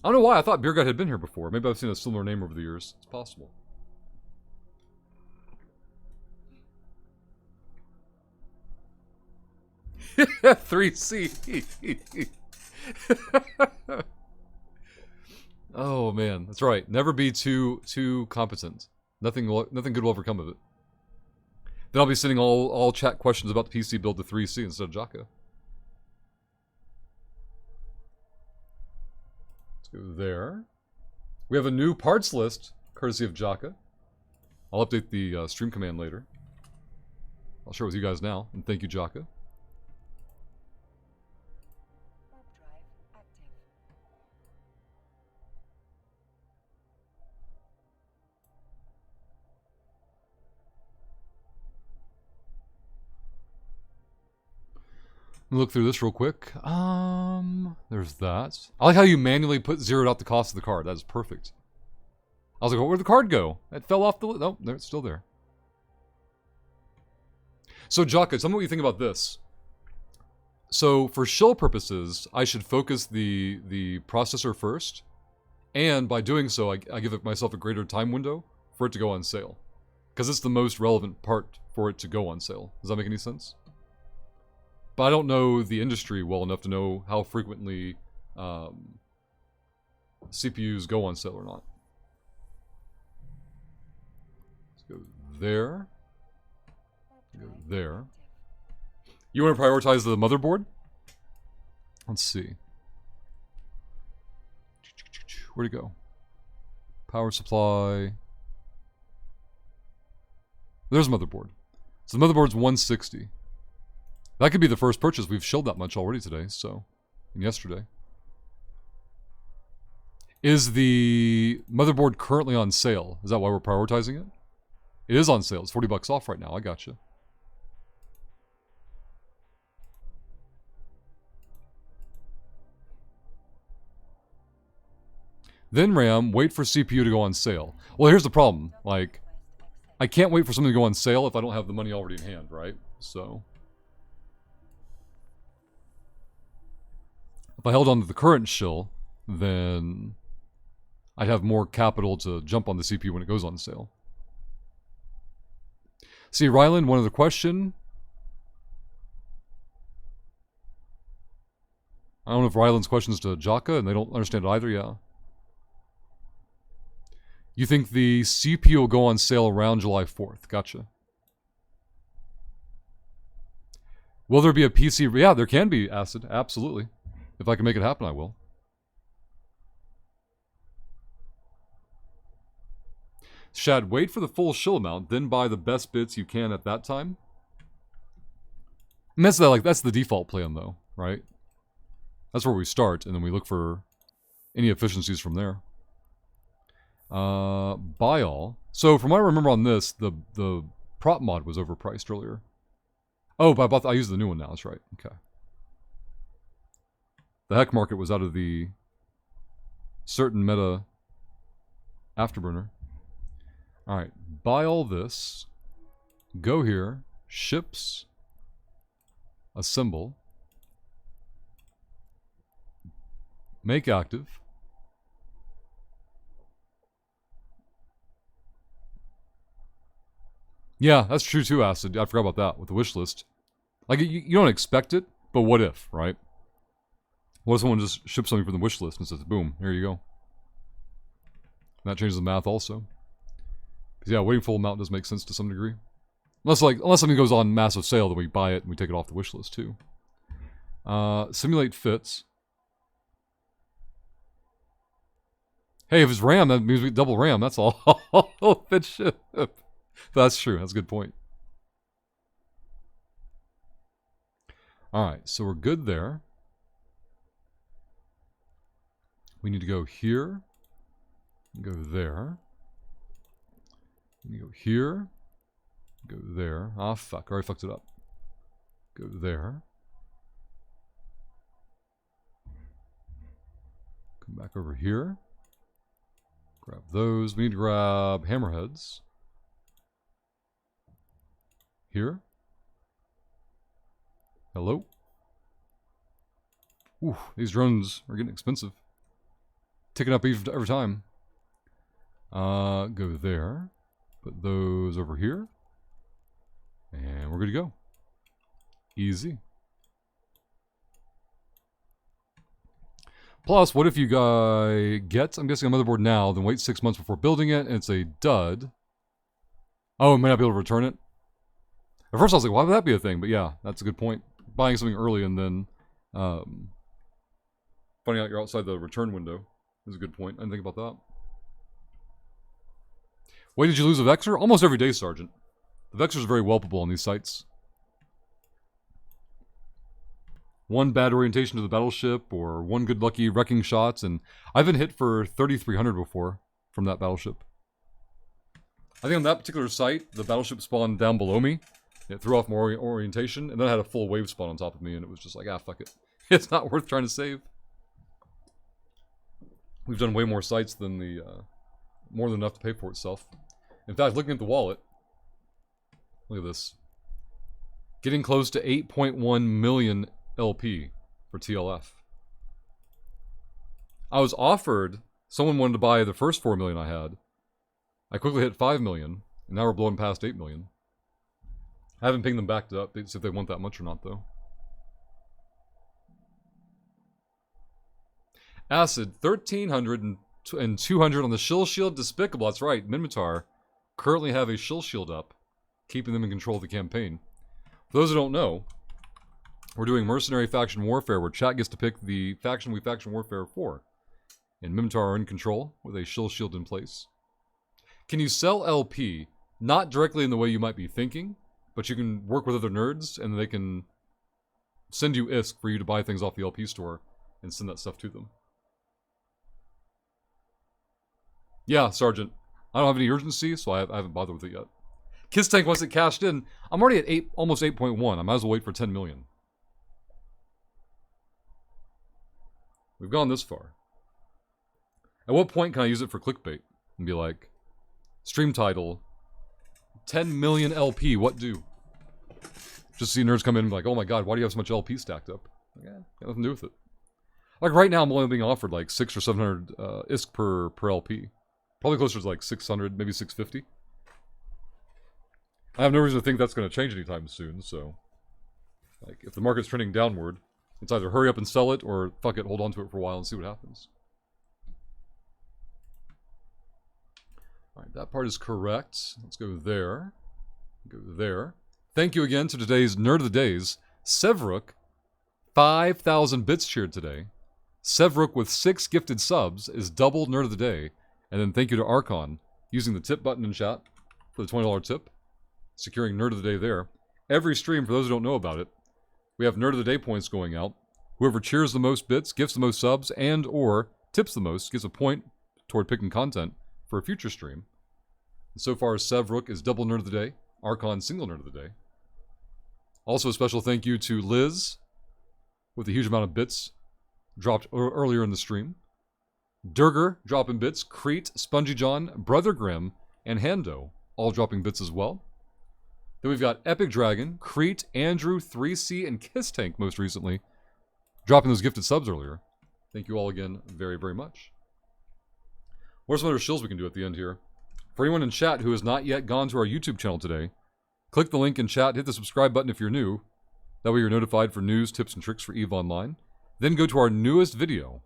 I don't know why I thought Beer Gut had been here before. Maybe I've seen a similar name over the years. It's possible. Three C. Oh man, that's right. Never be too competent. Nothing good will ever come of it. Then I'll be sending all chat questions about the PC build to 3C instead of Jaka. Let's go there. We have a new parts list, courtesy of Jaka. I'll update the stream command later. I'll share it with you guys now, and thank you, Jaka. Look through this real quick. There's that. I like how you manually zeroed out the cost of the card. That is perfect. I was like, where'd the card go? It fell off the list. Oh, there, it's still there. So, Jaka, tell me what you think about this. So, for shill purposes, I should focus the processor first. And by doing so, I give myself a greater time window for it to go on sale. Because it's the most relevant part for it to go on sale. Does that make any sense? But I don't know the industry well enough to know how frequently CPUs go on sale or not. Let's go there. Go there. You want to prioritize the motherboard? Let's see. Where'd it go? Power supply. There's motherboard. So the motherboard's 160. That could be the first purchase. We've shilled that much already today, so. And yesterday. Is the motherboard currently on sale? Is that why we're prioritizing it? It is on sale. It's $40 off right now. I gotcha. Then RAM, wait for CPU to go on sale. Well, here's the problem. Like, I can't wait for something to go on sale if I don't have the money already in hand, right? So, if I held on to the current shill, then I'd have more capital to jump on the CPU when it goes on sale. See, Ryland, one other question. I don't know if Ryland's question's to Jaka and they don't understand it either, yeah. You think the CPU will go on sale around July 4th. Gotcha. Will there be a PC? Yeah, there can be, Acid. Absolutely. If I can make it happen, I will. Shad, wait for the full shill amount, then buy the best bits you can at that time. And that's the default plan, though, right? That's where we start, and then we look for any efficiencies from there. Buy all. So from what I remember on this, the prop mod was overpriced earlier. Oh, but I used the new one now. That's right. Okay. The heck market was out of the certain meta afterburner. All right, buy all this. Go here. Ships. Assemble. Make active. Yeah, that's true too, Acid. I forgot about that with the wish list. Like, you don't expect it, but what if, right? What if someone just ships something from the wish list and says, boom, here you go. And that changes the math also. Because, yeah, waiting full amount does make sense to some degree. Unless something goes on massive sale, then we buy it and we take it off the wish list too. Simulate fits. Hey, if it's RAM, that means we double RAM, that's all. Fit ship. That's true. That's a good point. Alright, so we're good there. We need to go here. Go there. We go here. Go there. Ah, fuck. I already fucked it up. Go there. Come back over here. Grab those. We need to grab hammerheads. Here. Hello. Ooh, these drones are getting expensive. Ticking up every time. Go there. Put those over here. And we're good to go. Easy. Plus, what if you get, I'm guessing, a motherboard now, then wait 6 months before building it, and it's a dud. Oh, it might not be able to return it. At first I was like, why would that be a thing? But yeah, that's a good point. Buying something early and then finding out you're outside the return window is a good point. I didn't think about that. Wait, did you lose a Vexor? Almost every day, Sergeant. The Vexor is very whelpable on these sites. One bad orientation to the battleship, or one good lucky wrecking shots, and I've been hit for 3,300 before from that battleship. I think on that particular site, the battleship spawned down below me. It threw off more orientation, and then I had a full wave spawn on top of me, and it was just like, ah, fuck it. It's not worth trying to save. We've done way more sites than the, more than enough to pay for itself. In fact, looking at the wallet, look at this. Getting close to 8.1 million LP for TLF. I was offered, someone wanted to buy the first 4 million I had. I quickly hit 5 million, and now we're blowing past 8 million. I haven't pinged them back up to see if they want that much or not, though. Acid, 1,300 and 200 on the shill shield. Despicable, that's right. Minmatar currently have a shill shield up, keeping them in control of the campaign. For those who don't know, we're doing Mercenary Faction Warfare, where chat gets to pick the faction we faction warfare for. And Minmatar are in control, with a shill shield in place. Can you sell LP, not directly in the way you might be thinking, but you can work with other nerds, and they can send you ISK for you to buy things off the LP store, and send that stuff to them. Yeah, Sergeant. I don't have any urgency, so I haven't bothered with it yet. Kiss Tank, once it cashed in, I'm already at almost 8.1. I might as well wait for 10 million. We've gone this far. At what point can I use it for clickbait? And be like, stream title, 10 million LP, what do? Just see nerds come in and be like, oh my god, why do you have so much LP stacked up? Like, got nothing to do with it. Like right now, I'm only being offered like 600 or 700 ISK per LP. Probably closer to like 600, maybe 650. I have no reason to think that's going to change anytime soon, so... Like, if the market's trending downward, it's either hurry up and sell it, or fuck it, hold on to it for a while and see what happens. Alright, that part is correct. Let's go there. Go there. Thank you again to today's Nerd of the Days. Sevruk, 5,000 bits cheered today. Sevruk with 6 gifted subs is double Nerd of the Day. And then thank you to Archon, using the tip button in chat for the $20 tip. Securing Nerd of the Day there. Every stream, for those who don't know about it, we have Nerd of the Day points going out. Whoever cheers the most bits, gifts the most subs, and or tips the most, gets a point toward picking content for a future stream. And so far, Sevruk is double Nerd of the Day. Archon single Nerd of the Day. Also a special thank you to Liz, with a huge amount of bits dropped earlier in the stream. Durger dropping bits. Crete, Spongy John, Brother Grimm, and Hando all dropping bits as well. Then we've got Epic Dragon, Crete, Andrew, 3C, and Kiss Tank most recently, dropping those gifted subs earlier. Thank you all again very, very much. What are some other shills we can do at the end here? For anyone in chat who has not yet gone to our YouTube channel today, click the link in chat, hit the subscribe button if you're new. That way you're notified for news, tips, and tricks for EVE Online. Then go to our newest video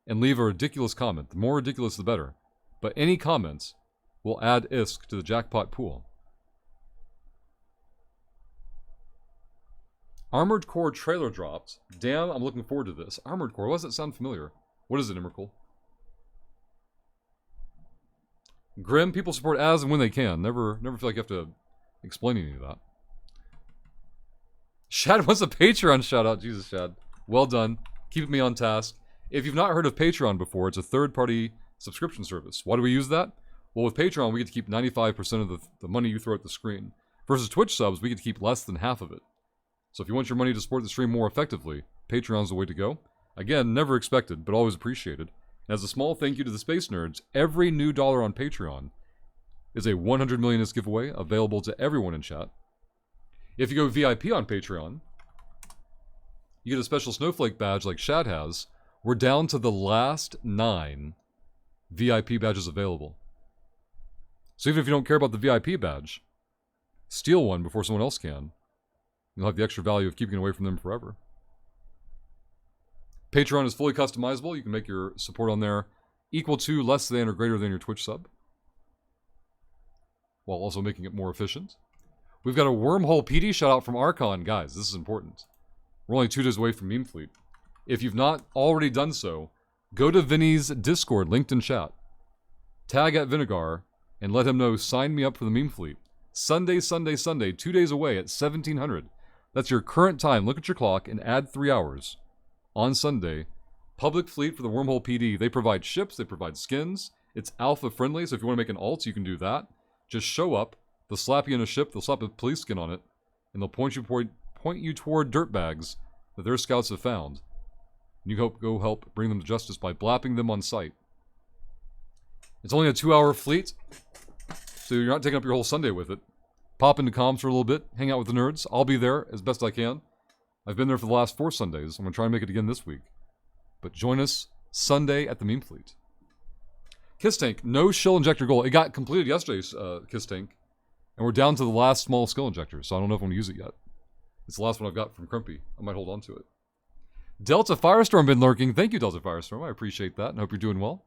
and leave a ridiculous comment. The more ridiculous, the better. But any comments will add ISK to the jackpot pool. Armored Core trailer dropped. Damn, I'm looking forward to this. Armored Core, why does that sound familiar? What is it, Emrakul? Grim, people support as and when they can. Never feel like you have to explain any of that. Shad wants a Patreon shout out. Jesus, Shad. Well done. Keeping me on task. If you've not heard of Patreon before, it's a third-party subscription service. Why do we use that? Well, with Patreon, we get to keep 95% of the money you throw at the screen. Versus Twitch subs, we get to keep less than half of it. So if you want your money to support the stream more effectively, Patreon's the way to go. Again, never expected, but always appreciated. And as a small thank you to the Space Nerds, every new dollar on Patreon is a 100 million ISK giveaway available to everyone in chat. If you go VIP on Patreon, you get a special snowflake badge like Shad has. We're down to the last 9 VIP badges available. So even if you don't care about the VIP badge, steal one before someone else can. You'll have the extra value of keeping it away from them forever. Patreon is fully customizable. You can make your support on there equal to, less than, or greater than your Twitch sub, while also making it more efficient. We've got a Wormhole PD shout out from Archon. Guys, this is important. We're only 2 days away from Meme Fleet. If you've not already done so, go to Vinny's Discord, linked in chat. Tag at Vinegar, and let him know, sign me up for the Meme Fleet. Sunday, 2 days away at 1700. That's your current time. Look at your clock and add 3 hours. On Sunday, public fleet for the Wormhole PD. They provide ships, they provide skins. It's alpha friendly, so if you want to make an alt, you can do that. Just show up, they'll slap you in a ship, they'll slap a police skin on it, and they'll point you toward dirtbags that their scouts have found. And you go help bring them to justice by blapping them on sight. It's only a 2-hour fleet, so you're not taking up your whole Sunday with it. Pop into comms for a little bit, hang out with the nerds. I'll be there as best I can. I've been there for the last 4 Sundays. I'm going to try and make it again this week. But join us Sunday at the Meme Fleet. Kiss Tank, no shill injector goal. It got completed yesterday, Kiss Tank. And we're down to the last small skill injector, so I don't know if I'm going to use it yet. It's the last one I've got from Crimpy. I might hold on to it. Delta Firestorm been lurking. Thank you, Delta Firestorm. I appreciate that and hope you're doing well.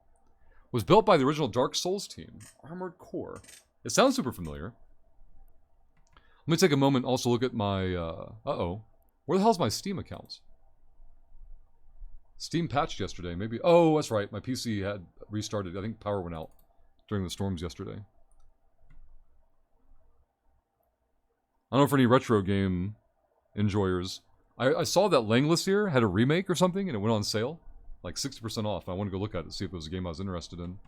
Was built by the original Dark Souls team. Armored Core. It sounds super familiar. Let me take a moment and also look at my, uh-oh. Where the hell's my Steam account? Steam patched yesterday, maybe. Oh, that's right. My PC had restarted. I think power went out during the storms yesterday. I don't know for any retro game enjoyers. I saw that Langlassier had a remake or something, and it went on sale. Like 60% off. I want to go look at it, see if it was a game I was interested in.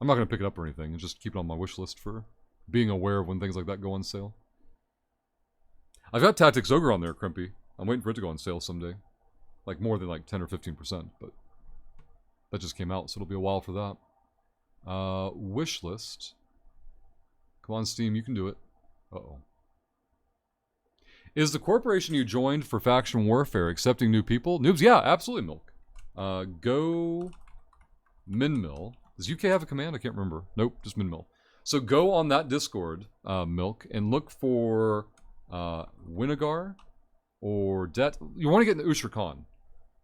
I'm not going to pick it up or anything. Just keep it on my wish list for being aware of when things like that go on sale. I've got Tactics Ogre on there, Crimpy. I'm waiting for it to go on sale someday. Like more than like 10 or 15%, but that just came out, so it'll be a while for that. Wish list. Come on, Steam, you can do it. Uh-oh. Is the corporation you joined for faction warfare accepting new people? Noobs, yeah, absolutely, Milk. Go Minmill. Does UK have a command? I can't remember. Nope, just Minmill. So go on that Discord, Milk, and look for Winagar or Det. You want to get into Ushra Khan.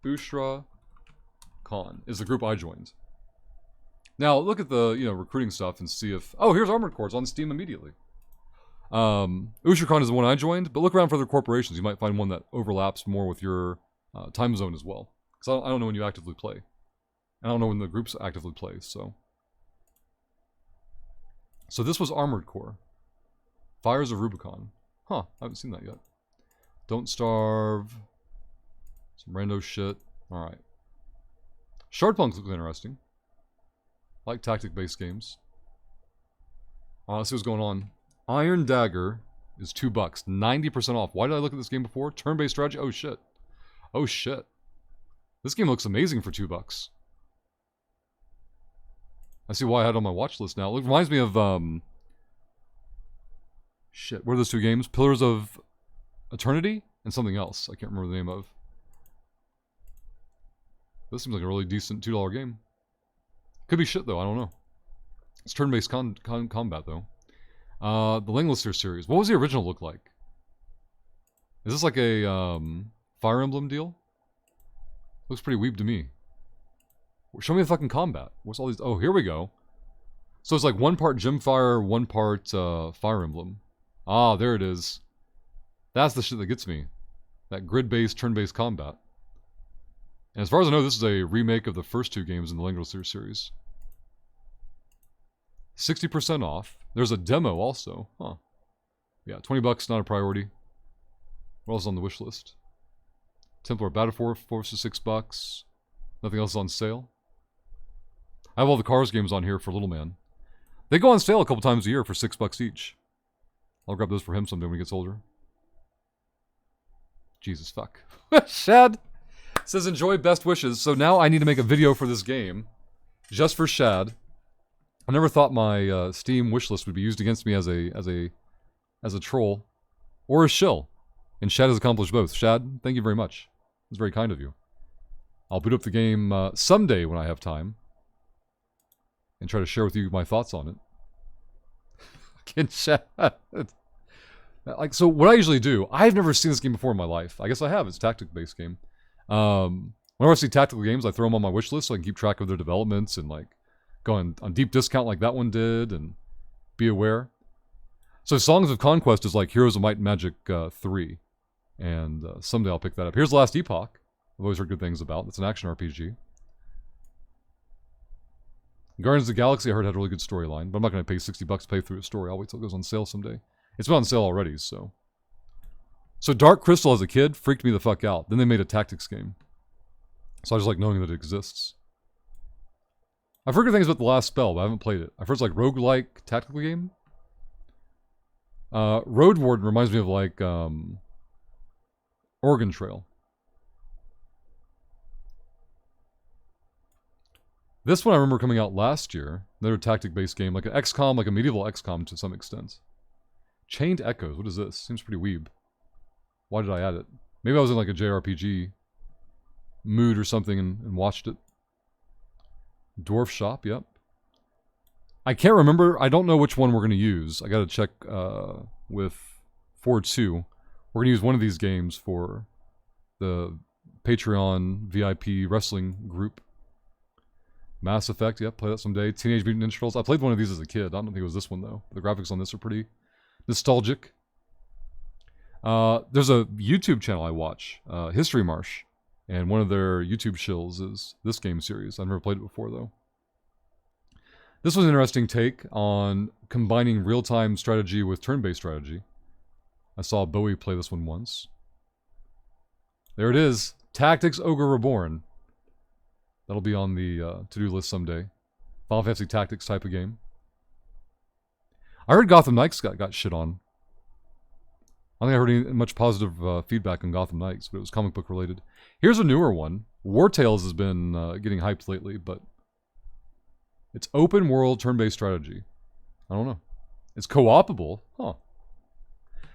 Ushra Khan is the group I joined. Now look at the recruiting stuff and see if here's Armored Core. It's on Steam immediately. Ushra Khan is the one I joined, but look around for other corporations. You might find one that overlaps more with your time zone as well. Because I don't know when you actively play. I don't know when the groups actively play, so this was Armored Core. Fires of Rubicon. Huh, I haven't seen that yet. Don't Starve. Some rando shit. Alright. Shardpunks looks interesting. I like tactic-based games. Let's see what's going on. Iron Dagger is $2. 90% off. Why did I look at this game before? Turn-based strategy? Oh shit. Oh shit. This game looks amazing for $2. I see why I had it on my watch list now. It reminds me of, shit, what are those two games? Pillars of Eternity? And something else. I can't remember the name of. This seems like a really decent $2 game. Could be shit, though. I don't know. It's turn-based combat, though. The Linglister series. What was the original look like? Is this like a, Fire Emblem deal? Looks pretty weeb to me. Show me the fucking combat. What's all these? Oh, here we go. So it's like one part Gemfire, one part Fire Emblem. Ah, there it is. That's the shit that gets me. That grid-based, turn-based combat. And as far as I know, this is a remake of the first two games in the Linglister series. 60% off. There's a demo also. Huh. Yeah, $20, not a priority. What else is on the wish list? Templar Battle Force is $6. Nothing else is on sale. I have all the Cars games on here for Little Man. They go on sale a couple times a year for $6 each. I'll grab those for him someday when he gets older. Jesus fuck. Shad says enjoy best wishes. So now I need to make a video for this game. Just for Shad. I never thought my Steam wishlist would be used against me as a troll. Or a shill. And Shad has accomplished both. Shad, thank you very much. It's very kind of you. I'll boot up the game someday when I have time. And try to share with you my thoughts on it. Fucking Shad. Like, so what I usually do, I've never seen this game before in my life. I guess I have. It's a tactic-based game. Whenever I see tactical games, I throw them on my wish list so I can keep track of their developments and like go on deep discount like that one did and be aware. So Songs of Conquest is like Heroes of Might and Magic 3. And someday I'll pick that up. Here's Last Epoch. I've always heard good things about. It's an action RPG. Guardians of the Galaxy I heard had a really good storyline, but I'm not going to pay $60 to pay through a story. I'll wait till it goes on sale someday. It's been on sale already, so. So Dark Crystal as a kid freaked me the fuck out. Then they made a tactics game. So I just like knowing that it exists. I've heard good things about The Last Spell, but I haven't played it. I've heard it's like roguelike tactical game. Road Warden reminds me of like Oregon Trail. This one I remember coming out last year. Another tactic-based game, like an XCOM, like a medieval XCOM to some extent. Chained Echoes, what is this? Seems pretty weeb. Why did I add it? Maybe I was in like a JRPG mood or something and watched it. Dwarf Shop, yep. I can't remember, I don't know which one we're going to use. I gotta check with 4.2. We're going to use one of these games for the Patreon VIP wrestling group. Mass Effect, yep, play that someday. Teenage Mutant Ninja Turtles. I played one of these as a kid. I don't think it was this one, though. The graphics on this are pretty nostalgic. There's a YouTube channel I watch, History Marsh. And one of their YouTube shills is this game series. I've never played it before, though. This was an interesting take on combining real-time strategy with turn-based strategy. I saw Bowie play this one once. There it is. Tactics Ogre Reborn. That'll be on the to-do list someday. Final Fantasy Tactics type of game. I heard Gotham Knights got shit on. I don't think I heard any much positive feedback on Gotham Knights, but it was comic book related. Here's a newer one. War Tales has been getting hyped lately, but it's open world turn-based strategy. I don't know. It's co-opable. Huh.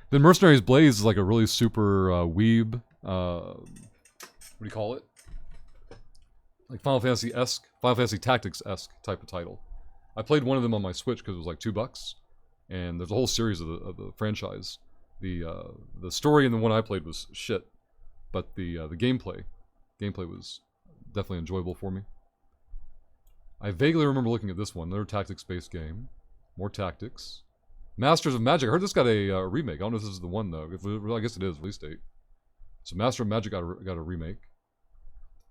Then Mercenary's Blaze is like a really super weeb, what do you call it? Like Final Fantasy-esque, Final Fantasy Tactics-esque type of title. I played one of them on my Switch because it was like $2, and there's a whole series of the franchise. The story in the one I played was shit, but the gameplay was definitely enjoyable for me. I vaguely remember looking at this one, another tactics-based game, more tactics. Masters of Magic. I heard this got a remake. I don't know if this is the one though. I guess it is release date. So Master of Magic got a remake.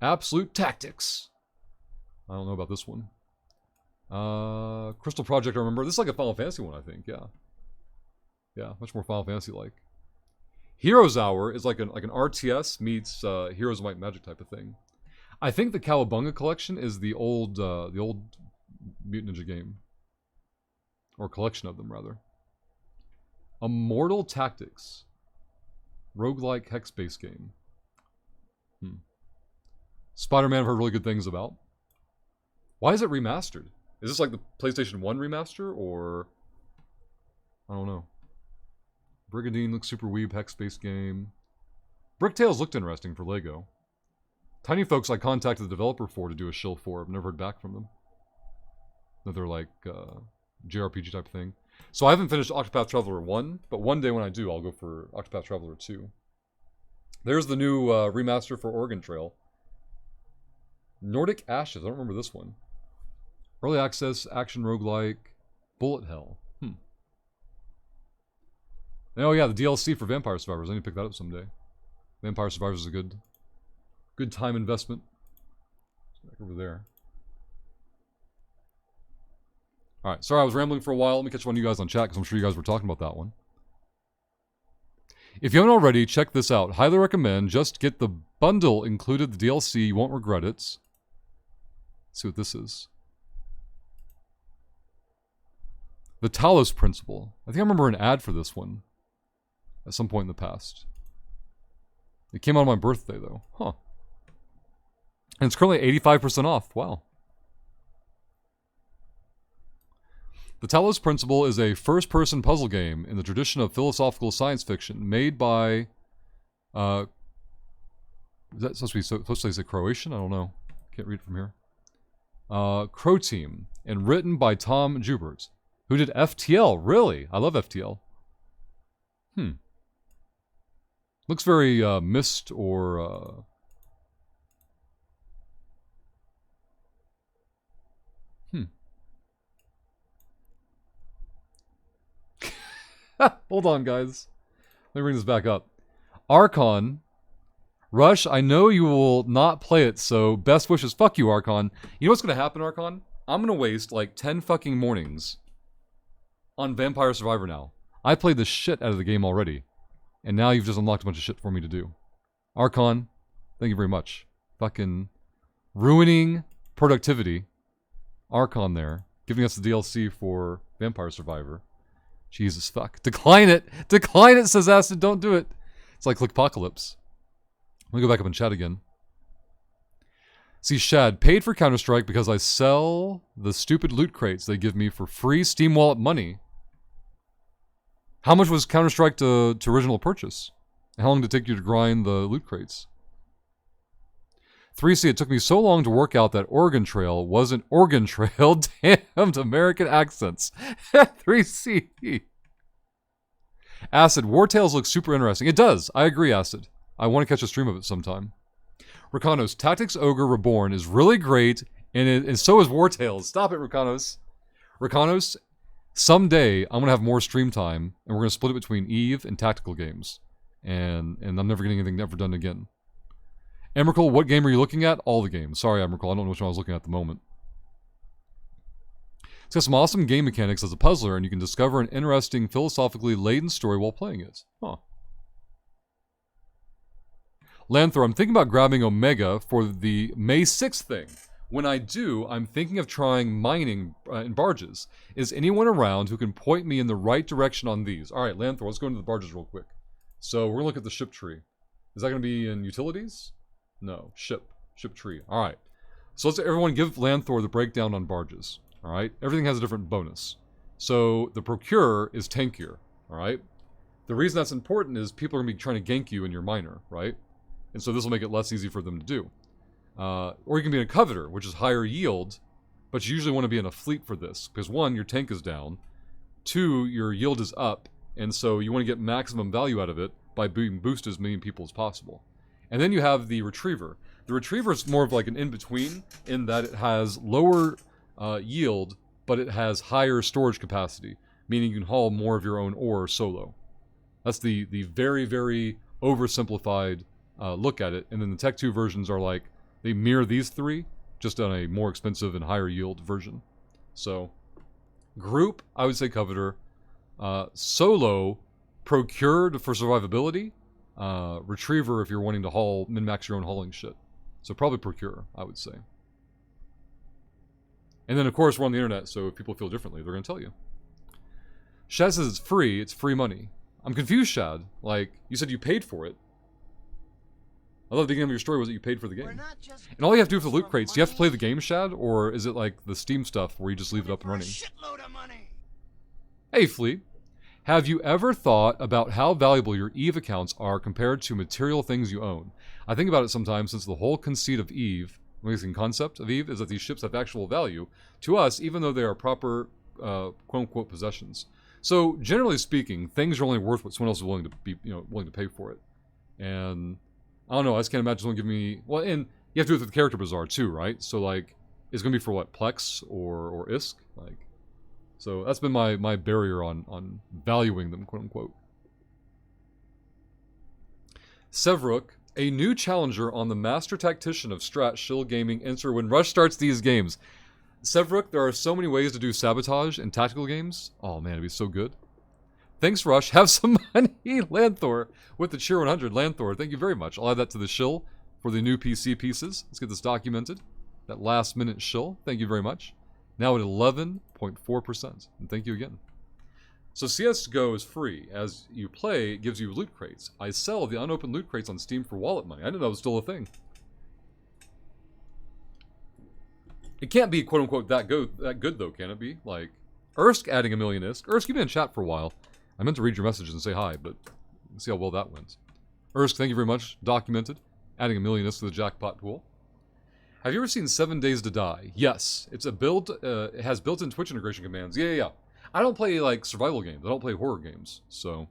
Absolute Tactics. I don't know about this one. Crystal Project. I remember this is like a Final Fantasy one. I think. Yeah. Yeah, much more Final Fantasy-like. Heroes Hour is like an RTS meets Heroes of Might and Magic type of thing. I think the Cowabunga collection is the old Mutant Ninja game, or collection of them rather. Immortal Tactics, roguelike hex-based game. Spider-Man I've heard really good things about. Why is it remastered? Is this like the PlayStation 1 remaster, or I don't know. Brigadine looks super weeb, hex-based game. Bricktales looked interesting for Lego. Tiny Folks I contacted the developer for to do a shill for. I've never heard back from them. Another like JRPG type of thing. So I haven't finished Octopath Traveler 1, but one day when I do, I'll go for Octopath Traveler 2. There's the new remaster for Oregon Trail. Nordic Ashes. I don't remember this one. Early access, action roguelike, Bullet Hell. Oh yeah, the DLC for Vampire Survivors. I need to pick that up someday. Vampire Survivors is a good time investment. Back over there. Alright, sorry I was rambling for a while. Let me catch one of you guys on chat because I'm sure you guys were talking about that one. If you haven't already, check this out. Highly recommend. Just get the bundle included, the DLC. You won't regret it. Let's see what this is. The Talos Principle. I think I remember an ad for this one at some point in the past. It came out on my birthday, though. Huh. And it's currently 85% off. Wow. The Talos Principle is a first-person puzzle game in the tradition of philosophical science fiction made by... is that supposed to say Croatian? I don't know. Can't read it from here. Crow Team. And written by Tom Joubert, who did FTL. Really? I love FTL. Looks very Myst or... Hold on, guys. Let me bring this back up. Archon. Rush, I know you will not play it, so best wishes. Fuck you, Archon. You know what's going to happen, Archon? I'm going to waste like 10 fucking mornings on Vampire Survivor now. I played the shit out of the game already. And now you've just unlocked a bunch of shit for me to do. Archon, thank you very much. Fucking ruining productivity. Archon there. Giving us the DLC for Vampire Survivor. Jesus fuck. Decline it! Decline it, says Acid. Don't do it. It's like Clickpocalypse. Let me go back up and chat again. See, Shad, paid for Counter-Strike because I sell the stupid loot crates they give me for free Steam Wallet money. How much was Counter-Strike to original purchase? How long did it take you to grind the loot crates? 3C, it took me so long to work out that Oregon Trail wasn't Oregon Trail. Damned American accents. 3C. Acid, War Tales looks super interesting. It does. I agree, Acid. I want to catch a stream of it sometime. Rakanos, Tactics Ogre Reborn is really great, and so is War Tales. Stop it, Rakanos. Rakanos, someday I'm going to have more stream time, and we're going to split it between Eve and tactical games. And I'm never getting anything ever done again. Emrakul, what game are you looking at? All the games. Sorry, Emrakul, I don't know which one I was looking at the moment. It's got some awesome game mechanics as a puzzler, and you can discover an interesting, philosophically laden story while playing it. Huh. Lanthor, I'm thinking about grabbing Omega for the May 6th thing. When I do, I'm thinking of trying mining in barges. Is anyone around who can point me in the right direction on these? All right, Lanthor, let's go into the barges real quick. So we're going to look at the ship tree. Is that going to be in utilities? No, ship tree. All right. So let's everyone give Lanthor the breakdown on barges. All right. Everything has a different bonus. So the Procurer is tankier. All right. The reason that's important is people are going to be trying to gank you in your miner, right? And so this will make it less easy for them to do. Or you can be in a Coveter, which is higher yield, but you usually want to be in a fleet for this. Because 1, your tank is down. 2, your yield is up. And so you want to get maximum value out of it by being boosted as many people as possible. And then you have the Retriever. The Retriever is more of like an in-between in that it has lower yield, but it has higher storage capacity, meaning you can haul more of your own ore solo. That's the very, very oversimplified look at it. And then the Tech 2 versions are like, they mirror these 3, just on a more expensive and higher yield version. So, group, I would say Coveter. Solo, Procured for survivability. Retriever if you're wanting to haul, min-max your own hauling shit. So probably Procure, I would say. And then of course we're on the internet, so if people feel differently, they're going to tell you. Shad says it's free money. I'm confused, Shad. Like, you said you paid for it. I thought the beginning of your story was that you paid for the game. And all you have to do for the loot crates, do you have to play the game, Shad? Or is it like the Steam stuff where you just leave it up and running? Hey, Flea. Have you ever thought about how valuable your EVE accounts are compared to material things you own? I think about it sometimes since the whole conceit of EVE, amazing concept of EVE, is that these ships have actual value to us even though they are proper quote-unquote possessions. So, generally speaking, things are only worth what someone else is willing to be, willing to pay for it. And I don't know, I just can't imagine someone giving me... Well, and you have to do it with the Character Bazaar too, right? So, like, it's going to be for what, Plex or ISK? Like... So that's been my barrier on valuing them, quote unquote. Sevruk, a new challenger on the Master Tactician of Strat Shill Gaming enter when Rush starts these games. Sevruk, there are so many ways to do sabotage in tactical games. Oh man, it'd be so good. Thanks, Rush. Have some money, Lanthor, with the Cheer 100. Lanthor, thank you very much. I'll add that to the shill for the new PC pieces. Let's get this documented. That last minute shill. Thank you very much. Now at 11.4%. And thank you again. So CSGO is free. As you play, it gives you loot crates. I sell the unopened loot crates on Steam for wallet money. I didn't know it was still a thing. It can't be, quote-unquote, that good, though, can it be? Like, Ersk adding 1 million ISK. Ersk, you've been in chat for a while. I meant to read your messages and say hi, but let's see how well that went. Ersk, thank you very much. Documented. Adding 1 million ISK to the jackpot pool. Have you ever seen 7 Days to Die? Yes. It's a build, it has built-in Twitch integration commands. Yeah. I don't play, like, survival games. I don't play horror games. So,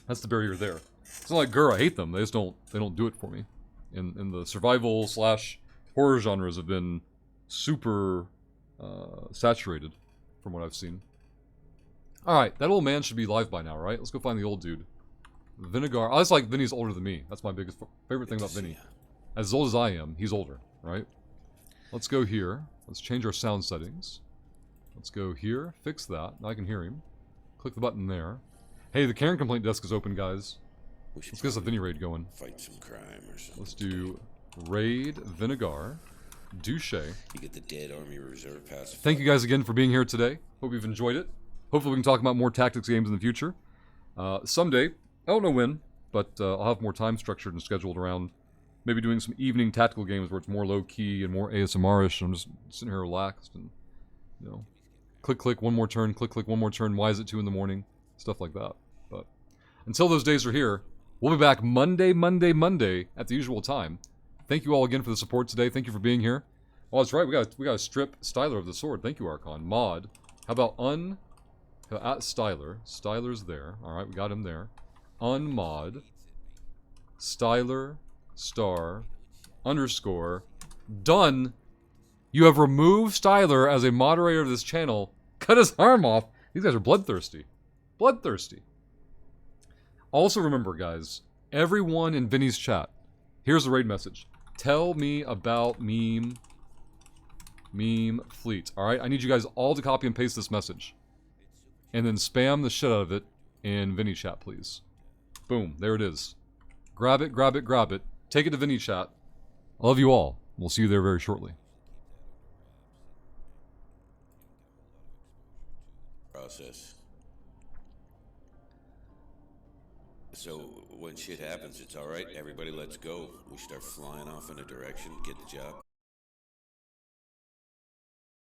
that's the barrier there. It's not like, grr, I hate them. They don't do it for me. And the survival / horror genres have been super saturated from what I've seen. Alright, that old man should be live by now, right? Let's go find the old dude. Vinegar. I just like Vinny's older than me. That's my biggest favorite thing about Vinny. As old as I am, he's older, right? Let's go here. Let's change our sound settings. Let's go here. Fix that. Now I can hear him. Click the button there. Hey, the Karen complaint desk is open, guys. Let's get a Vinny raid going. Fight some crime or something. Let's do raid Vinegar. Douche. You get the Dead Army Reserve pass. Thank you guys again for being here today. Hope you've enjoyed it. Hopefully we can talk about more tactics games in the future. Someday, I don't know when, but I'll have more time structured and scheduled around maybe doing some evening tactical games where it's more low-key and more ASMR-ish. I'm just sitting here relaxed and, click, one more turn, click, one more turn. Why is it 2 in the morning? Stuff like that. But until those days are here, we'll be back Monday at the usual time. Thank you all again for the support today. Thank you for being here. Oh, that's right. We got to strip Styler of the sword. Thank you, Archon. Mod. How about at Styler. Styler's there. All right, we got him there. Unmod. Styler. Star. Underscore. Done. You have removed Styler as a moderator of this channel. Cut his arm off. These guys are bloodthirsty. Bloodthirsty. Also remember, guys, everyone in Vinny's chat, here's the raid message. Tell me about meme fleet. Alright, I need you guys all to copy and paste this message. And then spam the shit out of it in Vinny chat, please. Boom, there it is. Grab it. Take it to Vinny chat. I love you all. We'll see you there very shortly. process. So when shit happens, it's all right. Everybody, let's go. We start flying off in a direction, get the job.